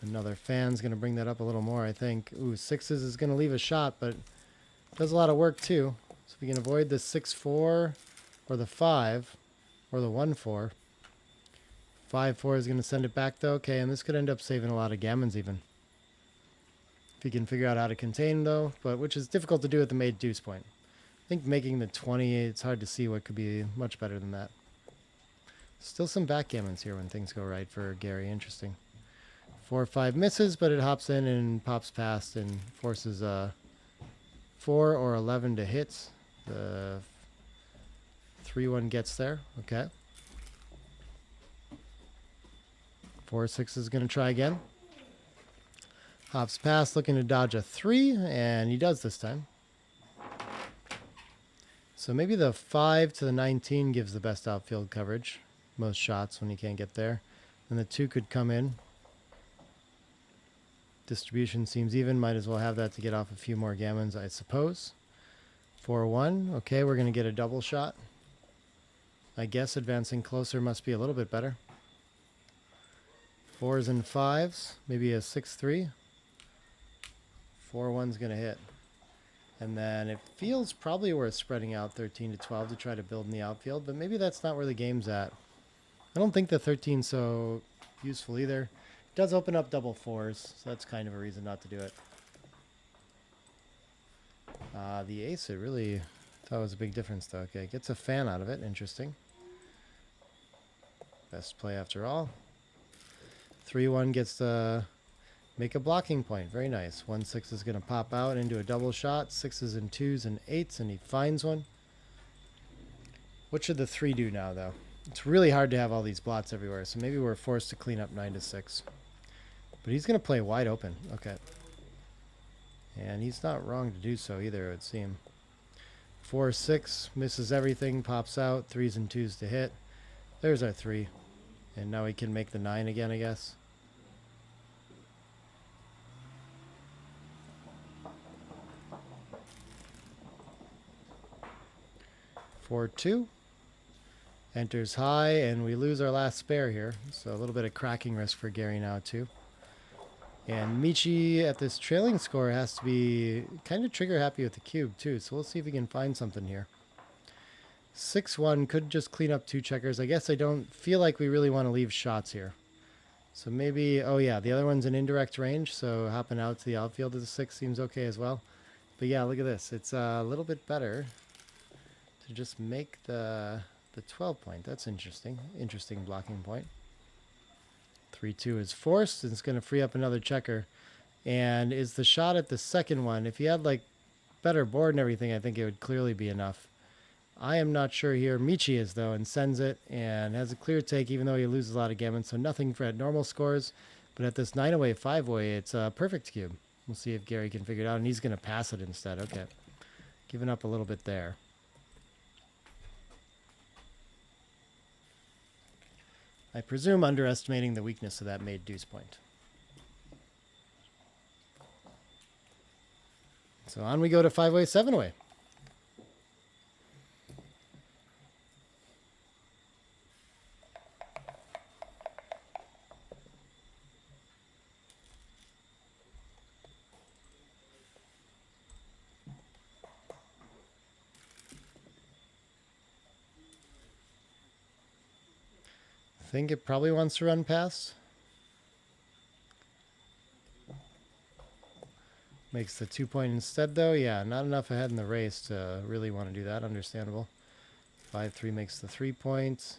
Another fan's going to bring that up a little more, I think. Ooh, 6s is going to leave a shot, but does a lot of work too. So if we can avoid the 6-4 or the 5 or the 1-4. 5-4 is going to send it back though. Okay, and this could end up saving a lot of gammons even. If you can figure out how to contain though, but which is difficult to do at the made deuce point. I think making the 20, it's hard to see what could be much better than that. Still some backgammons here when things go right for Gary. Interesting. 4-5 misses, but it hops in and pops past and forces 4 or 11 to hit. The 3-1 gets there. Okay. 4-6 is going to try again. Hops past, looking to dodge a 3, and he does this time. So maybe the 5 to the 19 gives the best outfield coverage. Most shots when you can't get there. And the 2 could come in. Distribution seems even. Might as well have that to get off a few more gammons, I suppose. 4-1. Okay, we're going to get a double shot. I guess advancing closer must be a little bit better. 4s and 5s. Maybe a 6-3. 4-1's going to hit. And then it feels probably worth spreading out 13 to 12 to try to build in the outfield, but maybe that's not where the game's at. I don't think the 13's so useful either. It does open up double 4s, so that's kind of a reason not to do it. The ace, it really thought was a big difference though. Okay, gets a fan out of it. Interesting. Best play after all. 3-1 gets the make a blocking point. Very nice. 1-6 is going to pop out into a double shot. 6s and 2s and 8s, and he finds one. What should the 3 do now, though? It's really hard to have all these blots everywhere, so maybe we're forced to clean up 9-6. But he's going to play wide open. Okay. And he's not wrong to do so either, it would seem. 4-6, misses everything, pops out. 3s and 2s to hit. There's our 3. And now we can make the 9 again, I guess. Four, 2. Enters high, and we lose our last spare here. So a little bit of cracking risk for Gary now, too. And Michi at this trailing score has to be kind of trigger happy with the cube, too. So we'll see if we can find something here. 6-1 could just clean up 2 checkers. I guess I don't feel like we really want to leave shots here. So maybe, oh yeah, the other one's an indirect range, so hopping out to the outfield of the 6 seems okay as well. But yeah, look at this. It's a little bit better to just make the 12 point. That's interesting. Interesting blocking point. 3-2 is forced, and it's going to free up another checker. And is the shot at the second one, if you had like better board and everything, I think it would clearly be enough. I am not sure here. Michi is, though, and sends it and has a clear take, even though he loses a lot of gammon. So nothing for at normal scores. But at this 9-away, 5-way, it's a perfect cube. We'll see if Gary can figure it out. And he's going to pass it instead. Okay. Giving up a little bit there. I presume underestimating the weakness of that made deuce point. So on we go to 5-way, 7-way. I think it probably wants to run past. Makes the 2 point instead, though. Yeah, not enough ahead in the race to really want to do that. Understandable. 5-3 makes the 3 points.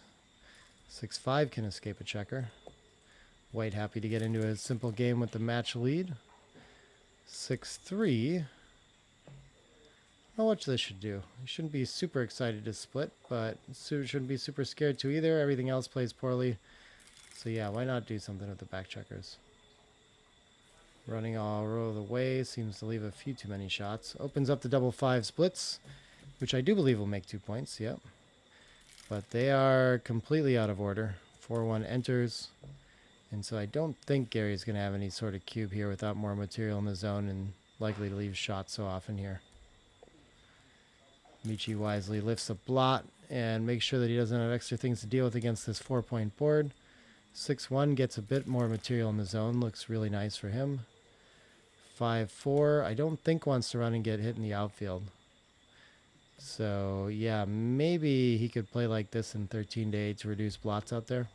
6-5 can escape a checker. White happy to get into a simple game with the match lead. 6-3. I don't know what this should do. You shouldn't be super excited to split, but shouldn't be super scared to either. Everything else plays poorly. So yeah, why not do something with the back checkers? Running all row the way seems to leave a few too many shots. Opens up the double 5 splits, which I do believe will make 2 points, yep. But they are completely out of order. 4-1 enters. And so I don't think Gary's going to have any sort of cube here without more material in the zone and likely to leave shots so often here. Michi wisely lifts a blot and makes sure that he doesn't have extra things to deal with against this 4-point board. 6-1 gets a bit more material in the zone. Looks really nice for him. 5-4, I don't think wants to run and get hit in the outfield. So, yeah, maybe he could play like this in 13 to 8 to reduce blots out there.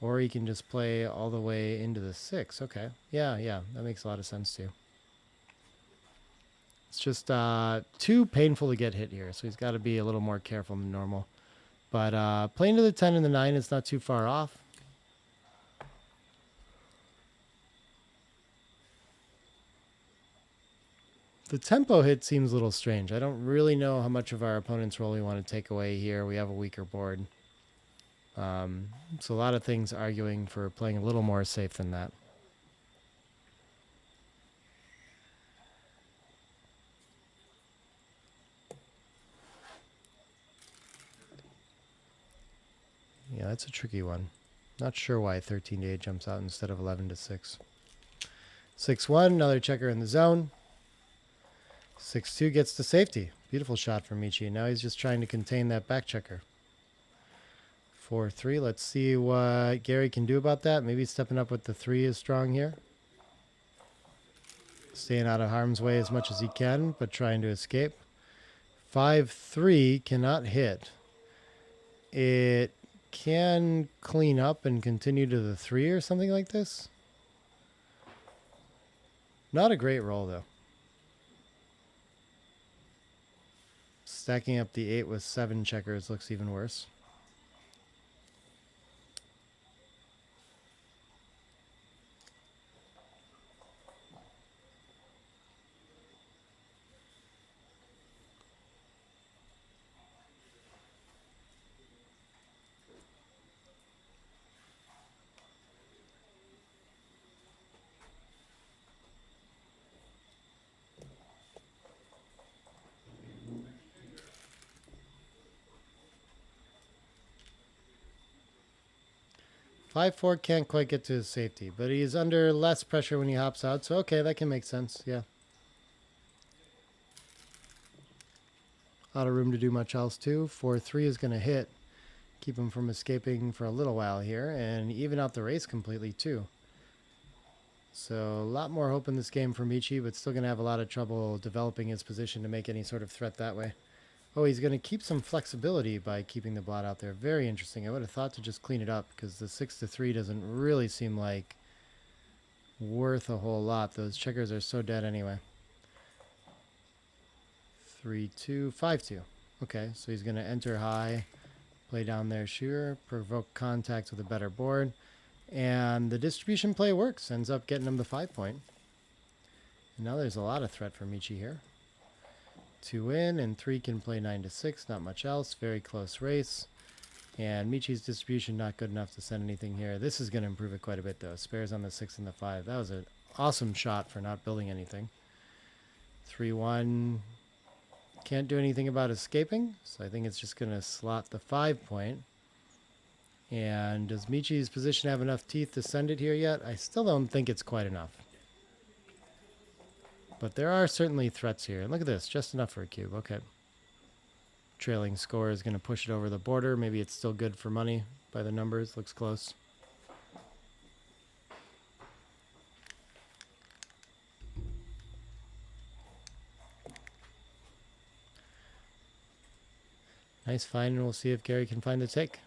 Or he can just play all the way into the 6. Okay. Yeah, that makes a lot of sense too. It's just too painful to get hit here, so he's got to be a little more careful than normal. But playing to the 10 and the 9 is not too far off. The tempo hit seems a little strange. I don't really know how much of our opponent's roll we want to take away here. We have a weaker board. So a lot of things arguing for playing a little more safe than that. Yeah, that's a tricky one. Not sure why 13 to 8 jumps out instead of 11 to 6. 6-1, another checker in the zone. 6-2 gets to safety. Beautiful shot from Michi. Now he's just trying to contain that back checker. 4-3. Let's see what Gary can do about that. Maybe stepping up with the 3 is strong here. Staying out of harm's way as much as he can, but trying to escape. 5-3 cannot hit. It can clean up and continue to the 3 or something like this. Not a great roll, though. Stacking up the 8 with 7 checkers looks even worse. Five four can't quite get to his safety, but he's under less pressure when he hops out, so okay, that can make sense, yeah. Out of room to do much else too. 4-3 is going to hit. Keep him from escaping for a little while here, and even out the race completely too. So a lot more hope in this game for Michi, but still going to have a lot of trouble developing his position to make any sort of threat that way. Oh, he's going to keep some flexibility by keeping the blot out there. Very interesting. I would have thought to just clean it up because the 6-3 doesn't really seem like worth a whole lot. Those checkers are so dead anyway. 3-2, 5-2. Okay, so he's going to enter high, play down there, sure, provoke contact with a better board. And the distribution play works. Ends up getting him the 5 point. And now there's a lot of threat for Michi here. 2 in, and 3 can play 9 to 6, not much else. Very close race. And Michi's distribution not good enough to send anything here. This is going to improve it quite a bit, though. Spares on the 6 and the 5. That was an awesome shot for not building anything. 3-1. Can't do anything about escaping, so I think it's just going to slot the 5 point. And does Michi's position have enough teeth to send it here yet? I still don't think it's quite enough. But there are certainly threats here. And look at this, just enough for a cube. Okay. Trailing score is going to push it over the border. Maybe it's still good for money by the numbers. Looks close. Nice find, and we'll see if Gary can find the take.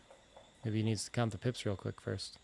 Maybe he needs to count the pips real quick first.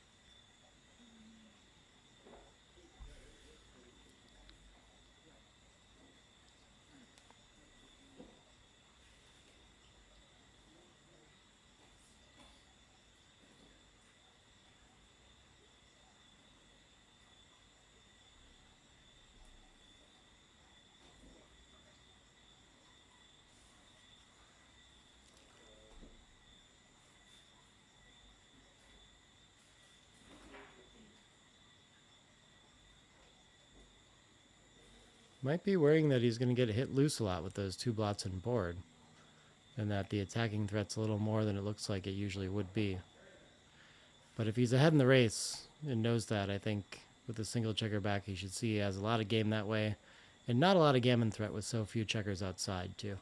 Might be worrying that he's going to get hit loose a lot with those 2 blots on board. And that the attacking threat's a little more than it looks like it usually would be. But if he's ahead in the race and knows that, I think with a single checker back, he should see he has a lot of game that way. And not a lot of gammon threat with so few checkers outside, too.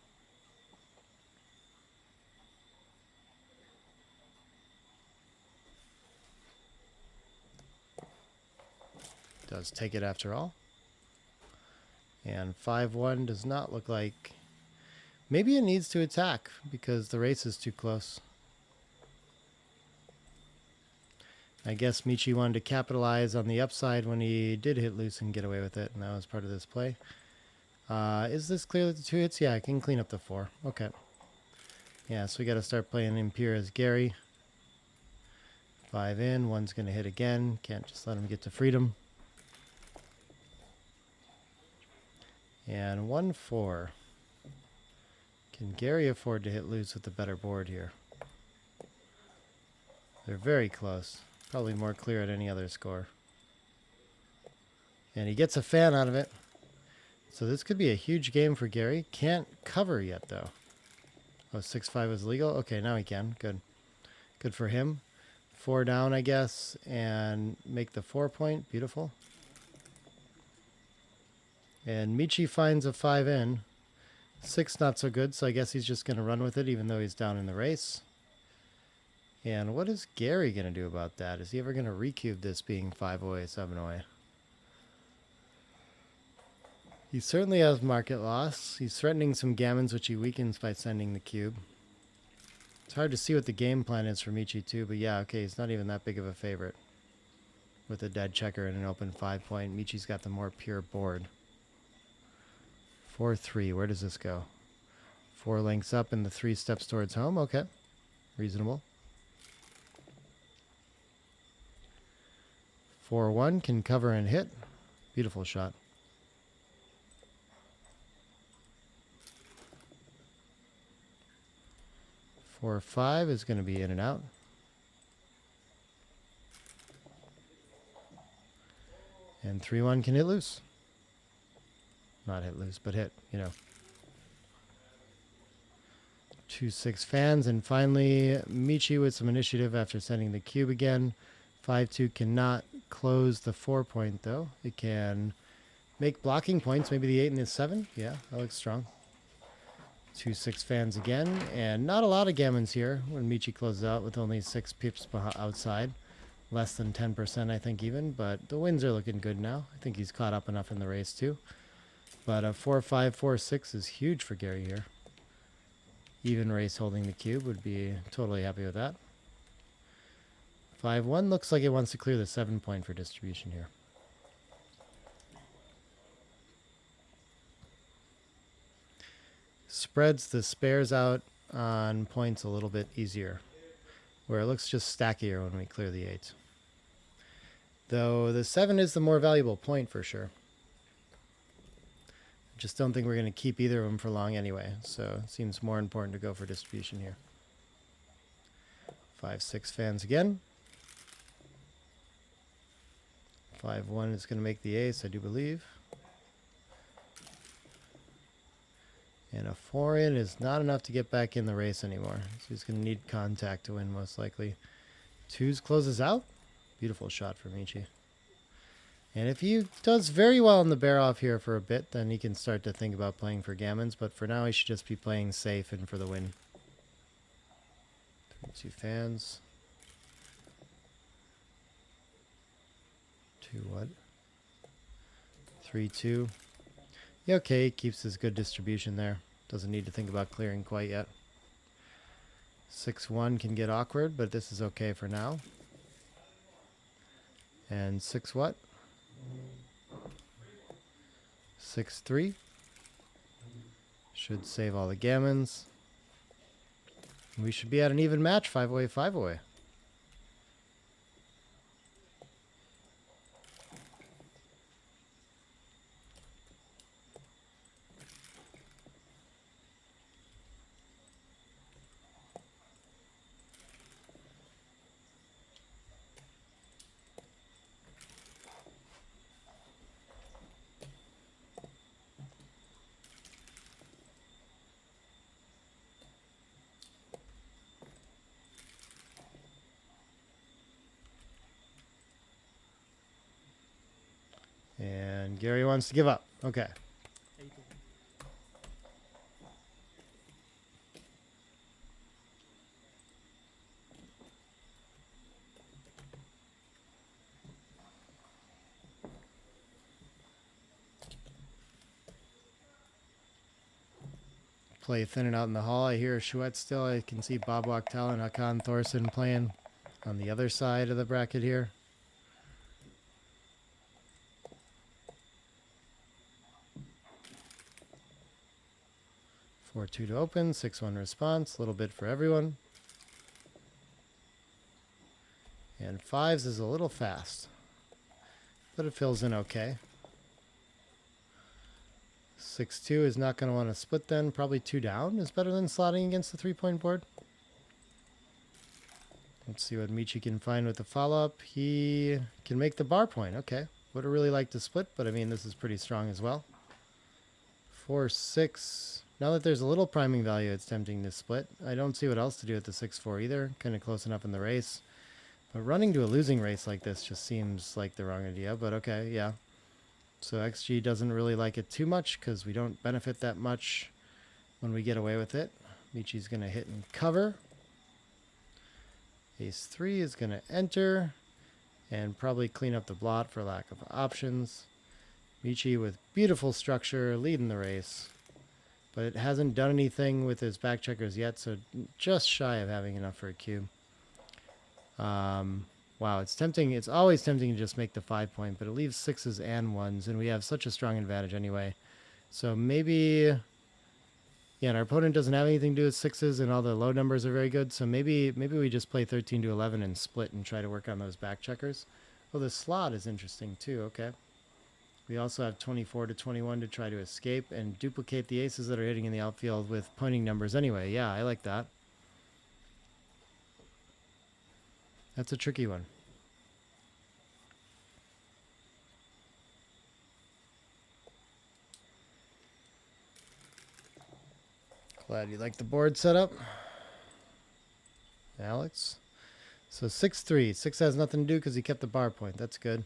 Does take it after all. And 5-1 does not look like... Maybe it needs to attack because the race is too close. I guess Michi wanted to capitalize on the upside when he did hit loose and get away with it, and that was part of this play. Is this clear with the 2 hits? Yeah, I can clean up the 4. Okay. Yeah, so we got to start playing Impure as Gary. 5 in, 1's going to hit again. Can't just let him get to freedom. And 1-4. Can Gary afford to hit loose with the better board here? They're very close. Probably more clear at any other score. And he gets a fan out of it. So this could be a huge game for Gary. Can't cover yet, though. Oh, 6-5 is legal? Okay, now he can. Good. Good for him. 4 down, I guess, and make the 4 point. Beautiful. And Michi finds a 5 in. 6 not so good, so I guess he's just going to run with it, even though he's down in the race. And what is Gary going to do about that? Is he ever going to recube this being 5 away, 7 away? He certainly has market loss. He's threatening some gammons, which he weakens by sending the cube. It's hard to see what the game plan is for Michi, too, but yeah, okay, he's not even that big of a favorite. With a dead checker and an open 5 point, Michi's got the more pure board. 4-3, where does this go? 4 lengths up and the 3 steps towards home, okay. Reasonable. 4-1 can cover and hit. Beautiful shot. 4-5 is going to be in and out. And 3-1 can hit loose. Not hit loose, but hit, you know. 2-6 fans, and finally Michi with some initiative after sending the cube again. 5-2 cannot close the 4 point, though. It can make blocking points, maybe the 8 and the 7. Yeah, that looks strong. 2-6 fans again, and not a lot of gammons here when Michi closes out with only 6 pips outside. Less than 10%, I think, even, but the wins are looking good now. I think he's caught up enough in the race, too. But a 4-5, 4-6 is huge for Gary here. Even race holding the cube would be totally happy with that. 5-1 looks like it wants to clear the 7 point for distribution here. Spreads the spares out on points a little bit easier, where it looks just stackier when we clear the 8. Though the 7 is the more valuable point for sure. Just don't think we're going to keep either of them for long anyway, so it seems more important to go for distribution here. 5-6 fans again. 5-1 is going to make the ace, I do believe. And a 4 in is not enough to get back in the race anymore. So he's going to need contact to win, most likely. 2s closes out. Beautiful shot for Michi. And if he does very well in the bear off here for a bit, then he can start to think about playing for gammons. But for now, he should just be playing safe and for the win. 2 fans. 2 what? 3-2. Yeah, okay, keeps his good distribution there. Doesn't need to think about clearing quite yet. 6-1 can get awkward, but this is okay for now. And 6 what? 6-3. Should save all the gammons. We should be at an even match, 5 away, 5 away. And Gary wants to give up. Okay. Play thinning out in the hall. I hear Chouette still. I can see Bob Wachtel and Hakan Thorson playing on the other side of the bracket here. 4-2 to open, 6-1 response, a little bit for everyone. And 5s is a little fast, but it fills in okay. 6-2 is not going to want to split then. Probably 2 down is better than slotting against the 3-point board. Let's see what Michi can find with the follow-up. He can make the bar point. Okay. Would have really liked to split, but I mean, this is pretty strong as well. 4-6. Now that there's a little priming value, it's tempting to split. I don't see what else to do with the 6-4 either. Kind of close enough in the race. But running to a losing race like this just seems like the wrong idea, but okay, yeah. So XG doesn't really like it too much because we don't benefit that much when we get away with it. Michi's going to hit and cover. Ace-3 is going to enter and probably clean up the blot for lack of options. Michi with beautiful structure, leading the race. But it hasn't done anything with his back checkers yet, so just shy of having enough for a cube. Wow, it's tempting. It's always tempting to just make the 5-point, but it leaves 6s and 1s, and we have such a strong advantage anyway. So maybe, yeah, and our opponent doesn't have anything to do with 6s, and all the low numbers are very good. So maybe we just play 13 to 11 and split and try to work on those back checkers. Oh, the slot is interesting too. Okay. We also have 24 to 21 to try to escape and duplicate the aces that are hitting in the outfield with pointing numbers anyway. Yeah, I like that. That's a tricky one. Glad you like the board setup, Alex. So 6-3. 6 has nothing to do because he kept the bar point. That's good.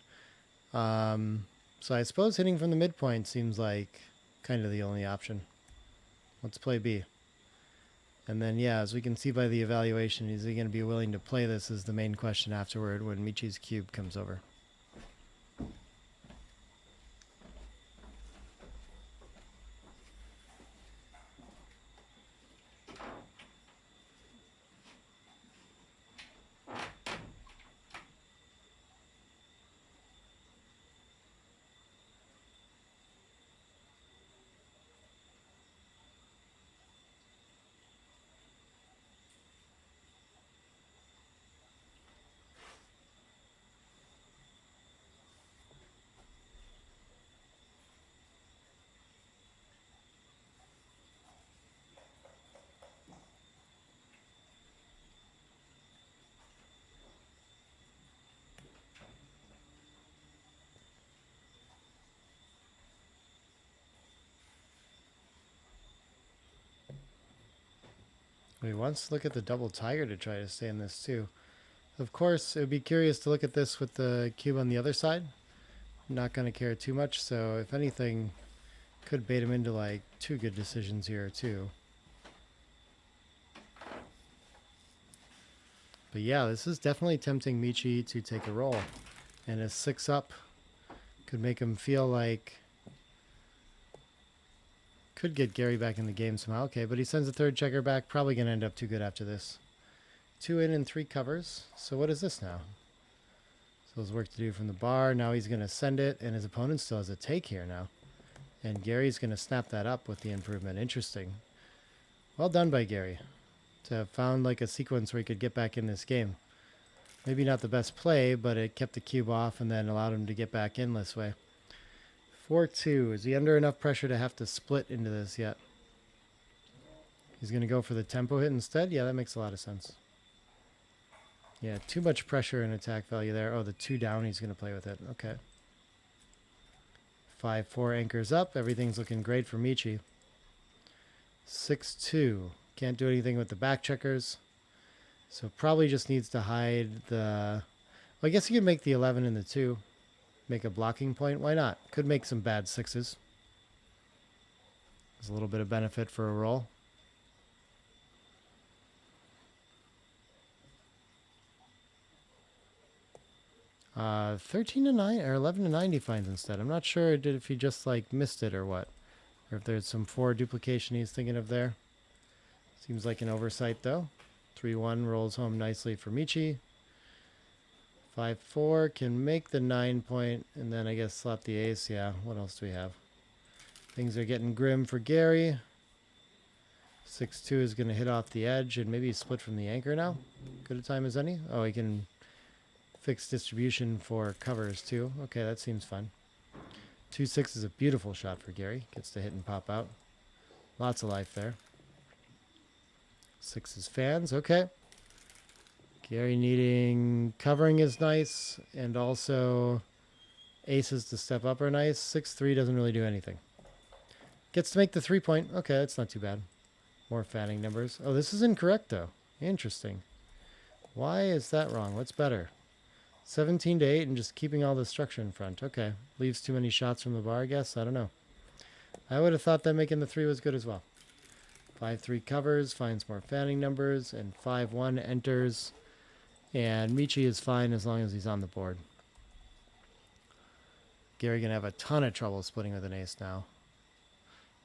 So I suppose hitting from the midpoint seems like kind of the only option. Let's play B. And then, yeah, as we can see by the evaluation, is he going to be willing to play this is the main question afterward when Michi's cube comes over. We wants to look at the double tiger to try to stay in this too. Of course, it would be curious to look at this with the cube on the other side. I'm not going to care too much, so if anything, could bait him into like 2 good decisions here too. But yeah, this is definitely tempting Michi to take a roll. And a 6 up could make him feel like could get Gary back in the game somehow. Okay, but he sends a 3rd checker back. Probably going to end up too good after this. 2 in and 3 covers. So what is this now? So there's work to do from the bar. Now he's going to send it, and his opponent still has a take here now. And Gary's going to snap that up with the improvement. Interesting. Well done by Gary. To have found like a sequence where he could get back in this game. Maybe not the best play, but it kept the cube off and then allowed him to get back in this way. 4-2. Is he under enough pressure to have to split into this yet? He's going to go for the tempo hit instead? Yeah, that makes a lot of sense. Yeah, too much pressure and attack value there. Oh, the 2 down, he's going to play with it. Okay. 5-4 anchors up. Everything's looking great for Michi. 6-2. Can't do anything with the back checkers. So probably just needs to hide the... Well, I guess he could make the 11 and the 2. Make a blocking point. Why not? Could make some bad 6s. There's a little bit of benefit for a roll. Uh, 13 to 9 or 11 to 9 he finds instead. I'm not sure if he just like missed it or what. Or if there's some 4 duplication he's thinking of there. Seems like an oversight though. 3-1 rolls home nicely for Michi. 5-4 can make the 9 point, and then I guess slot the ace. Yeah, what else do we have? Things are getting grim for Gary. 6-2 is going to hit off the edge and maybe split from the anchor now. Good a time as any. Oh, he can fix distribution for covers too. Okay, that seems fun. 2-6 is a beautiful shot for Gary. Gets to hit and pop out. Lots of life there. 6 is fans. Okay. Gary needing covering is nice, and also aces to step up are nice. 6-3 doesn't really do anything. Gets to make the 3 point. Okay, that's not too bad. More fanning numbers. Oh, this is incorrect though. Interesting. Why is that wrong? What's better? 17 to 8 and just keeping all the structure in front. Okay. Leaves too many shots from the bar, I guess. I don't know. I would have thought that making the 3 was good as well. 5-3 covers, finds more fanning numbers, and 5-1 enters. And Michi is fine as long as he's on the board. Gary going to have a ton of trouble splitting with an ace now.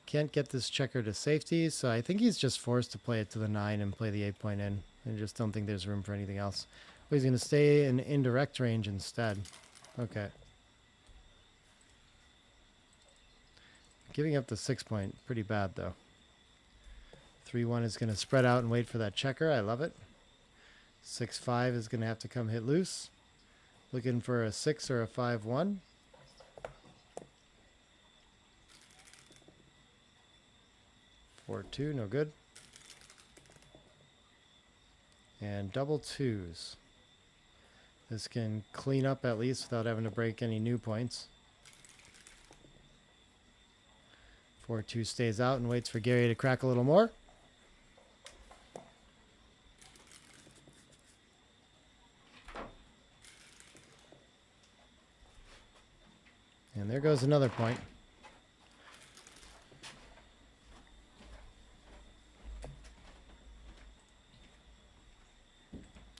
Can't get this checker to safety, so I think he's just forced to play it to the 9 and play the 8 point in. I just don't think there's room for anything else. Oh, he's going to stay in indirect range instead. Okay. Giving up the 6 point, pretty bad though. 3-1 is going to spread out and wait for that checker. I love it. 6-5 is going to have to come hit loose. Looking for a 6 or a 5-1. 4-2, no good. And double 2s. This can clean up at least without having to break any new points. 4-2 stays out and waits for Gary to crack a little more. And there goes another point.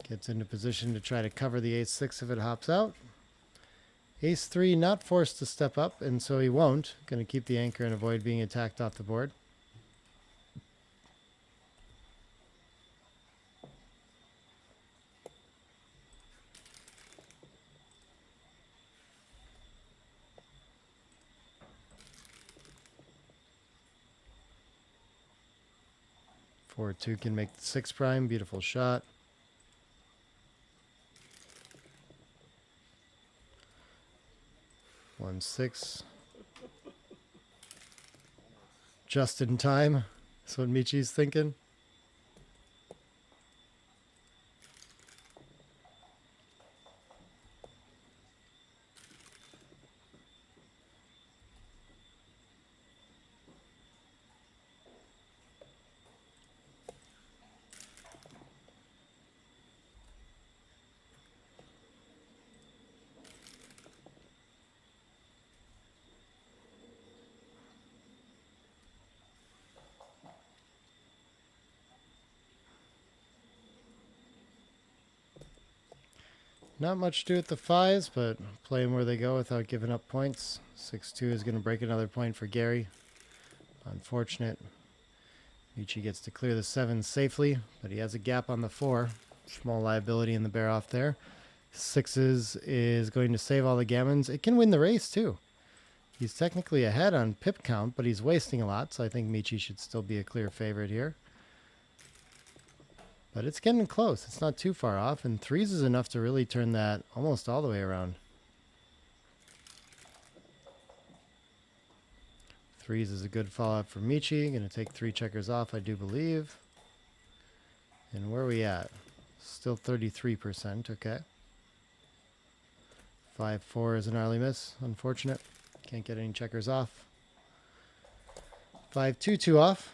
Gets into position to try to cover the ace-6 if it hops out. Ace-3 not forced to step up, and so he won't. Going to keep the anchor and avoid being attacked off the board. Four two can make the 6 prime. Beautiful shot. 1-6. Just in time. That's what Michi's thinking. Not much to do with the 5s, but play them where they go without giving up points. 6-2 is going to break another point for Gary. Unfortunate. Michi gets to clear the 7 safely, but he has a gap on the 4. Small liability in the bear off there. 6s is going to save all the gammons. It can win the race too. He's technically ahead on pip count, but he's wasting a lot, so I think Michi should still be a clear favorite here. But it's getting close. It's not too far off, and 3s is enough to really turn that almost all the way around. 3s is a good fallout for Michi. Going to take 3 checkers off, I do believe. And where are we at? Still 33%, okay. 5-4 is an early miss, unfortunate. Can't get any checkers off. 5-2-2 off.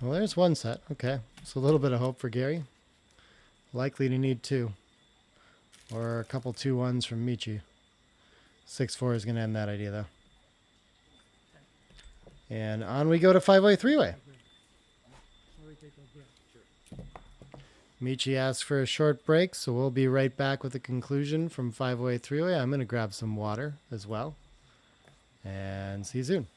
Well, there's one set. Okay. So a little bit of hope for Gary. Likely to need 2. Or a couple 2-1s from Michi. 6-4 is going to end that idea, though. And on we go to 5-way, 3-way. Sorry, take a break. Michi asks for a short break, so we'll be right back with the conclusion from 5-way, 3-way. I'm going to grab some water as well. And see you soon.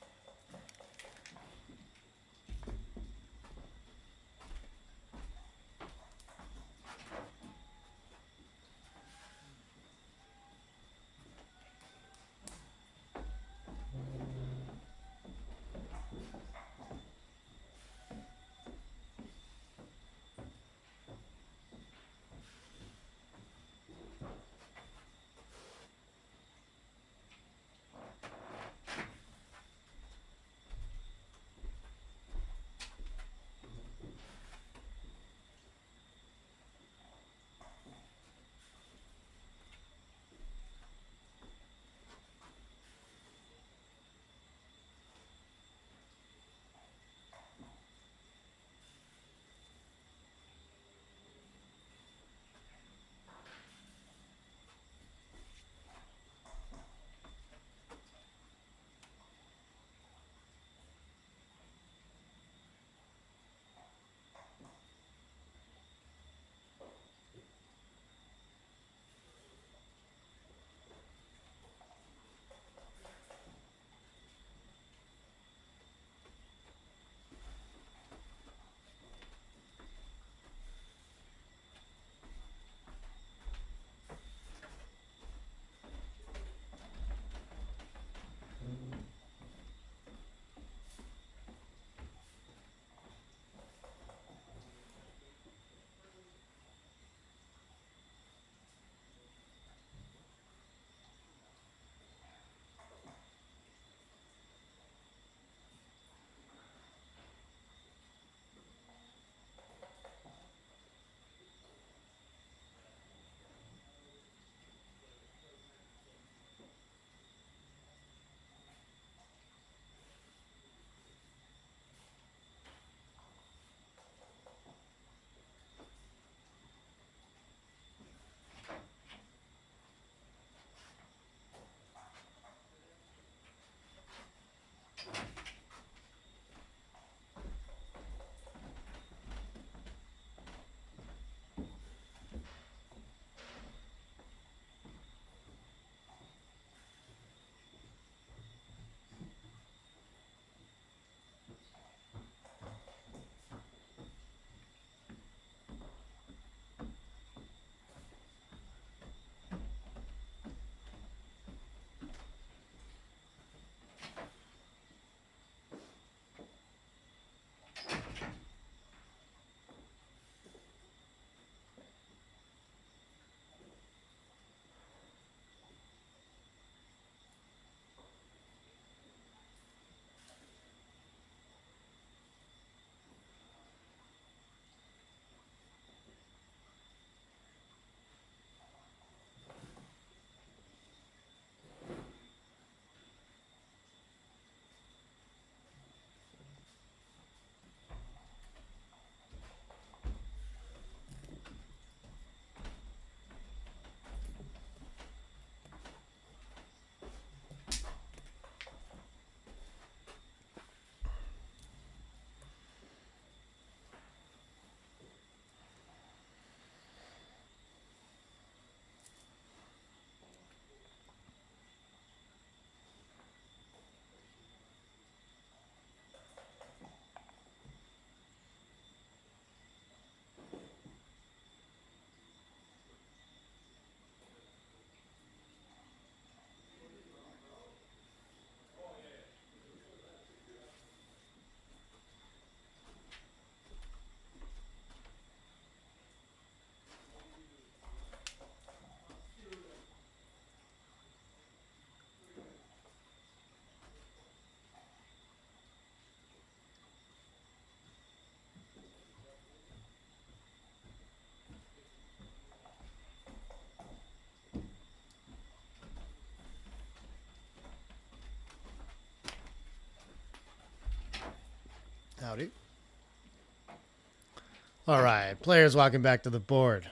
All right, players walking back to the board.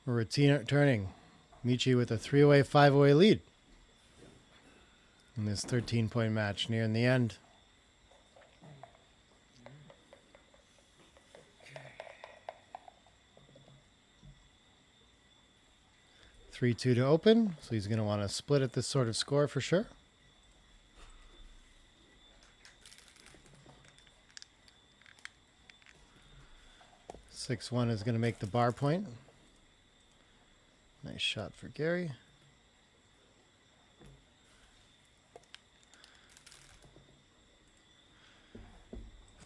We're returning. Michi with a 3-away, 5-away lead in this 13-point match nearing the end. 3-2 to open, so he's going to want to split at this sort of score for sure. Six one is going to make the bar point. Nice shot for Gary.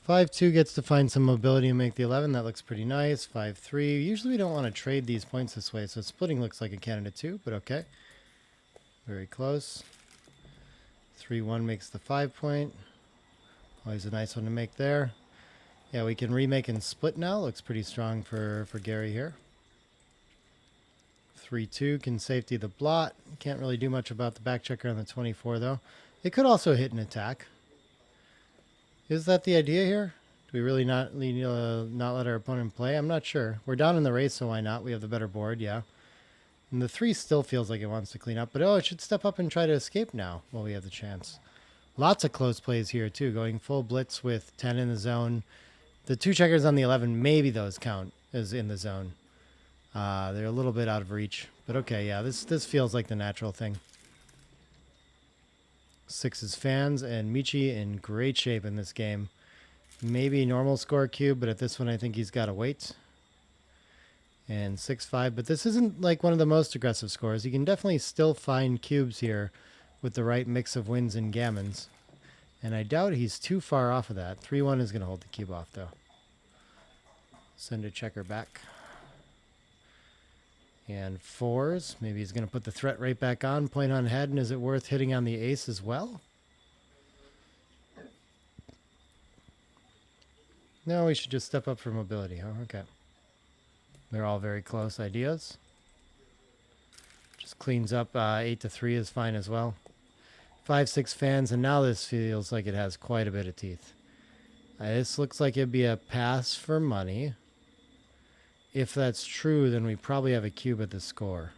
5-2 gets to find some mobility and make the 11. That looks pretty nice. 5-3. Usually we don't want to trade these points this way, so splitting looks like a candidate too, but okay. Very close. 3-1 makes the 5 point. Always a nice one to make there. Yeah, we can remake and split now. Looks pretty strong for Gary here. 3-2 can safety the blot. Can't really do much about the back checker on the 24 though. It could also hit an attack. Is that the idea here? Do we really not let our opponent play? I'm not sure. We're down in the race, so why not? We have the better board, yeah. And the 3 still feels like it wants to clean up, but oh, it should step up and try to escape now while we have the chance. Lots of close plays here too, going full blitz with 10 in the zone. The 2 checkers on the 11, maybe those count as in the zone. They're a little bit out of reach, but okay, yeah, this feels like the natural thing. 6 is fans, and Michi in great shape in this game. Maybe normal score cube, but at this one I think he's got to wait. And 6-5, but this isn't like one of the most aggressive scores. You can definitely still find cubes here with the right mix of wins and gammons. And I doubt he's too far off of that. 3-1 is going to hold the cube off, though. Send a checker back. And 4s. Maybe he's going to put the threat right back on. Point on head. And is it worth hitting on the ace as well? No, we should just step up for mobility, huh? Okay. They're all very close ideas. Just cleans up. 8-3 is fine as well. 5-6 fans. And now this feels like it has quite a bit of teeth. This looks like it'd be a pass for money. If that's true, then we probably have a cube at the score.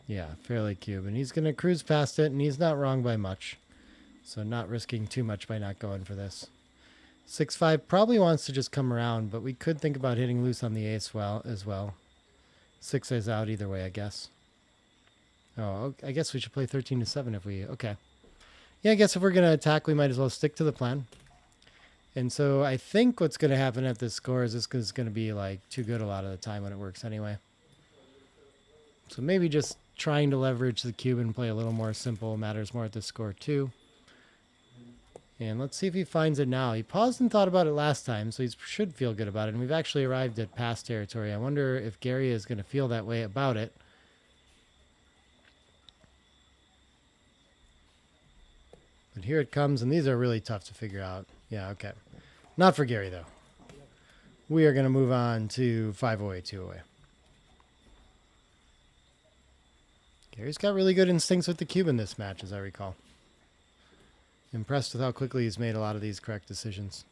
Yeah, fairly cube. And he's going to cruise past it, and he's not wrong by much. So not risking too much by not going for this. 6-5 probably wants to just come around, but we could think about hitting loose on the ace as well. 6 is out either way, I guess. Oh, I guess we should play 13-7 if we... Okay. Yeah, I guess if we're going to attack, we might as well stick to the plan. And so I think what's going to happen at this score is this is going to be like too good a lot of the time when it works anyway. So maybe just trying to leverage the cube and play a little more simple matters more at this score too. And let's see if he finds it now. He paused and thought about it last time, so he should feel good about it. And we've actually arrived at past territory. I wonder if Gary is going to feel that way about it. But here it comes, and these are really tough to figure out. Yeah, okay. Not for Gary, though. We are going to move on to 5-away, 2-away. Gary's got really good instincts with the cube in this match, as I recall. Impressed with how quickly he's made a lot of these correct decisions.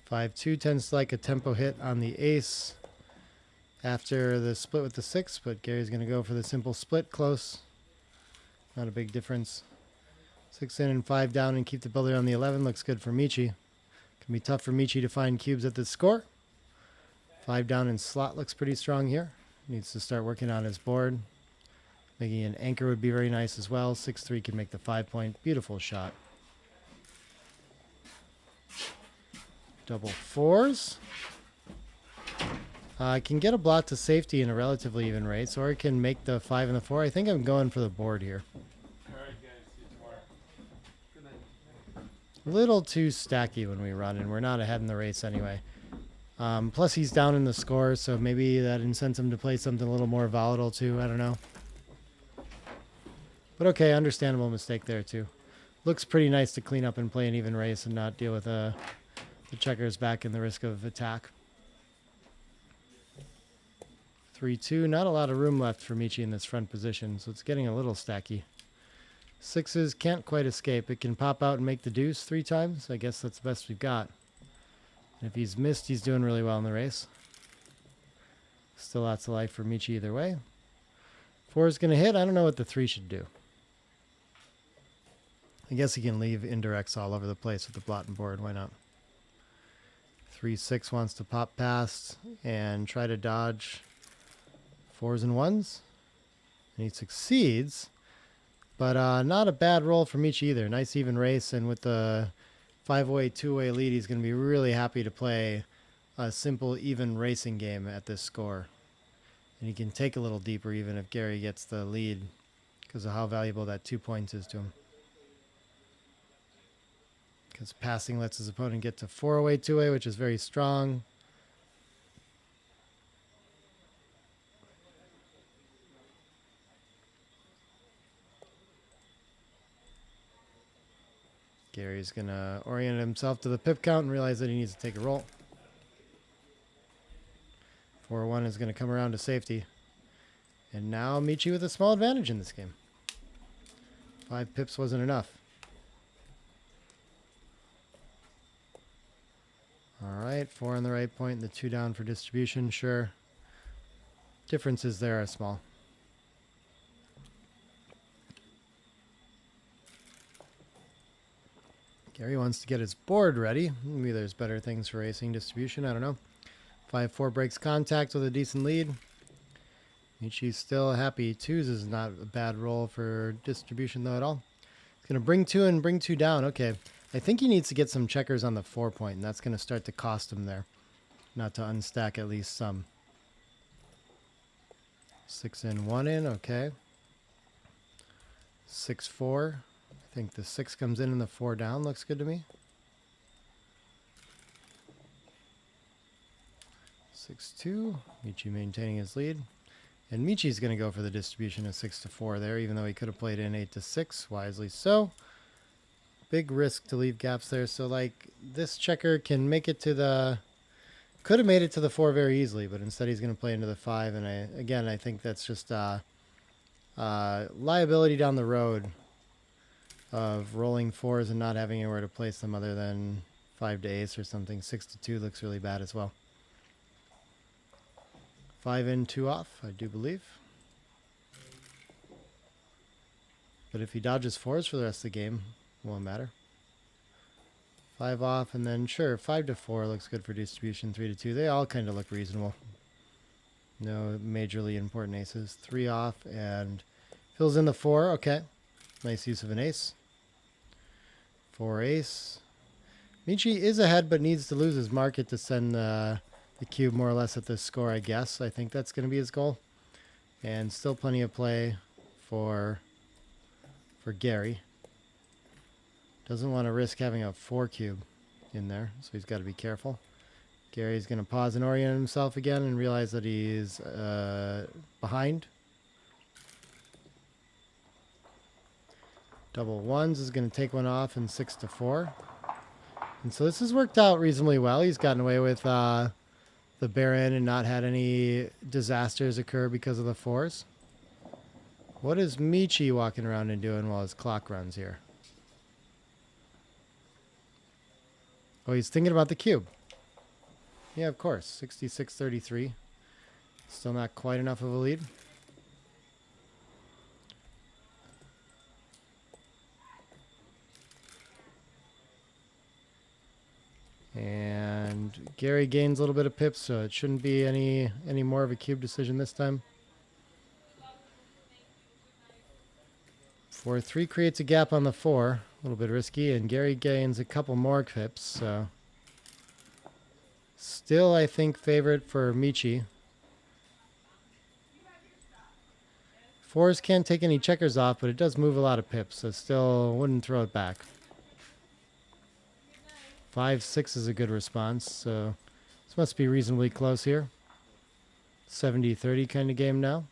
Five two tends to like a tempo hit on the ace after the split with the 6, but Gary's going to go for the simple split close. Not a big difference. 6 in and 5 down and keep the builder on the 11. Looks good for Michi. Can be tough for Michi to find cubes at this score. 5 down and slot looks pretty strong here. Needs to start working on his board. Making an anchor would be very nice as well. 6-3 can make the 5 point. Beautiful shot. Double 4s. I can get a blot to safety in a relatively even race, or I can make the 5 and the 4. I think I'm going for the board here. Alright guys, see you tomorrow. Good night. A little too stacky when we run, and we're not ahead in the race anyway. Plus he's down in the score, so maybe that incents him to play something a little more volatile too. I don't know. But okay, understandable mistake there too. Looks pretty nice to clean up and play an even race and not deal with the checkers back and the risk of attack. 3-2. Not a lot of room left for Michi in this front position, so it's getting a little stacky. Sixes can't quite escape. It can pop out and make the deuce 3 times. I guess that's the best we've got. And if he's missed, he's doing really well in the race. Still lots of life for Michi either way. 4 is going to hit. I don't know what the 3 should do. I guess he can leave indirects all over the place with the blot and board. Why not? 3-6 wants to pop past and try to dodge 4s and 1s. And he succeeds. But not a bad roll for Michi either. Nice even race. And with the 5-way, 2-way lead, he's going to be really happy to play a simple, even racing game at this score. And he can take a little deeper even if Gary gets the lead because of how valuable that 2 points is to him. Because passing lets his opponent get to 4-way, 2-way, which is very strong. Gary's going to orient himself to the pip count and realize that he needs to take a roll. 4-1 is going to come around to safety. And now Michi with a small advantage in this game. 5 pips wasn't enough. All right, 4 on the right point and the 2 down for distribution, sure. Differences there are small. Gary wants to get his board ready. Maybe there's better things for racing distribution, I don't know. 5-4 breaks contact with a decent lead. Michi's still happy. 2s is not a bad roll for distribution though at all. He's going to bring 2 and bring 2 down. Okay. I think he needs to get some checkers on the 4 point, and that's going to start to cost him there. Not to unstack at least some. 6 in, 1 in, okay. 6-4. I think the 6 comes in and the 4 down. Looks good to me. 6-2. Michi maintaining his lead. And Michi's going to go for the distribution of 6-4 there, even though he could have played in 8-6. Wisely so. Big risk to leave gaps there. So, like, this checker can make it to the... Could have made it to the 4 very easily, but instead he's going to play into the 5. And, I think that's just liability down the road of rolling 4s and not having anywhere to place them other than 5 to ace or something. 6-2 looks really bad as well. 5 in, 2 off, I do believe. But if he dodges 4s for the rest of the game, won't matter. 5 off, and then sure, 5-4 looks good for distribution. 3-2, they all kind of look reasonable. No majorly important aces. 3 off and fills in the 4. Okay, nice use of an ace. 4 ace. Michi is ahead, but needs to lose his market to send the cube more or less at this score, I guess. I think that's going to be his goal. And still plenty of play for Gary. Doesn't want to risk having a 4 cube in there, so he's got to be careful. Gary's going to pause and orient himself again and realize that he's behind. Double 1s is going to take one off and 6-4. And so this has worked out reasonably well. He's gotten away with the Baron and not had any disasters occur because of the 4s. What is Michi walking around and doing while his clock runs here? Oh, he's thinking about the cube. Yeah, of course. 66-33. Still not quite enough of a lead. And Gary gains a little bit of pips, so it shouldn't be any more of a cube decision this time. 4-3 creates a gap on the 4. A little bit risky, and Gary gains a couple more pips, so... Still, I think, favorite for Michi. 4s can't take any checkers off, but it does move a lot of pips, so still wouldn't throw it back. 5-6 is a good response, so this must be reasonably close here. 70-30 kind of game now.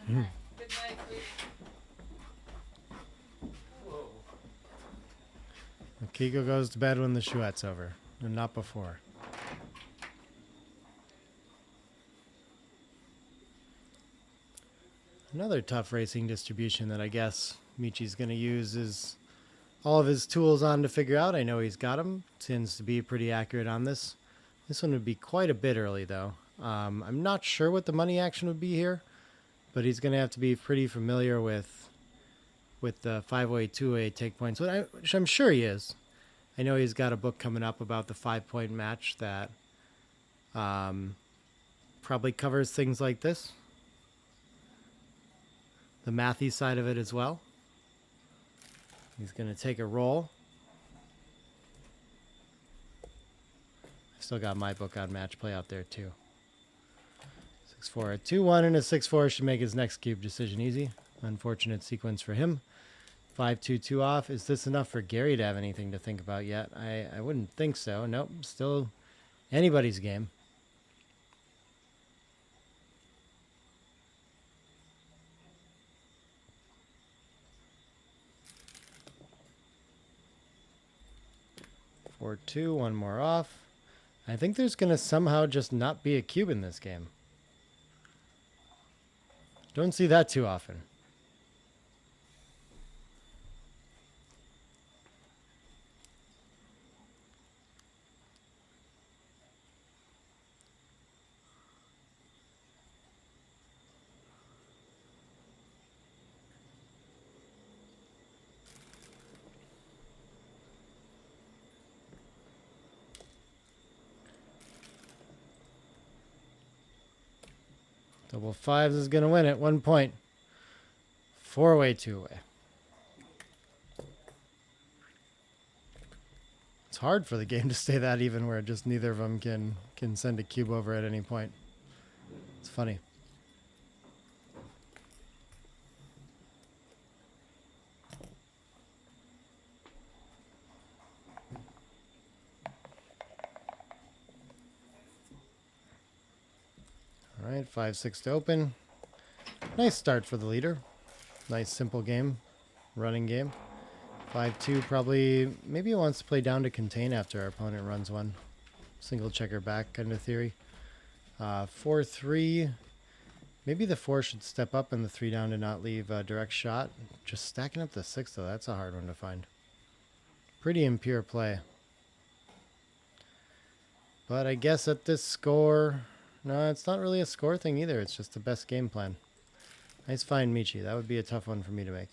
Good night, sweetie. Whoa. Kiko goes to bed when the chouette's over, and not before. Another tough racing distribution that I guess Michi's going to use is all of his tools on to figure out. I know he's got them. Tends to be pretty accurate on this. This one would be quite a bit early, though. I'm not sure what the money action would be here, but he's going to have to be pretty familiar with the 5-way, 2-way take points, which I'm sure he is. I know he's got a book coming up about the 5-point match that probably covers things like this. The mathy side of it as well. He's going to take a roll. I've still got my book on match play out there too. 6-4. A 2-1 and a 6-4 should make his next cube decision easy. Unfortunate sequence for him. 5-2-2 off. Is this enough for Gary to have anything to think about yet? I wouldn't think so. Nope. Still anybody's game. Four, 2, one more off. I think there's going to somehow just not be a cube in this game. Don't see that too often. Double fives is going to win it. 1 point. 4-way, 2-way. It's hard for the game to stay that even where just neither of them can send a cube over at any point. It's funny. All right, 5-6 to open. Nice start for the leader. Nice simple game, running game. 5-2 probably, maybe he wants to play down to contain after our opponent runs one. Single checker back kind of theory. 4-3, maybe the 4 should step up and the 3 down to not leave a direct shot. Just stacking up the 6 though, that's a hard one to find. Pretty impure play. But I guess at this score, no, it's not really a score thing either. It's just the best game plan. Nice find, Michi. That would be a tough one for me to make.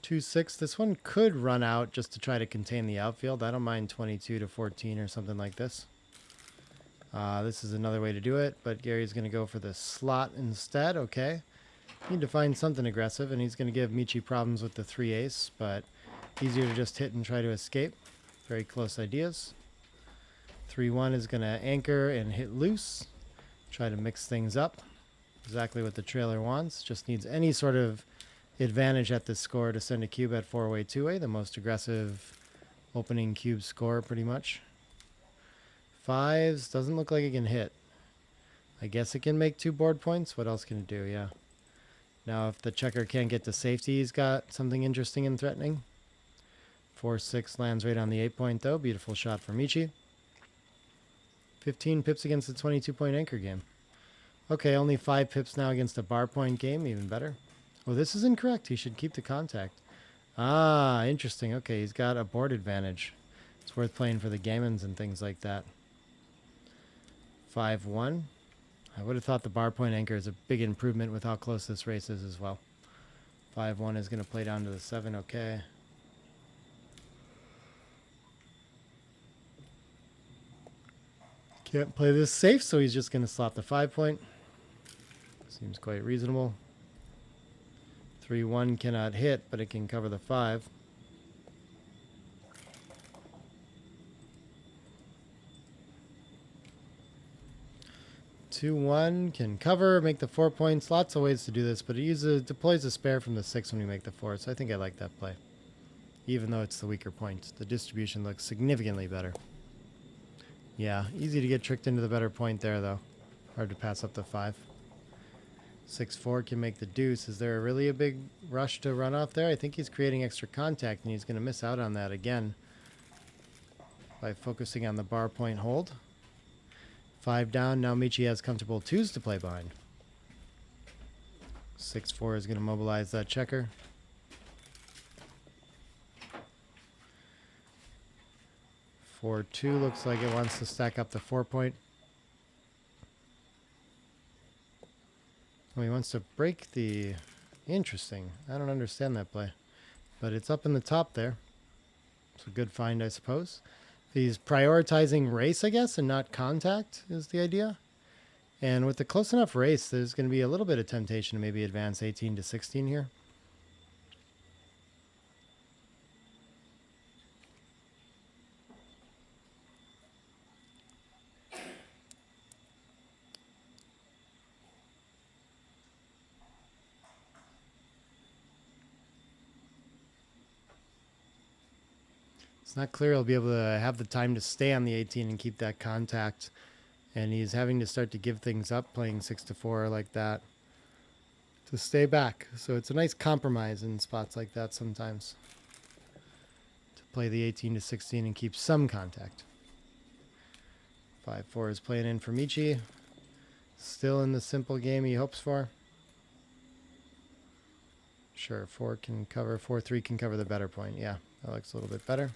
2-6. This one could run out just to try to contain the outfield. I don't mind 22 to 14 or something like this. This is another way to do it, but Gary's going to go for the slot instead. Okay. Need to find something aggressive, and he's going to give Michi problems with the 3-ace, but easier to just hit and try to escape. Very close ideas. 3-1 is going to anchor and hit loose. Try to mix things up. Exactly what the trailer wants. Just needs any sort of advantage at this score to send a cube at 4-way, 2-way. The most aggressive opening cube score, pretty much. 5s. Doesn't look like it can hit. I guess it can make 2 board points. What else can it do? Yeah. Now, if the checker can't get to safety, he's got something interesting and threatening. 4-6 lands right on the 8-point, though. Beautiful shot for Michi. 15 pips against the 22-point anchor game. Okay, only 5 pips now against a bar point game. Even better. Oh, this is incorrect. He should keep the contact. Ah, interesting. Okay, he's got a board advantage. It's worth playing for the gammons and things like that. 5-1. I would have thought the bar point anchor is a big improvement with how close this race is as well. 5-1 is going to play down to the 7. Okay. Can't play this safe, so he's just going to slot the 5-point. Seems quite reasonable. 3-1 cannot hit, but it can cover the 5. Two 1 can cover, make the 4 points. Lots of ways to do this, but it deploys a spare from the 6 when we make the 4, so I think I like that play. Even though it's the weaker point, the distribution looks significantly better. Yeah, easy to get tricked into the better point there, though. Hard to pass up the 5. 6-4 can make the deuce. Is there really a big rush to run off there? I think he's creating extra contact, and he's going to miss out on that again by focusing on the bar point hold. 5 down. Now Michi has comfortable 2s to play behind. 6-4 is going to mobilize that checker. 4-2 looks like it wants to stack up the 4 point. Oh, he wants to break the... Interesting. I don't understand that play. But it's up in the top there. It's a good find, I suppose. He's prioritizing race, I guess, and not contact is the idea. And with the close enough race, there's going to be a little bit of temptation to maybe advance 18 to 16 here. It's not clear he'll be able to have the time to stay on the 18 and keep that contact. And he's having to start to give things up, playing 6-4 like that to stay back. So it's a nice compromise in spots like that sometimes, to play the 18 to 16 and keep some contact. 5-4 is playing in for Michi. Still in the simple game he hopes for. Sure, 4 can cover, 4-3 can cover the better point. Yeah, that looks a little bit better.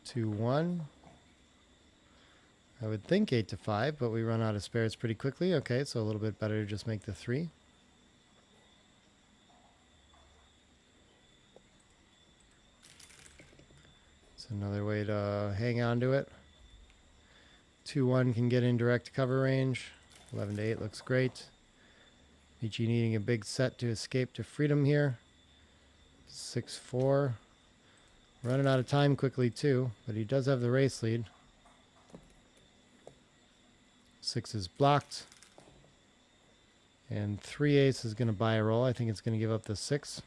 2-1. I would think 8-5, but we run out of spares pretty quickly. Okay, so a little bit better to just make the 3. It's another way to hang on to it. 2-1 can get in direct cover range. 11-8 looks great. Michi needing a big set to escape to freedom here. 6-4. Running out of time quickly too, but he does have the race lead. 6 is blocked. And 3 ace is going to buy a roll. I think it's going to give up the 6.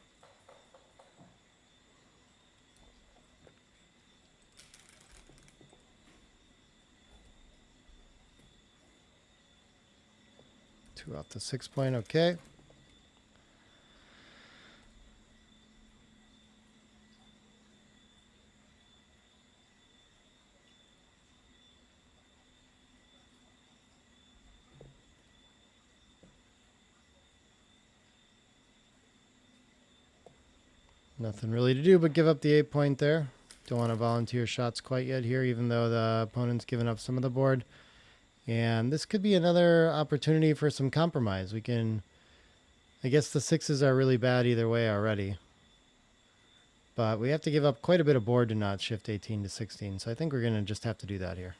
Two off the 6 point, okay. Nothing really to do but give up the 8 point there. Don't want to volunteer shots quite yet here, even though the opponent's given up some of the board. And this could be another opportunity for some compromise. We can... I guess the 6s are really bad either way already. But we have to give up quite a bit of board to not shift 18 to 16. So I think we're going to just have to do that here.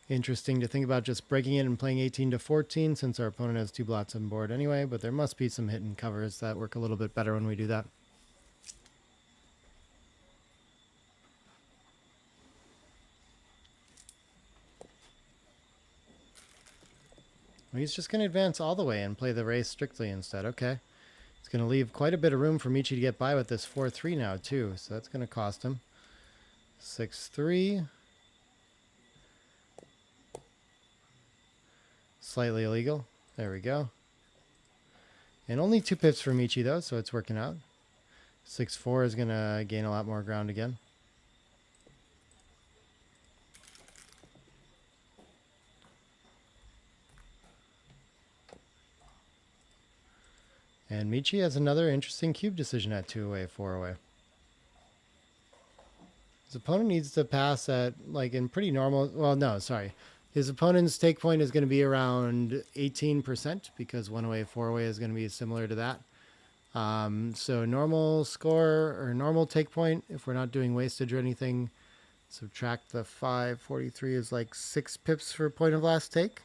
Interesting to think about just breaking it and playing 18 to 14 since our opponent has 2 blots on board anyway, but there must be some hidden covers that work a little bit better when we do that. Well, he's just going to advance all the way and play the race strictly instead. Okay. It's going to leave quite a bit of room for Michi to get by with this 4-3 now too, so that's going to cost him. 6-3. Slightly illegal. There we go. And only 2 pips for Michi though, so it's working out. 6-4 is going to gain a lot more ground again. And Michi has another interesting cube decision at 2 away, 4 away. His opponent needs to pass at, like, in pretty normal... Well, no, sorry. His opponent's take point is going to be around 18% because 1 away, 4 away is going to be similar to that. So normal score or normal take point, if we're not doing wastage or anything, subtract the 5. 43 is like 6 pips for point of last take.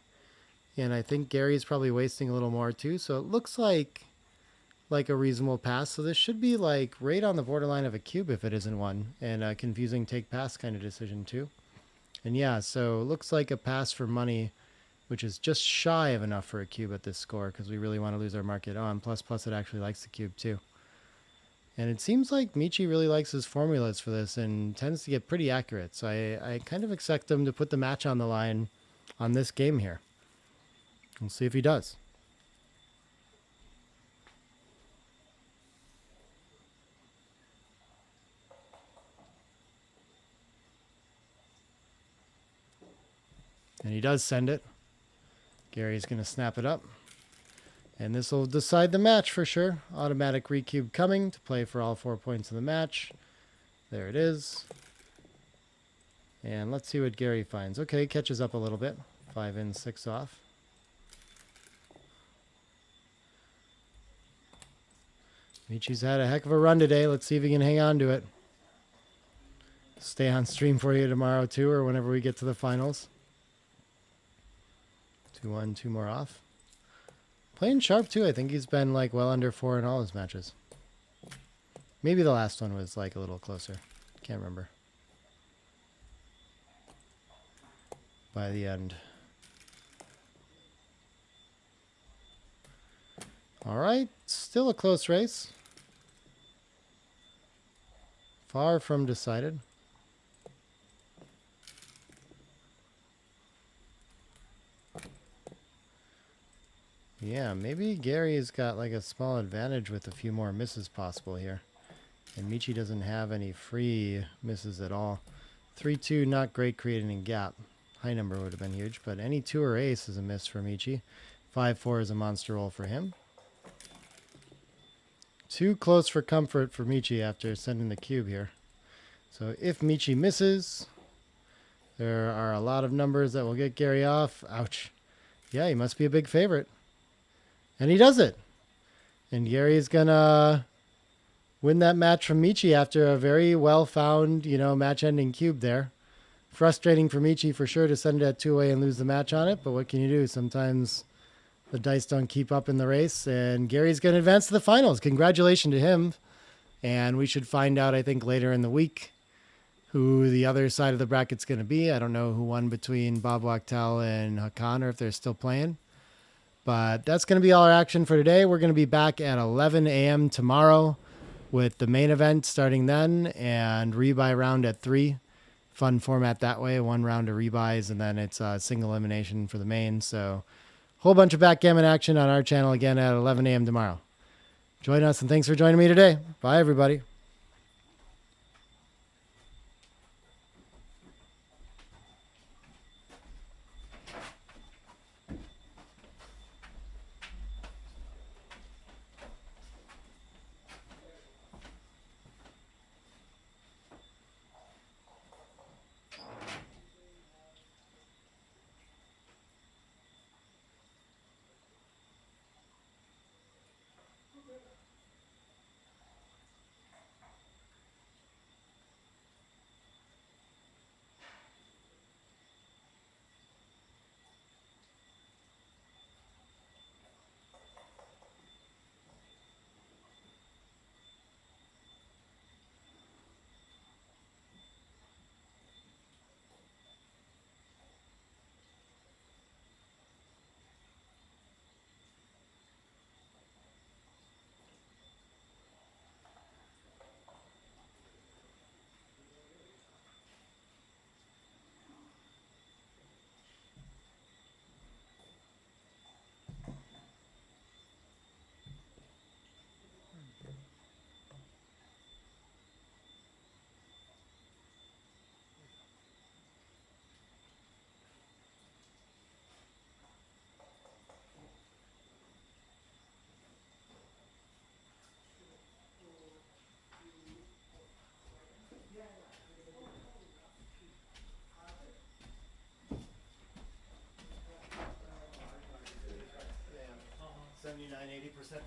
And I think Gary's probably wasting a little more too. So it looks like a reasonable pass. So this should be like right on the borderline of a cube if it isn't one. And a confusing take pass kind of decision too. And yeah, so it looks like a pass for money, which is just shy of enough for a cube at this score because we really want to lose our market. Oh, and plus it actually likes the cube too. And it seems like Michi really likes his formulas for this and tends to get pretty accurate. So I kind of expect him to put the match on the line on this game here. We'll see if he does. And he does send it. Gary's going to snap it up. And this will decide the match for sure. Automatic recube coming to play for all 4 points of the match. There it is. And let's see what Gary finds. Okay, catches up a little bit. 5 in, 6 off. Michi's had a heck of a run today. Let's see if he can hang on to it. Stay on stream for you tomorrow too, or whenever we get to the finals. 2-1, 2 more off. Playing sharp too. I think he's been like well under 4 in all his matches. Maybe the last one was like a little closer. Can't remember. By the end. All right, still a close race. Far from decided. Yeah, maybe Gary's got like a small advantage with a few more misses possible here. And Michi doesn't have any free misses at all. 3-2, not great creating a gap. High number would have been huge, but any 2 or ace is a miss for Michi. 5-4 is a monster roll for him. Too close for comfort for Michi after sending the cube here. So if Michi misses, there are a lot of numbers that will get Gary off. Ouch. Yeah, he must be a big favorite. And he does it. And Gary's gonna win that match from Michi after a very well-found, match-ending cube there. Frustrating for Michi for sure to send it at 2-way and lose the match on it, but what can you do? Sometimes the dice don't keep up in the race, and Gary's going to advance to the finals. Congratulations to him. And we should find out, I think, later in the week who the other side of the bracket's going to be. I don't know who won between Bob Wachtel and Hakan, or if they're still playing. But that's going to be all our action for today. We're going to be back at 11 a.m. tomorrow with the main event starting then and rebuy round at 3. Fun format that way. 1 round of rebuys, and then it's a single elimination for the main. So whole bunch of backgammon action on our channel again at 11 a.m. tomorrow. Join us, and thanks for joining me today. Bye, everybody.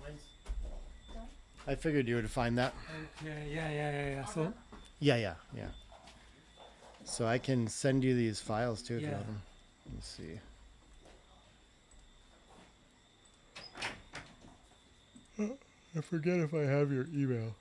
Wins. I figured you would find that. Okay, yeah. So, Yeah. So I can send you these files too if you Yeah. want them. Let me see. I forget if I have your email.